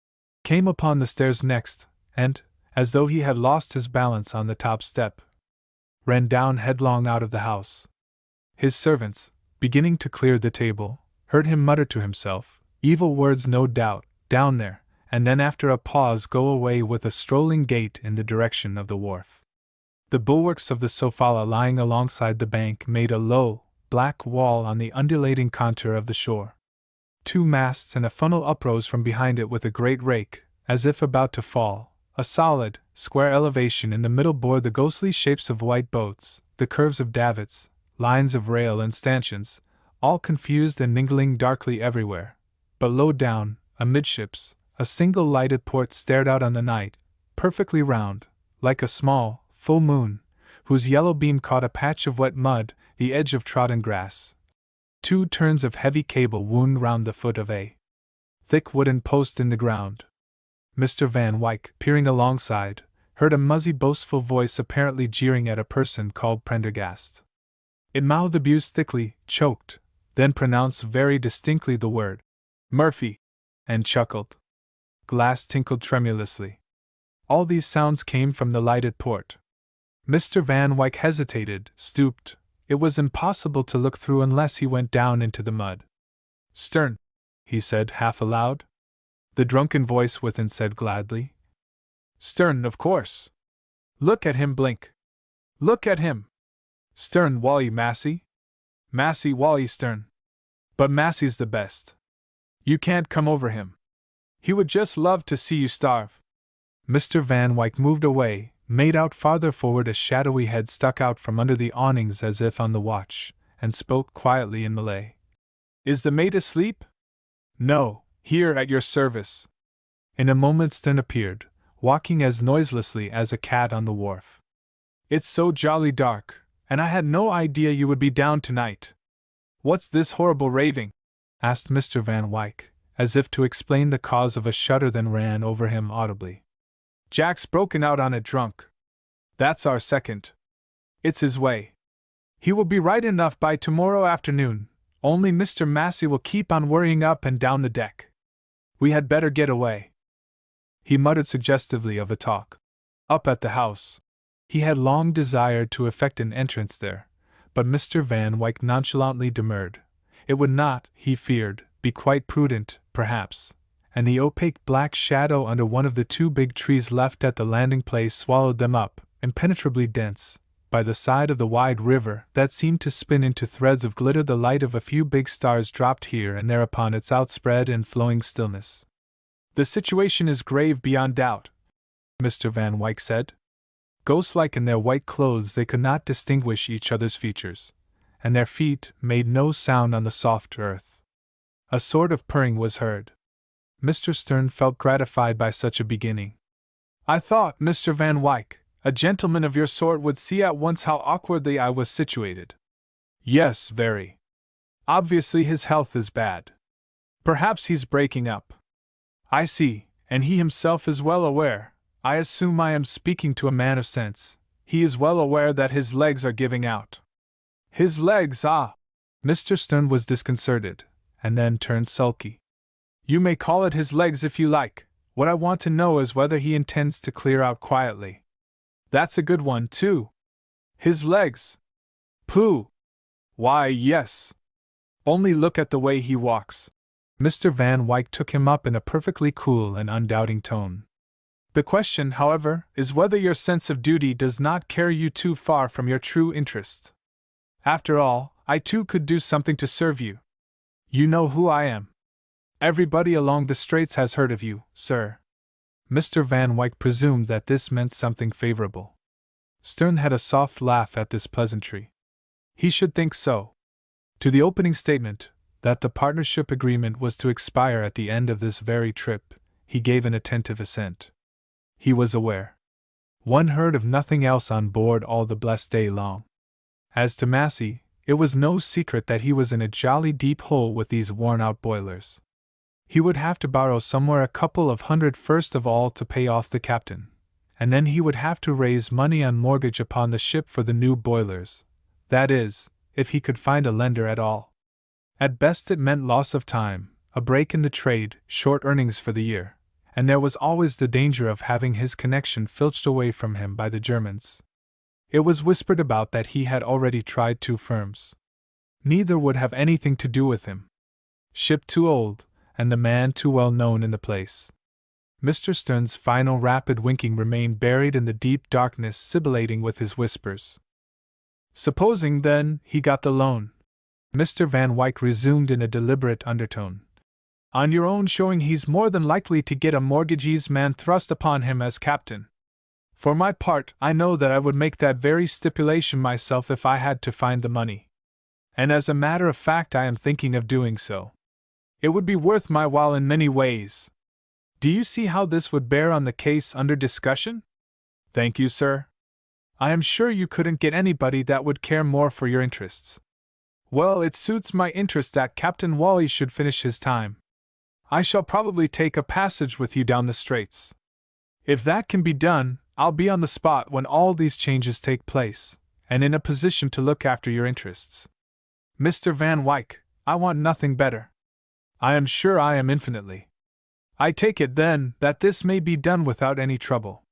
came upon the stairs next, and, as though he had lost his balance on the top step, ran down headlong out of the house. His servants, beginning to clear the table, heard him mutter to himself, evil words no doubt, down there, and then after a pause go away with a strolling gait in the direction of the wharf. The bulwarks of the Sofala lying alongside the bank made a low, black wall on the undulating contour of the shore. 2 masts and a funnel uprose from behind it with a great rake, as if about to fall. A solid, square elevation in the middle bore the ghostly shapes of white boats, the curves of davits, lines of rail and stanchions, all confused and mingling darkly everywhere. But low down, amidships, a single lighted port stared out on the night, perfectly round, like a small, full moon, whose yellow beam caught a patch of wet mud, the edge of trodden grass. 2 turns of heavy cable wound round the foot of a thick wooden post in the ground. Mr. Van Wyck, peering alongside, heard a muzzy boastful voice apparently jeering at a person called Prendergast. It mouthed abuse thickly, choked, then pronounced very distinctly the word, Murphy, and chuckled. Glass tinkled tremulously. All these sounds came from the lighted port. Mr. Van Wyck hesitated, stooped. It was impossible to look through unless he went down into the mud. Stern, he said half aloud. The drunken voice within said gladly. Stern, of course. Look at him blink. Look at him. Stern Wally Massey? Massey Wally Stern. But Massey's the best. You can't come over him. He would just love to see you starve. Mr. Van Wyck moved away, made out farther forward a shadowy head stuck out from under the awnings as if on the watch, and spoke quietly in Malay. Is the mate asleep? No, here at your service. In a moment Stern appeared, walking as noiselessly as a cat on the wharf. It's so jolly dark, and I had no idea you would be down tonight. What's this horrible raving? Asked Mr. Van Wyck, as if to explain the cause of a shudder, then ran over him audibly. Jack's broken out on it drunk. That's our second. It's his way. He will be right enough by tomorrow afternoon, only Mr. Massey will keep on worrying up and down the deck. We had better get away. He muttered suggestively of a talk up at the house. He had long desired to effect an entrance there, but Mr. Van Wyck nonchalantly demurred. It would not, he feared, be quite prudent, perhaps, and the opaque black shadow under one of the 2 big trees left at the landing place swallowed them up, impenetrably dense, by the side of the wide river that seemed to spin into threads of glitter. The light of a few big stars dropped here and there upon its outspread and flowing stillness. The situation is grave beyond doubt, Mr. Van Wyck said. Ghost-like in their white clothes, they could not distinguish each other's features, and their feet made no sound on the soft earth. A sort of purring was heard. Mr. Stern felt gratified by such a beginning. I thought, Mr. Van Wyck, a gentleman of your sort would see at once how awkwardly I was situated. Yes, very. Obviously his health is bad. Perhaps he's breaking up. I see, and he himself is well aware. I assume I am speaking to a man of sense. He is well aware that his legs are giving out. His legs, ah! Mr. Stern was disconcerted, and then turned sulky. You may call it his legs if you like. What I want to know is whether he intends to clear out quietly. That's a good one, too. His legs. Pooh! Why, yes. Only look at the way he walks. Mr. Van Wyck took him up in a perfectly cool and undoubting tone. The question, however, is whether your sense of duty does not carry you too far from your true interest. After all, I too could do something to serve you. You know who I am. Everybody along the Straits has heard of you, sir. Mr. Van Wyck presumed that this meant something favorable. Stern had a soft laugh at this pleasantry. He should think so. To the opening statement, that the partnership agreement was to expire at the end of this very trip, he gave an attentive assent. He was aware. One heard of nothing else on board all the blessed day long. As to Massey, it was no secret that he was in a jolly deep hole with these worn-out boilers. He would have to borrow somewhere a couple of hundred first of all to pay off the captain, and then he would have to raise money on mortgage upon the ship for the new boilers, that is, if he could find a lender at all. At best it meant loss of time, a break in the trade, short earnings for the year, and there was always the danger of having his connection filched away from him by the Germans. It was whispered about that he had already tried 2 firms. Neither would have anything to do with him. Ship too old, and the man too well known in the place. Mr. Stern's final rapid winking remained buried in the deep darkness, sibilating with his whispers. Supposing, then, he got the loan, Mr. Van Wyck resumed in a deliberate undertone. On your own showing, he's more than likely to get a mortgagee's man thrust upon him as captain. For my part, I know that I would make that very stipulation myself if I had to find the money. And as a matter of fact, I am thinking of doing so. It would be worth my while in many ways. Do you see how this would bear on the case under discussion? Thank you, sir. I am sure you couldn't get anybody that would care more for your interests. Well, it suits my interest that Captain Wally should finish his time. I shall probably take a passage with you down the Straits. If that can be done, I'll be on the spot when all these changes take place, and in a position to look after your interests. Mr. Van Wyck, I want nothing better. I am sure I am infinitely. I take it, then, that this may be done without any trouble.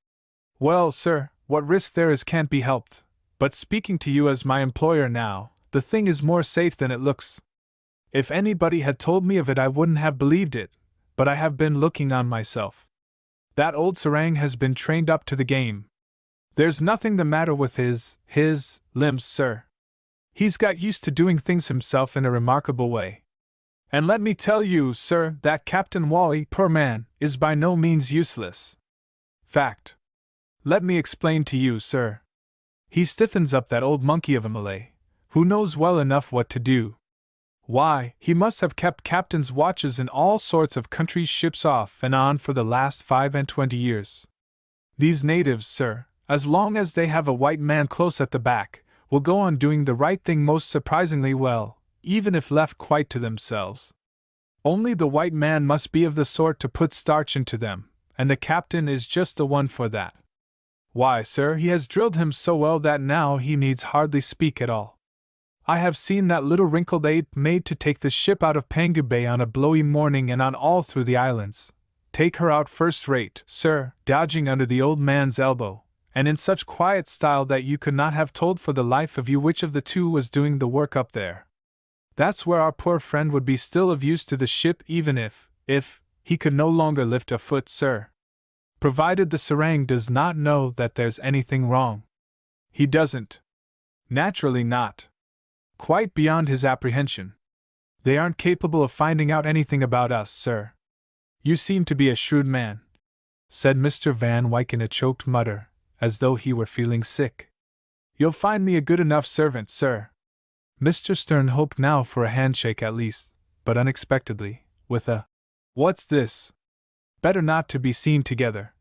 Well, sir, what risk there is can't be helped, but speaking to you as my employer now, the thing is more safe than it looks. If anybody had told me of it, I wouldn't have believed it, but I have been looking on myself. That old serang has been trained up to the game. There's nothing the matter with his limbs, sir. He's got used to doing things himself in a remarkable way. And let me tell you, sir, that Captain Wally, poor man, is by no means useless. Fact. Let me explain to you, sir. He stiffens up that old monkey of a Malay, who knows well enough what to do. Why, he must have kept captain's watches in all sorts of country ships off and on for the last 25 years. These natives, sir, as long as they have a white man close at the back, will go on doing the right thing most surprisingly well, even if left quite to themselves. Only the white man must be of the sort to put starch into them, and the captain is just the one for that. Why, sir, he has drilled him so well that now he needs hardly speak at all. I have seen that little wrinkled ape made to take the ship out of Pangu Bay on a blowy morning and on all through the islands. Take her out first rate, sir, dodging under the old man's elbow, and in such quiet style that you could not have told for the life of you which of the two was doing the work up there. That's where our poor friend would be still of use to the ship, even if he could no longer lift a foot, sir. Provided the serang does not know that there's anything wrong. He doesn't. Naturally not. Quite beyond his apprehension. They aren't capable of finding out anything about us, sir. You seem to be a shrewd man, said Mr. Van Wyck in a choked mutter, as though he were feeling sick. You'll find me a good enough servant, sir. Mr. Stern hoped now for a handshake at least, but unexpectedly, with a "What's this?" Better not to be seen together.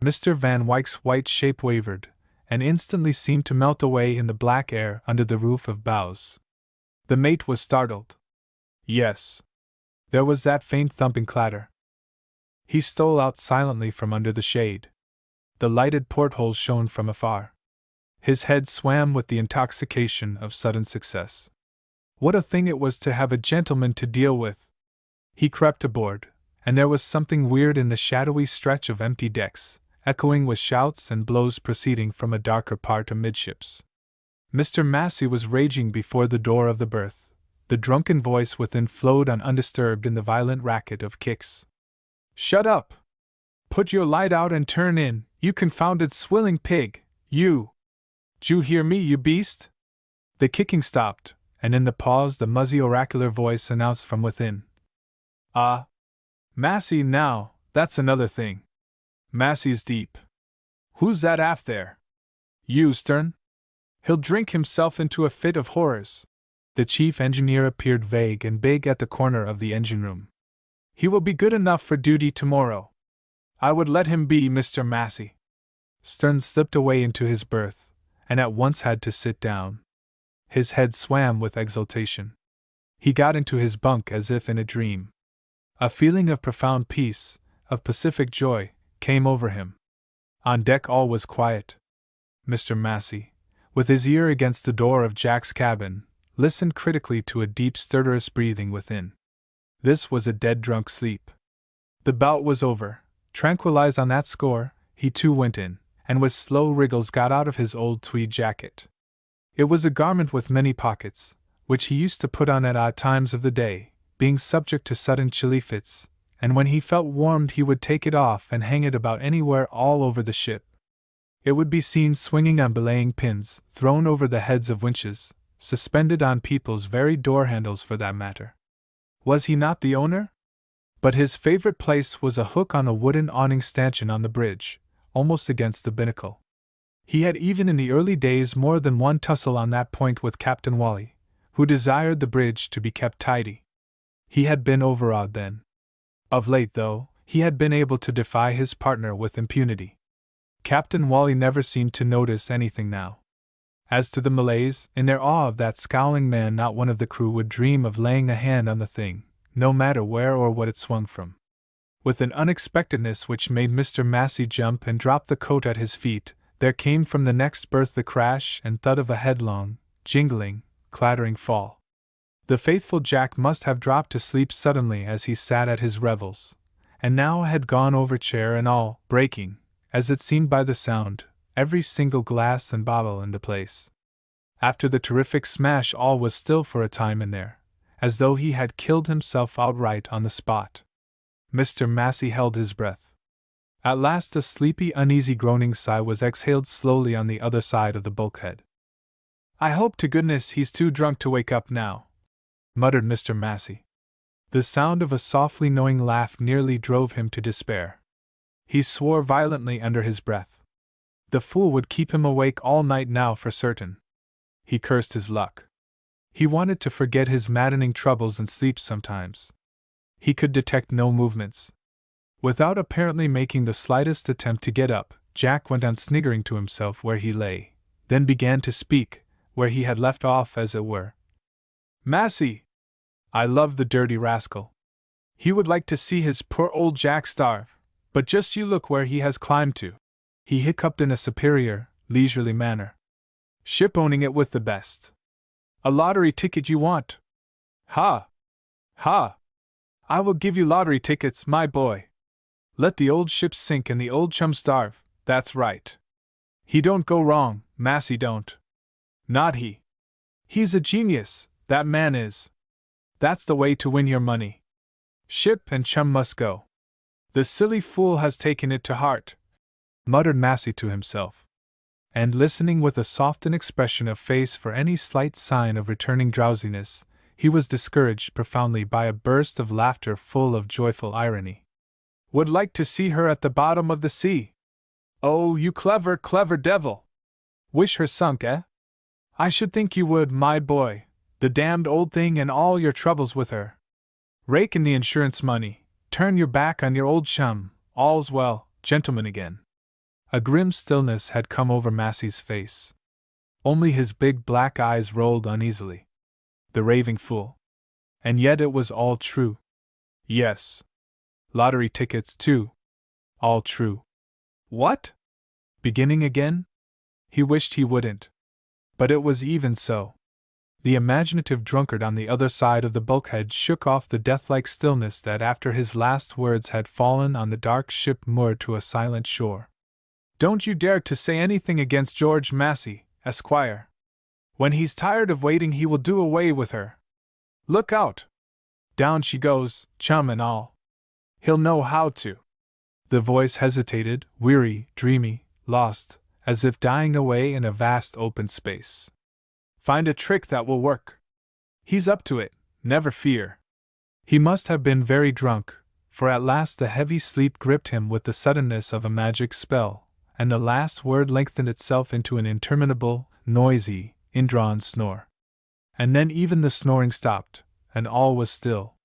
Mr. Van Wyck's white shape wavered, and instantly seemed to melt away in the black air under the roof of boughs. The mate was startled. Yes. There was that faint thumping clatter. He stole out silently from under the shade. The lighted portholes shone from afar. His head swam with the intoxication of sudden success. What a thing it was to have a gentleman to deal with! He crept aboard, and there was something weird in the shadowy stretch of empty decks, echoing with shouts and blows proceeding from a darker part amidships. Mr. Massey was raging before the door of the berth. The drunken voice within flowed on undisturbed in the violent racket of kicks. "Shut up! Put your light out and turn in, you confounded swilling pig, you! D'you hear me, you beast?" The kicking stopped, and in the pause the muzzy oracular voice announced from within. "Ah! Massey, now, that's another thing. Massey's deep. Who's that aft there? You, Stern? He'll drink himself into a fit of horrors." The chief engineer appeared vague and big at the corner of the engine room. "He will be good enough for duty tomorrow. I would let him be, Mr. Massey." Stern slipped away into his berth, and at once had to sit down. His head swam with exultation. He got into his bunk as if in a dream. A feeling of profound peace, of pacific joy, came over him. On deck all was quiet. Mr. Massey, with his ear against the door of Jack's cabin, listened critically to a deep, stertorous breathing within. This was a dead drunk sleep. The bout was over. Tranquilized on that score, he too went in, and with slow wriggles got out of his old tweed jacket. It was a garment with many pockets, which he used to put on at odd times of the day, being subject to sudden chilly fits, and when he felt warmed he would take it off and hang it about anywhere all over the ship. It would be seen swinging on belaying pins, thrown over the heads of winches, suspended on people's very door handles for that matter. Was he not the owner? But his favorite place was a hook on a wooden awning stanchion on the bridge, almost against the binnacle. He had even in the early days more than one tussle on that point with Captain Wally, who desired the bridge to be kept tidy. He had been overawed then. Of late, though, he had been able to defy his partner with impunity. Captain Wally never seemed to notice anything now. As to the Malays, in their awe of that scowling man, not one of the crew would dream of laying a hand on the thing, no matter where or what it swung from. With an unexpectedness which made Mr. Massey jump and drop the coat at his feet, there came from the next berth the crash and thud of a headlong, jingling, clattering fall. The faithful Jack must have dropped to sleep suddenly as he sat at his revels, and now had gone over chair and all, breaking, as it seemed by the sound, every single glass and bottle in the place. After the terrific smash all was still for a time in there, as though he had killed himself outright on the spot. Mr. Massey held his breath. At last a sleepy, uneasy groaning sigh was exhaled slowly on the other side of the bulkhead. "I hope to goodness he's too drunk to wake up now," muttered Mr. Massey. The sound of a softly knowing laugh nearly drove him to despair. He swore violently under his breath. The fool would keep him awake all night now for certain. He cursed his luck. He wanted to forget his maddening troubles and sleep sometimes. He could detect no movements. Without apparently making the slightest attempt to get up, Jack went on sniggering to himself where he lay, then began to speak, where he had left off as it were. "Massey! I love the dirty rascal. He would like to see his poor old Jack starve, but just you look where he has climbed to." He hiccuped in a superior, leisurely manner. "Ship owning it with the best. A lottery ticket you want? Ha! Ha! I will give you lottery tickets, my boy. Let the old ship sink and the old chum starve, that's right. He don't go wrong, Massey don't. Not he. He's a genius, that man is. That's the way to win your money. Ship and chum must go. The silly fool has taken it to heart," muttered Massey to himself. And listening with a softened expression of face for any slight sign of returning drowsiness, he was discouraged profoundly by a burst of laughter full of joyful irony. "Would like to see her at the bottom of the sea? Oh, you clever, clever devil! Wish her sunk, eh? I should think you would, my boy, the damned old thing and all your troubles with her. Rake in the insurance money, turn your back on your old chum, all's well, gentlemen again." A grim stillness had come over Massey's face. Only his big black eyes rolled uneasily. The raving fool. And yet it was all true. Yes. Lottery tickets, too. All true. What? Beginning again? He wished he wouldn't. But it was even so. The imaginative drunkard on the other side of the bulkhead shook off the death-like stillness that after his last words had fallen on the dark ship moored to a silent shore. "Don't you dare to say anything against George Massey, Esquire. When he's tired of waiting he will do away with her. Look out! Down she goes, chum and all. He'll know how to." The voice hesitated, weary, dreamy, lost, as if dying away in a vast open space. "Find a trick that will work. He's up to it, never fear." He must have been very drunk, for at last the heavy sleep gripped him with the suddenness of a magic spell, and the last word lengthened itself into an interminable, noisy, indrawn snore. And then even the snoring stopped, and all was still.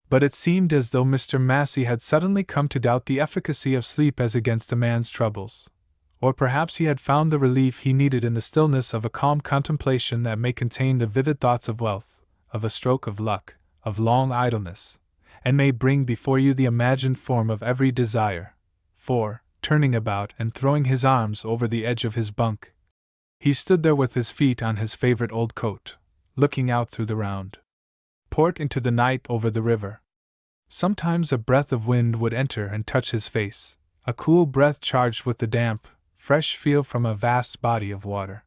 But it seemed as though Mr. Massey had suddenly come to doubt the efficacy of sleep as against a man's troubles. Or perhaps he had found the relief he needed in the stillness of a calm contemplation that may contain the vivid thoughts of wealth, of a stroke of luck, of long idleness, and may bring before you the imagined form of every desire. For, turning about and throwing his arms over the edge of his bunk, he stood there with his feet on his favorite old coat, looking out through the round port into the night over the river. Sometimes a breath of wind would enter and touch his face, a cool breath charged with the damp, fresh feel from a vast body of water.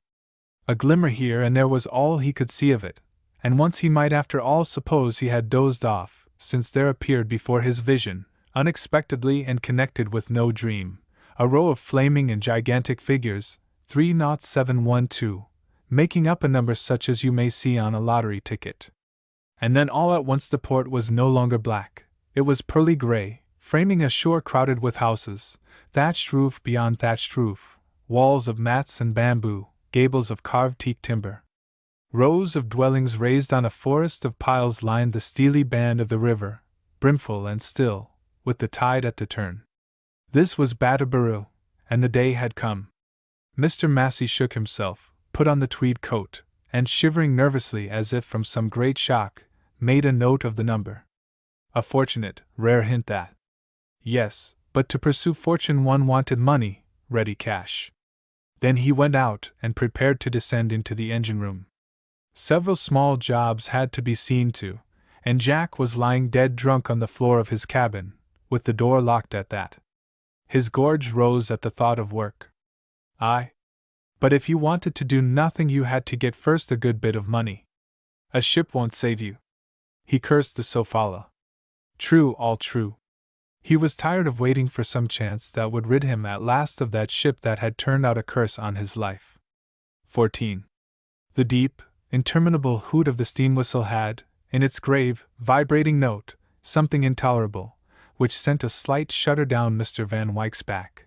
A glimmer here and there was all he could see of it, and once he might after all suppose he had dozed off, since there appeared before his vision, unexpectedly and connected with no dream, a row of flaming and gigantic figures, 30712, making up a number such as you may see on a lottery ticket. And then all at once the port was no longer black, it was pearly gray, framing a shore crowded with houses, thatched roof beyond thatched roof, walls of mats and bamboo, gables of carved teak timber. Rows of dwellings raised on a forest of piles lined the steely band of the river, brimful and still, with the tide at the turn. This was Batabaru, and the day had come. Mr. Massey shook himself, put on the tweed coat, and shivering nervously as if from some great shock, made a note of the number. A fortunate, rare hint that. Yes, but to pursue fortune one wanted money, ready cash. Then he went out and prepared to descend into the engine room. Several small jobs had to be seen to, and Jack was lying dead drunk on the floor of his cabin, with the door locked at that. His gorge rose at the thought of work. Aye. But if you wanted to do nothing you had to get first a good bit of money. A ship won't save you. He cursed the Sofala. True, all true. He was tired of waiting for some chance that would rid him at last of that ship that had turned out a curse on his life. 14. The deep, interminable hoot of the steam whistle had, in its grave, vibrating note, something intolerable, which sent a slight shudder down Mr. Van Wyck's back.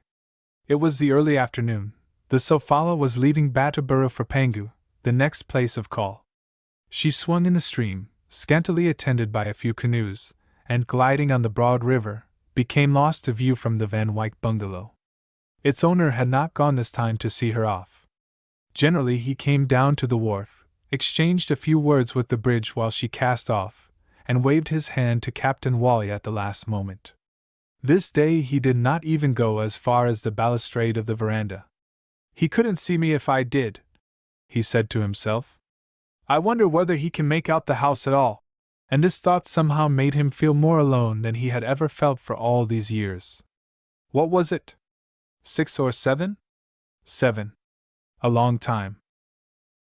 It was the early afternoon. The Sofala was leaving Batabaru for Pangu, the next place of call. She swung in the stream, scantily attended by a few canoes, and gliding on the broad river, became lost to view from the Van Wyck bungalow. Its owner had not gone this time to see her off. Generally he came down to the wharf, exchanged a few words with the bridge while she cast off, and waved his hand to Captain Wally at the last moment. This day he did not even go as far as the balustrade of the veranda. He couldn't see me if I did, he said to himself. I wonder whether he can make out the house at all. And this thought somehow made him feel more alone than he had ever felt for all these years. What was it? 6 or 7? 7. A long time.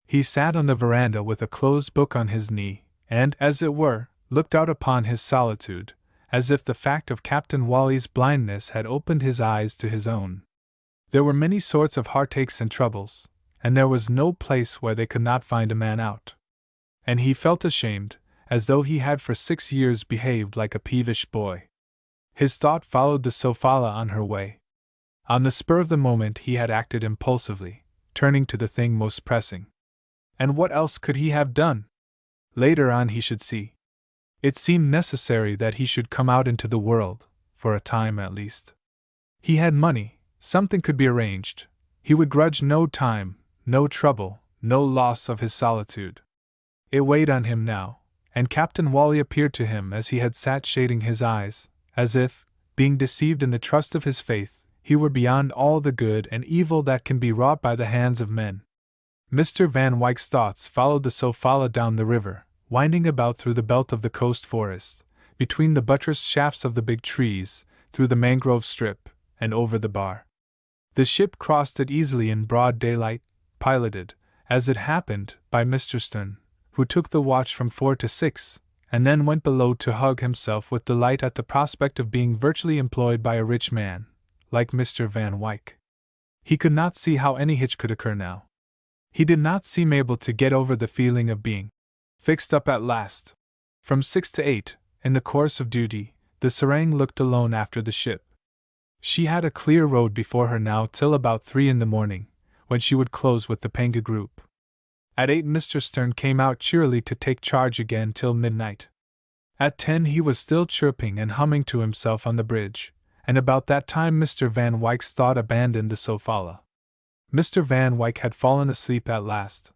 He sat on the veranda with a closed book on his knee, and, as it were, looked out upon his solitude, as if the fact of Captain Wally's blindness had opened his eyes to his own. There were many sorts of heartaches and troubles, and there was no place where they could not find a man out. And he felt ashamed, as though he had for 6 years behaved like a peevish boy. His thought followed the Sofala on her way. On the spur of the moment he had acted impulsively, turning to the thing most pressing. And what else could he have done? Later on he should see. It seemed necessary that he should come out into the world, for a time at least. He had money, something could be arranged. He would grudge no time, no trouble, no loss of his solitude. It weighed on him now, and Captain Wally appeared to him as he had sat shading his eyes, as if, being deceived in the trust of his faith, he were beyond all the good and evil that can be wrought by the hands of men. Mr. Van Wyck's thoughts followed the Sofala down the river, winding about through the belt of the coast forest, between the buttressed shafts of the big trees, through the mangrove strip, and over the bar. The ship crossed it easily in broad daylight, piloted, as it happened, by Mr. Stern, who took the watch from 4 to 6, and then went below to hug himself with delight at the prospect of being virtually employed by a rich man, like Mr. Van Wyck. He could not see how any hitch could occur now. He did not seem able to get over the feeling of being fixed up at last. From 6 to 8, in the course of duty, the Serang looked alone after the ship. She had a clear road before her now till about 3 in the morning, when she would close with the Panga group. At 8 Mr. Stern came out cheerily to take charge again till midnight. At 10 he was still chirping and humming to himself on the bridge, and about that time Mr. Van Wyck's thought abandoned the Sofala. Mr. Van Wyck had fallen asleep at last.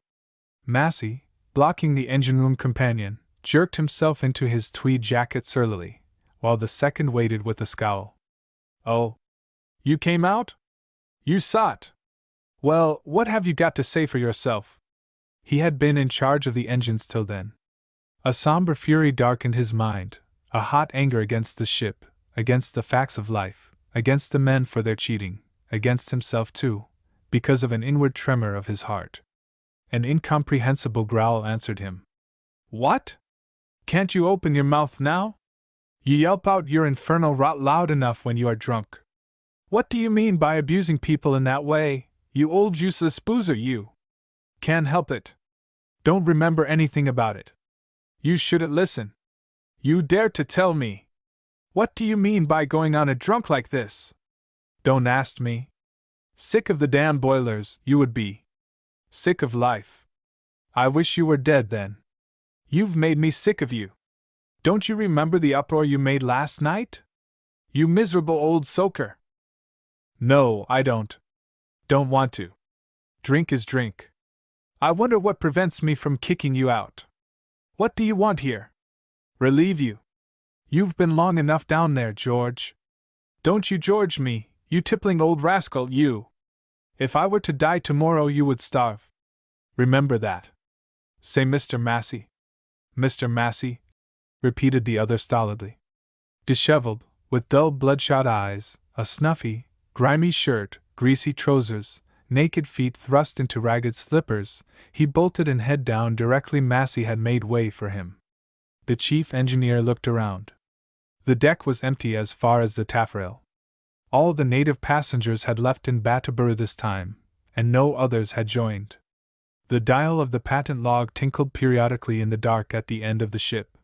Massey, blocking the engine-room companion, jerked himself into his tweed jacket surlily, while the second waited with a scowl. Oh, you came out? You saw it? Well, what have you got to say for yourself? He had been in charge of the engines till then. A somber fury darkened his mind, a hot anger against the ship, against the facts of life, against the men for their cheating, against himself too, because of an inward tremor of his heart. An incomprehensible growl answered him. What? Can't you open your mouth now? You yelp out your infernal rot loud enough when you are drunk. What do you mean by abusing people in that way, you old useless boozer, you? Can't help it. Don't remember anything about it. You shouldn't listen. You dare to tell me. What do you mean by going on a drunk like this? Don't ask me. Sick of the damn boilers, you would be. Sick of life. I wish you were dead then. You've made me sick of you. Don't you remember the uproar you made last night? You miserable old soaker. No, I don't. Don't want to. Drink is drink. I wonder what prevents me from kicking you out. What do you want here? Relieve you. You've been long enough down there, George. Don't you George me, you tippling old rascal, you. If I were to die tomorrow, you would starve. Remember that. Say Mr. Massey. Mr. Massey, repeated the other stolidly. Disheveled, with dull bloodshot eyes, a snuffy, grimy shirt, greasy trousers, naked feet thrust into ragged slippers, he bolted and head down directly Massey had made way for him. The chief engineer looked around. The deck was empty as far as the taffrail. All the native passengers had left in Batabaru this time, and no others had joined. The dial of the patent log tinkled periodically in the dark at the end of the ship.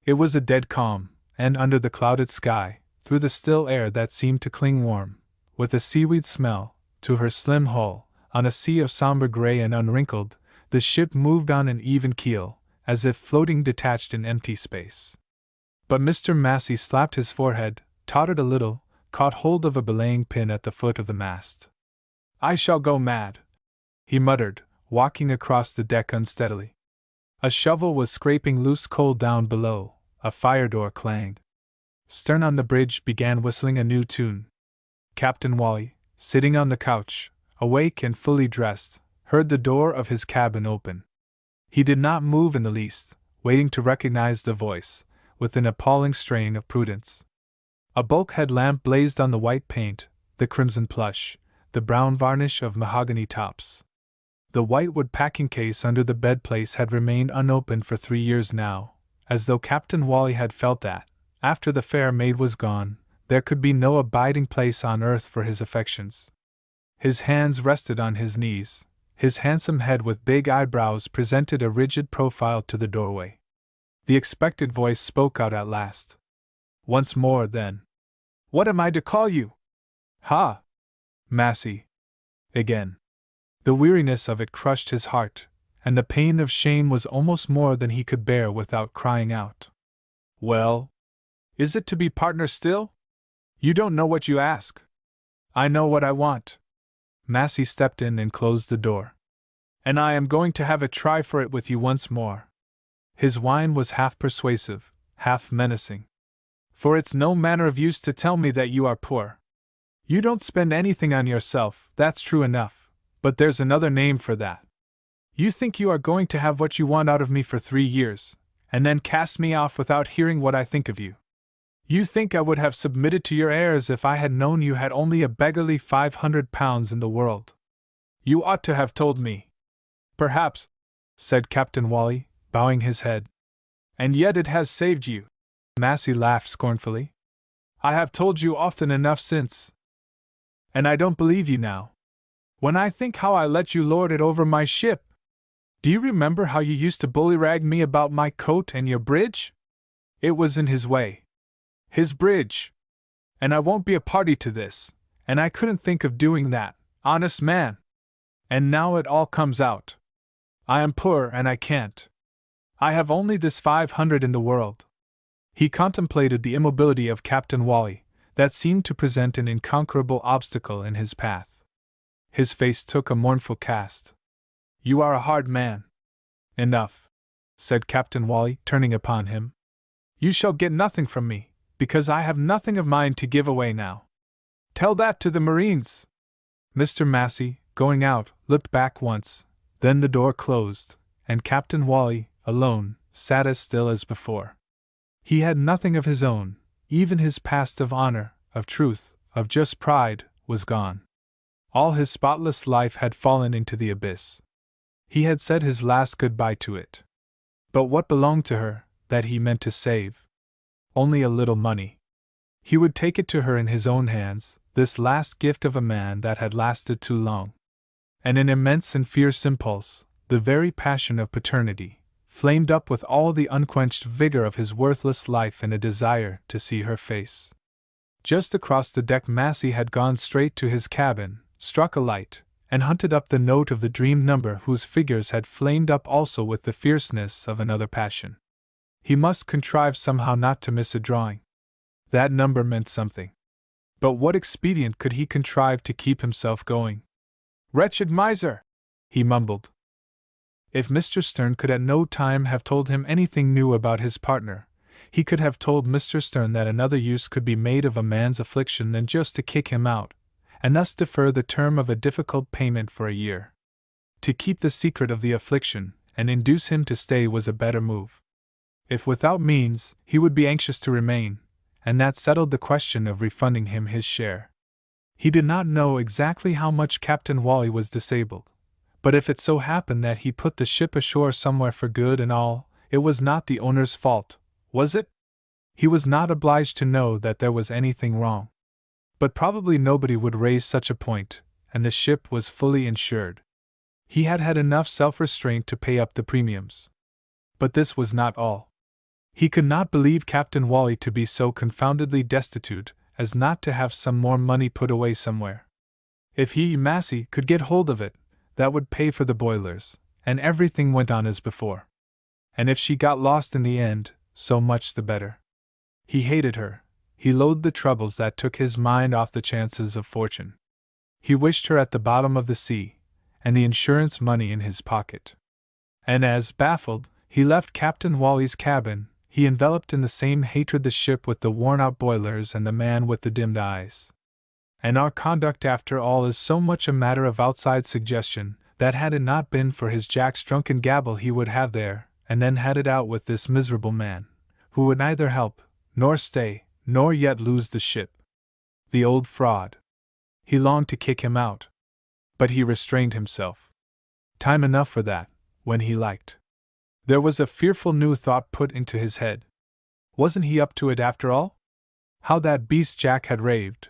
It was a dead calm, and under the clouded sky, through the still air that seemed to cling warm, with a seaweed smell, to her slim hull, on a sea of somber gray and unwrinkled, the ship moved on an even keel, as if floating detached in empty space. But Mr. Massey slapped his forehead, tottered a little, caught hold of a belaying pin at the foot of the mast. I shall go mad, he muttered, walking across the deck unsteadily. A shovel was scraping loose coal down below, a fire door clanged. Stern on the bridge began whistling a new tune. Captain Wally, sitting on the couch, awake and fully dressed, heard the door of his cabin open. He did not move in the least, waiting to recognize the voice, with an appalling strain of prudence. A bulkhead lamp blazed on the white paint, the crimson plush, the brown varnish of mahogany tops. The whitewood packing case under the bedplace had remained unopened for 3 years now, as though Captain Wally had felt that, after the fair maid was gone, there could be no abiding place on earth for his affections. His hands rested on his knees, his handsome head with big eyebrows presented a rigid profile to the doorway. The expected voice spoke out at last. Once more, then. What am I to call you? Ha! Massey. Again. The weariness of it crushed his heart, and the pain of shame was almost more than he could bear without crying out. Well? Is it to be partner still? You don't know what you ask. I know what I want. Massey stepped in and closed the door. And I am going to have a try for it with you once more. His whine was half persuasive, half menacing. For it's no manner of use to tell me that you are poor. You don't spend anything on yourself, that's true enough, but there's another name for that. You think you are going to have what you want out of me for 3 years, and then cast me off without hearing what I think of you. You think I would have submitted to your airs if I had known you had only a beggarly £500 in the world. You ought to have told me. Perhaps, said Captain Wally, bowing his head. And yet it has saved you. Massey laughed scornfully. I have told you often enough since. And I don't believe you now. When I think how I let you lord it over my ship. Do you remember how you used to bullyrag me about my coat and your bridge? It was in his way. His bridge. And I won't be a party to this, and I couldn't think of doing that, honest man. And now it all comes out. I am poor and I can't. I have only this 500 in the world. He contemplated the immobility of Captain Wally, that seemed to present an inconquerable obstacle in his path. His face took a mournful cast. You are a hard man. Enough, said Captain Wally, turning upon him. You shall get nothing from me, because I have nothing of mine to give away now. Tell that to the Marines. Mr. Massey, going out, looked back once, Then the door closed, and Captain Wally, alone, sat as still as before. He had nothing of his own, even his past of honor, of truth, of just pride, was gone. All his spotless life had fallen into the abyss. He had said his last goodbye to it. But what belonged to her, that he meant to save? Only a little money. He would take it to her in his own hands, this last gift of a man that had lasted too long. And an immense and fierce impulse, the very passion of paternity, flamed up with all the unquenched vigor of his worthless life in a desire to see her face. Just across the deck Massey had gone straight to his cabin, struck a light, and hunted up the note of the dreamed number whose figures had flamed up also with the fierceness of another passion. He must contrive somehow not to miss a drawing. That number meant something. But what expedient could he contrive to keep himself going? "Wretched miser!" he mumbled. If Mr. Stern could at no time have told him anything new about his partner, he could have told Mr. Stern that another use could be made of a man's affliction than just to kick him out, and thus defer the term of a difficult payment for a year. To keep the secret of the affliction, and induce him to stay was a better move. If without means, he would be anxious to remain, and that settled the question of refunding him his share. He did not know exactly how much Captain Wally was disabled, but if it so happened that he put the ship ashore somewhere for good and all, it was not the owner's fault, was it? He was not obliged to know that there was anything wrong. But probably nobody would raise such a point, and the ship was fully insured. He had had enough self-restraint to pay up the premiums. But this was not all. He could not believe Captain Wally to be so confoundedly destitute as not to have some more money put away somewhere. If he, Massey, could get hold of it, that would pay for the boilers, and everything went on as before. And if she got lost in the end, so much the better. He hated her. He loathed the troubles that took his mind off the chances of fortune. He wished her at the bottom of the sea, and the insurance money in his pocket. And as, baffled, he left Captain Wally's cabin, he enveloped in the same hatred the ship with the worn-out boilers and the man with the dimmed eyes. And our conduct after all is so much a matter of outside suggestion, that had it not been for his Jack's drunken gabble he would have there, and then had it out with this miserable man, who would neither help, nor stay, nor yet lose the ship. The old fraud. He longed to kick him out. But he restrained himself. Time enough for that, when he liked. There was a fearful new thought put into his head. Wasn't he up to it after all? How that beast Jack had raved.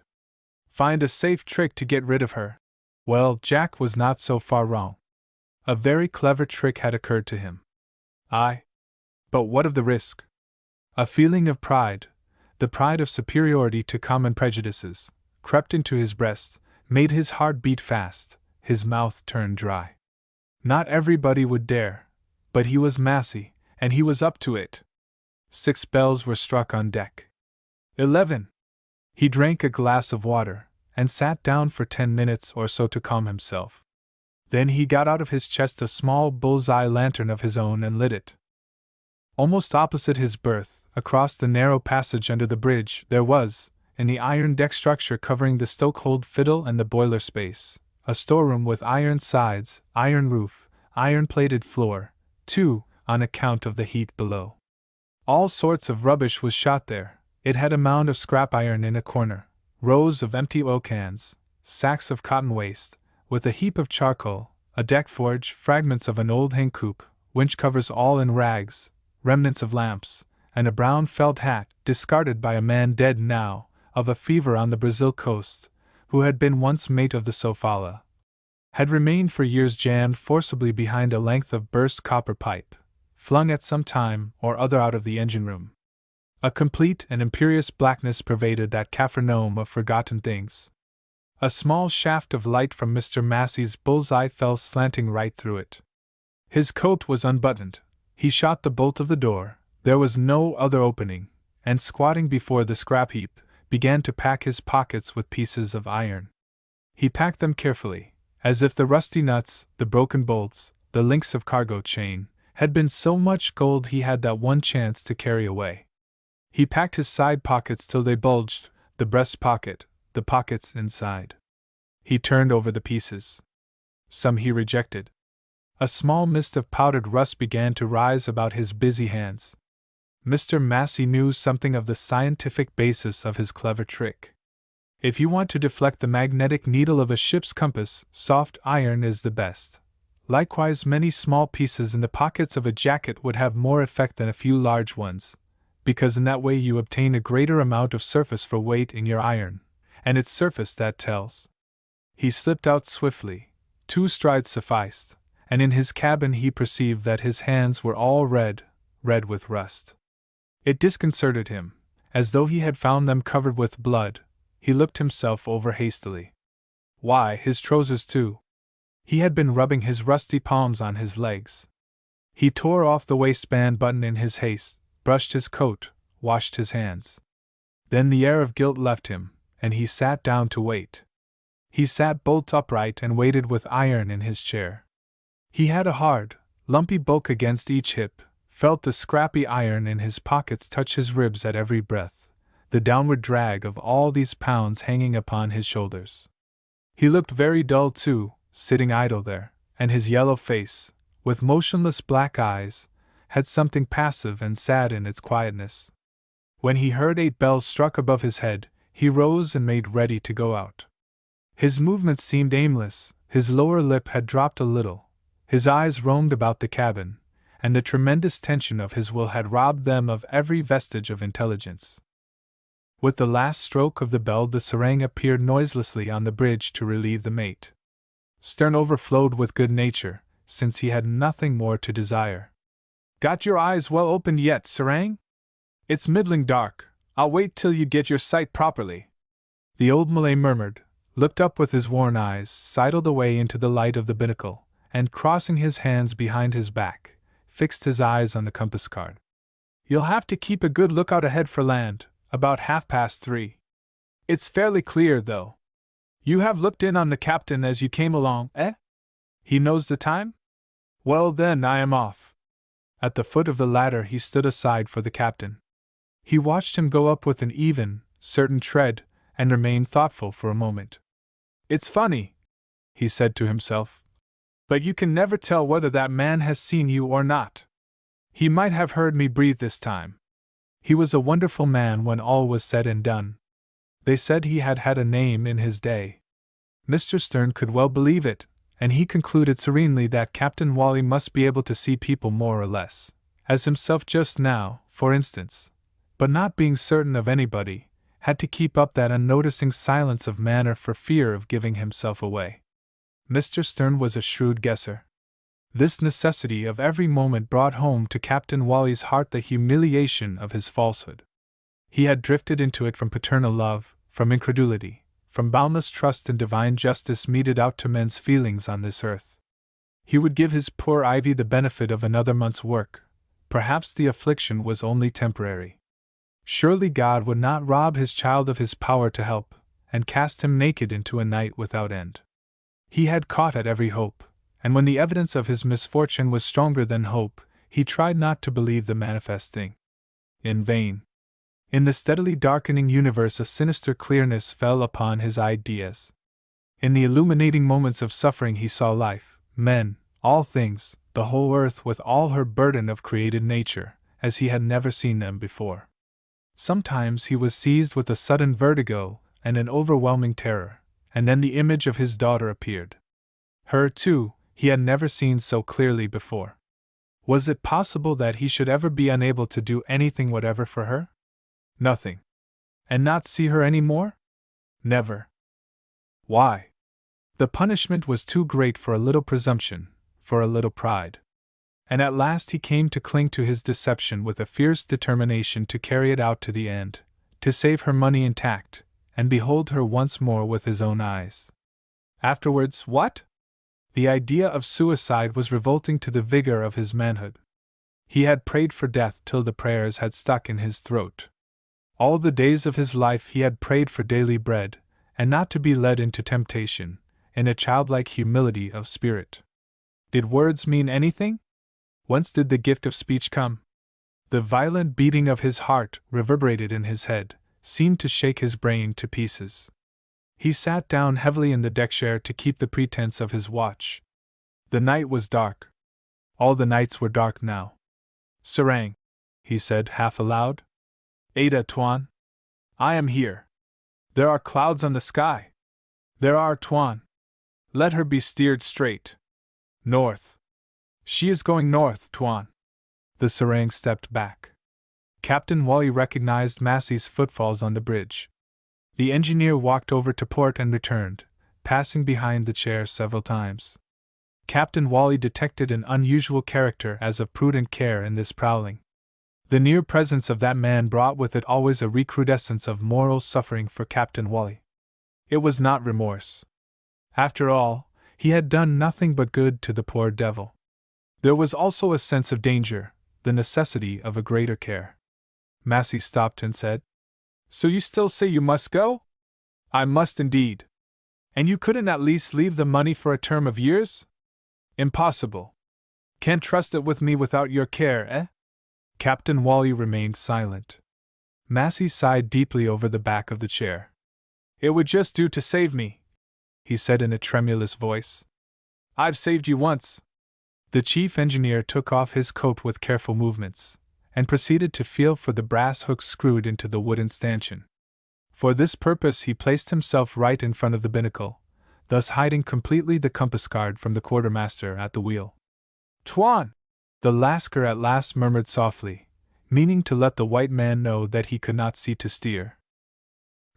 Find a safe trick to get rid of her. Well, Jack was not so far wrong. A very clever trick had occurred to him. Aye. But what of the risk? A feeling of pride, the pride of superiority to common prejudices, crept into his breast, made his heart beat fast, his mouth turn dry. Not everybody would dare, but he was Massey, and he was up to it. 6 bells were struck on deck. 11. He drank a glass of water, and sat down for 10 minutes or so to calm himself. Then he got out of his chest a small bull's-eye lantern of his own and lit it. Almost opposite his berth, across the narrow passage under the bridge, there was, in the iron deck structure covering the stokehold fiddle and the boiler space, a storeroom with iron sides, iron roof, iron-plated floor, too, on account of the heat below. All sorts of rubbish was shot there. It had a mound of scrap iron in a corner, rows of empty oil cans, sacks of cotton waste, with a heap of charcoal, a deck forge, fragments of an old hen coop, winch covers all in rags, remnants of lamps, and a brown felt hat, discarded by a man dead now, of a fever on the Brazil coast, who had been once mate of the Sofala, had remained for years jammed forcibly behind a length of burst copper pipe, flung at some time or other out of the engine-room. A complete and imperious blackness pervaded that Capharnaum of forgotten things. A small shaft of light from Mr. Massey's bull's-eye fell slanting right through it. His coat was unbuttoned. He shot the bolt of the door, there was no other opening, and squatting before the scrap heap, began to pack his pockets with pieces of iron. He packed them carefully, as if the rusty nuts, the broken bolts, the links of cargo chain, had been so much gold he had that one chance to carry away. He packed his side pockets till they bulged, the breast pocket, the pockets inside. He turned over the pieces. Some he rejected. A small mist of powdered rust began to rise about his busy hands. Mr. Massey knew something of the scientific basis of his clever trick. If you want to deflect the magnetic needle of a ship's compass, soft iron is the best. Likewise, many small pieces in the pockets of a jacket would have more effect than a few large ones, because in that way you obtain a greater amount of surface for weight in your iron, and it's surface that tells. He slipped out swiftly. 2 strides sufficed, and in his cabin he perceived that his hands were all red with rust. It disconcerted him, as though he had found them covered with blood. He looked himself over hastily. Why, his trousers too! He had been rubbing his rusty palms on his legs. He tore off the waistband button in his haste, brushed his coat, washed his hands. Then the air of guilt left him, and he sat down to wait. He sat bolt upright and waited with iron in his chair. He had a hard, lumpy bulk against each hip, felt the scrappy iron in his pockets touch his ribs at every breath, the downward drag of all these pounds hanging upon his shoulders. He looked very dull too, sitting idle there, and his yellow face, with motionless black eyes, had something passive and sad in its quietness. When he heard 8 bells struck above his head, he rose and made ready to go out. His movements seemed aimless, his lower lip had dropped a little, his eyes roamed about the cabin, and the tremendous tension of his will had robbed them of every vestige of intelligence. With the last stroke of the bell the serang appeared noiselessly on the bridge to relieve the mate. Stern overflowed with good nature, since he had nothing more to desire. "Got your eyes well opened yet, serang? It's middling dark, I'll wait till you get your sight properly." The old Malay murmured, looked up with his worn eyes, sidled away into the light of the binnacle, and crossing his hands behind his back, fixed his eyes on the compass card. "You'll have to keep a good lookout ahead for land, about 3:30. It's fairly clear, though. You have looked in on the captain as you came along, eh? He knows the time? Well then, I am off." At the foot of the ladder he stood aside for the captain. He watched him go up with an even, certain tread, and remained thoughtful for a moment. "It's funny," he said to himself, "but you can never tell whether that man has seen you or not. He might have heard me breathe this time." He was a wonderful man when all was said and done. They said he had had a name in his day. Mr. Stern could well believe it, and he concluded serenely that Captain Wally must be able to see people more or less, as himself just now, for instance, but not being certain of anybody, had to keep up that unnoticing silence of manner for fear of giving himself away. Mr. Stern was a shrewd guesser. This necessity of every moment brought home to Captain Wally's heart the humiliation of his falsehood. He had drifted into it from paternal love, from incredulity, from boundless trust in divine justice meted out to men's feelings on this earth. He would give his poor Ivy the benefit of another month's work. Perhaps the affliction was only temporary. Surely God would not rob his child of his power to help, and cast him naked into a night without end. He had caught at every hope, and when the evidence of his misfortune was stronger than hope, he tried not to believe the manifest thing. In vain. In the steadily darkening universe a sinister clearness fell upon his ideas. In the illuminating moments of suffering he saw life, men, all things, the whole earth with all her burden of created nature, as he had never seen them before. Sometimes he was seized with a sudden vertigo and an overwhelming terror, and then the image of his daughter appeared. Her, too, he had never seen so clearly before. Was it possible that he should ever be unable to do anything whatever for her? Nothing. And not see her any more? Never. Why? The punishment was too great for a little presumption, for a little pride. And at last he came to cling to his deception with a fierce determination to carry it out to the end, to save her money intact, and behold her once more with his own eyes. Afterwards, what? The idea of suicide was revolting to the vigor of his manhood. He had prayed for death till the prayers had stuck in his throat. All the days of his life he had prayed for daily bread, and not to be led into temptation, in a childlike humility of spirit. Did words mean anything? Whence did the gift of speech come? The violent beating of his heart reverberated in his head, seemed to shake his brain to pieces. He sat down heavily in the deck chair to keep the pretense of his watch. The night was dark, All the nights were dark now. Sarang, he said half aloud. Ada Tuan. I am here. There are clouds on the sky. There are, Tuan. Let her be steered straight. North. She is going north, Tuan. The Sarang stepped back. Captain Wally recognized Massey's footfalls on the bridge. The engineer walked over to port and returned, passing behind the chair several times. Captain Wally detected an unusual character as of prudent care in this prowling. The near presence of that man brought with it always a recrudescence of moral suffering for Captain Wally. It was not remorse. After all, he had done nothing but good to the poor devil. There was also a sense of danger, the necessity of a greater care. Massey stopped and said, So you still say you must go? I must indeed. And you couldn't at least leave the money for a term of years? Impossible. Can't trust it with me without your care, eh? Captain Wally remained silent. Massey sighed deeply over the back of the chair. It would just do to save me, he said in a tremulous voice. I've saved you once. The chief engineer took off his coat with careful movements, and proceeded to feel for the brass hooks screwed into the wooden stanchion. For this purpose he placed himself right in front of the binnacle, thus hiding completely the compass card from the quartermaster at the wheel. Tuan! The Lascar at last murmured softly, meaning to let the white man know that he could not see to steer.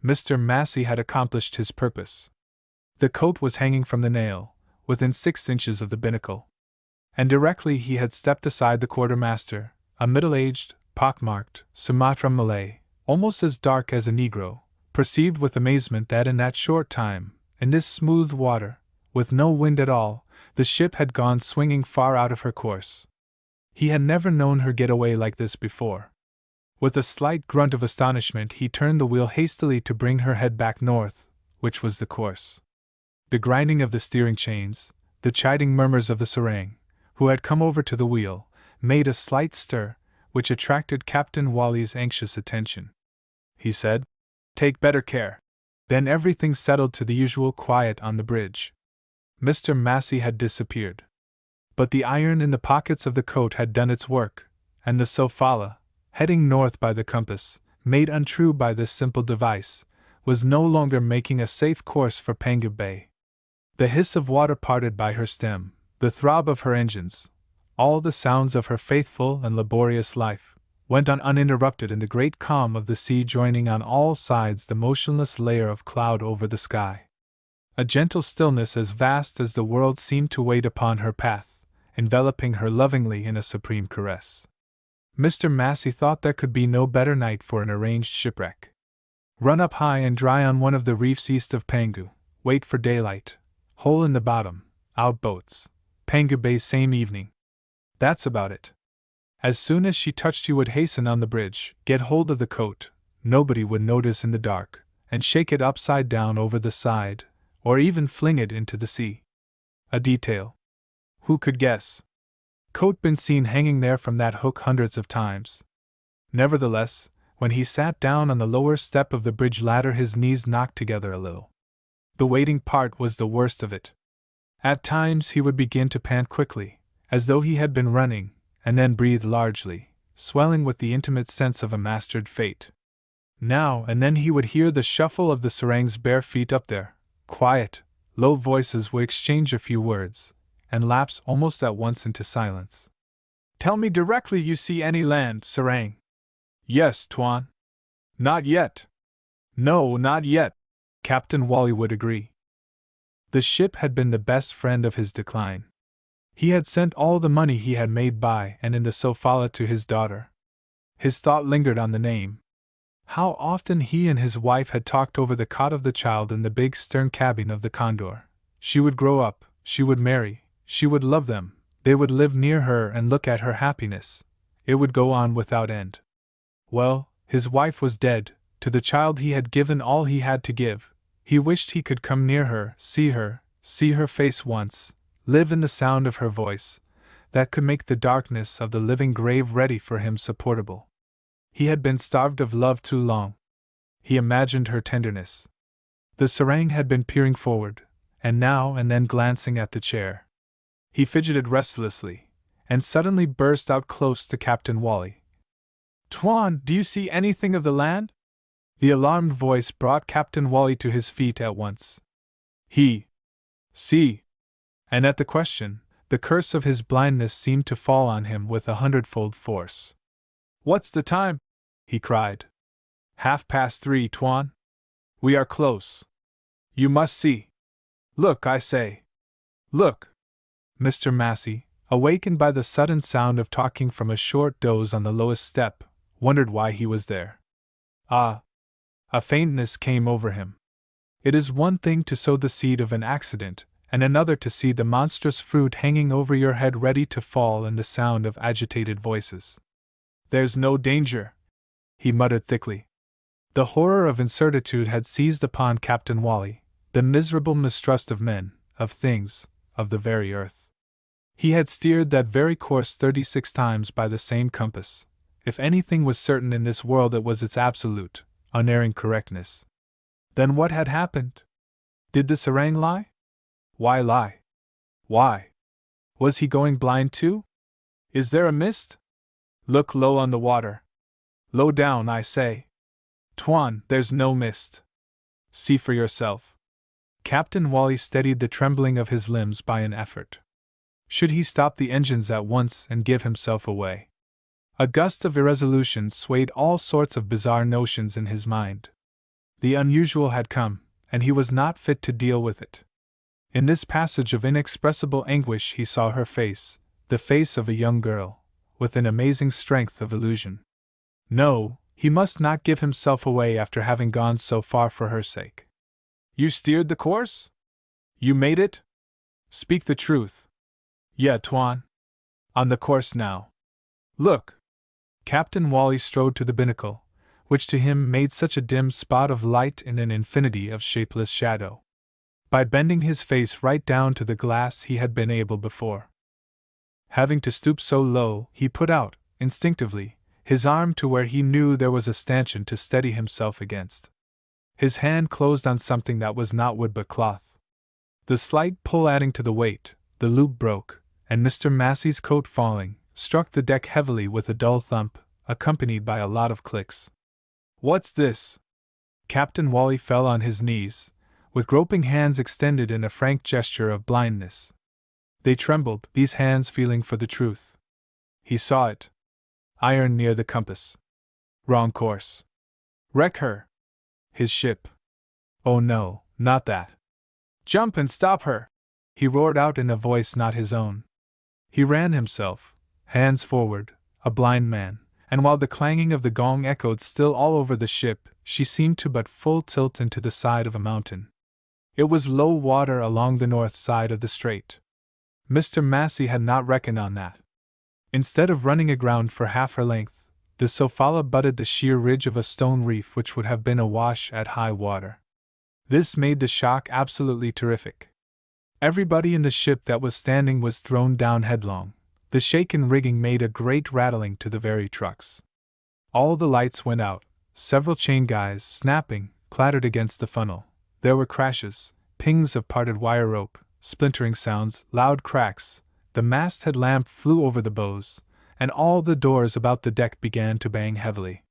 Mr. Massey had accomplished his purpose. The coat was hanging from the nail, within 6 inches of the binnacle. And directly he had stepped aside the quartermaster, a middle-aged, pock-marked, Sumatra Malay, almost as dark as a Negro, perceived with amazement that in that short time, in this smooth water, with no wind at all, the ship had gone swinging far out of her course. He had never known her get away like this before. With a slight grunt of astonishment he turned the wheel hastily to bring her head back north, which was the course. The grinding of the steering chains, the chiding murmurs of the Sarang, who had come over to the wheel, made a slight stir, which attracted Captain Wally's anxious attention. He said, Take better care. Then everything settled to the usual quiet on the bridge. Mr. Massey had disappeared. But the iron in the pockets of the coat had done its work, and the Sofala, heading north by the compass, made untrue by this simple device, was no longer making a safe course for Pangu Bay. The hiss of water parted by her stem, the throb of her engines, all the sounds of her faithful and laborious life, went on uninterrupted in the great calm of the sea, joining on all sides the motionless layer of cloud over the sky. A gentle stillness as vast as the world seemed to wait upon her path, enveloping her lovingly in a supreme caress. Mr. Massey thought there could be no better night for an arranged shipwreck. Run up high and dry on one of the reefs east of Pangu, wait for daylight, hole in the bottom, out boats, Pangu Bay same evening. That's about it. As soon as she touched you would hasten on the bridge, get hold of the coat, nobody would notice in the dark, and shake it upside down over the side, or even fling it into the sea. A detail. Who could guess? Coat been seen hanging there from that hook hundreds of times. Nevertheless, when he sat down on the lower step of the bridge ladder his knees knocked together a little. The waiting part was the worst of it. At times he would begin to pant quickly, as though he had been running, and then breathe largely, swelling with the intimate sense of a mastered fate. Now and then he would hear the shuffle of the Sarang's bare feet up there. Quiet, low voices would exchange a few words, and lapse almost at once into silence. Tell me directly you see any land, Sarang. Yes, Tuan. Not yet. No, not yet, Captain Wally would agree. The ship had been the best friend of his decline. He had sent all the money he had made by and in the Sofala to his daughter. His thought lingered on the name. How often he and his wife had talked over the cot of the child in the big stern cabin of the Condor. She would grow up, she would marry, she would love them, they would live near her and look at her happiness. It would go on without end. Well, his wife was dead, to the child he had given all he had to give. He wished he could come near her, see her face once, live in the sound of her voice, that could make the darkness of the living grave ready for him supportable. He had been starved of love too long. He imagined her tenderness. The Sarang had been peering forward, and now and then glancing at the chair. He fidgeted restlessly, and suddenly burst out close to Captain Wally. "Tuan, do you see anything of the land?" The alarmed voice brought Captain Wally to his feet at once. See. And at the question, the curse of his blindness seemed to fall on him with 100-fold force. "What's the time?" he cried. "3:30, Tuan. We are close. You must see. Look, I say. Look!" Mr. Massey, awakened by the sudden sound of talking from a short doze on the lowest step, wondered why he was there. A faintness came over him. It is one thing to sow the seed of an accident, and another to see the monstrous fruit hanging over your head ready to fall and the sound of agitated voices. "There's no danger," he muttered thickly. The horror of incertitude had seized upon Captain Wally, the miserable mistrust of men, of things, of the very earth. He had steered that very course 36 times by the same compass. If anything was certain in this world, it was its absolute, unerring correctness. Then what had happened? Did the serang lie? Why lie? Why? Was he going blind too? Is there a mist? Look low on the water. Low down, I say. Tuan, there's no mist. See for yourself. Captain Wally steadied the trembling of his limbs by an effort. Should he stop the engines at once and give himself away? A gust of irresolution swayed all sorts of bizarre notions in his mind. The unusual had come, and he was not fit to deal with it. In this passage of inexpressible anguish he saw her face, the face of a young girl, with an amazing strength of illusion. No, he must not give himself away after having gone so far for her sake. "You steered the course? You made it? Speak the truth." "Yeah, Tuan. On the course now. Look!" Captain Wally strode to the binnacle, which to him made such a dim spot of light in an infinity of shapeless shadow. By bending his face right down to the glass he had been able before. Having to stoop so low, he put out, instinctively, his arm to where he knew there was a stanchion to steady himself against. His hand closed on something that was not wood but cloth. The slight pull adding to the weight, the loop broke, and Mr. Massey's coat falling, struck the deck heavily with a dull thump, accompanied by a lot of clicks. "What's this?" Captain Wally fell on his knees, with groping hands extended in a frank gesture of blindness. They trembled, these hands feeling for the truth. He saw it. Iron near the compass. Wrong course. Wreck her. His ship. Oh no, not that. "Jump and stop her!" he roared out in a voice not his own. He ran himself, hands forward, a blind man, and while the clanging of the gong echoed still all over the ship, she seemed to but full tilt into the side of a mountain. It was low water along the north side of the strait. Mr. Massey had not reckoned on that. Instead of running aground for half her length, the Sofala butted the sheer ridge of a stone reef which would have been awash at high water. This made the shock absolutely terrific. Everybody in the ship that was standing was thrown down headlong. The shaken rigging made a great rattling to the very trucks. All the lights went out, several chain guys, snapping, clattered against the funnel. There were crashes, pings of parted wire rope, splintering sounds, loud cracks. The masthead lamp flew over the bows, and all the doors about the deck began to bang heavily.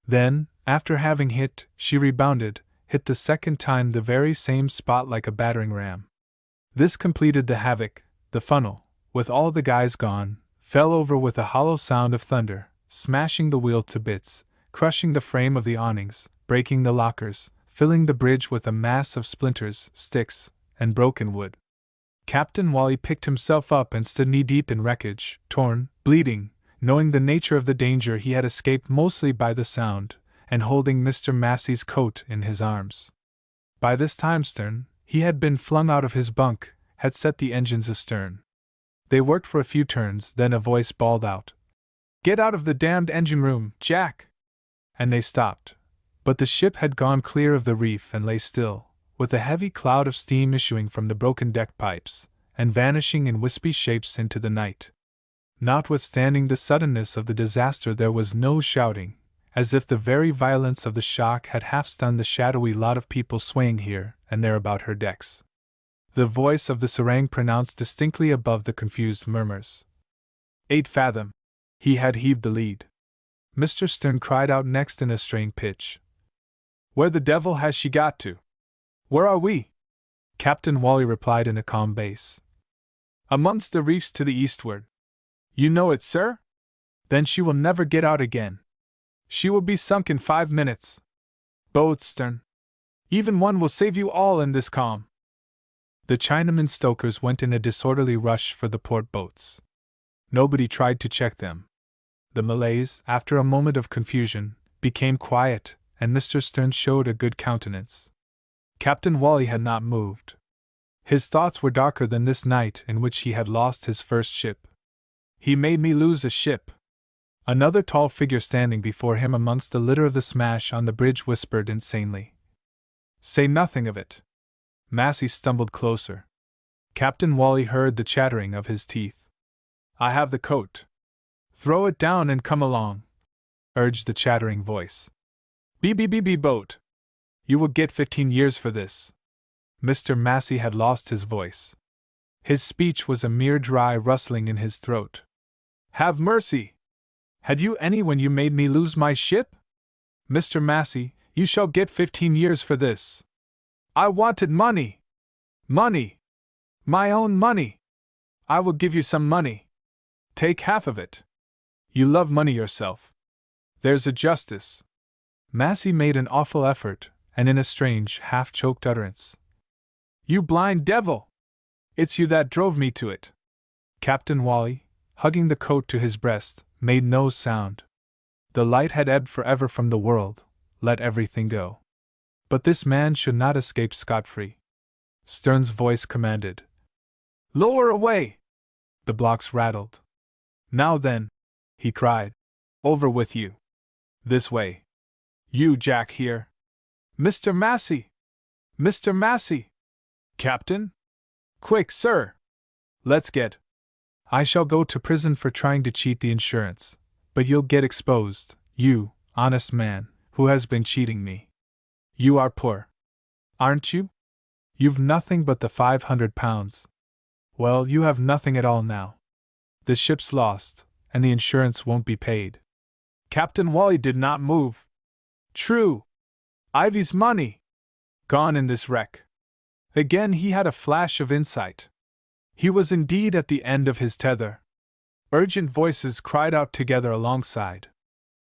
Then, after having hit, she rebounded, hit the second time the very same spot like a battering ram. This completed the havoc. The funnel, with all the guys gone, fell over with a hollow sound of thunder, smashing the wheel to bits, crushing the frame of the awnings, breaking the lockers, filling the bridge with a mass of splinters, sticks, and broken wood. Captain Wally picked himself up and stood knee-deep in wreckage, torn, bleeding, knowing the nature of the danger he had escaped mostly by the sound, and holding Mr. Massey's coat in his arms. By this time Stern, he had been flung out of his bunk, had set the engines astern. They worked for a few turns, then a voice bawled out, "Get out of the damned engine room, Jack!" And they stopped. But the ship had gone clear of the reef and lay still, with a heavy cloud of steam issuing from the broken deck pipes, and vanishing in wispy shapes into the night. Notwithstanding the suddenness of the disaster, there was no shouting, as if the very violence of the shock had half-stunned the shadowy lot of people swaying here and there about her decks. The voice of the serang pronounced distinctly above the confused murmurs, 8 fathom. He had heaved the lead. Mr. Stern cried out next in a strained pitch. Where the devil has she got to? Where are we? Captain Wally replied in a calm bass. Amongst the reefs to the eastward. You know it, sir? Then she will never get out again. She will be sunk in 5 minutes. Boats, Stern. Even one will save you all in this calm. The Chinaman stokers went in a disorderly rush for the port boats. Nobody tried to check them. The Malays, after a moment of confusion, became quiet, and Mr. Stern showed a good countenance. Captain Wally had not moved. His thoughts were darker than this night in which he had lost his first ship. He made me lose a ship. Another tall figure standing before him amongst the litter of the smash on the bridge whispered insanely. Say nothing of it. Massey stumbled closer. Captain Wally heard the chattering of his teeth. I have the coat. Throw it down and come along, urged the chattering voice. B boat. You will get 15 years for this. Mr. Massey had lost his voice. His speech was a mere dry rustling in his throat. Have mercy! Had you any when you made me lose my ship? Mr. Massey, you shall get 15 years for this. I wanted money! Money! My own money! I will give you some money. Take half of it. You love money yourself. There's a justice. Massey made an awful effort, and in a strange, half-choked utterance. You blind devil! It's you that drove me to it. Captain Wally, hugging the coat to his breast, made no sound. The light had ebbed forever from the world, let everything go. But this man should not escape scot-free. Stern's voice commanded. Lower away! The blocks rattled. Now then, he cried. Over with you. This way. You, Jack, here. Mr. Massey! Mr. Massey! Captain? Quick, sir! Let's get. I shall go to prison for trying to cheat the insurance, but you'll get exposed, you, honest man, who has been cheating me. You are poor. Aren't you? You've nothing but the £500. Well, you have nothing at all now. The ship's lost, and the insurance won't be paid. Captain Wally did not move. True. Ivy's money. Gone in this wreck. Again he had a flash of insight. He was indeed at the end of his tether. Urgent voices cried out together alongside.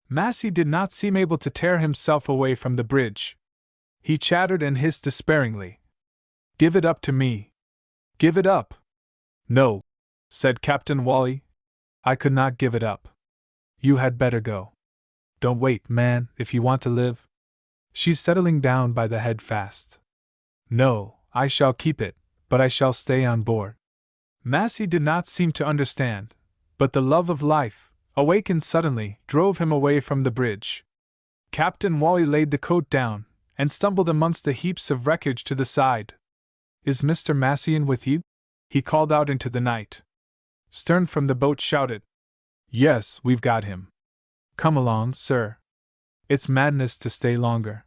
Massey did not seem able to tear himself away from the bridge. He chattered and hissed despairingly. Give it up to me. Give it up. No, said Captain Wally. I could not give it up. You had better go. Don't wait, man, if you want to live. She's settling down by the head fast. No, I shall keep it, but I shall stay on board. Massey did not seem to understand, but the love of life, awakened suddenly, drove him away from the bridge. Captain Wally laid the coat down, and stumbled amongst the heaps of wreckage to the side. Is Mr. Massey in with you? He called out into the night. Stern from the boat shouted. Yes, we've got him. Come along, sir. It's madness to stay longer.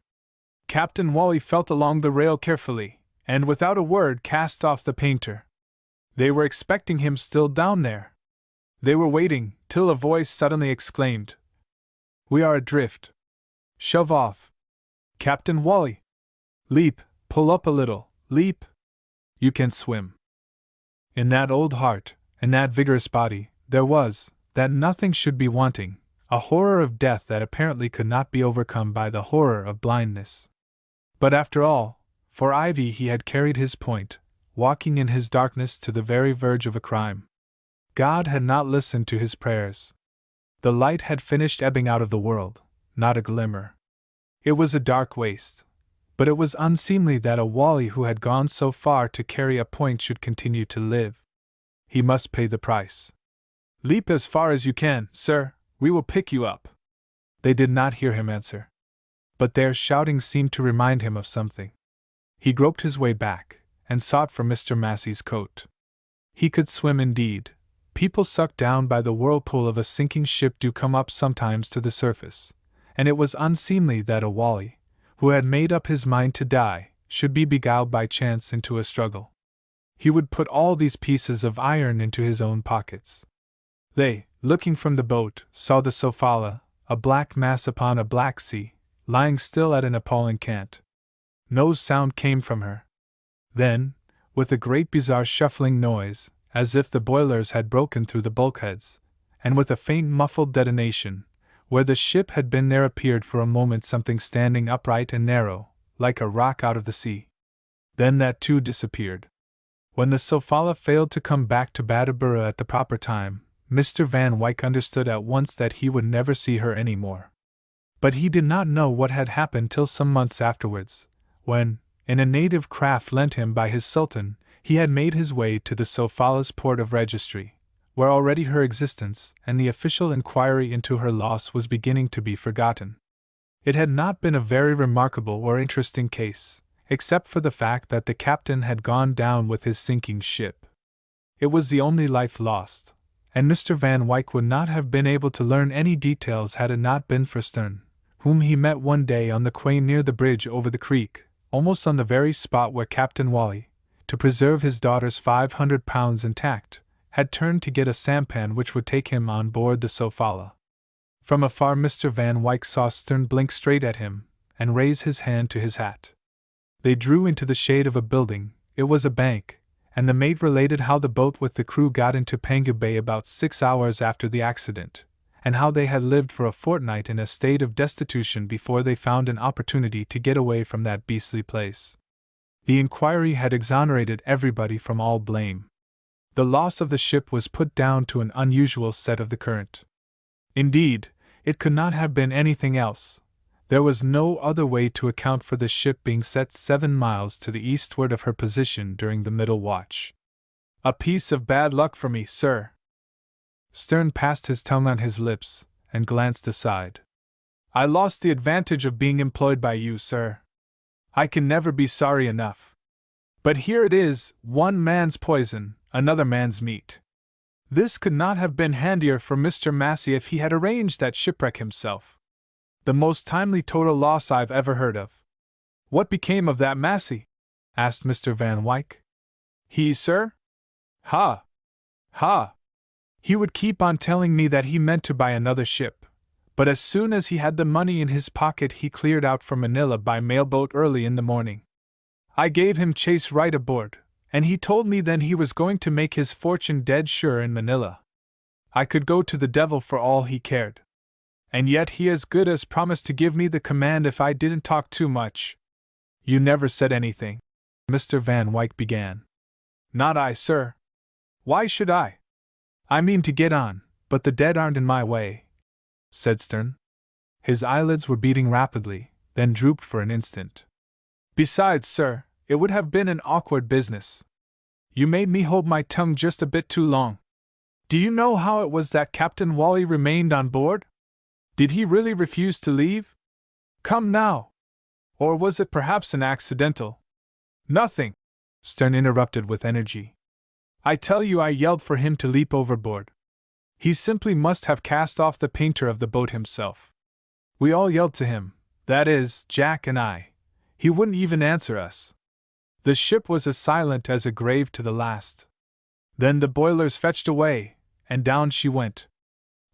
Captain Wally felt along the rail carefully, and without a word cast off the painter. They were expecting him still down there. They were waiting, till a voice suddenly exclaimed. We are adrift. Shove off. Captain Wally. Leap, pull up a little, leap. You can swim. In that old heart, and that vigorous body, there was, that nothing should be wanting, a horror of death that apparently could not be overcome by the horror of blindness. But after all, for Ivy he had carried his point, walking in his darkness to the very verge of a crime. God had not listened to his prayers. The light had finished ebbing out of the world, not a glimmer. It was a dark waste, but it was unseemly that a Wally who had gone so far to carry a point should continue to live. He must pay the price. Leap as far as you can, sir, we will pick you up. They did not hear him answer. But their shouting seemed to remind him of something. He groped his way back, and sought for Mr. Massey's coat. He could swim indeed. People sucked down by the whirlpool of a sinking ship do come up sometimes to the surface, and it was unseemly that a Wally, who had made up his mind to die, should be beguiled by chance into a struggle. He would put all these pieces of iron into his own pockets. They, looking from the boat, saw the Sofala, a black mass upon a black sea, lying still at an appalling cant. No sound came from her. Then, with a great bizarre shuffling noise, as if the boilers had broken through the bulkheads, and with a faint muffled detonation, where the ship had been there appeared for a moment something standing upright and narrow, like a rock out of the sea. Then that too disappeared. When the Sofala failed to come back to Badabura at the proper time, Mr. Van Wyck understood at once that he would never see her any more. But he did not know what had happened till some months afterwards, when, in a native craft lent him by his sultan, he had made his way to the Sofala's port of registry, where already her existence and the official inquiry into her loss was beginning to be forgotten. It had not been a very remarkable or interesting case, except for the fact that the captain had gone down with his sinking ship. It was the only life lost, and Mr. Van Wyck would not have been able to learn any details had it not been for Stern, whom he met one day on the quay near the bridge over the creek, almost on the very spot where Captain Wally, to preserve his daughter's £500 intact, had turned to get a sampan which would take him on board the Sofala. From afar Mr. Van Wyck saw Stern blink straight at him, and raise his hand to his hat. They drew into the shade of a building. It was a bank, and the mate related how the boat with the crew got into Pangu Bay about 6 hours after the accident, and how they had lived for a fortnight in a state of destitution before they found an opportunity to get away from that beastly place. The inquiry had exonerated everybody from all blame. The loss of the ship was put down to an unusual set of the current. Indeed, it could not have been anything else. There was no other way to account for the ship being set 7 miles to the eastward of her position during the middle watch. A piece of bad luck for me, sir. Stern passed his tongue on his lips, and glanced aside. I lost the advantage of being employed by you, sir. I can never be sorry enough. But here it is, one man's poison, another man's meat. This could not have been handier for Mr. Massey if he had arranged that shipwreck himself. The most timely total loss I've ever heard of. What became of that Massey? Asked Mr. Van Wyck. He, sir? Ha! Ha! He would keep on telling me that he meant to buy another ship, but as soon as he had the money in his pocket he cleared out for Manila by mailboat early in the morning. I gave him chase right aboard, and he told me then he was going to make his fortune dead sure in Manila. I could go to the devil for all he cared. And yet he as good as promised to give me the command if I didn't talk too much. You never said anything, Mr. Van Wyck began. Not I, sir. Why should I? I mean to get on, but the dead aren't in my way, said Stern. His eyelids were beating rapidly, then drooped for an instant. Besides, sir, it would have been an awkward business. You made me hold my tongue just a bit too long. Do you know how it was that Captain Wally remained on board? Did he really refuse to leave? Come now! Or was it perhaps an accidental? Nothing, Stern interrupted with energy. I tell you I yelled for him to leap overboard. He simply must have cast off the painter of the boat himself. We all yelled to him, that is, Jack and I. He wouldn't even answer us. The ship was as silent as a grave to the last. Then the boilers fetched away, and down she went.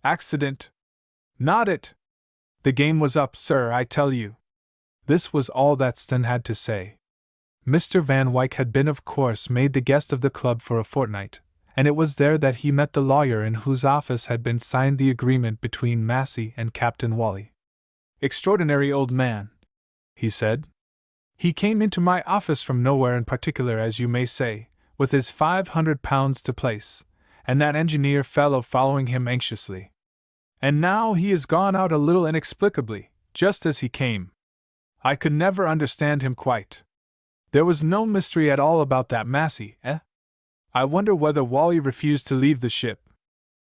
Accident? Not it. The game was up, sir, I tell you. This was all that Stern had to say. Mr. Van Wyck had been of course made the guest of the club for a fortnight, and it was there that he met the lawyer in whose office had been signed the agreement between Massey and Captain Wally. Extraordinary old man, he said. He came into my office from nowhere in particular, as you may say, with his £500 to place, and that engineer fellow following him anxiously. And now he is gone out a little inexplicably, just as he came. I could never understand him quite. There was no mystery at all about that Massey, eh? I wonder whether Wally refused to leave the ship.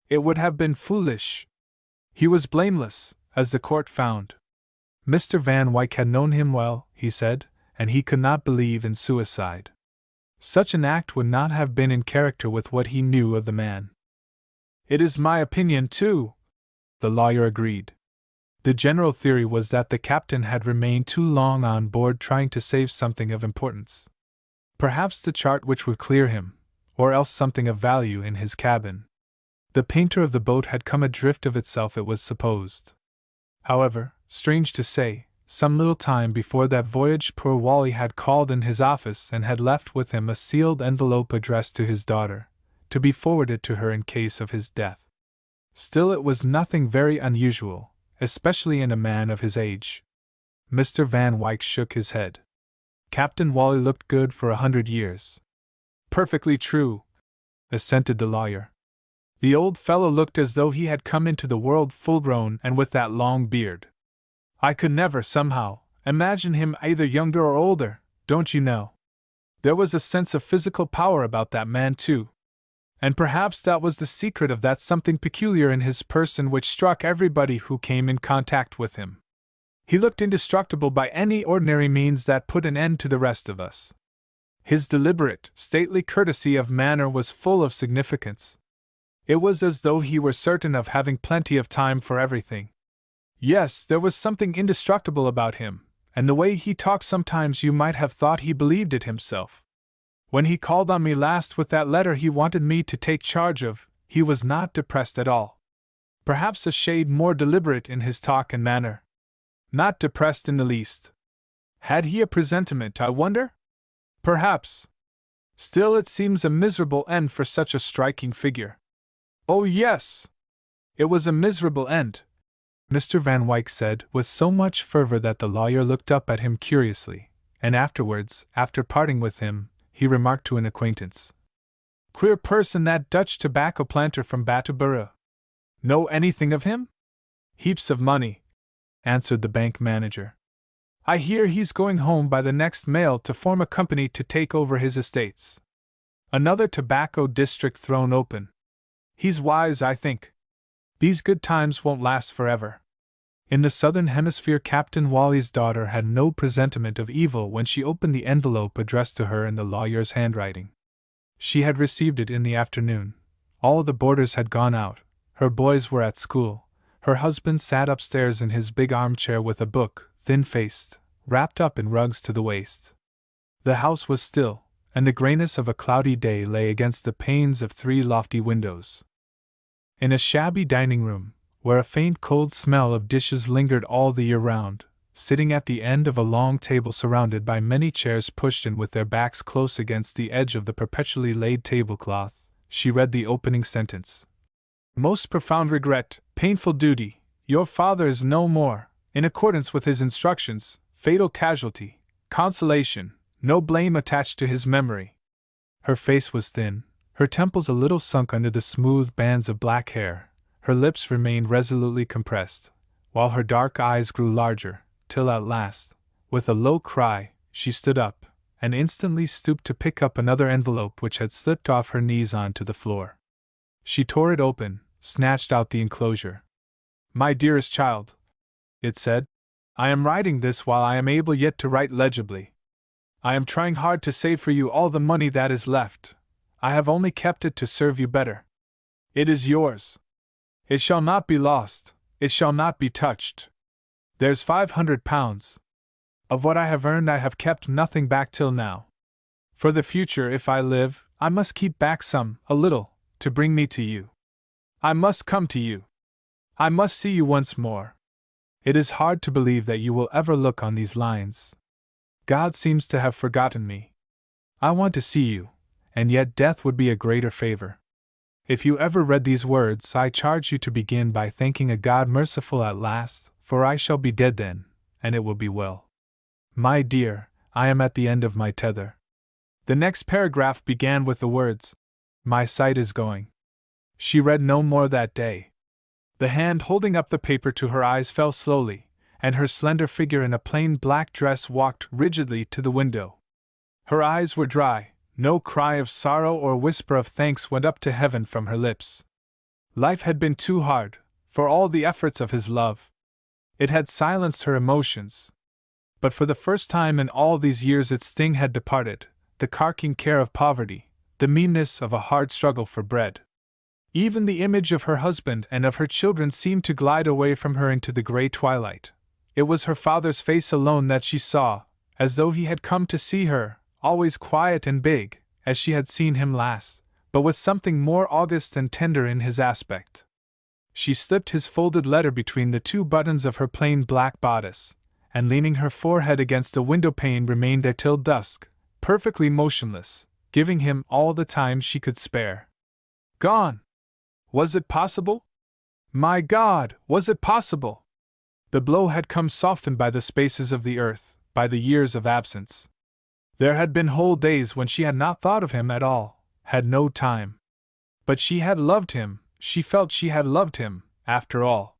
It would have been foolish. He was blameless, as the court found. Mr. Van Wyck had known him well, he said, and he could not believe in suicide. Such an act would not have been in character with what he knew of the man. It is my opinion, too, the lawyer agreed. The general theory was that the captain had remained too long on board trying to save something of importance. Perhaps the chart which would clear him, or else something of value in his cabin. The painter of the boat had come adrift of itself, it was supposed. However, strange to say, some little time before that voyage poor Wally had called in his office and had left with him a sealed envelope addressed to his daughter, to be forwarded to her in case of his death. Still, it was nothing very unusual, especially in a man of his age. Mr. Van Wyck shook his head. Captain Wally looked good for 100 years. Perfectly true, assented the lawyer. The old fellow looked as though he had come into the world full-grown and with that long beard. I could never, somehow, imagine him either younger or older, don't you know? There was a sense of physical power about that man, too. And perhaps that was the secret of that something peculiar in his person which struck everybody who came in contact with him. He looked indestructible by any ordinary means that put an end to the rest of us. His deliberate, stately courtesy of manner was full of significance. It was as though he were certain of having plenty of time for everything. Yes, there was something indestructible about him, and the way he talked sometimes you might have thought he believed it himself. When he called on me last with that letter he wanted me to take charge of, he was not depressed at all. Perhaps a shade more deliberate in his talk and manner. Not depressed in the least. Had he a presentiment, I wonder? Perhaps. Still, it seems a miserable end for such a striking figure. Oh, yes! It was a miserable end, Mr. Van Wyck said with so much fervor that the lawyer looked up at him curiously, and afterwards, after parting with him, he remarked to an acquaintance. Queer person, that Dutch tobacco planter from Battenborough. Know anything of him? Heaps of money, answered the bank manager. I hear he's going home by the next mail to form a company to take over his estates. Another tobacco district thrown open. He's wise, I think. These good times won't last forever. In the southern hemisphere, Captain Wally's daughter had no presentiment of evil when she opened the envelope addressed to her in the lawyer's handwriting. She had received it in the afternoon. All the boarders had gone out, her boys were at school, her husband sat upstairs in his big armchair with a book, thin-faced, wrapped up in rugs to the waist. The house was still, and the grayness of a cloudy day lay against the panes of 3 lofty windows. In a shabby dining room, where a faint cold smell of dishes lingered all the year round, sitting at the end of a long table surrounded by many chairs pushed in with their backs close against the edge of the perpetually laid tablecloth, she read the opening sentence. Most profound regret, painful duty, your father is no more, in accordance with his instructions, fatal casualty, consolation, no blame attached to his memory. Her face was thin, her temples a little sunk under the smooth bands of black hair, her lips remained resolutely compressed, while her dark eyes grew larger, till at last, with a low cry, she stood up, and instantly stooped to pick up another envelope which had slipped off her knees onto the floor. She tore it open, snatched out the enclosure. My dearest child, it said, I am writing this while I am able yet to write legibly. I am trying hard to save for you all the money that is left. I have only kept it to serve you better. It is yours. It shall not be lost, it shall not be touched. There's £500. Of what I have earned I have kept nothing back till now. For the future, if I live, I must keep back some, a little, to bring me to you. I must come to you. I must see you once more. It is hard to believe that you will ever look on these lines. God seems to have forgotten me. I want to see you, and yet death would be a greater favor. If you ever read these words, I charge you to begin by thanking a God merciful at last, for I shall be dead then, and it will be well. My dear, I am at the end of my tether. The next paragraph began with the words, My sight is going. She read no more that day. The hand holding up the paper to her eyes fell slowly, and her slender figure in a plain black dress walked rigidly to the window. Her eyes were dry, no cry of sorrow or whisper of thanks went up to heaven from her lips. Life had been too hard, for all the efforts of his love. It had silenced her emotions. But for the first time in all these years its sting had departed, the carking care of poverty, the meanness of a hard struggle for bread. Even the image of her husband and of her children seemed to glide away from her into the gray twilight. It was her father's face alone that she saw, as though he had come to see her, always quiet and big, as she had seen him last, but with something more august and tender in his aspect. She slipped his folded letter between the two buttons of her plain black bodice, and leaning her forehead against the window-pane remained there till dusk, perfectly motionless, giving him all the time she could spare. Gone! Was it possible? My God, was it possible? The blow had come softened by the spaces of the earth, by the years of absence. There had been whole days when she had not thought of him at all, had no time. But she had loved him, she felt she had loved him, after all.